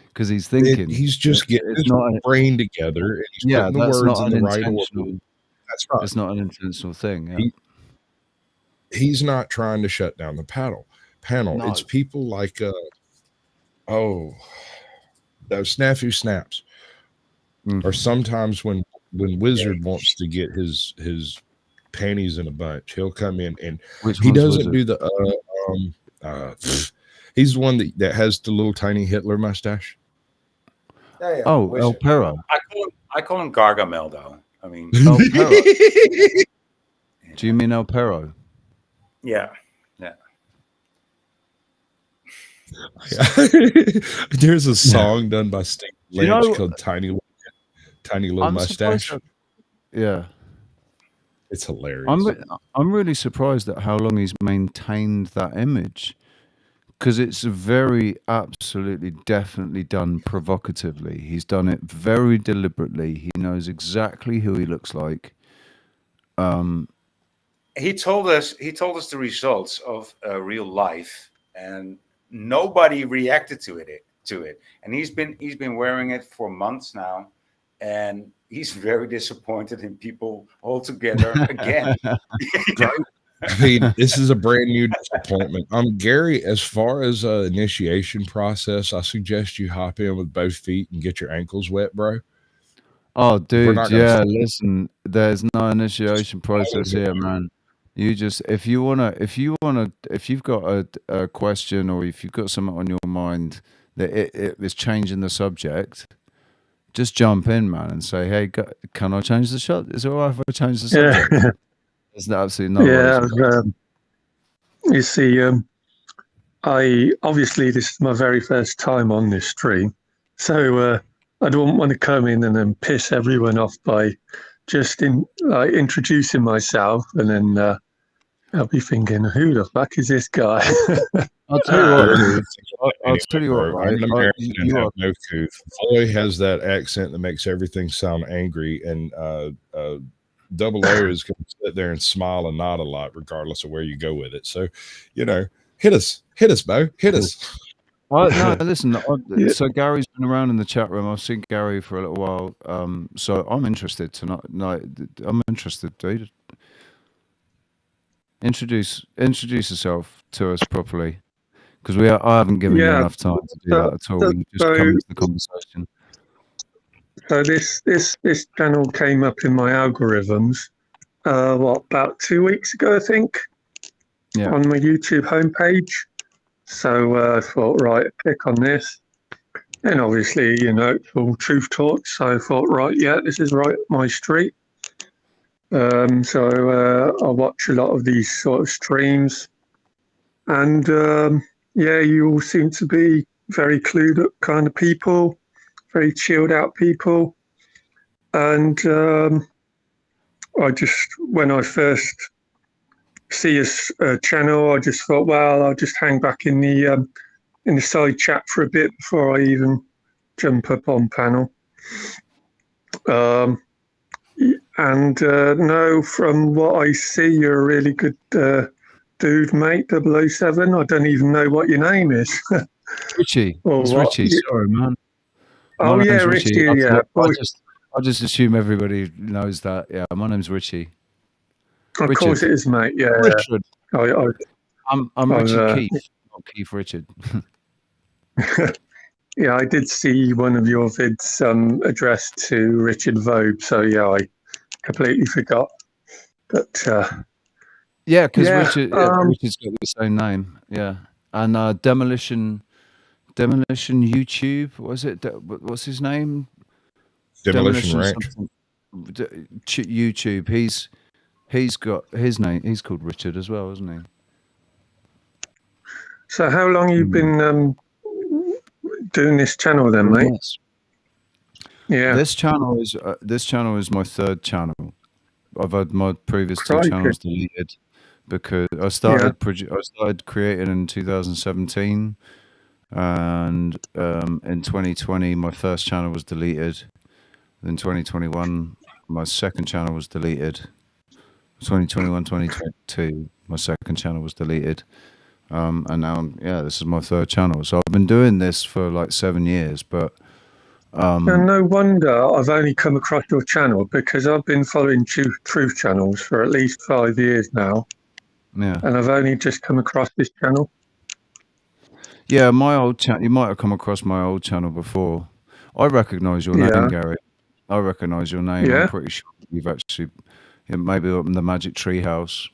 because he's thinking. He's just getting It's his not brain together, and he's yeah, putting the that's words not in an the right order. intentional. That's right. It's not an intentional thing. Yeah. He's not trying to shut down the panel. No. It's people like those Snafu Snaps. Or sometimes when Wizard wants to get his panties in a bunch, he'll come in and he doesn't do the he's the one that has the little tiny Hitler mustache. Yeah, Oh, Wizard. El Perro. I call him Gargamel though. I mean, El Perro. Do you mean El Perro? Yeah, yeah. There's a song done by Steve You know- Lynch called Tiny Little I'm surprised Mustache. that- yeah. It's hilarious. I'm really surprised at how long he's maintained that image, because it's very absolutely definitely done provocatively. He's done it very deliberately. He knows exactly who he looks like. He told us the results of real life, and nobody reacted to it. And he's been wearing it for months now, and he's very disappointed in people altogether again. I mean, this is a brand new disappointment. Gary, as far as initiation process, I suggest you hop in with both feet and get your ankles wet, bro. Oh, dude, not gonna yeah. stop. Listen, there's no initiation process here, man. You just if you've got a question, or if you've got something on your mind that it is changing the subject, just jump in, man, and say, "Hey, can I change the shot? Is it all right if I change the subject?" Yeah. There's absolutely no worries with that. You see, I obviously this is my very first time on this stream, so I don't want to come in and then piss everyone off by just introducing myself, and then I'll be thinking, who the fuck is this guy? I'll tell you what, dude. I'll tell you what, Bro, right? I'm an American and have no couth. Floyd has that accent that makes everything sound angry, and Double O is going to sit there and smile and nod a lot, regardless of where you go with it. So, hit us, Bo, hit us. No, listen. So Gary's been around in the chat room. I've seen Gary for a little while. So I'm interested tonight. No, I'm interested, dude. Introduce yourself to us properly, because I haven't given you enough time to do that at all. You just come into the conversation. So this channel came up in my algorithms, about 2 weeks ago, I think, on my YouTube homepage. So I thought, right, click on this. And obviously, it's all truth talk. So I thought, right, yeah, this is right up my street. So I watch a lot of these sort of streams. And you all seem to be very clued up kind of people, very chilled out people. And when I first see a channel, I just thought, well, I'll just hang back in the side chat for a bit before I even jump up on panel. No, from what I see, you're a really good dude, mate, 007. I don't even know what your name is. Richie. It's what? Richie. Sorry, man. Oh, My yeah, name's Richie, yeah. I just assume everybody knows that. Yeah, my name's Richie. Of course it is, mate. Yeah. Richard. I'm I've, Richard Keith, not Keith Richard. Yeah, I did see one of your vids addressed to Richard Vogue, so yeah, I completely forgot. But yeah, because Richard's got the same name. Yeah. and Demolition YouTube. What was it? What's his name? Demolition Ranch. YouTube. He's got his name. He's called Richard as well, isn't he? So how long you been doing this channel then, mate? Yes. Yeah. This channel is my third channel. I've had my previous two Crikey. channels deleted because I started creating in 2017, and in 2020 my first channel was deleted. In 2021 my second channel was deleted. 2021, 2022 my second channel was deleted. And now this is my third channel. So I've been doing this for like 7 years, but And no wonder I've only come across your channel, because I've been following truth channels for at least 5 years now. Yeah. And I've only just come across this channel. Yeah, my old channel. You might have come across my old channel before. I recognise your name, Gary. I recognise your name. Yeah? I'm pretty sure you've actually, maybe up in the Magic Treehouse.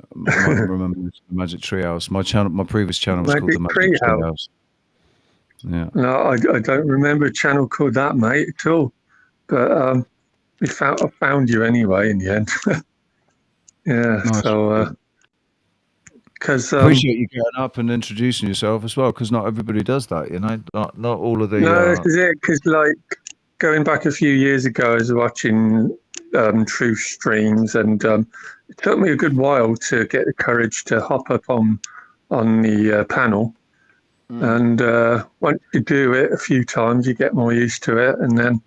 I might remember the Magic Treehouse. My previous channel was called the Magic Treehouse. Yeah. No, I don't remember a channel called that, mate, at all. But I found you anyway in the end. Yeah. Nice. So because appreciate you getting up and introducing yourself as well, because not everybody does that, you know. Not all of the. No, this is it. Because like going back a few years ago, I was watching truth streams, and it took me a good while to get the courage to hop up on the panel. And once you do it a few times, you get more used to it, and then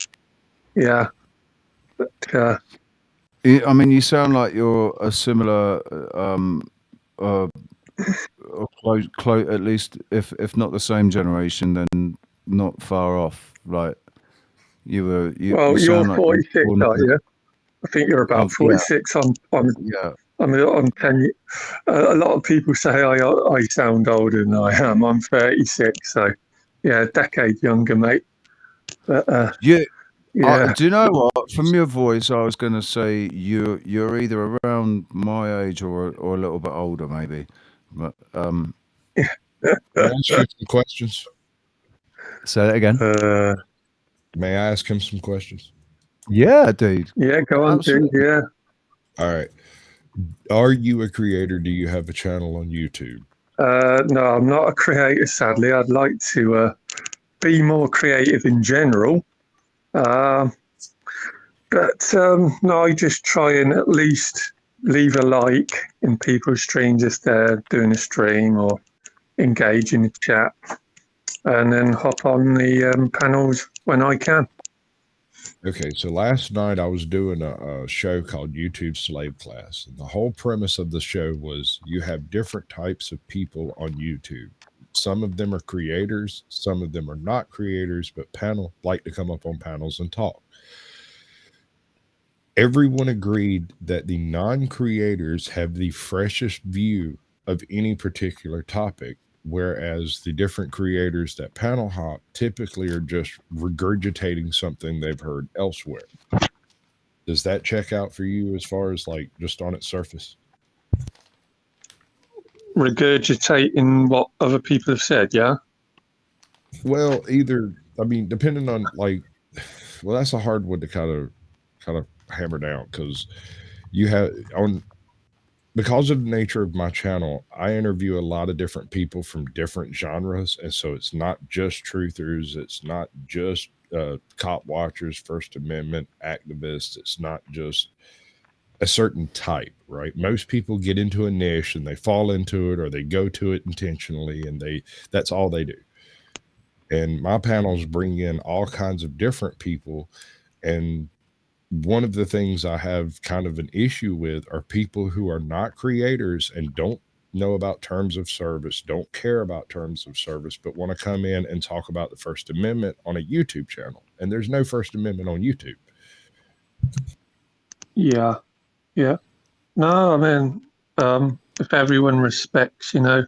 But I mean, you sound like you're a similar, close, at least if not the same generation, then not far off. Like you well, you you're sound like 46, aren't you? I think you're about 46. Yeah. I'm 10. A lot of people say I sound older than I am. I'm 36, so yeah, a decade younger, mate. But Yeah. yeah. Do you know what? From your voice, I was going to say you're either around my age or a little bit older, maybe. But Can I ask you some questions? Say that again. May I ask him some questions? Yeah, dude. Yeah, go on, dude. Yeah. All right. Are you a creator? Do you have a channel on YouTube? No, I'm not a creator, sadly. I'd like to be more creative in general. But no, I just try and at least leave a like in people's streams if they're doing a stream, or engage in the chat, and then hop on the panels when I can. Okay, so last night I was doing a show called YouTube Slave Class, and the whole premise of the show was you have different types of people on YouTube. Some of them are creators, some of them are not creators, but like to come up on panels and talk. Everyone agreed that the non-creators have the freshest view of any particular topic, whereas the different creators that panel hop typically are just regurgitating something they've heard elsewhere. Does that check out for you as far as like just on its surface? Regurgitating what other people have said, yeah? Well, I mean, depending on well, that's a hard one to kind of hammer down, because because of the nature of my channel, I interview a lot of different people from different genres. And so it's not just truthers. It's not just cop watchers, First Amendment activists. It's not just a certain type, right? Most people get into a niche and they fall into it, or they go to it intentionally, and that's all they do. And my panels bring in all kinds of different people. And one of the things I have kind of an issue with are people who are not creators and don't know about terms of service, don't care about terms of service, but want to come in and talk about the First Amendment on a YouTube channel. And there's no First Amendment on YouTube. Yeah. Yeah. No, I mean, if everyone respects, the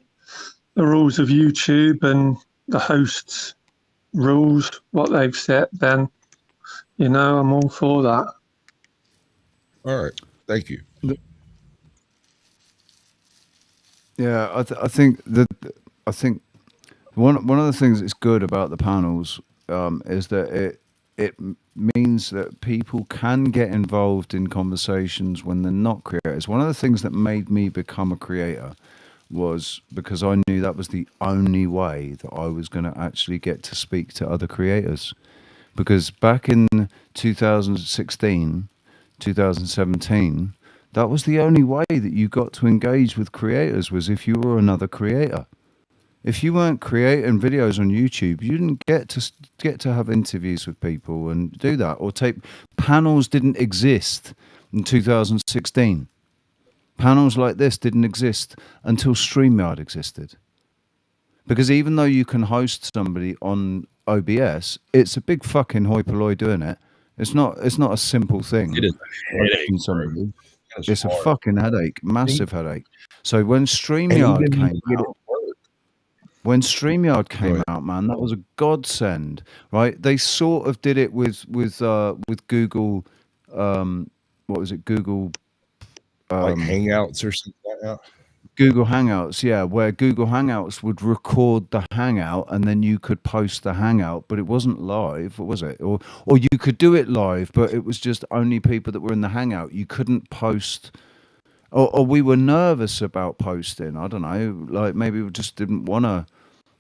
rules of YouTube and the hosts' rules, what they've set, then, I'm all for that. All right. Thank you. Yeah, I think one of the things that's good about the panels is that it means that people can get involved in conversations when they're not creators. One of the things that made me become a creator was because I knew that was the only way that I was going to actually get to speak to other creators. Because back in 2016, 2017, that was the only way that you got to engage with creators, was if you were another creator. If you weren't creating videos on YouTube, you didn't get to have interviews with people and do that, or tape. Panels didn't exist in 2016. Panels like this didn't exist until StreamYard existed. Because even though you can host somebody on OBS, it's a big fucking hoi polloi doing it. It's not a simple thing. It is a headache, bro. It's a fucking headache, massive headache. So when And StreamYard even came get it out, man, that was a godsend, right? They sort of did it with Google, what was it, Google, like Hangouts or something like that. Google Hangouts, yeah, where Google Hangouts would record the Hangout and then you could post the Hangout, but it wasn't live, was it? Or you could do it live, but it was just only people that were in the Hangout. You couldn't post, or we were nervous about posting. I don't know, like maybe we just didn't want to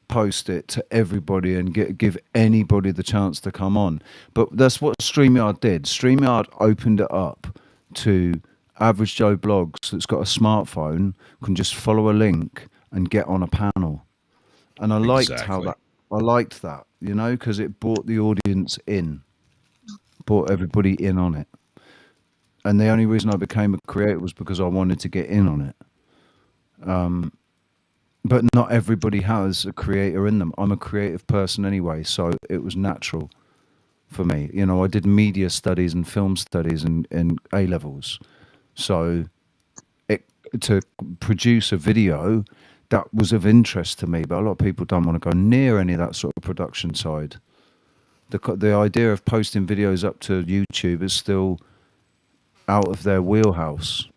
post it to everybody and give anybody the chance to come on. But that's what StreamYard did. StreamYard opened it up to average Joe blogs that's got a smartphone can just follow a link and get on a panel. And I liked that, you know, because it brought the audience in, brought everybody in on it. And the only reason I became a creator was because I wanted to get in on it. But not everybody has a creator in them. I'm a creative person anyway, so it was natural for me. You know, I did media studies and film studies in A-levels. So to produce a video, that was of interest to me, but a lot of people don't want to go near any of that sort of production side. The idea of posting videos up to YouTube is still out of their wheelhouse.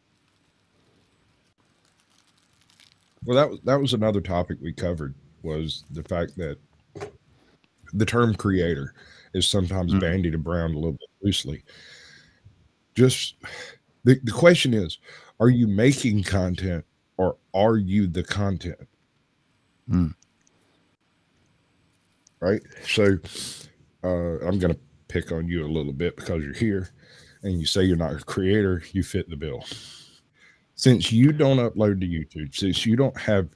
Well, that was another topic we covered, was the fact that the term creator is sometimes bandied around a little bit loosely. Just the question is, are you making content or are you the content? Right? So I'm going to pick on you a little bit because you're here and you say you're not a creator, you fit the bill. Since you don't upload to YouTube, since you don't have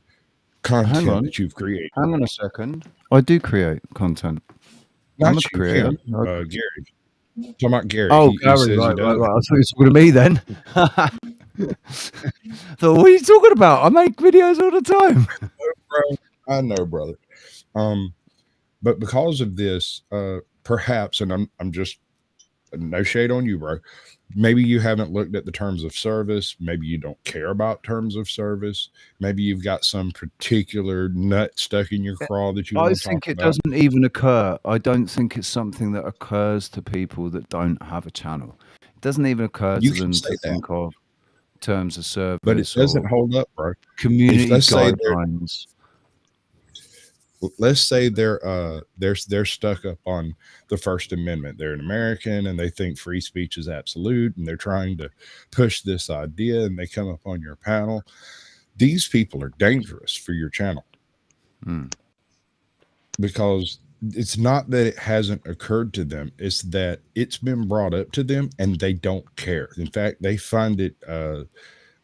content that you've created. Hang on a second. I do create content. Not I'm a you, creator. Gary. Talking about Gary. Oh, He Gary, says right. he doesn't. I thought you were talking to me then. So what are you talking about? I make videos all the time. I know, brother. But because of this, perhaps, and I'm just no shade on you, bro. Maybe you haven't looked at the terms of service. Maybe you don't care about terms of service. Maybe you've got some particular nut stuck in your craw that you want to talk about. I think it doesn't even occur. I don't think it's something that occurs to people that don't have a channel. It doesn't even occur to them to think of terms of service. But it doesn't hold up, bro. Community guidelines. Let's say they're stuck up on the First Amendment. They're an American and they think free speech is absolute, and they're trying to push this idea, and they come up on your panel. These people are dangerous for your channel. Because it's not that it hasn't occurred to them, it's that it's been brought up to them and they don't care. In fact, they find it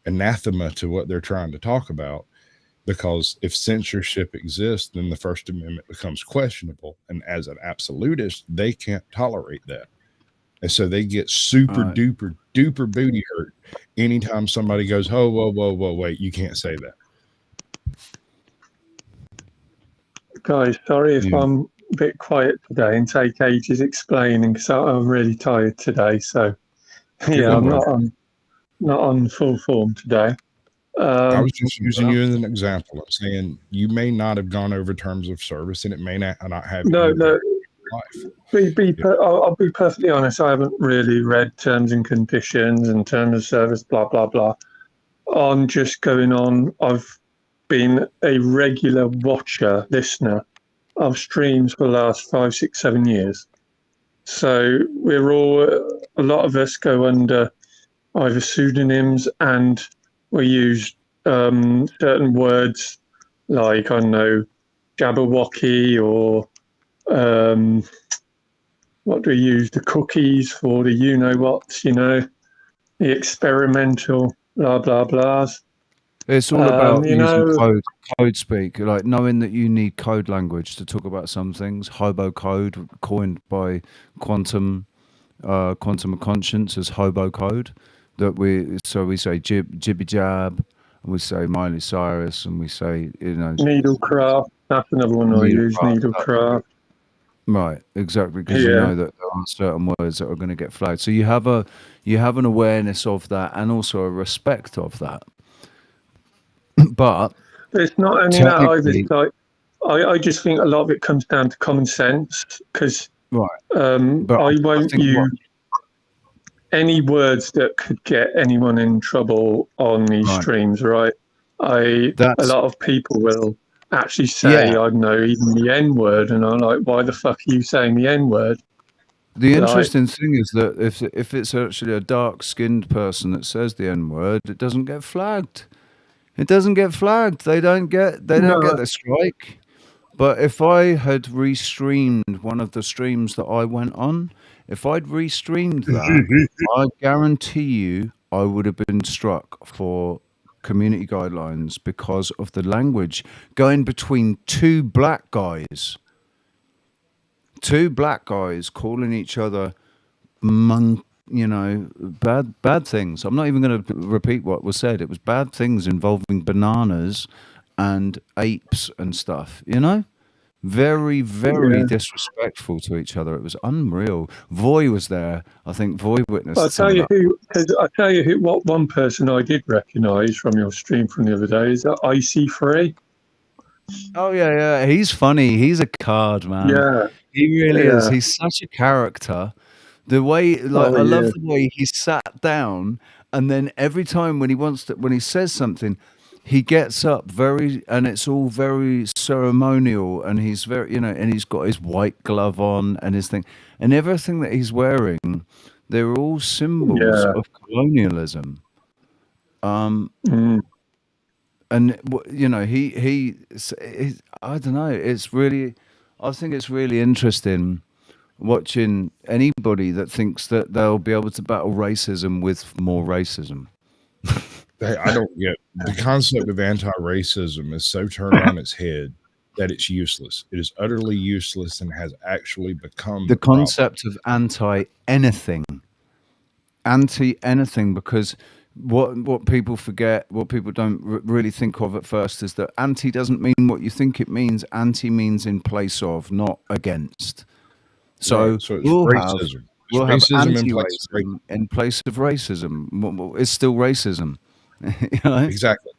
anathema to what they're trying to talk about. Because if censorship exists, then the First Amendment becomes questionable. And as an absolutist, they can't tolerate that. And so they get super duper booty hurt anytime somebody goes, oh, whoa, wait, you can't say that. Guys, sorry if I'm a bit quiet today and take ages explaining, because I'm really tired today. So, yeah, I'm not on full form today. I was just using you as an example. I'm saying you may not have gone over terms of service, and it may not have. No. I'll be perfectly honest. I haven't really read terms and conditions and terms of service, blah blah blah. I'm just going on. I've been a regular watcher, listener of streams for the last 5, 6, 7 years. So we're all, a lot of us go under either pseudonyms, and we use certain words like, I don't know, Jabberwocky, or what do we use? The cookies for the you-know-whats, the experimental blah, blah, blahs. It's all about you using know, code speak, like knowing that you need code language to talk about some things. Hobo code, coined by Quantum of Conscience as hobo code. We say jibby jab, and we say Miley Cyrus, and we say needlecraft. That's another one I use, needlecraft. Right, exactly, because you know that there are certain words that are going to get flagged. So you have an awareness of that, and also a respect of that. But it's not only that either. It's like, I just think a lot of it comes down to common sense, because I won't use any words that could get anyone in trouble on these streams, right? A lot of people will actually say, I don't know, even the N-word, and I'm like, why the fuck are you saying the N-word? The interesting thing is that if it's actually a dark-skinned person that says the N-word, it doesn't get flagged. It doesn't get flagged. They don't get the strike. But if I had restreamed one of the streams that I went on, if I'd restreamed that, I guarantee you I would have been struck for community guidelines because of the language going between two black guys. Two black guys calling each other bad things. I'm not even going to repeat what was said. It was bad things involving bananas and apes and stuff, Very, very disrespectful to each other. It was unreal. Voy was there. I think Voy witnessed I'll some of that. I'll tell you who, what one person I did recognise from your stream from the other day is IC3. Oh, yeah. He's funny. He's a card, man. Yeah. He really is. He's such a character. The way, I love the way he sat down, and then every time when he says something, he gets up and it's all very ceremonial, and he's very, and he's got his white glove on and his thing, and everything that he's wearing, they're all symbols of colonialism. And he I don't know. I think it's really interesting watching anybody that thinks that they'll be able to battle racism with more racism. I don't get the concept of anti-racism is so turned on its head that it's useless. It is utterly useless and has actually become the concept of anti-anything, because what people forget, what people don't really think of at first, is that anti doesn't mean what you think it means. Anti means in place of, not against. So, it's we'll racism. Have racism anti-racism in place of racism. It's still racism. Exactly.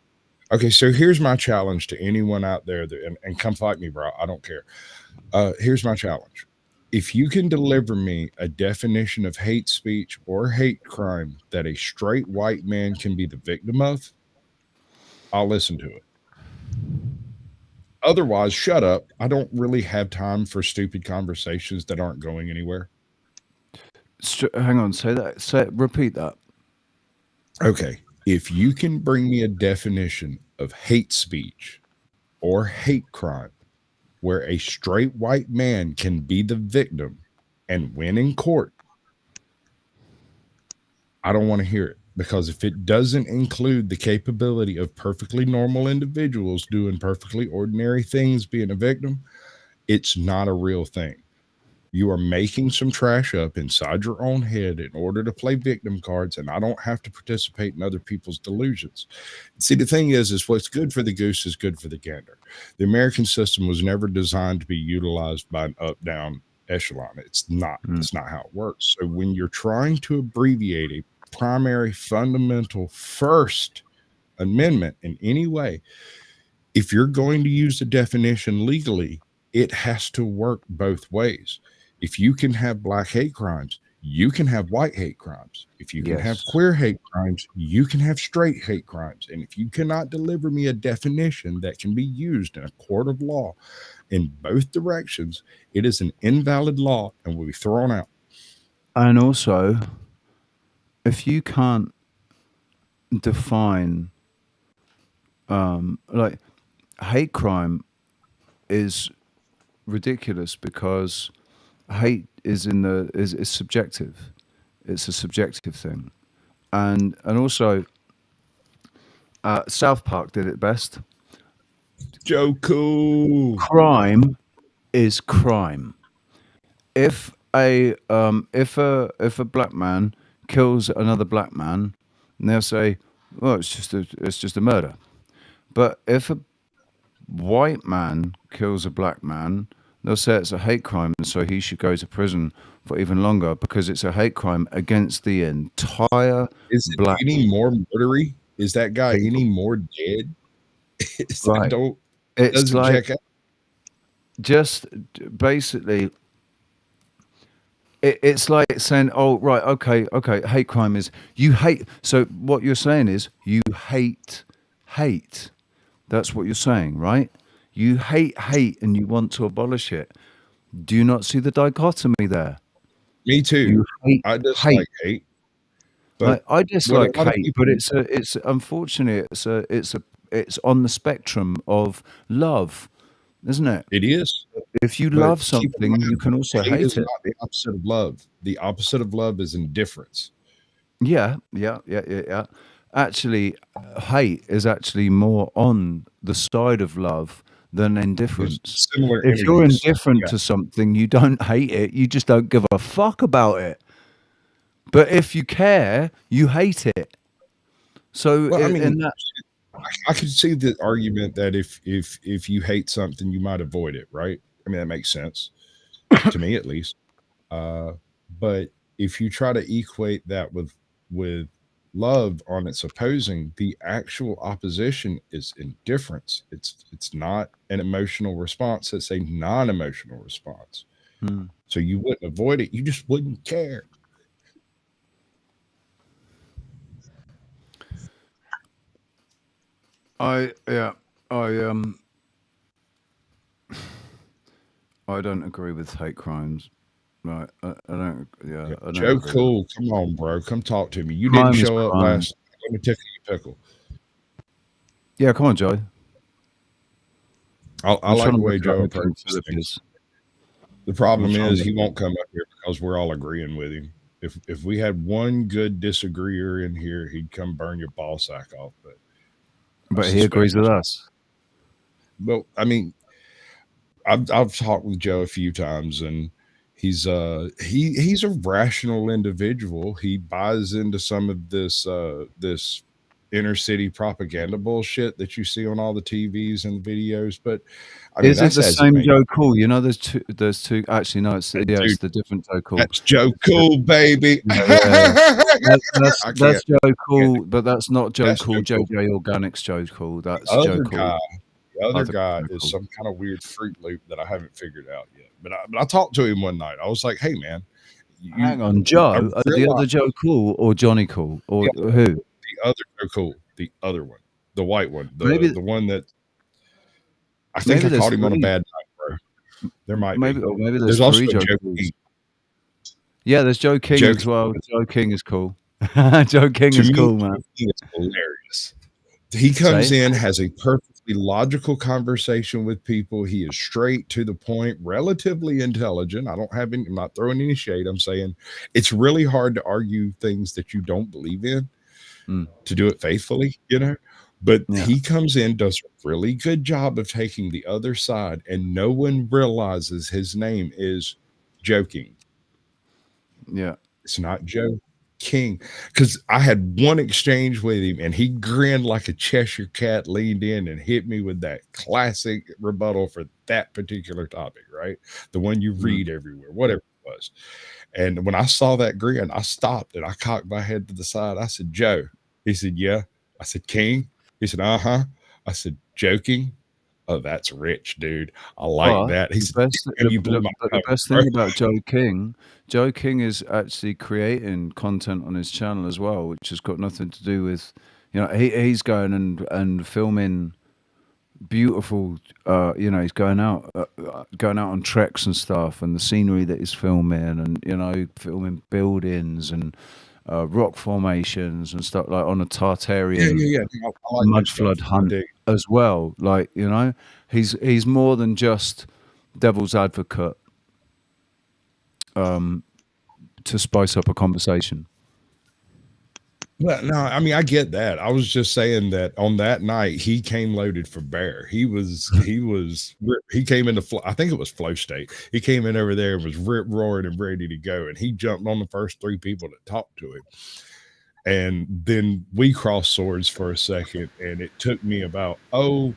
Okay, so here's my challenge to anyone out there and come fight me, bro. I don't care. Here's my challenge. If you can deliver me a definition of hate speech or hate crime that a straight white man can be the victim of, I'll listen to it. Otherwise, shut up. I don't really have time for stupid conversations that aren't going anywhere. Hang on, repeat that. Okay. If you can bring me a definition of hate speech or hate crime where a straight white man can be the victim and win in court, I don't want to hear it, because if it doesn't include the capability of perfectly normal individuals doing perfectly ordinary things being a victim, it's not a real thing. You are making some trash up inside your own head in order to play victim cards, and I don't have to participate in other people's delusions. See, the thing is what's good for the goose is good for the gander. The American system was never designed to be utilized by an up-down echelon. It's not. It's not how it works. So when you're trying to abbreviate a primary, fundamental First Amendment in any way, if you're going to use the definition legally, it has to work both ways. If you can have black hate crimes, you can have white hate crimes. If you can have Yes. queer hate crimes, you can have straight hate crimes. And if you cannot deliver me a definition that can be used in a court of law in both directions, it is an invalid law and will be thrown out. And also, if you can't define, like, hate crime is ridiculous because hate is is subjective. It's a subjective thing, and also, South Park did it best. Joe Cool. Crime is crime. If a black man kills another black man, and they'll say, "Well, it's just a murder." But if a white man kills a black man, they'll say it's a hate crime, and so he should go to prison for even longer because it's a hate crime against the entire Is it black. any more murdery? Is that guy any more dead? Right. It's Doesn't like check out. just basically. It's like saying, "Oh, right, okay, hate crime is you hate." So what you're saying is you hate hate. That's what you're saying, right? You hate hate and you want to abolish it. Do you not see the dichotomy there? Me too. You hate I dislike hate. But I dislike what a lot of hate, people- but it's unfortunately it's on the spectrum of love, isn't it? It is. If you But love keep in something, mind, you can also hate hate is it. not the opposite of love. The opposite of love is indifference. Yeah. Actually, hate is actually more on the side of love than indifference. Similar If you're energies. indifferent Yeah. to something, you don't hate it. You just don't give a fuck about it. But if you care, you hate it. So, Well, I mean, in that, I could see the argument that if you hate something, you might avoid it, right? I mean, that makes sense to me, at least. But if you try to equate that with love on its opposing, the actual opposition is indifference. It's not an emotional response. It's a non-emotional response. So you wouldn't avoid it. You just wouldn't care. I don't agree with hate crimes. Right? I don't. Yeah, I don't Joe agree. Cool, come on, bro. Come talk to me. You Crime didn't is show up crime. last. Let me tickle your pickle. Yeah, come on, Joe. I I'm like trying the to way look Joe up approaches Philip things. is. The problem I'm trying is to he look won't come up here because we're all agreeing with him. If we had one good disagreeer in here, he'd come burn your ball sack off. But he agrees with us. Well, I mean, I've talked with Joe a few times, and he's a rational individual. He buys into some of this this inner city propaganda bullshit that you see on all the TVs and videos. But I mean, Is it that's the as same it may Joe be. Cool? You know, there's two. Actually, no, it's Dude, the different Joe Cool. That's Joe Cool, baby. Yeah. I That's can't. Joe Cool, but that's not Joe That's Cool. Joe Cool. JJ Organics Joe Cool. That's The Joe other Cool. guy, Joe is Cool. some kind of weird Fruit Loop that I haven't figured out yet. But I talked to him one night. I was like, "Hey, man, Hang on, Joe, I the other realized- Joe Cool or Johnny Cool or the who? The other Joe Cool, the other one, the white one, Maybe- the one that I think maybe I caught there's him on a three. bad night, bro. There might Maybe, be. or maybe There's there's also three a Joe Joe Cools. King. Yeah, there's Joe King Joe as well. King. Joe King is cool. Joe King To is me, cool, man. Joe King is hilarious. He comes Say? in, has a perfectly logical conversation with people. He is straight to the point, relatively intelligent. I'm not throwing any shade. I'm saying it's really hard to argue things that you don't believe in to do it faithfully, you know? But Yeah. he comes in, does a really good job of taking the other side, and no one realizes his name is Joking. Yeah. It's not Joe King, because I had one exchange with him and he grinned like a Cheshire cat, leaned in and hit me with that classic rebuttal for that particular topic, right? The one you read everywhere, whatever it was. And when I saw that grin, I stopped and I cocked my head to the side. I said, "Joe." He said, "Yeah." I said, "King." He said, "Uh-huh." I said, "Joking." oh, that's rich, dude. I like But that. He the said, best, you blew my the cover, best bro. thing about Joe King is actually creating content on his channel as well, which has got nothing to do with, you know, he's going and filming beautiful, you know, he's going out on treks and stuff, and the scenery that he's filming, and you know, filming buildings and rock formations and stuff, like on a Tartarian Yeah. I like mud that stuff. flood I hunt dig. as well. Like, you know, he's more than just devil's advocate to spice up a conversation. Well, no, I mean, I get that. I was just saying that on that night he came loaded for bear. He came into I think it was Flow State. He came in over there and was rip roaring and ready to go, and he jumped on the first 3 people that talked to him. And then we crossed swords for a second, and it took me about one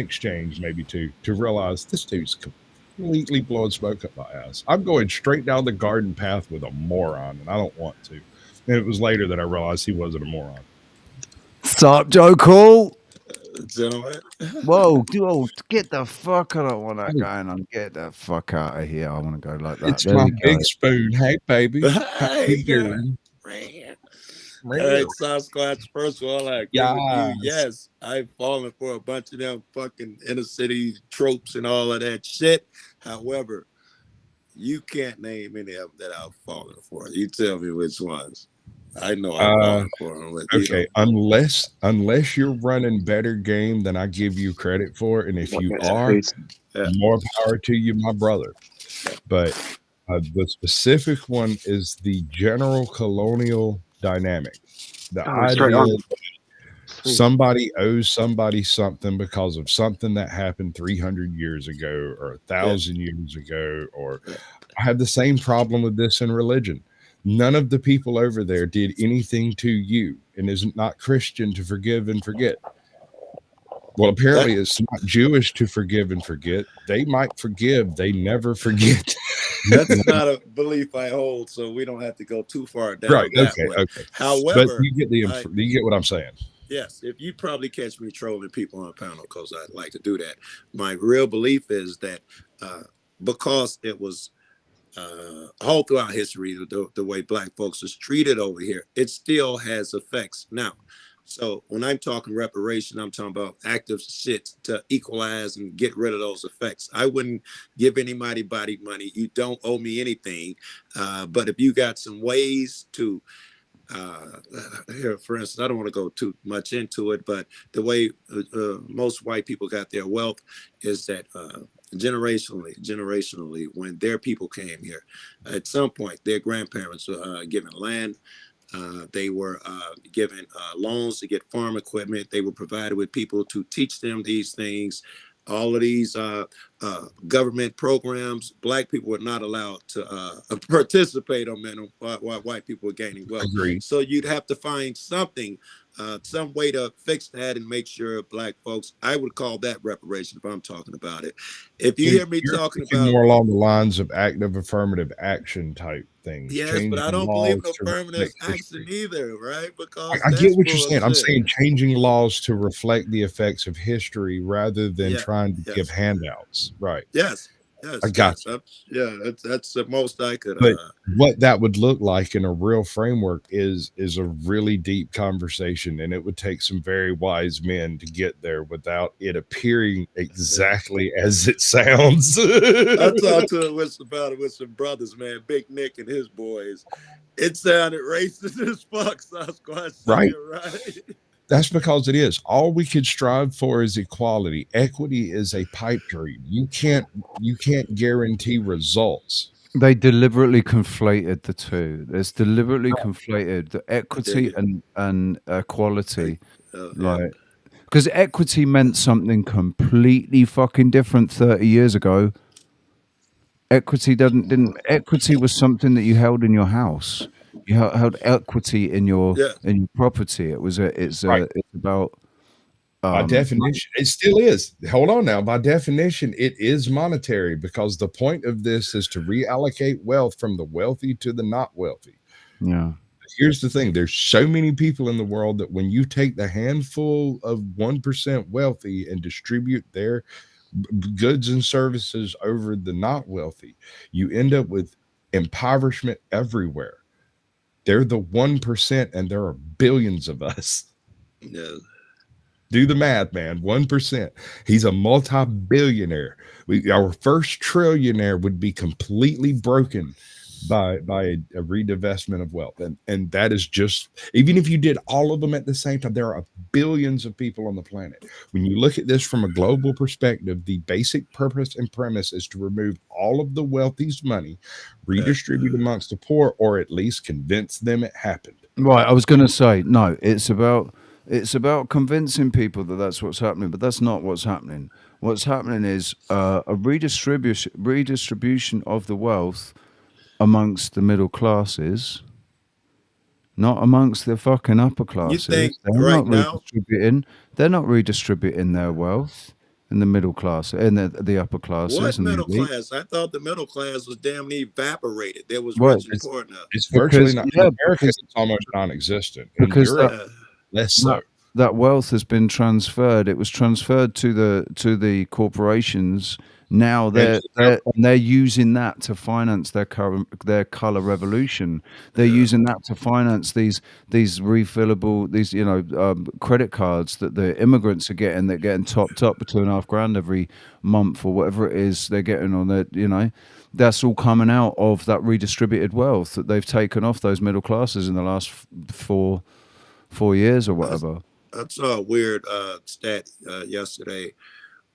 exchange, maybe 2, to realize this dude's completely blowing smoke up my ass. I'm going straight down the garden path with a moron, and I don't want to. And it was later that I realized he wasn't a moron. Sup, Joe Cool? Gentlemen. Whoa, get the fuck! I don't want that going on. Get the fuck out of here. I want to go like that. It's There my we go. big spoon. Hey, baby. How Hey, you doing? all right, Sasquatch. First of all, I agree with you. Yes. Yes, I've fallen for a bunch of them fucking inner city tropes and all of that shit. However, you can't name any of them that I've fallen for. You tell me which ones. I know I've fallen for them. But Okay, unless you're running better game than I give you credit for, and if you are, more power to you, my brother. But the specific one is the general colonial dynamic. The idea that somebody owes somebody something because of something that happened 300 years ago or 1,000 years ago, or I have the same problem with this in religion. None of the people over there did anything to you, and isn't not Christian to forgive and forget. Well, apparently it's not Jewish to forgive and forget. They might forgive, they never forget. That's not a belief I hold, so we don't have to go too far down Right. that Okay. way. Okay. However, but you get what I'm saying. Yes, if you probably catch me trolling people on a panel, because I like to do that. My real belief is that because it was all throughout history, the way Black folks is treated over here, it still has effects now. So when I'm talking reparation, I'm talking about active shit to equalize and get rid of those effects. I wouldn't give anybody money. You don't owe me anything. But if you got some ways to here, for instance, I don't want to go too much into it, but the way most white people got their wealth is that generationally, when their people came here, at some point, their grandparents were given land. They were given loans to get farm equipment. They were provided with people to teach them these things. All of these government programs, Black people were not allowed to participate on them while white people were gaining wealth. Agreed. So you'd have to find something, some way to fix that and make sure Black folks, I would call that reparation if I'm talking about it. If you hear me talking about more along the lines of active affirmative action type things. Yes, but I don't believe in affirmative action either, right? Because I get what you're saying. I'm saying changing laws to reflect the effects of history rather than trying to give handouts. Right. Yes. I got you. That's the most I could. But what that would look like in a real framework is a really deep conversation, and it would take some very wise men to get there without it appearing exactly as it sounds. I talked about it with some brothers, man. Big Nick and his boys. It sounded racist as fuck, Sasquatch. Right. Right. That's because it is. All we could strive for is equality. Equity is a pipe dream. You can't guarantee results. They deliberately conflated the two. There's deliberately conflated the equity and equality. Like, because equity meant something completely fucking different 30 years ago. Equity equity was something that you held in your house. You held equity in your property. It's about by definition, it still is. Hold on now. By definition, it is monetary because the point of this is to reallocate wealth from the wealthy to the not wealthy. Yeah. Here's the thing: there's so many people in the world that when you take the handful of 1% wealthy and distribute their goods and services over the not wealthy, you end up with impoverishment everywhere. They're the 1%, and there are billions of us. Yeah. Do the math, man. 1%. He's a multi-billionaire. Our first trillionaire would be completely broken by a redivestment of wealth. And that is just, even if you did all of them at the same time, there are billions of people on the planet. When you look at this from a global perspective, the basic purpose and premise is to remove all of the wealthy's money, redistribute amongst the poor, or at least convince them it happened. Right, I was going to say no. It's about convincing people that that's what's happening, but that's not what's happening. What's happening is a redistribution of the wealth amongst the middle classes, not amongst the fucking upper classes. think They're right not now- redistributing. They're not redistributing their wealth in the middle class, in the upper classes. What and the middle elite. class? I thought the middle class was damn near evaporated. There was Well, rich and poor now. It's virtually Because- not. yeah, In America, because- it's almost non-existent. In Because Europe, less so. that wealth has been transferred. It was transferred to the corporations. Now they're using that to finance their color revolution. They're using that to finance these refillable credit cards that the immigrants are getting. They're getting topped up to $2,500 every month or whatever it is they're getting on their. That's all coming out of that redistributed wealth that they've taken off those middle classes in the last 4 years or whatever. I saw a weird stat yesterday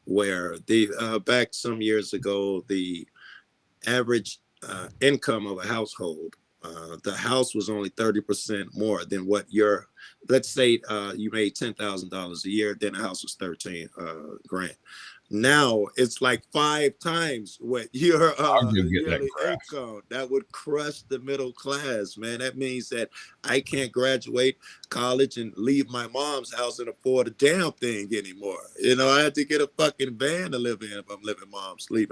where the back some years ago, the average income of a household, the house was only 30% more than what let's say you made $10,000 a year, then the house was 13 grand. Now it's like 5 times what your yearly income. That would crush the middle class, man. That means that I can't graduate college and leave my mom's house and afford a damn thing anymore. I have to get a fucking van to live in if I'm leaving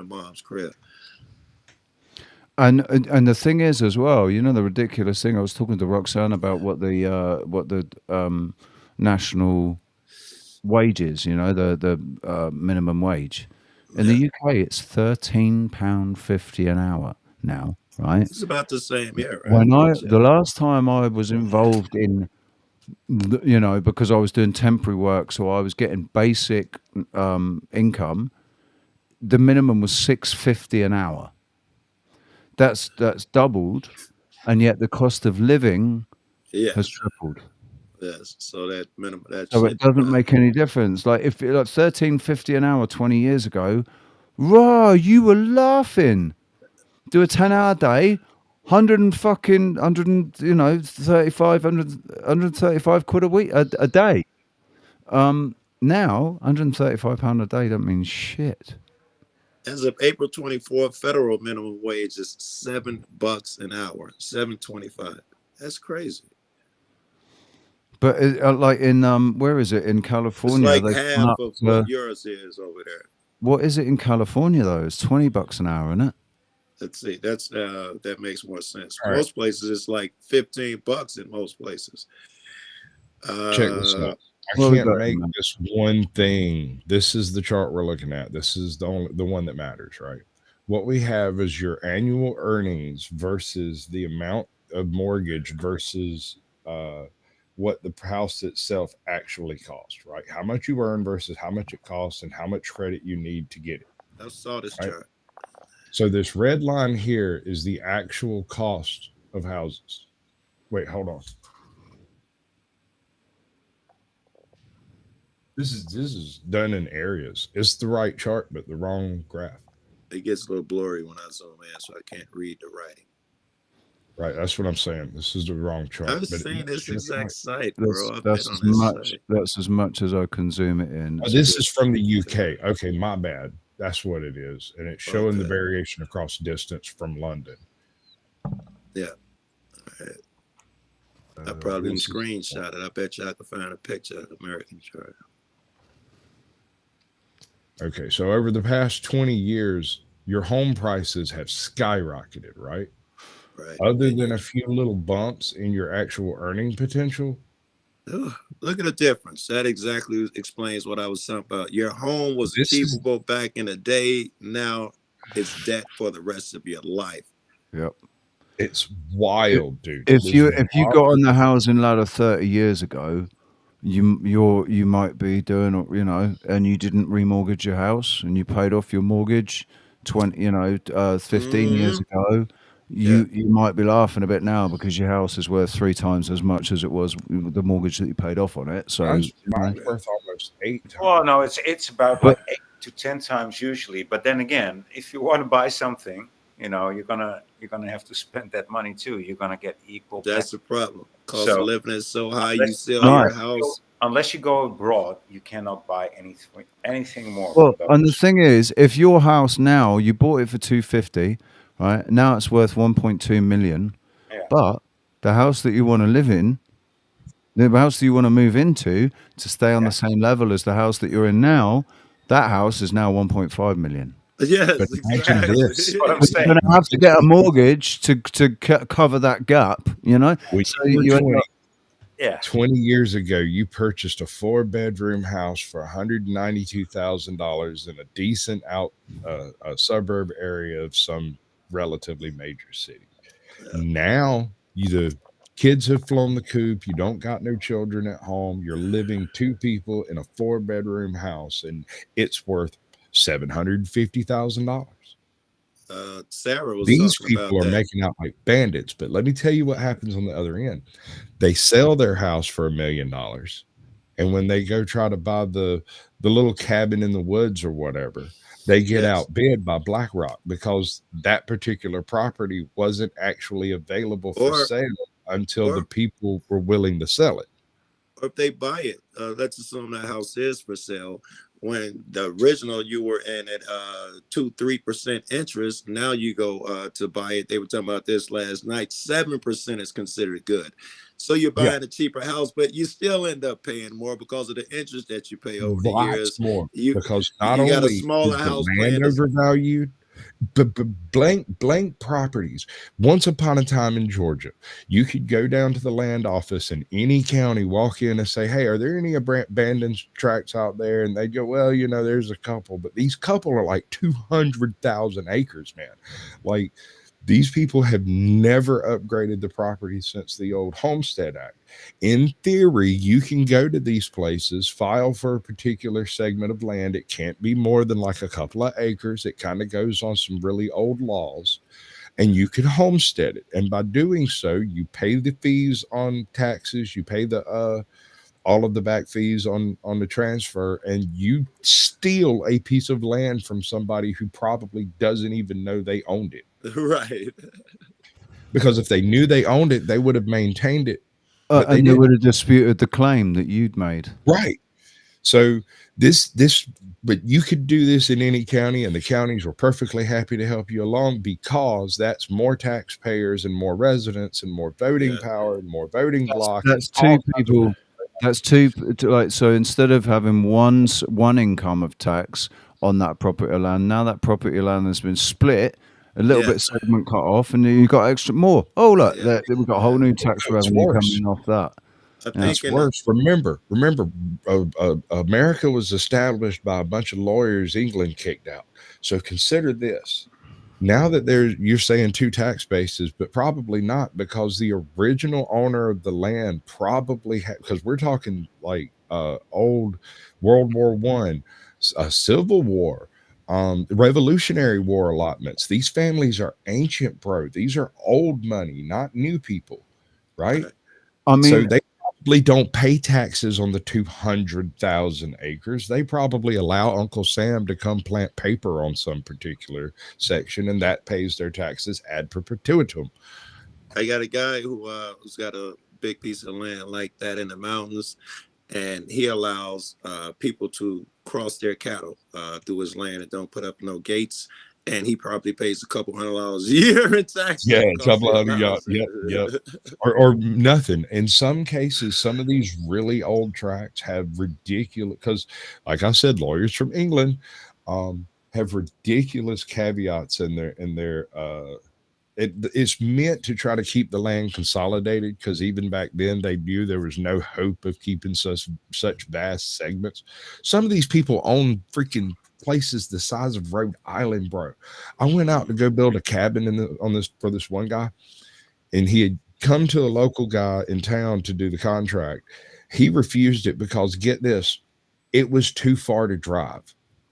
mom's crib. And the thing is as well, the ridiculous thing. I was talking to Roxanne about what the national wages, the minimum wage in the UK, it's £13.50 an hour now, right? It's about the same here, right? When the last time I was involved in, because I was doing temporary work, so I was getting basic income. The minimum was £6.50 an hour. That's doubled, and yet the cost of living has tripled. Yes, so that minimum. So it doesn't make any difference. Like if $13.50 an hour 20 years ago, raw, you were laughing. Do a 10-hour day, 135 quid a week a day. Now £135 a day don't mean shit. As of April 24th, federal minimum wage is $7 an hour, $7.25. That's crazy. But like in where is it in California? It's like they've half gone up of to- what yours is over there. What is it in California though? It's $20 an hour, isn't it? Let's see. That's that makes more sense. All right. Most places it's like $15 in most places. Check this out. I What we can't got, make man? this one thing. This is the chart we're looking at. This is the one that matters, right? What we have is your annual earnings versus the amount of mortgage versus what the house itself actually costs, right? How much you earn versus how much it costs and how much credit you need to get it. I saw this Right. chart. So this red line here is the actual cost of houses. Wait, hold on. This is done in areas. It's the right chart, but the wrong graph. It gets a little blurry when I zoom in, so I can't read the writing. Right, that's what I'm saying. This is the wrong chart. I've but seen this exact site, That's, bro. I've that's been as on this much. site. That's as much as I can zoom it in. Oh, this is from the UK. Okay, my bad. That's what it is, and it's showing the Okay. variation across distance from London. Yeah. I probably this is- screenshot it. I bet you I could find a picture of the American chart. Okay, so over the past 20 years, your home prices have skyrocketed, right? Right. other than a few little bumps in your actual earning potential. Look at the difference. That exactly explains what I was talking about. Your home was achievable back in the day. Now it's debt for the rest of your life. Yep. It's wild, dude. If you got on the housing ladder 30 years ago, you might be doing, and you didn't remortgage your house and you paid off your mortgage 15 years ago, you might be laughing a bit now because your house is worth 3 times as much as it was the mortgage that you paid off on it. So mine's worth almost 8 times. Well, no, it's about like 8 to 10 times usually. But then again, if you want to buy something, you're gonna have to spend that money too. You're gonna get equal. That's the problem. Cost of living is so high. You sell your house. Unless you go abroad, you cannot buy anything more. Well, and the thing is, if your house now, you bought it for 250, right? Now it's worth 1.2 million. Yeah. But the house that you want to live in, the house that you want to move into to stay on the same level as the house that you're in now, that house is now 1.5 million. Yes, but imagine this. You're going to have to get a mortgage to cover that gap, So you end up, 20 years ago, you purchased a 4-bedroom house for $192,000 in a decent a suburb area of some relatively major city. Now, the kids have flown the coop. You don't got no children at home. You're living 2 people in a 4-bedroom house, and it's worth $750,000. Sarah was These talking people about are that. making out like bandits, but let me tell you what happens on the other end. They sell their house for $1 million, and when they go try to buy the little cabin in the woods or whatever, they get outbid by BlackRock because that particular property wasn't actually available for sale until the people were willing to sell it. Or if they buy it, let's assume that house is for sale. When the original you were in at 2-3% interest, now you go to buy it. They were talking about this last night. 7% is considered good. So you're buying a cheaper house, but you still end up paying more because of the interest that you pay over the years. More You because not got a only smaller is house the land overvalued, but blank properties. Once upon a time in Georgia, you could go down to the land office in any county, walk in and say, "Hey, are there any abandoned tracts out there?" And they go, "Well, there's a couple, but these couple are like 200,000 acres, man." Like, these people have never upgraded the property since the old Homestead Act. In theory, you can go to these places, file for a particular segment of land. It can't be more than like a couple of acres. It kind of goes on some really old laws, and you can homestead it. And by doing so, you pay the fees on taxes, you pay the all of the back fees on the transfer, and you steal a piece of land from somebody who probably doesn't even know they owned it. Right. Because if they knew they owned it, they would have maintained it. But and they would have disputed the claim that you'd made. Right. So but you could do this in any county, and the counties were perfectly happy to help you along because that's more taxpayers and more residents and more voting power and more voting block. That's 2 people. That's 2. Like, so instead of having one income of tax on that property of land, now that property of land has been split, a little bit segment cut off, and you got extra more. Oh, look, we've got a whole new tax revenue coming off that. That's worse. Remember, America was established by a bunch of lawyers England kicked out. So consider this. Now that you're saying 2 tax bases, but probably not, because the original owner of the land probably because we're talking like old World War I, a Civil War, Revolutionary War allotments. These families are ancient, bro. These are old money, not new people, right? I mean, so they probably don't pay taxes on the 200,000 acres. They probably allow Uncle Sam to come plant paper on some particular section, and that pays their taxes ad perpetuum. I got a guy who's got a big piece of land like that in the mountains, and he allows people to cross their cattle through his land and don't put up no gates. And he probably pays a couple $100 a year in taxes. Yeah, a couple $100. Yep. or nothing. In some cases, some of these really old tracts have ridiculous, because like I said, lawyers from England have ridiculous caveats in their It's meant to try to keep the land consolidated, because even back then they knew there was no hope of keeping such vast segments. Some of these people own freaking places the size of Rhode Island, bro. I went out to go build a cabin for this one guy, and he had come to a local guy in town to do the contract. He refused it because, get this, it was too far to drive.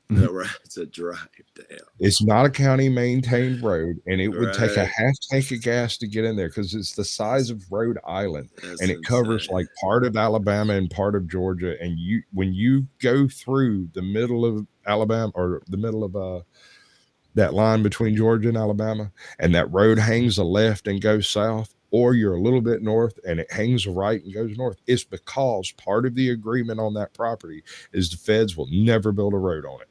No, right. It's a drive. Damn. It's not a county maintained road, and it would take a half tank of gas to get in there, because it's the size of Rhode Island. And it covers like part of Alabama and part of Georgia. And when you go through the middle of Alabama, or the middle of that line between Georgia and Alabama, and that road hangs a left and goes south, or you're a little bit north and it hangs a right and goes north, it's because part of the agreement on that property is the feds will never build a road on it.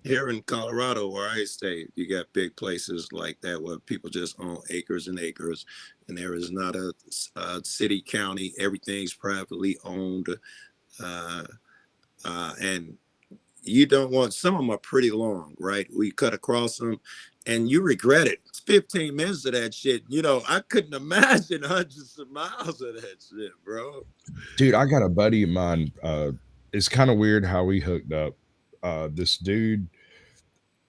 Here in Colorado, where I stay, you got big places like that where people just own acres and acres, and there is not a city, county. Everything's privately owned, and you don't want. Some of them are pretty long, right? We cut across them, and you regret it. It's 15 minutes of that shit. You know, I couldn't imagine hundreds of miles of that shit, bro. Dude, I got a buddy of mine. It's kind of weird how we hooked up. This dude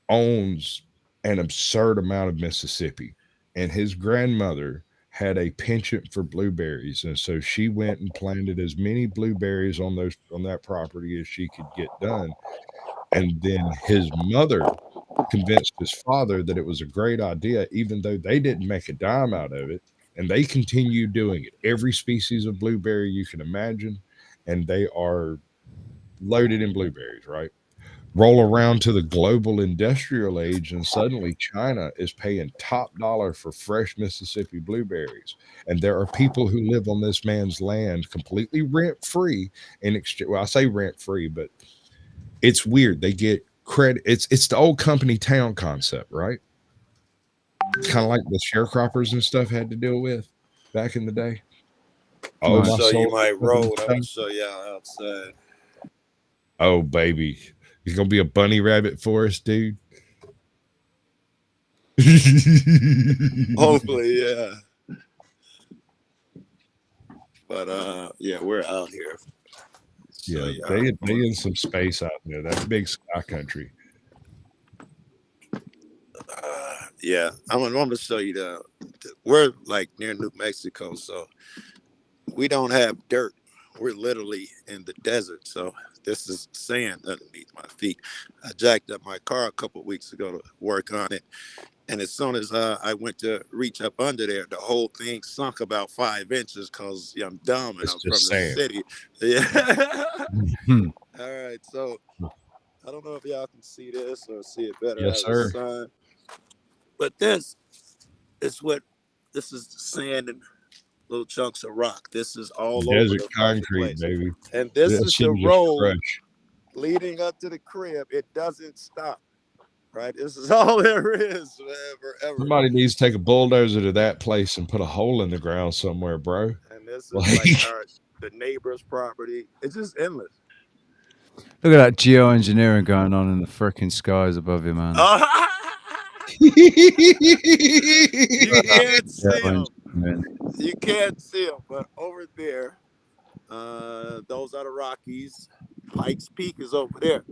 owns an absurd amount of Mississippi, and his grandmother had a penchant for blueberries, and so she went and planted as many blueberries on that property as she could get done. And then his mother convinced his father that it was a great idea, even though they didn't make a dime out of it, and they continued doing it. Every species of blueberry you can imagine, and they are loaded in blueberries, right? Roll around to the global industrial age, and suddenly China is paying top dollar for fresh Mississippi blueberries. And there are people who live on this man's land completely rent-free in exchange. Well, I say rent-free, but it's weird. They get credit. It's the old company town concept, right? It's kind of like the sharecroppers and stuff had to deal with back in the day. Oh, so you might roll. I'm gonna show y'all outside. Oh, baby. It's going to be a bunny rabbit forest, dude. Hopefully, yeah. But yeah, we're out here. So, yeah, they in some space out there. That's big sky country. Yeah, I'm gonna show you we're like near New Mexico, so we don't have dirt. We're literally in the desert, so this is sand underneath my feet. I jacked up my car a couple of weeks ago to work on it, and as soon as I went to reach up under there, the whole thing sunk about 5 inches because I'm dumb and I'm from the city. Yeah. All right, so I don't know if y'all can see this or see it better. Yes, sir. Sun. But this is sand and little chunks of rock. This is all desert over the concrete, baby. And this is the road leading up to the crib. It doesn't stop. Right? This is all there is forever. Somebody needs to take a bulldozer to that place and put a hole in the ground somewhere, bro. And this is like the neighbor's property. It's just endless. Look at that geoengineering going on in the freaking skies above you, man. You can't see them. You can't see them, but over there, those are the Rockies. Pikes Peak is over there.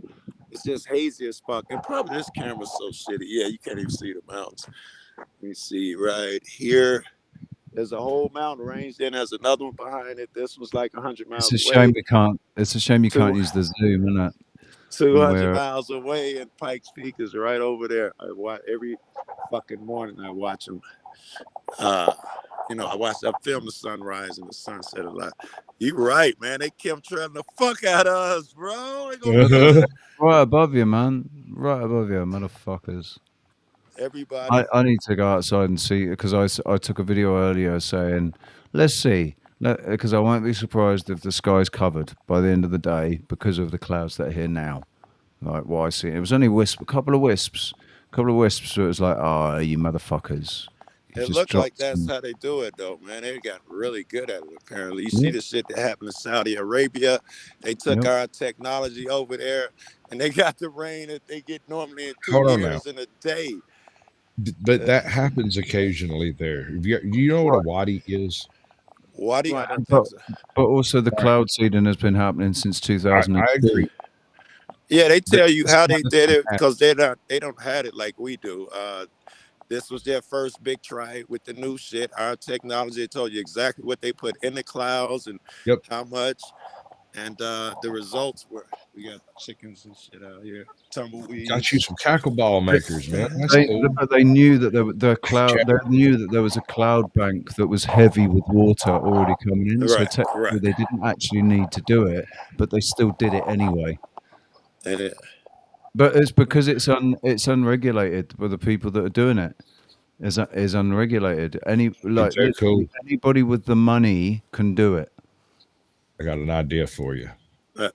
It's just hazy as fuck. And probably this camera's so shitty. Yeah, you can't even see the mountains. Let me see right here. There's a whole mountain range. Then there's another one behind it. This was like 100 miles away. It's a shame you can't use the zoom, isn't it? 200 miles away, and Pikes Peak is right over there. I watch every fucking morning. I watch them. I film the sunrise and the sunset a lot. You right, man. They kept trying the fuck out of us, bro. Right above you, man. Right above you, motherfuckers. Everybody. I need to go outside and see, because I took a video earlier saying, let's see, because I won't be surprised if the sky's covered by the end of the day because of the clouds that are here now. Like what I see. It was only a couple of wisps. So it was like, oh, you motherfuckers. It looked like that's how they do it, though, man. They got really good at it, apparently. You see the shit that happened in Saudi Arabia. They took our technology over there, and they got the rain that they get normally in 2 years in a day. But that happens occasionally there. You know what a wadi is? Wadi, I Right, don't think so. but also the Right. cloud seeding has been happening since I 2002. agree. Yeah, they tell you This how kind they of did stuff it because they don't have it like we do. This was their first big try with the new shit. Our technology told you exactly what they put in the clouds and Yep. how much. And the results were, we got chickens and shit out here, Got you tumbleweeds. some cackle ball makers, man. That's They, cool. but they knew that the cloud. They knew that there was a cloud bank that was heavy with water already coming in. So Right, technically, right. they didn't actually need to do it, but they still did it anyway. But it's because it's unregulated by the people that are doing it. Is unregulated. Dude, so cool. Anybody with the money can do it. I got an idea for you. Uh,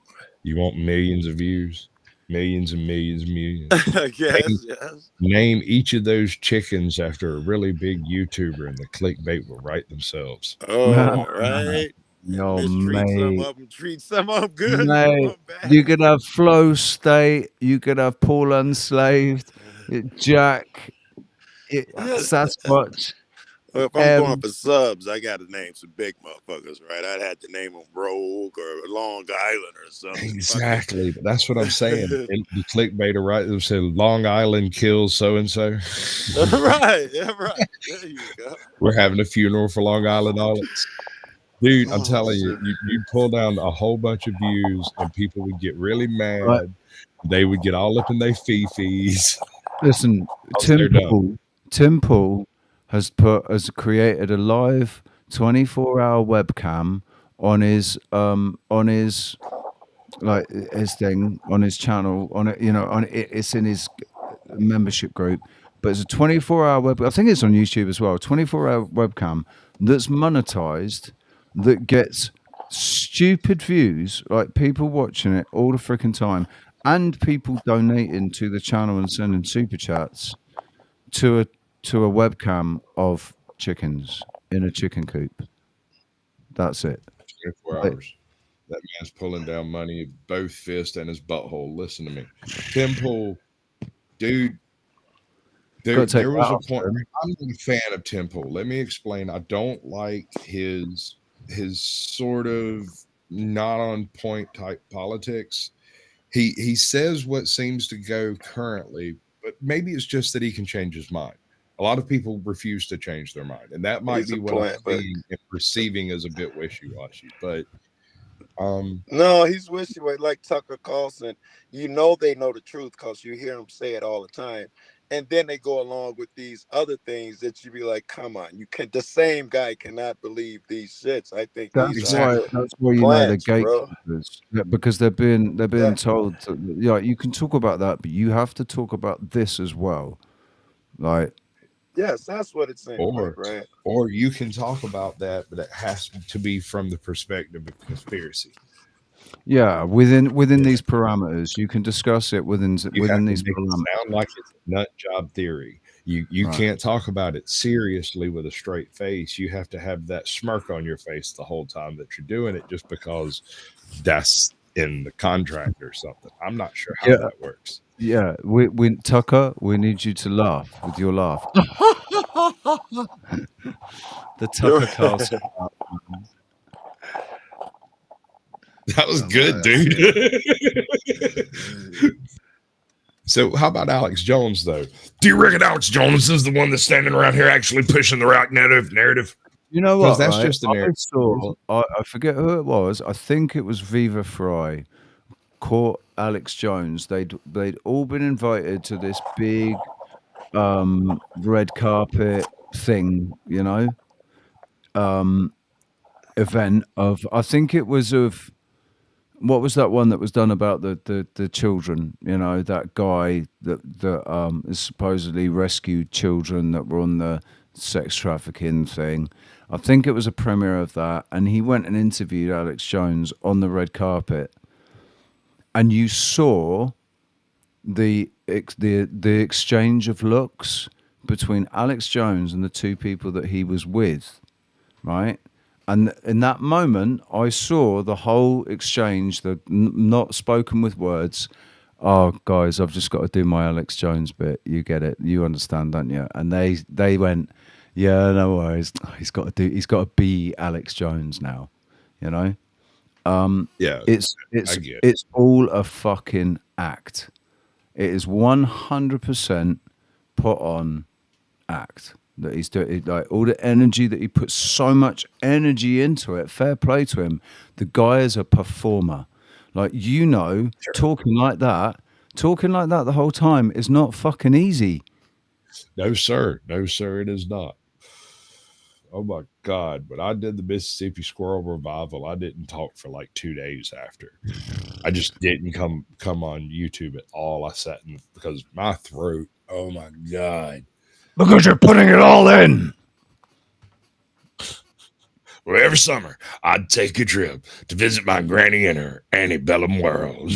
You want millions of views? Millions and millions and millions. yes. Name each of those chickens after a really big YouTuber, and the clickbait will write themselves. Oh, right. No, Mistreat some mate. of them, treat some of them good, some Mate, of them bad. you could have Flow State, you could have Paul Unslaved, Jack, Sasquatch. Well, if I'm going for subs, I got to name some big motherfuckers, right? I'd have to name them Rogue or Long Island or something. Exactly. But that's what I'm saying. And the clickbait will write them say Long Island kills so and so. Right. Yeah, right. There you go. We're having a funeral for Long Island Alex. Dude, I'm telling you, you pull down a whole bunch of views and people would get really mad. Right. They would get all up in their fee-fees. Listen, Tim Pool has created a live 24-hour webcam on his like his thing on his channel on it, it's in his membership group, but it's a 24-hour web. I think it's on YouTube as well. 24-hour webcam that's monetized, that gets stupid views, like people watching it all the freaking time, and people donating to the channel and sending super chats to a webcam of chickens in a chicken coop. That's it. 24 hours. That man's pulling down money with both fists and his butthole. Listen to me. Tim Pool, dude, there was a point. I'm not a fan of Tim Pool. Let me explain. I don't like his sort of not on point type politics. He says what seems to go currently, but maybe it's just that he can change his mind. A lot of people refuse to change their mind, and that might be what I'm seeing and perceiving as a bit wishy-washy. But no, he's wishy-washy like Tucker Carlson. They know the truth because you hear him say it all the time, and then they go along with these other things that you be like, come on, the same guy cannot believe these shits. I think that's why you know the gatekeepers, because they're being told that, you can talk about that, but you have to talk about this as well. Like, yes, that's what it seems like, right? Or you can talk about that, but it has to be from the perspective of conspiracy. Yeah, within these parameters, you can discuss it within these parameters. Sound like it's a nut job theory. You can't talk about it seriously with a straight face. You have to have that smirk on your face the whole time that you're doing it, just because that's in the contract or something. I'm not sure how that works. Yeah, we Tucker, we need you to laugh with your laugh. The Tucker Carlson. That was good, dude. So how about Alex Jones, though? Do you reckon Alex Jones is the one that's standing around here actually pushing the right narrative? You know what? That's right? just the narrative. I forget who it was. I think it was Viva Fry caught Alex Jones. They'd all been invited to this big red carpet thing, event of, I think it was of, what was that one that was done about the children? That guy that is supposedly rescued children that were on the sex trafficking thing. I think it was a premiere of that, and he went and interviewed Alex Jones on the red carpet, and you saw the exchange of looks between Alex Jones and the two people that he was with, right? And in that moment, I saw the whole exchange, the not spoken with words, oh guys, I've just got to do my Alex Jones bit. You get it. You understand, don't you? And they went, yeah, no worries. He's got to be Alex Jones now, you know? Yeah, It's I get it. it's all a fucking act. It is 100% put on act that he's doing. Like all the energy that he puts, so much energy into it. Fair play to him. The guy is a performer. Like, you know, talking like that the whole time is not fucking easy. No, sir. No, sir, it is not. Oh my God. When I did the Mississippi Squirrel Revival, I didn't talk for like 2 days after. I just didn't come on YouTube at all. I sat in because my throat, oh my God. Because you're putting it all in. Well, every summer I'd take a trip to visit my granny in her antebellum world.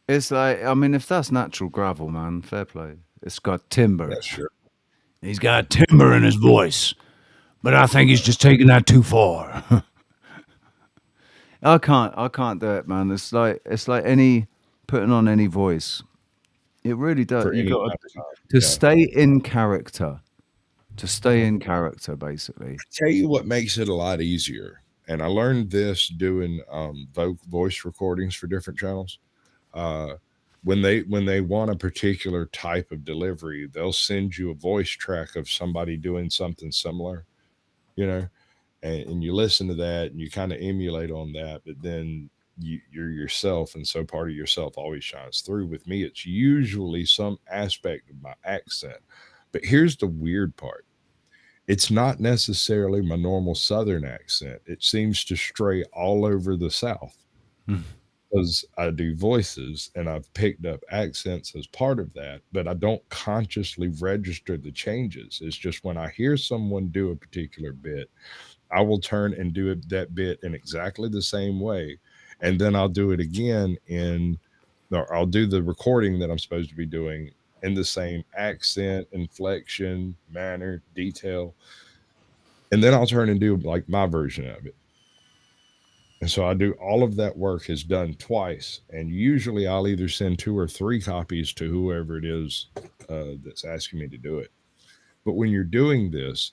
It's like, I mean, if that's natural gravel, man, fair play. It's got timber. Yeah, sure. He's got timber in his voice, but I think he's just taking that too far. I can't do it, man. It's like any putting on any voice. It really does. For You any got amount of time, to yeah. stay in character. To stay in character, basically. Tell you what makes it a lot easier, and I learned this doing voice recordings for different channels. When they want a particular type of delivery, they'll send you a voice track of somebody doing something similar, you know, and you listen to that and you kind of emulate on that, but then you're yourself, and so part of yourself always shines through. With me, it's usually some aspect of my accent. But here's the weird part. It's not necessarily my normal Southern accent. It seems to stray all over the South because I do voices and I've picked up accents as part of that, but I don't consciously register the changes. It's just when I hear someone do a particular bit, I will turn and do that bit in exactly the same way. And then I'll do it again or I'll do the recording that I'm supposed to be doing in the same accent, inflection, manner, detail. And then I'll turn and do like my version of it. And so I do all of that work is done twice. And usually I'll either send 2 or 3 copies to whoever it is that's asking me to do it. But when you're doing this,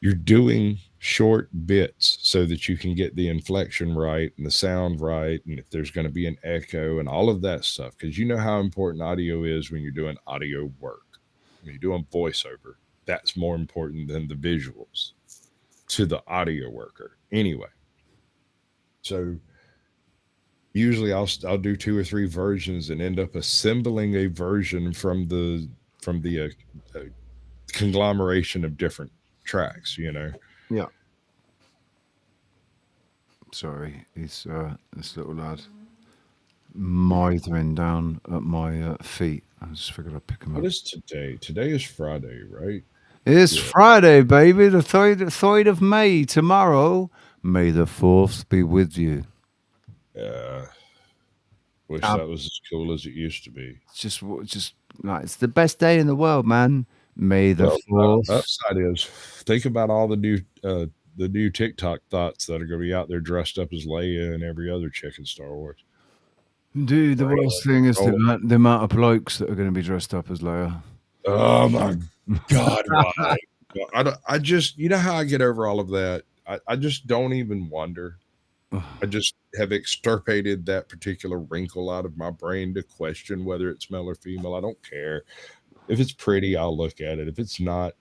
you're doing short bits so that you can get the inflection right and the sound right. And if there's going to be an echo and all of that stuff, because you know how important audio is when you're doing audio work. When you're doing voiceover, that's more important than the visuals to the audio worker anyway. So usually I'll do 2 or 3 versions and end up assembling a version from the conglomeration of different tracks, you know. Yeah. Sorry, he's this little lad mithering down at my feet. I just figured I'd pick him up. What is today? Today is Friday, right? It's Friday, baby, the 3rd of May. Tomorrow, May the 4th be with you. Yeah. Wish that was as cool as it used to be. Just like, it's the best day in the world, man. May the 4th. Upside is, think about all the new TikTok thoughts that are going to be out there dressed up as Leia and every other chick in Star Wars. Dude, the worst thing is the amount of blokes that are going to be dressed up as Leia. Oh my God! Why? I just, you know how I get over all of that. I just don't even wonder. I just have extirpated that particular wrinkle out of my brain to question whether it's male or female. I don't care. If it's pretty, I'll look at it. If it's not,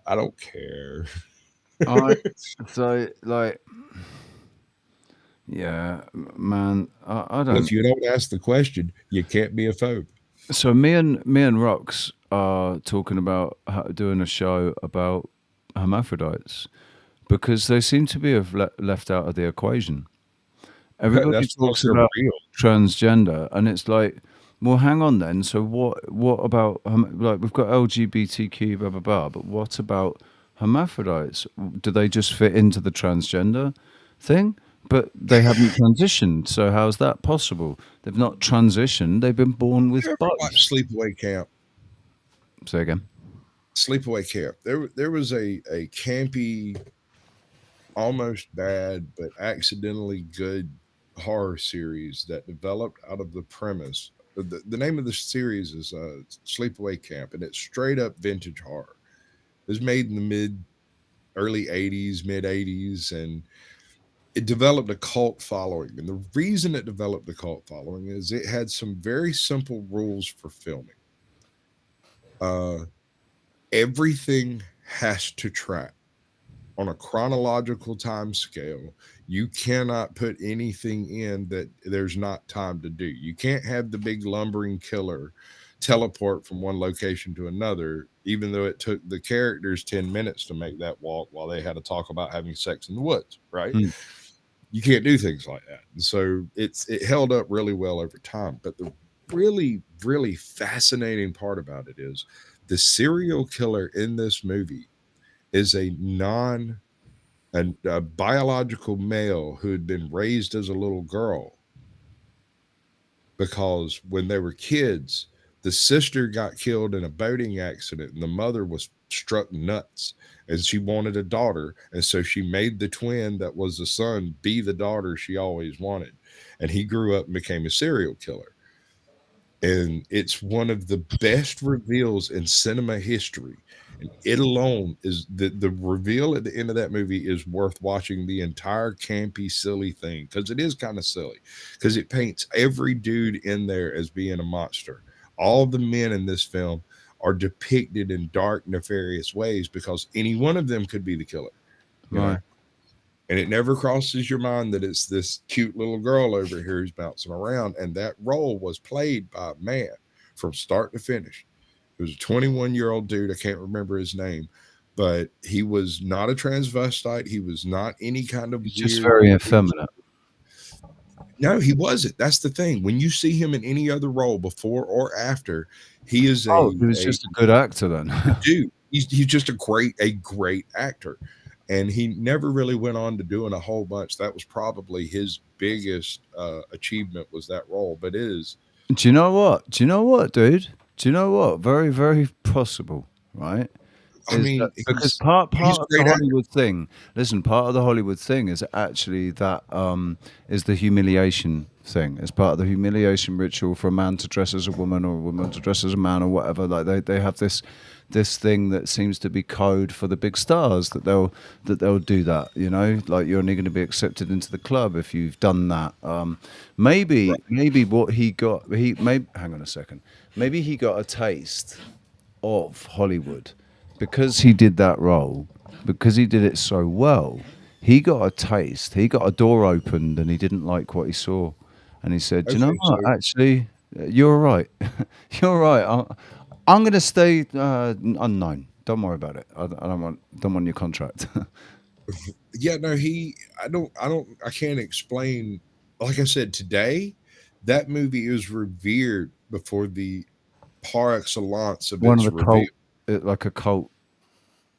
I don't care. So, like, yeah, man, I don't. If you don't ask the question, you can't be a phobe. So me and Rox are talking about doing a show about hermaphrodites because they seem to be left out of the equation. Everybody talks about transgender, and it's like, well, hang on then. So what about, like, we've got LGBTQ, blah, blah, blah, but what about hermaphrodites? Do they just fit into the transgender thing? But they haven't transitioned, so how's that possible? They've not transitioned. They've been born with butts. Sleepaway Camp. Say again. Sleepaway Camp. There was a campy, almost bad, but accidentally good horror series that developed out of the premise. The name of the series is Sleepaway Camp, and it's straight up vintage horror. It was made in the early 80s, mid 80s, and it developed a cult following. And the reason it developed a cult following is it had some very simple rules for filming. Everything has to track on a chronological time scale. You cannot put anything in that there's not time to do. You can't have the big lumbering killer teleport from one location to another, even though it took the characters 10 minutes to make that walk while they had to talk about having sex in the woods, right? You can't do things like that. And so it held up really well over time. But the really, really fascinating part about it is the serial killer in this movie is a biological male who had been raised as a little girl, because when they were kids, the sister got killed in a boating accident and the mother was struck nuts and she wanted a daughter. And so she made the twin that was the son be the daughter she always wanted. And he grew up and became a serial killer. And it's one of the best reveals in cinema history. And it alone is the reveal at the end of that movie is worth watching the entire campy, silly thing, because it is kind of silly, because it paints every dude in there as being a monster. All the men in this film are depicted in dark, nefarious ways because any one of them could be the killer. You know? And it never crosses your mind that it's this cute little girl over here who's bouncing around. And that role was played by a man from start to finish. It was a 21-year-old dude. I can't remember his name, but he was not a transvestite. He was not any kind of just very effeminate. No, he wasn't. That's the thing. When you see him in any other role before or after, he is he was just a good actor then. Dude, he's just a great actor. And he never really went on to doing a whole bunch. That was probably his biggest achievement, was that role. But it is. Do you know what, dude? Do you know what? Very, very possible, right? Because part of the Hollywood thing. Listen, part of the Hollywood thing is actually that is the humiliation thing. It's part of the humiliation ritual for a man to dress as a woman or a woman to dress as a man or whatever. Like they have this thing that seems to be code for the big stars that they'll do that. You know, like you're only going to be accepted into the club if you've done that. Maybe what he got. Hang on a second. Maybe he got a taste of Hollywood. Because he did that role, because he did it so well, he got a taste. He got a door opened, and he didn't like what he saw, and he said, "You know what? Actually, you're right. You're right. I'm going to stay unknown. Don't worry about it. I don't want your contract." Yeah, no, I can't explain. Like I said, today, that movie is revered before the par excellence of its reveal. Like a cult.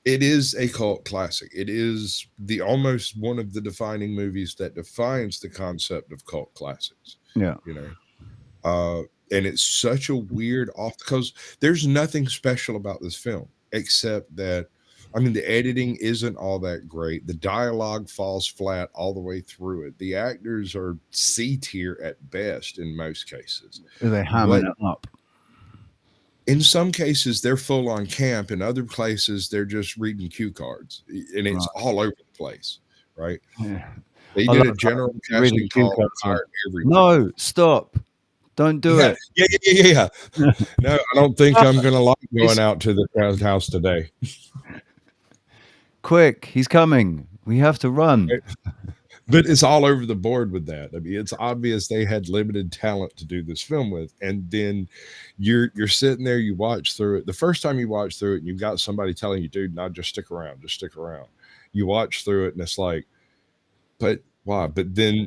It is a cult classic. It is almost one of the defining movies that defines the concept of cult classics. Yeah. You know, and it's such a weird because there's nothing special about this film except that, I mean, the editing isn't all that great. The dialogue falls flat all the way through it. The actors are C tier at best in most cases. They hammer it up. In some cases, they're full on camp. In other places, they're just reading cue cards, and it's all over the place, right? Yeah. They did a general casting call and hired everybody. No, stop! Don't do it. Yeah. No, I don't think I'm going to like going out to the house today. Quick, he's coming. We have to run. But it's all over the board with that. I mean, it's obvious they had limited talent to do this film with. And then you're sitting there, you watch through it. The first time you watch through it and you've got somebody telling you, dude, no, just stick around. You watch through it and it's like, but why? But then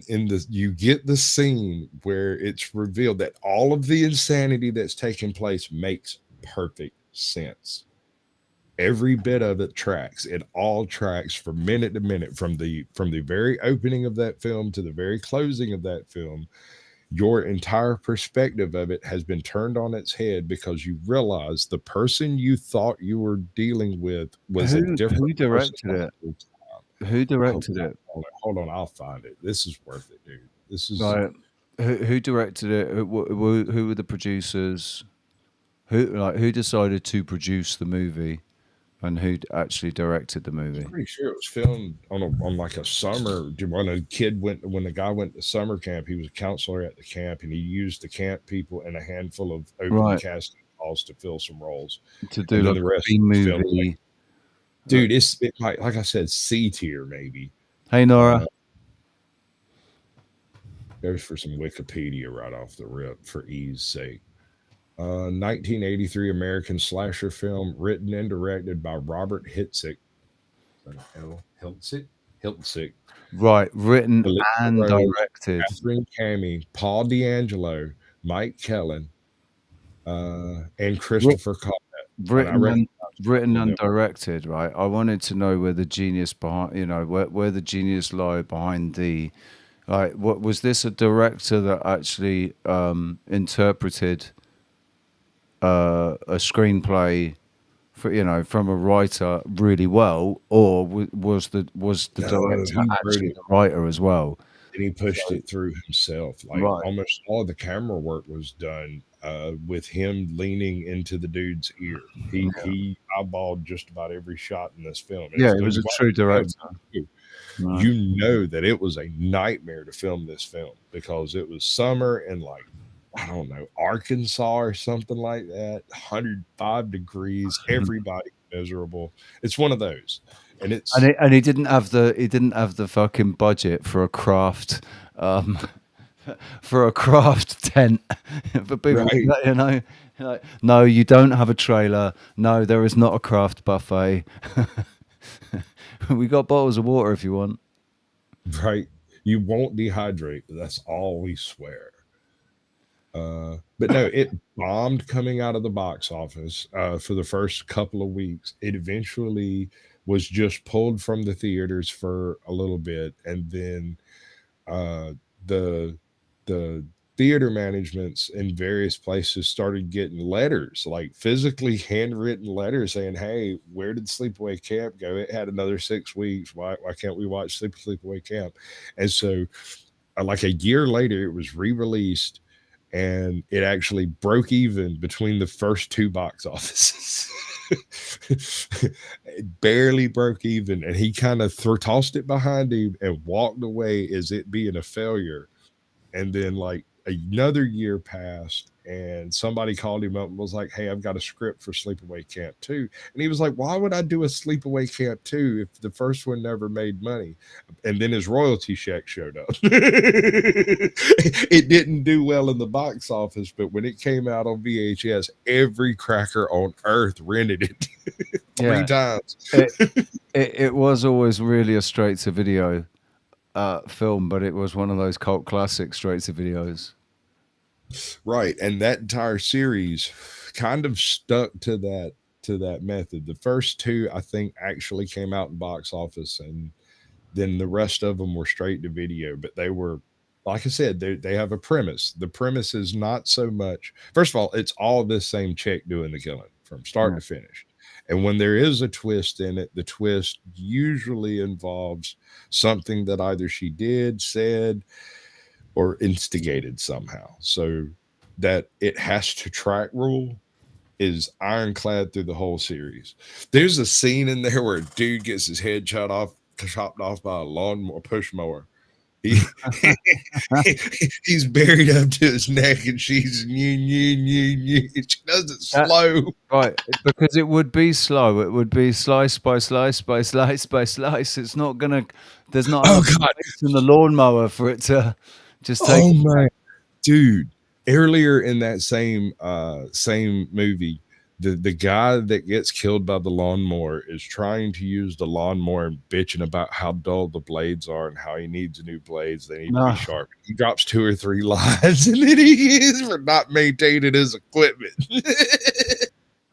you get the scene where it's revealed that all of the insanity that's taking place makes perfect sense. Every bit of it tracks. It all tracks from minute to minute, from the very opening of that film to the very closing of that film. Your entire perspective of it has been turned on its head because you realize the person you thought you were dealing with was a different. Who directed it? Who directed it? Hold on, I'll find it. This is worth it, dude. This is Right. Who directed it? Who were the producers? Who decided to produce the movie, and who actually directed the movie? pretty sure it was filmed on like a summer. When the guy went to summer camp, he was a counselor at the camp, and he used the camp people and a handful of open Right. casting calls to fill some roles. To do And then like the a rest B was filmed, movie. dude. It's like I said, C tier maybe. Hey Nora. There's for some Wikipedia right off the rip for ease sake. 1983 American slasher film written and directed by Robert Hiltzik. Hiltzik. Right, written Melissa and Rose, directed. Catherine Cammey, Paul D'Angelo, Mike Kellen, and Christopher Cobbett. Written and directed, right? I wanted to know where the genius behind, where the genius lie behind the, like, what was this a director that actually interpreted a screenplay for, from a writer really well, or was the director actually the writer as well? And he pushed it through himself. Like almost all of the camera work was done with him leaning into the dude's ear. He eyeballed just about every shot in this film. Yeah, it was a true director. You know that it was a nightmare to film this film because it was summer and like, I don't know, Arkansas or something like that, 105 degrees, everybody miserable. It's one of those. And it's and he didn't have the fucking budget for a craft tent for people, right. Like, no, you don't have a trailer. No, there is not a craft buffet. We got bottles of water if you want. Right. You won't dehydrate, but that's all we swear. But no, it bombed coming out of the box office for the first couple of weeks. It eventually was just pulled from the theaters for a little bit, and then the theater managements in various places started getting letters, like physically handwritten letters saying, "Hey, where did Sleepaway Camp go? It had another 6 weeks. Why can't we watch Sleepaway Camp?" And so, like a year later, it was re-released. And it actually broke even between the first two box offices. It barely broke even. And he kind of tossed it behind him and walked away as it being a failure. And then like another year passed and somebody called him up and was like, "Hey, I've got a script for Sleepaway Camp 2." And he was like, "Why would I do a Sleepaway Camp 2 if the first one never made money?" And then his royalty check showed up. It didn't do well in the box office, but when it came out on VHS, every cracker on earth rented it three times. It was always really a straight to video film, but it was one of those cult classic straight to videos. Right, and that entire series kind of stuck to that method. The first two, I think, actually came out in box office, and then the rest of them were straight to video. But they were, like I said, they have a premise. The premise is not so much. First of all, it's all this same chick doing the killing from start to finish. And when there is a twist in it, the twist usually involves something that either she did, said, or instigated somehow. So that it has to track rule is ironclad through the whole series. There's a scene in there where a dude gets his head chopped off by a lawnmower push mower. He's buried up to his neck, and she's she does it slow. Right, because it would be slow. It would be slice by slice by slice by slice. It's not gonna. There's not space in the lawnmower for it to just take. Oh my dude! Earlier in that same movie, the guy that gets killed by the lawnmower is trying to use the lawnmower and bitching about how dull the blades are and how he needs new blades. They need to be sharp. He drops 2 or 3 lines, and then he is for not maintaining his equipment.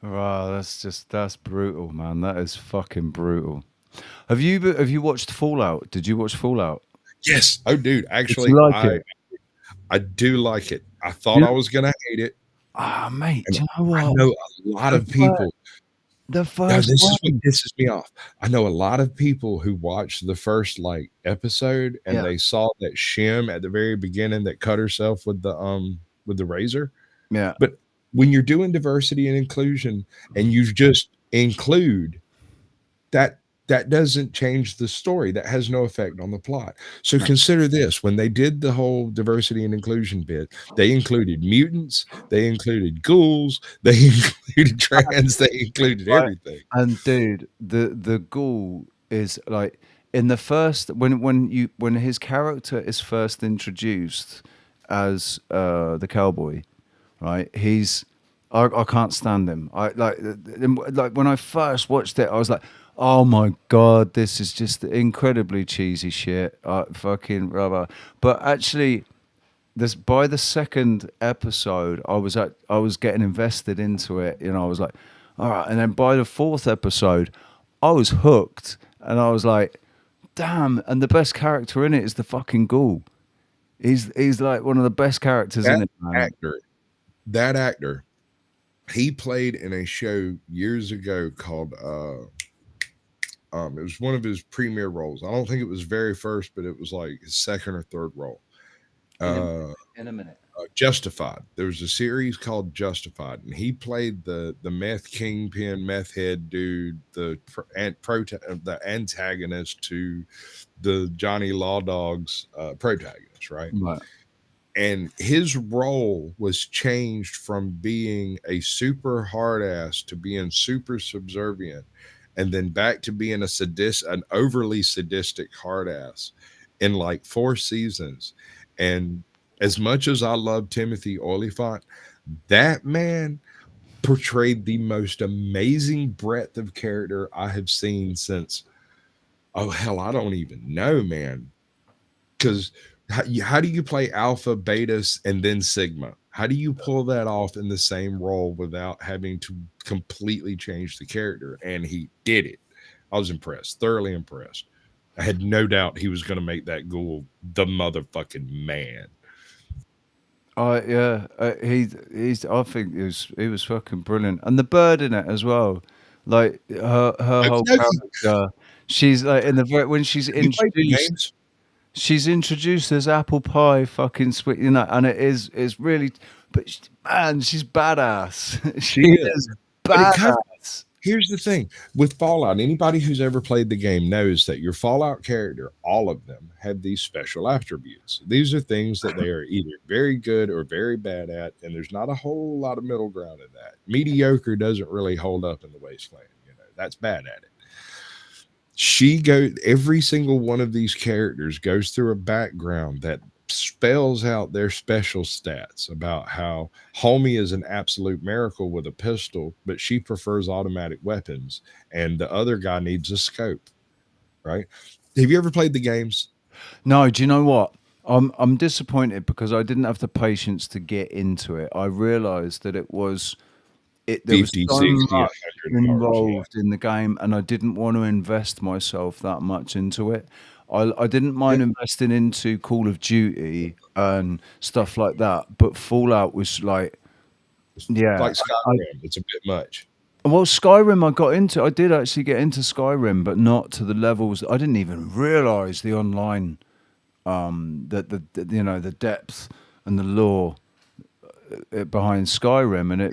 Wow, that's brutal, man. That is fucking brutal. Have you watched Fallout? Did you watch Fallout? Yes. Oh, dude. Actually, I do like it. I thought I was gonna hate it. Ah, mate. Do you know what? I know a lot of people. The Now, first this is what one. pisses me off. I know a lot of people who watched the first like episode and Yeah. they saw that Shim at the very beginning that cut herself with the razor. Yeah. But when you're doing diversity and inclusion and you just include that, that doesn't change the story. That has no effect on the plot. So consider this: when they did the whole diversity and inclusion bit, they included mutants, they included ghouls, they included trans, they included Right. everything. And dude, the ghoul is like in the first when his character is first introduced as the cowboy, right? I can't stand him. I like when I first watched it, I was like, oh my god, this is just incredibly cheesy shit. Fucking rubber. But actually, by the second episode, I was getting invested into it. You know, I was like, all right. And then by the fourth episode, I was hooked, and I was like, damn. And the best character in it is the fucking ghoul. He's like one of the best characters in it, man. That actor, he played in a show years ago called it was one of his premiere roles. I don't think it was very first, but it was like his second or third role. In a minute. Justified. There was a series called Justified, and he played the meth kingpin, meth head dude, the antagonist to the Johnny Law Dogs protagonist, right? Right. And his role was changed from being a super hard ass to being super subservient, and then back to being an overly sadistic hard ass in like 4 seasons. And as much as I love Timothy Olyphant, that man portrayed the most amazing breadth of character I have seen since, oh hell, I don't even know, man. Because how do you play alpha, betas, and then sigma? How do you pull that off in the same role without having to completely change the character? And he did it. I was impressed, thoroughly impressed. I had no doubt he was going to make that ghoul the motherfucking man. Yeah, he's. I think he was fucking brilliant, and the bird in it as well. Like her whole character. She's like in when she's introduced. She's introduced as apple pie, fucking sweet, you know, and it's really, but man, she's badass. she is badass. Here's the thing with Fallout, anybody who's ever played the game knows that your Fallout character, all of them, have these special attributes. These are things that they are either very good or very bad at, and there's not a whole lot of middle ground in that. Mediocre doesn't really hold up in the Wasteland. You know, that's bad at it. Every single one of these characters goes through a background that spells out their special stats about how Homie is an absolute miracle with a pistol, but she prefers automatic weapons, and the other guy needs a scope. Right? Have you ever played the games? No. Do you know what? I'm disappointed because I didn't have the patience to get into it. I realized that there was 50, so 60, much 100 hours, involved in the game, and I didn't want to invest myself that much into it. I didn't mind investing into Call of Duty and stuff like that, but Fallout was like, yeah, like Skyrim. It's a bit much. Well, Skyrim, I did actually get into Skyrim, but not to the levels. I didn't even realize the online, the you know, the depth and the lore behind Skyrim, and it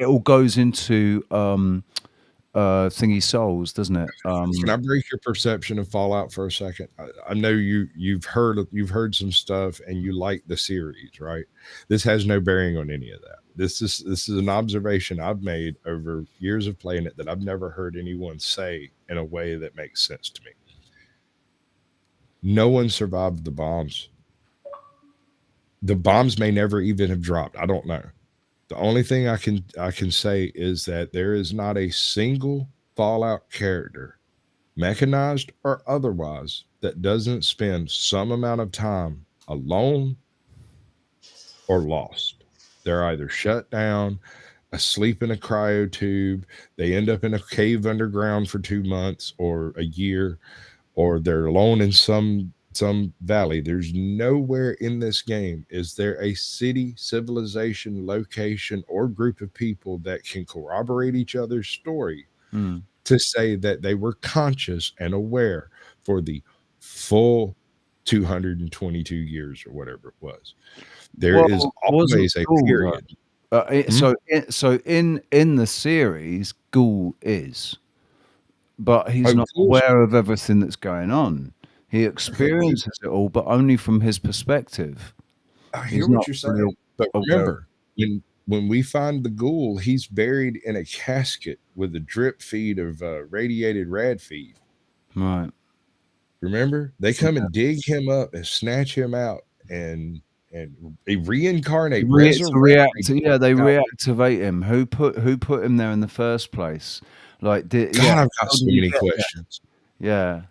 all goes into Thingy Souls, doesn't it? Can I break your perception of Fallout for a second? I know you've heard some stuff and you like the series, right? This has no bearing on any of that. This is an observation I've made over years of playing it that I've never heard anyone say in a way that makes sense to me. No one survived the bombs. The bombs may never even have dropped. I don't know. The only thing I can say is that there is not a single Fallout character, mechanized or otherwise, that doesn't spend some amount of time alone or lost. They're either shut down, asleep in a cryo tube, they end up in a cave underground for 2 months or a year, or they're alone in some valley. There's nowhere in this game is there a city, civilization, location, or group of people that can corroborate each other's story to say that they were conscious and aware for the full 222 years or whatever it was. There is always a period. So in the series, Ghoul is, but he's not aware of everything that's going on. He experiences it all, but only from his perspective. I hear what you're saying, but remember, when we find the Ghoul, he's buried in a casket with a drip feed of radiated rad feed. Right. Remember, they come and dig him up and snatch him out and they reincarnate. They reactivate him. Who put him there in the first place? Like, I've got so many questions. Yeah.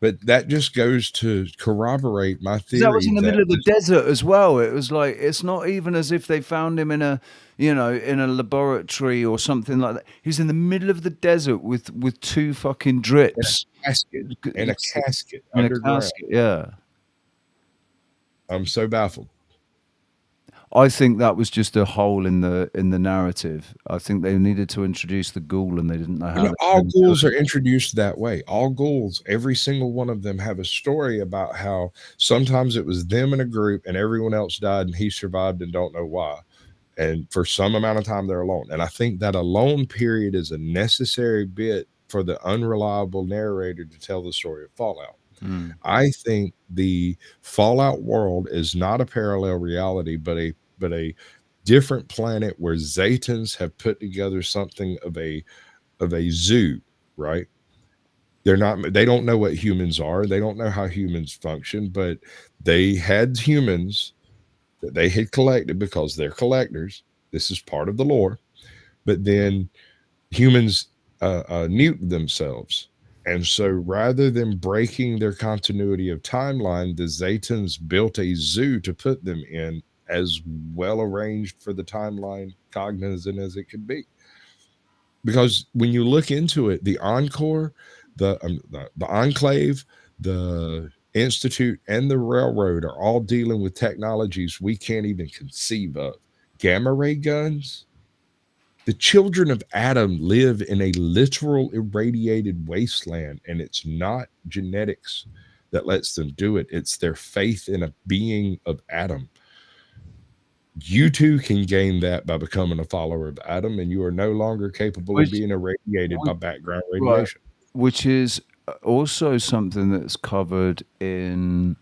But that just goes to corroborate my theory. That was in the middle of the desert as well. It was like, it's not even as if they found him in a laboratory or something like that. He's in the middle of the desert with two fucking drips. In a casket. In Underground. a casket, yeah. I'm so baffled. I think that was just a hole in the narrative. I think they needed to introduce the Ghoul, and they didn't know how. All ghouls are introduced that way. All ghouls, every single one of them, have a story about how sometimes it was them in a group, and everyone else died, and he survived and don't know why. And for some amount of time, they're alone. And I think that alone period is a necessary bit for the unreliable narrator to tell the story of Fallout. I think the Fallout world is not a parallel reality, but a different planet where Zetans have put together something of a zoo, right? They don't know what humans are. They don't know how humans function, but they had humans that they had collected because they're collectors. This is part of the lore. But then humans nuked themselves. And so rather than breaking their continuity of timeline, the Zetans built a zoo to put them in, as well arranged for the timeline cognizant as it could be. Because when you look into it, the Encore, the Enclave, the Institute, and the Railroad are all dealing with technologies we can't even conceive of. Gamma ray guns. The children of Adam live in a literal irradiated wasteland, and it's not genetics that lets them do it. It's their faith in a being of Adam. You too can gain that by becoming a follower of Adam, and you are no longer capable of being irradiated by background radiation. Right. Which is also something that's covered in,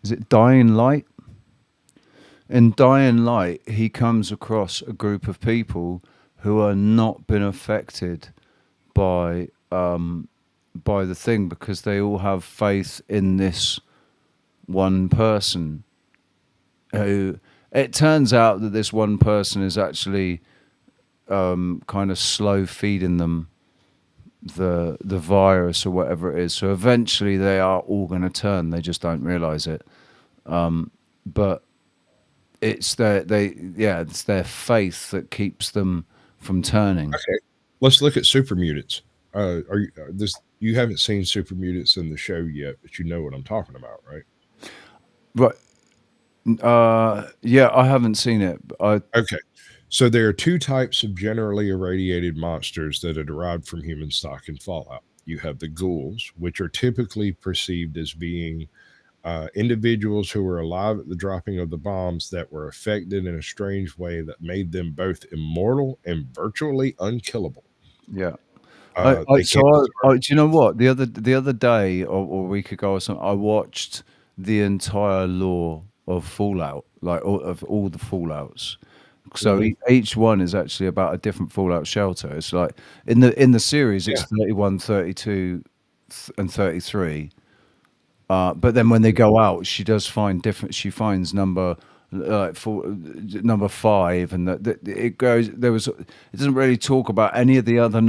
is it Dying Light? In Dying Light, he comes across a group of people who are not been affected by the thing, because they all have faith in this one person. Who it turns out that this one person is actually kind of slow feeding them the virus or whatever it is. So eventually they are all going to turn. They just don't realize it. But it's their faith that keeps them from turning. Okay, let's look at super mutants. You haven't seen super mutants in the show yet, but you know what I'm talking about, right? Right. Yeah, I haven't seen it. Okay. So there are two types of generally irradiated monsters that are derived from human stock in Fallout. You have the ghouls, which are typically perceived as being individuals who were alive at the dropping of the bombs that were affected in a strange way that made them both immortal and virtually unkillable. Yeah. Do you know what? The other day or a week ago or something, I watched the entire lore of Fallout, like of all the Fallouts. So each one is actually about a different Fallout shelter. It's like in the series, it's 31, 32, and 33. But then when they go out, she does find different. She finds number 5, and it goes. It doesn't really talk about any of the other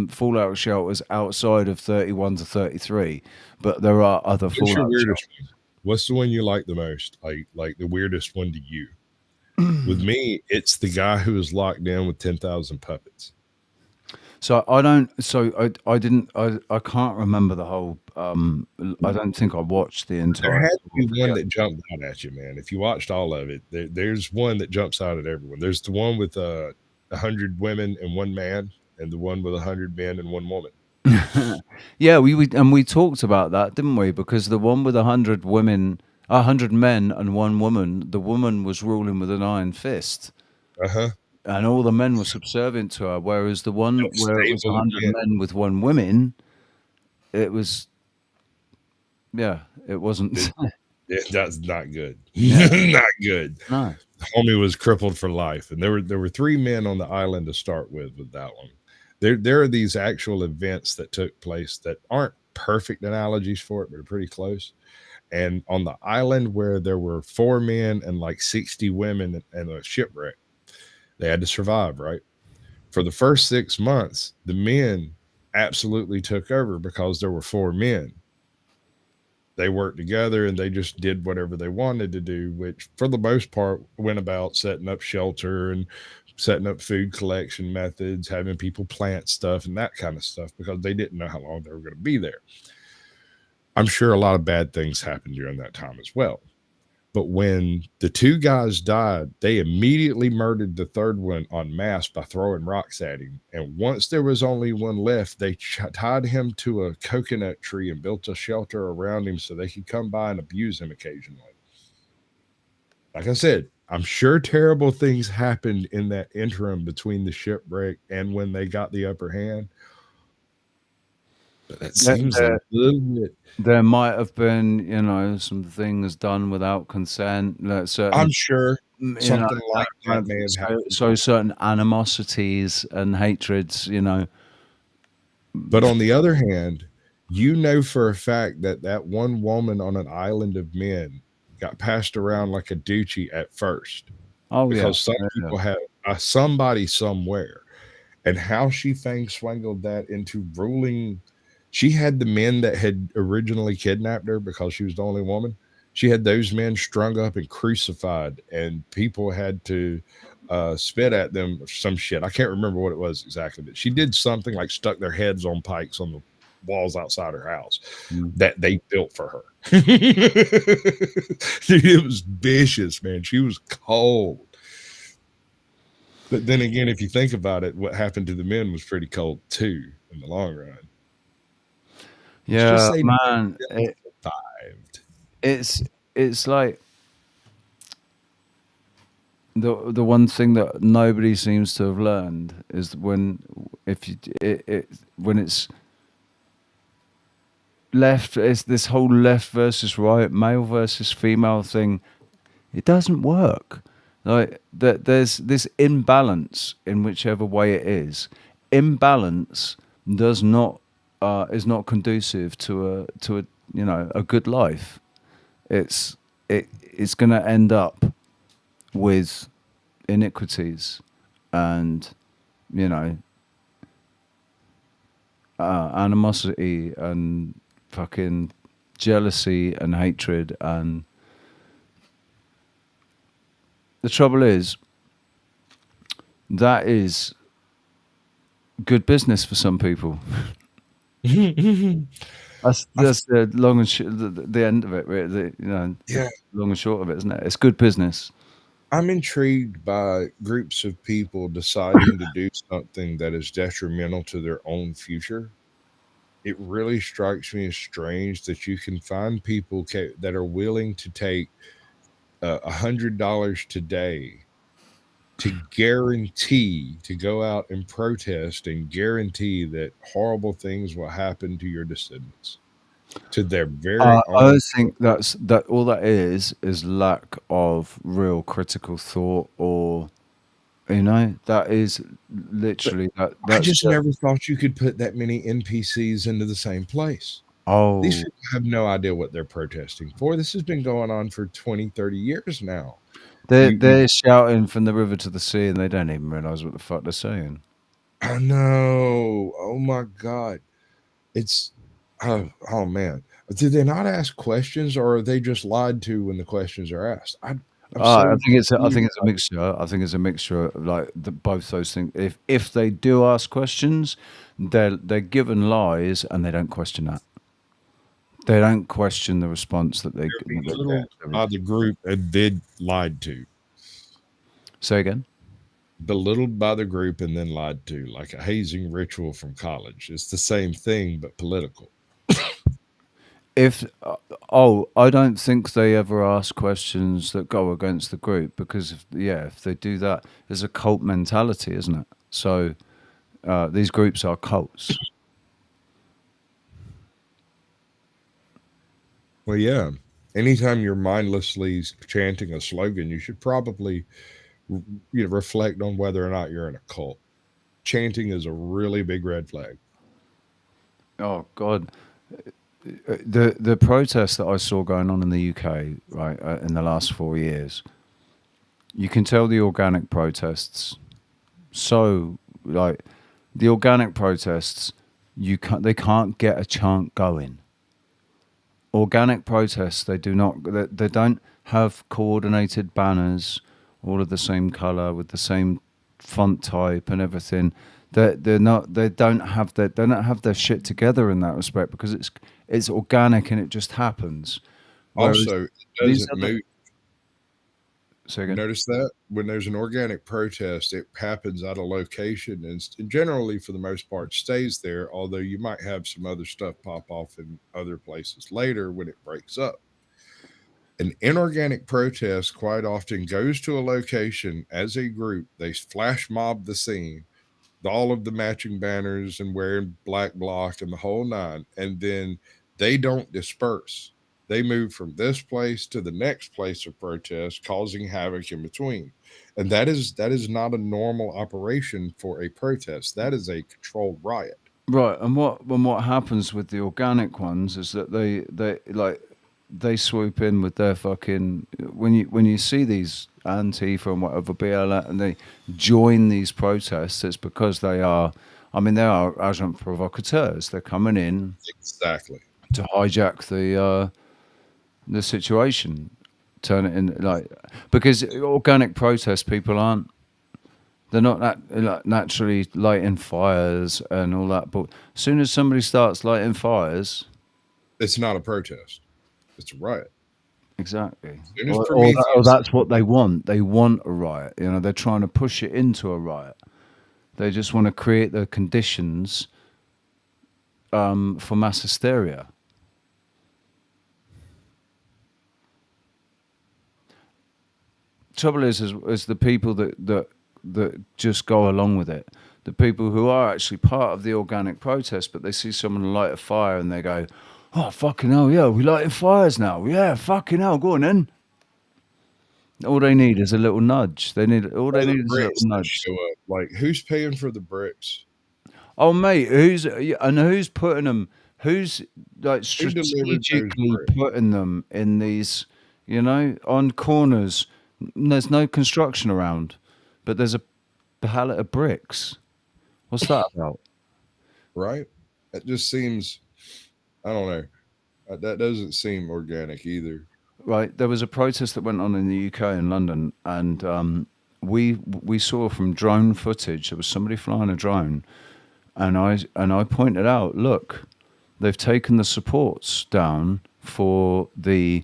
Fallout shelters outside of 31 to 33. But there are other Fallout shelters. What's the one you like the most? Like the weirdest one to you? With me, it's the guy who is locked down with 10,000 puppets. So I can't remember the whole. I don't think I watched the entire. There had to be one that jumped out at you, man. If you watched all of it, there's one that jumps out at everyone. There's the one with 100 women and one man, and the one with 100 men and one woman. Yeah, we talked about that, didn't we? Because the one with 100 women, 100 men and one woman, the woman was ruling with an iron fist. Uh-huh. And all the men were subservient to her, whereas the one where it was Stable 100 men. men with one woman, it was, yeah, it wasn't. That's not good. Yeah. Not good. No. Homie was crippled for life, and there were 3 men on the island to start with that one. There are these actual events that took place that aren't perfect analogies for it, but are pretty close. And on the island where there were 4 men and like 60 women and a shipwreck, they had to survive, right? For the first 6 months, the men absolutely took over because there were 4 men. They worked together and they just did whatever they wanted to do, which for the most part went about setting up shelter and setting up food collection methods, having people plant stuff and that kind of stuff, because they didn't know how long they were going to be there. I'm sure a lot of bad things happened during that time as well. But when the 2 guys died, they immediately murdered the 3rd one en masse by throwing rocks at him. And once there was only one left, they tied him to a coconut tree and built a shelter around him so they could come by and abuse him occasionally. Like I said, I'm sure terrible things happened in that interim between the shipwreck and when they got the upper hand. But that seems a little bit. There might have been, some things done without consent. I'm sure something like that may have happened. So certain animosities and hatreds, But on the other hand, for a fact that one woman on an island of men got passed around like a doochie at first. Oh, because some yeah. people have somebody somewhere, and how she swingled that into ruling. She had the men that had originally kidnapped her because she was the only woman. She had those men strung up and crucified, and people had to spit at them or some shit. I can't remember what it was exactly, but she did something like stuck their heads on pikes on the walls outside her house that they built for her. Dude, it was vicious, man. She was cold. But then again, if you think about it, what happened to the men was pretty cold too in the long run. Yeah, man. Survived. It's like the one thing that nobody seems to have learned is when it's left, it's this whole left versus right, male versus female thing. It doesn't work. Like that, there's this imbalance in whichever way it is. Imbalance is not conducive to a good life. It's going to end up with iniquities and animosity and fucking jealousy and hatred. And the trouble is that is good business for some people. That's the long and the end of it, really. Long and short of it, isn't it? It's good business. I'm intrigued by groups of people deciding to do something that is detrimental to their own future. It really strikes me as strange that you can find people that are willing to take $100 today to guarantee to go out and protest and guarantee that horrible things will happen to your descendants, to their very own. I think that all that is lack of real critical thought, or that is literally that. I just never thought you could put that many NPCs into the same place. Oh, these people have no idea what they're protesting for. This has been going on for 20, 30 years now. They're shouting from the river to the sea, and they don't even realize what the fuck they're saying. I know. Oh my God. It's oh man. Did they not ask questions, or are they just lied to when the questions are asked? I think it's a mixture. I think it's a mixture of like both those things. If they do ask questions, they're given lies, and they don't question that. They don't question the response that they get. The group and they lied to. Say again. belittled by the group and then lied to, like a hazing ritual from college. It's the same thing, but political. If I don't think they ever ask questions that go against the group, because if they do that, there's a cult mentality, isn't it? So these groups are cults. Well, yeah. Anytime you're mindlessly chanting a slogan, you should probably reflect on whether or not you're in a cult. Chanting is a really big red flag. Oh God, the protests that I saw going on in the UK, right, in the last 4 years, you can tell the organic protests. So, like, the organic protests, they can't get a chant going. Organic protests, they don't have coordinated banners, all of the same color with the same font type and everything. They don't have their shit together in that respect, because it's organic and it just happens. Whereas Also, it doesn't move. So again? Notice that when there's an organic protest, it happens at a location and generally, for the most part, stays there, although you might have some other stuff pop off in other places later when it breaks up. An inorganic protest quite often goes to a location as a group. They flash mob the scene, all of the matching banners and wearing black bloc and the whole nine, and then they don't disperse. They move from this place to the next place of protest, causing havoc in between. And that is not a normal operation for a protest. That is a controlled riot. Right, and what happens with the organic ones is that they swoop in with their fucking, when you see these Antifa and whatever BLM and they join these protests, it's because they are agent provocateurs. They're coming in exactly to hijack the situation, turn it in, because organic protest people they're not naturally lighting fires and all that, but as soon as somebody starts lighting fires, it's not a protest, it's a riot. Exactly. Or that's what they want. They want a riot. They're trying to push it into a riot. They just want to create the conditions for mass hysteria. Trouble is the people that just go along with it. The people who are actually part of the organic protest, but they see someone light a fire and they go, "Oh fucking hell, yeah, we lighting fires now. Yeah, fucking hell, go on then." All they need is a little nudge. They need is a little nudge. Show up. Like, who's paying for the bricks? Oh mate, who's putting them? Who's strategically putting them in these? On corners. There's no construction around, but there's a pallet of bricks. What's that about? Right? It just seems, I don't know. That doesn't seem organic either. Right. There was a protest that went on in the UK in London, and we saw from drone footage there was somebody flying a drone, and I pointed out, look, they've taken the supports down for the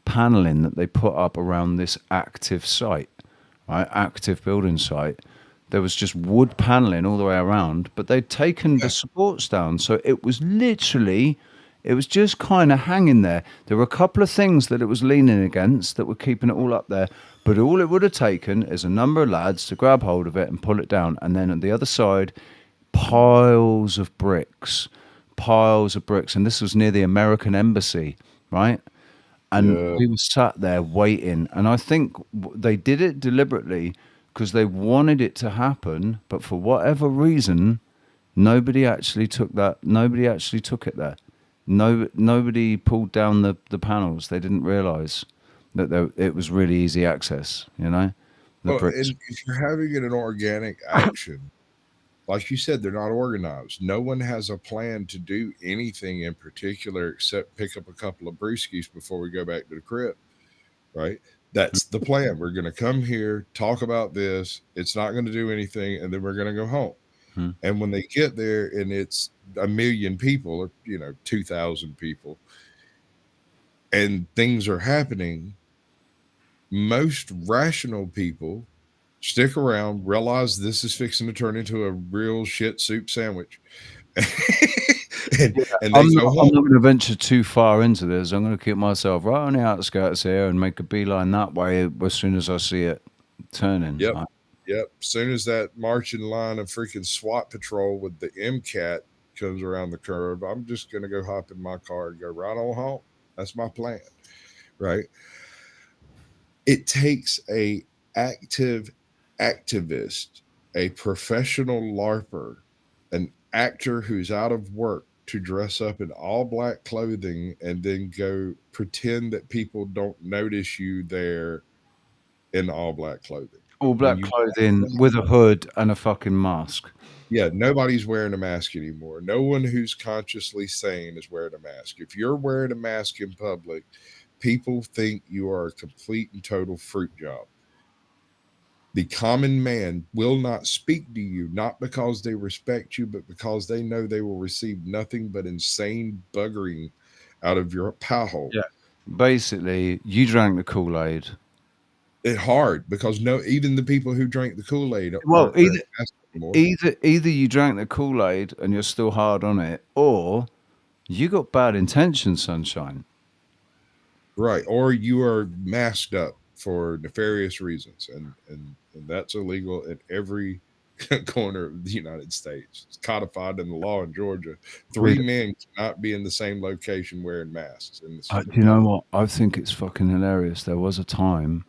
paneling that they put up around this active site, right? Active building site. There was just wood paneling all the way around, but they'd taken the supports down, so it was just kind of hanging there. There were a couple of things that it was leaning against that were keeping it all up there, but all it would have taken is a number of lads to grab hold of it and pull it down. And then on the other side, piles of bricks. And this was near the American embassy, right? And we were sat there waiting. And I think they did it deliberately because they wanted it to happen, but for whatever reason, nobody actually took it there. Nobody pulled down the panels. They didn't realize that it was really easy access, If you're having an organic action, like you said, they're not organized. No one has a plan to do anything in particular except pick up a couple of brewskis before we go back to the crib, right? That's the plan. We're going to come here, talk about this. It's not going to do anything, and then we're going to go home. And when they get there and it's 1 million people or 2,000 people and things are happening, most rational people Stick around. Realize this is fixing to turn into a real shit soup sandwich. and they I'm go not home. going to venture too far into this. I'm going to keep myself right on the outskirts here and make a beeline that way as soon as I see it turning. Yep. Yep. As soon as that marching line of freaking SWAT patrol with the MCAT comes around the curve, I'm just going to go hop in my car and go right on home. That's my plan. Right. It takes a active activist, a professional LARPer, an actor who's out of work to dress up in all black clothing and then go pretend that people don't notice you there in all black clothing. All black clothing with a hood and a fucking mask. Yeah, nobody's wearing a mask anymore. No one who's consciously sane is wearing a mask. If you're wearing a mask in public, people think you are a complete and total fruit job. The common man will not speak to you, not because they respect you, but because they know they will receive nothing but insane buggering out of your pie hole. Yeah. Basically, you drank the Kool-Aid. It's hard because even the people who drank the Kool-Aid Well, anymore. either you drank the Kool-Aid and you're still hard on it, or you got bad intentions, sunshine. Right, or you are masked up for nefarious reasons, and that's illegal in every corner of the United States. It's codified in the law in Georgia. 3 men cannot be in the same location wearing masks. Do you know what? I think it's fucking hilarious. There was a time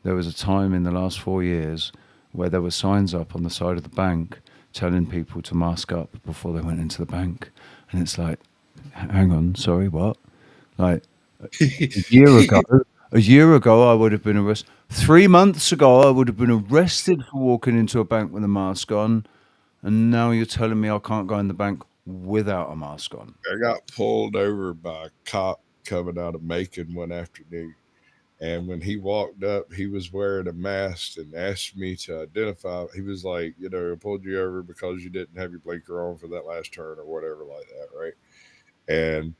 in the last 4 years where there were signs up on the side of the bank telling people to mask up before they went into the bank, and it's like, hang on, sorry, what? Like a year ago, I would have been arrested. 3 months ago, I would have been arrested for walking into a bank with a mask on. And now you're telling me I can't go in the bank without a mask on. I got pulled over by a cop coming out of Macon one afternoon. And when he walked up, he was wearing a mask and asked me to identify. He was like, I pulled you over because you didn't have your blinker on for that last turn or whatever like that, right? And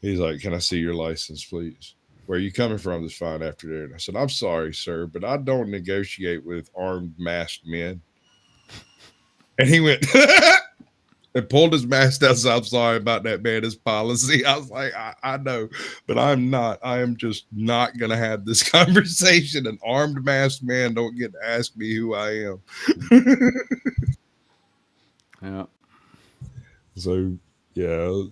he's like, can I see your license, please? Where are you coming from this fine afternoon? I said, I'm sorry, sir, but I don't negotiate with armed masked men. And he went and pulled his mask down. So I'm sorry about that, man. His policy. I was like, I know, but I'm not. I am just not going to have this conversation. An armed masked man don't get to ask me who I am. Yeah. So, yeah.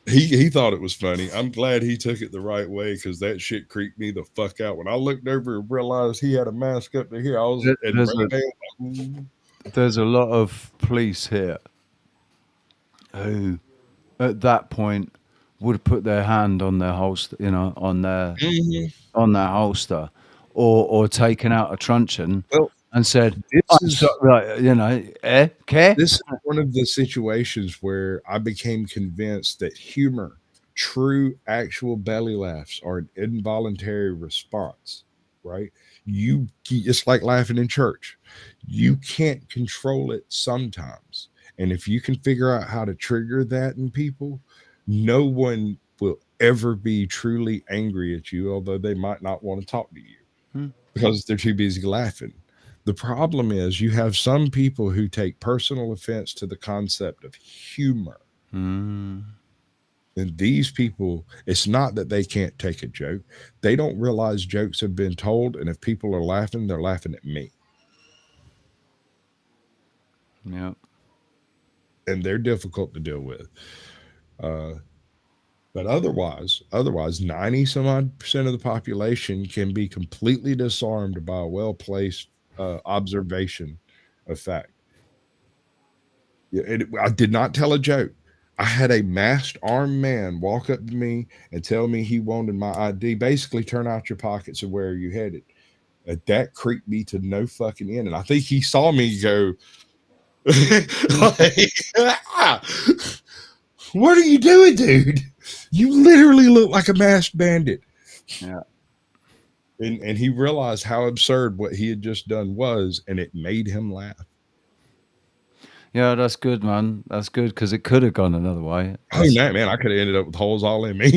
He thought it was funny. I'm glad he took it the right way because that shit creeped me the fuck out. When I looked over and realized he had a mask up to here, I was there's a lot of police here who, at that point, would have put their hand on their holster, on their holster, or taken out a truncheon and said, This is one of the situations where I became convinced that humor, true, actual belly laughs, are an involuntary response, right? It's like laughing in church. You can't control it sometimes. And if you can figure out how to trigger that in people, no one will ever be truly angry at you, although they might not want to talk to you because they're too busy laughing. The problem is you have some people who take personal offense to the concept of humor. And these people, it's not that they can't take a joke. They don't realize jokes have been told. And if people are laughing, they're laughing at me. Yeah. And they're difficult to deal with. But otherwise, 90 some odd percent of the population can be completely disarmed by a well-placed observation of fact. I did not tell a joke. I had a masked armed man walk up to me and tell me he wanted my ID. Basically, turn out your pockets and where are you headed? That creeped me to no fucking end. And I think he saw me go, what are you doing, dude? You literally look like a masked bandit. Yeah. And he realized how absurd what he had just done was, and it made him laugh. Yeah, that's good, man. That's good because it could have gone another way. Oh, no, man. I could have ended up with holes all in me.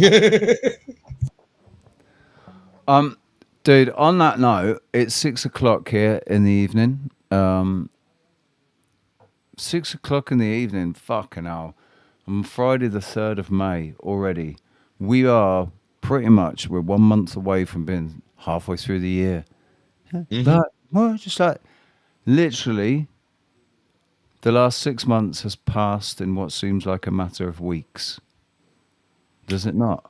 Dude, on that note, it's 6 o'clock here in the evening. 6 o'clock in the evening. Fucking hell. On Friday the 3rd of May already. We are we're 1 month away from being halfway through the year. Just like literally the last 6 months has passed in what seems like a matter of weeks. Does it not?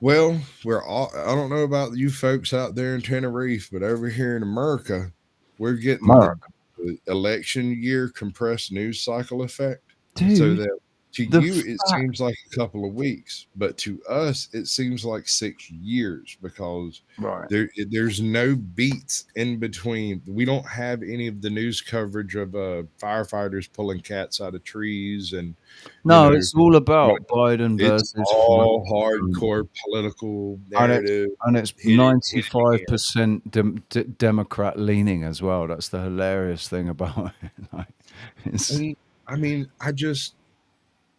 Well, I don't know about you folks out there in Tenerife, but over here in America, we're getting the election year compressed news cycle effect. Dude, so that to you, it seems like a couple of weeks, but to us, it seems like 6 years because there's no beats in between. We don't have any of the news coverage of firefighters pulling cats out of trees and it's all about Biden versus it's all Trump. hardcore political narrative, and it's 95% Democrat leaning as well. That's the hilarious thing about it.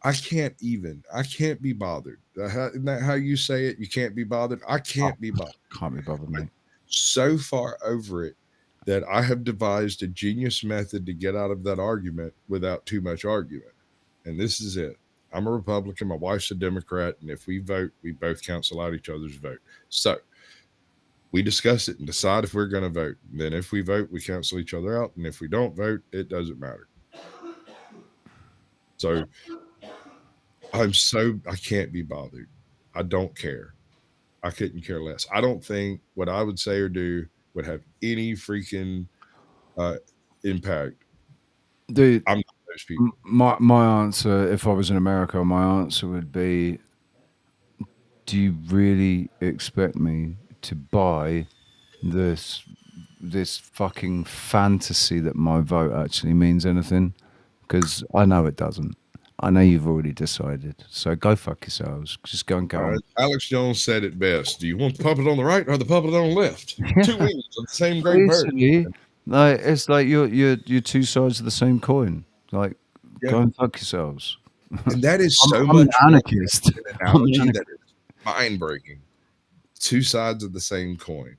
I can't be bothered. Isn't that how you say it? You can't be bothered. I can't be bothered. Can't be bothered, mate. So far over it that I have devised a genius method to get out of that argument without too much argument. And this is it. I'm a Republican. My wife's a Democrat. And if we vote, we both cancel out each other's vote. So we discuss it and decide if we're going to vote. And then if we vote, we cancel each other out. And if we don't vote, it doesn't matter. So I can't be bothered. I don't care. I couldn't care less. I don't think what I would say or do would have any freaking impact. Dude, I'm not those people. My answer, if I was in America, my answer would be, do you really expect me to buy this fucking fantasy that my vote actually means anything? Because I know it doesn't. I know you've already decided. So go fuck yourselves. Just go and go on. Alex Jones said it best. Do you want the puppet on the right or the puppet on the left? Two wings of the same great bird. Like, it's like you're two sides of the same coin. Like, go and fuck yourselves. And that is I'm an anarchist. An analogy that is mind-breaking. Two sides of the same coin.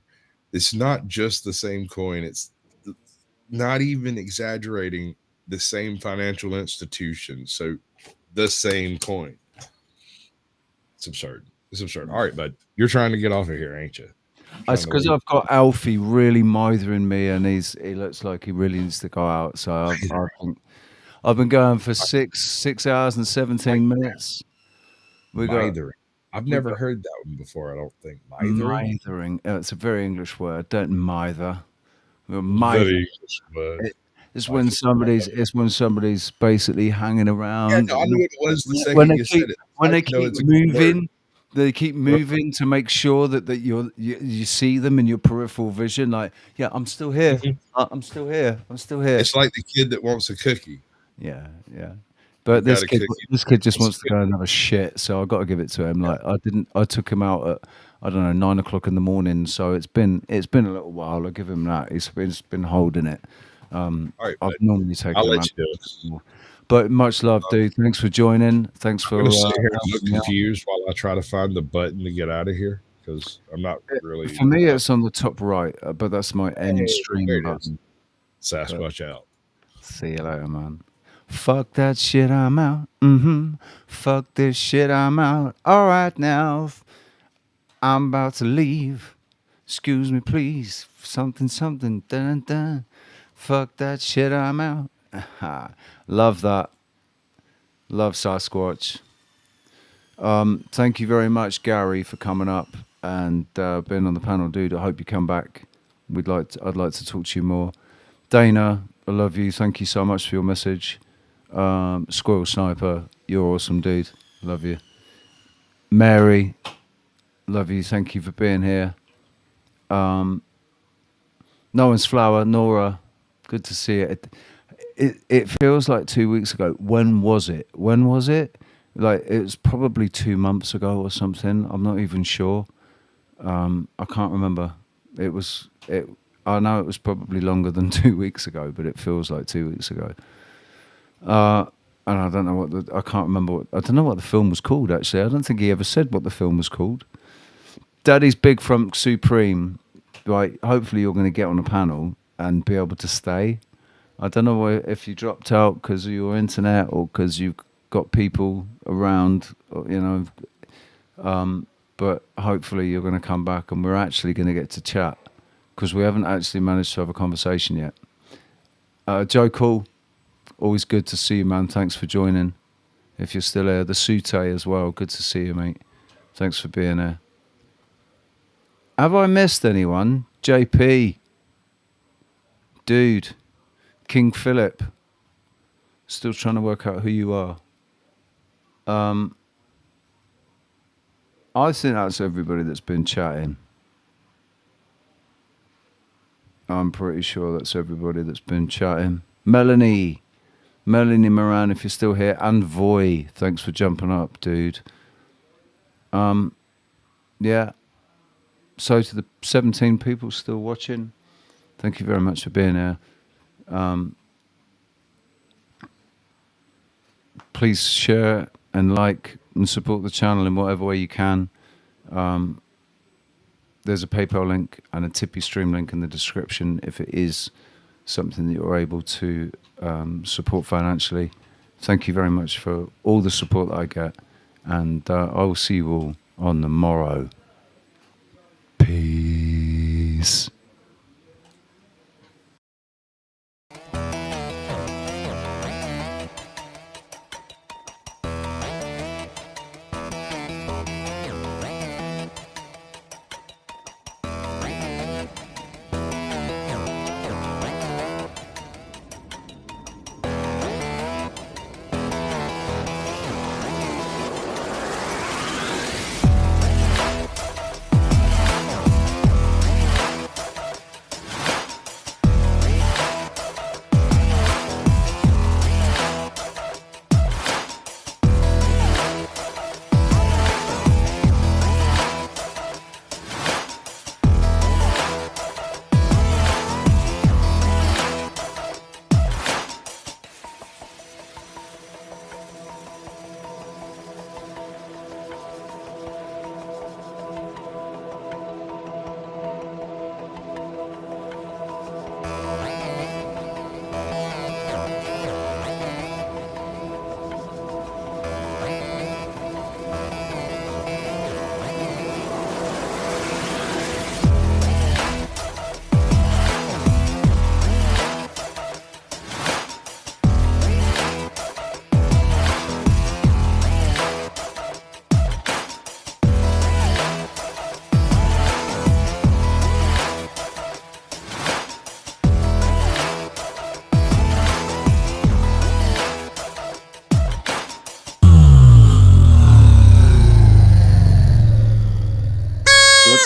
It's not just the same coin. It's not even exaggerating, the same financial institution. So the same coin. It's absurd. All right, bud. You're trying to get off of here, ain't you? It's because I've got Alfie really mithering me, and he looks like he really needs to go out. So I've been going for 6 hours and 17 minutes. Mithering. I've never heard that one before. I don't think mithering. It's a very English word. Don't mither. It's when somebody's basically hanging around. Yeah, no, I knew it was the second you said it. When they keep moving, they keep moving to make sure that you see them in your peripheral vision. Like, yeah, I'm still here. I'm still here. It's like the kid that wants a cookie. Yeah. But this kid just wants to go and have a shit, so I got to give it to him. Like, I took him out at 9 o'clock in the morning. So it's been a little while. I'll give him that. He's been holding it. Right, I've normally taken. I'll let you do it. But much love, dude. Thanks for joining. Thanks for. I'm gonna sit here and look confused while I try to find the button to get out of here because I'm not really. For me, it's on the top right, but that's my end stream button. Sasquatch out. See you later, man. Fuck that shit, I'm out. Fuck this shit, I'm out. All right now, I'm about to leave. Excuse me, please. Something. Dun. Fuck that shit, I'm out. Love that. Love Sasquatch. Thank you very much, Gary, for coming up and being on the panel, dude. I hope you come back. I'd like to talk to you more. Dana, I love you. Thank you so much for your message. Squirrel Sniper, you're awesome, dude. Love you. Mary, love you. Thank you for being here. No One's Flower, Nora, good to see it. It feels like 2 weeks ago. When was it? Like, it was probably 2 months ago or something. I'm not even sure. I can't remember. I know it was probably longer than 2 weeks ago, but it feels like 2 weeks ago. And I don't know I can't remember I don't know what the film was called, actually. I don't think he ever said what the film was called. Daddy's Big Front Supreme. like, hopefully you're going to get on a panel and be able to stay. I don't know if you dropped out because of your internet or because you've got people around, but hopefully you're going to come back and we're actually going to get to chat, because we haven't actually managed to have a conversation yet. Joe Cool, always good to see you, man. Thanks for joining. If you're still here, the Sute as well, good to see you, mate. Thanks for being here. Have I missed anyone? JP, Dude, King Philip, still trying to work out who you are. I think that's everybody that's been chatting. I'm pretty sure that's everybody that's been chatting. Melanie Moran, if you're still here, and Voy, thanks for jumping up, dude. Yeah. So to the 17 people still watching, thank you very much for being here. Please share and like and support the channel in whatever way you can. There's a PayPal link and a Tippy Stream link in the description if it is something that you're able to support financially. Thank you very much for all the support that I get, and I will see you all on the morrow. Peace.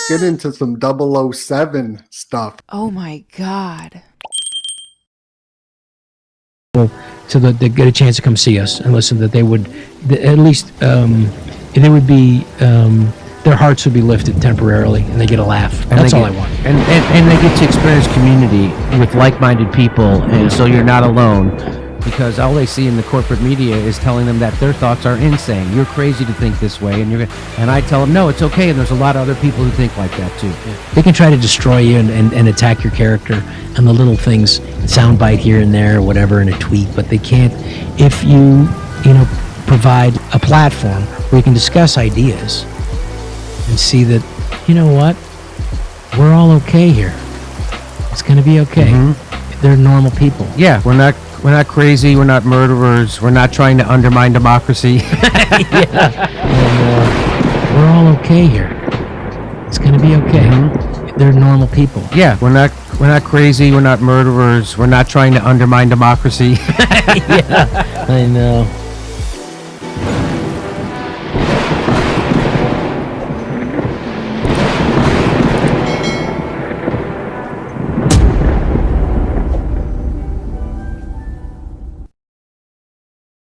Get into some 007 stuff. Oh my God. So that they get a chance to come see us and listen, that they would at least they would be their hearts would be lifted temporarily and they get a laugh. That's all I want. And they get to experience community with like-minded people, and so you're not alone, because all they see in the corporate media is telling them that their thoughts are insane. You're crazy to think this way, and I tell them, no, it's okay, and there's a lot of other people who think like that too. They can try to destroy you and attack your character and the little things, soundbite here and there or whatever in a tweet, but they can't if you provide a platform where you can discuss ideas and see that, you know what, we're all okay here. It's going to be okay. They're normal people. Yeah, we're not crazy. We're not murderers. We're not trying to undermine democracy. Yeah. And, we're all okay here. It's going to be okay. They're normal people. Yeah, we're not crazy. We're not murderers. We're not trying to undermine democracy. Yeah, I know.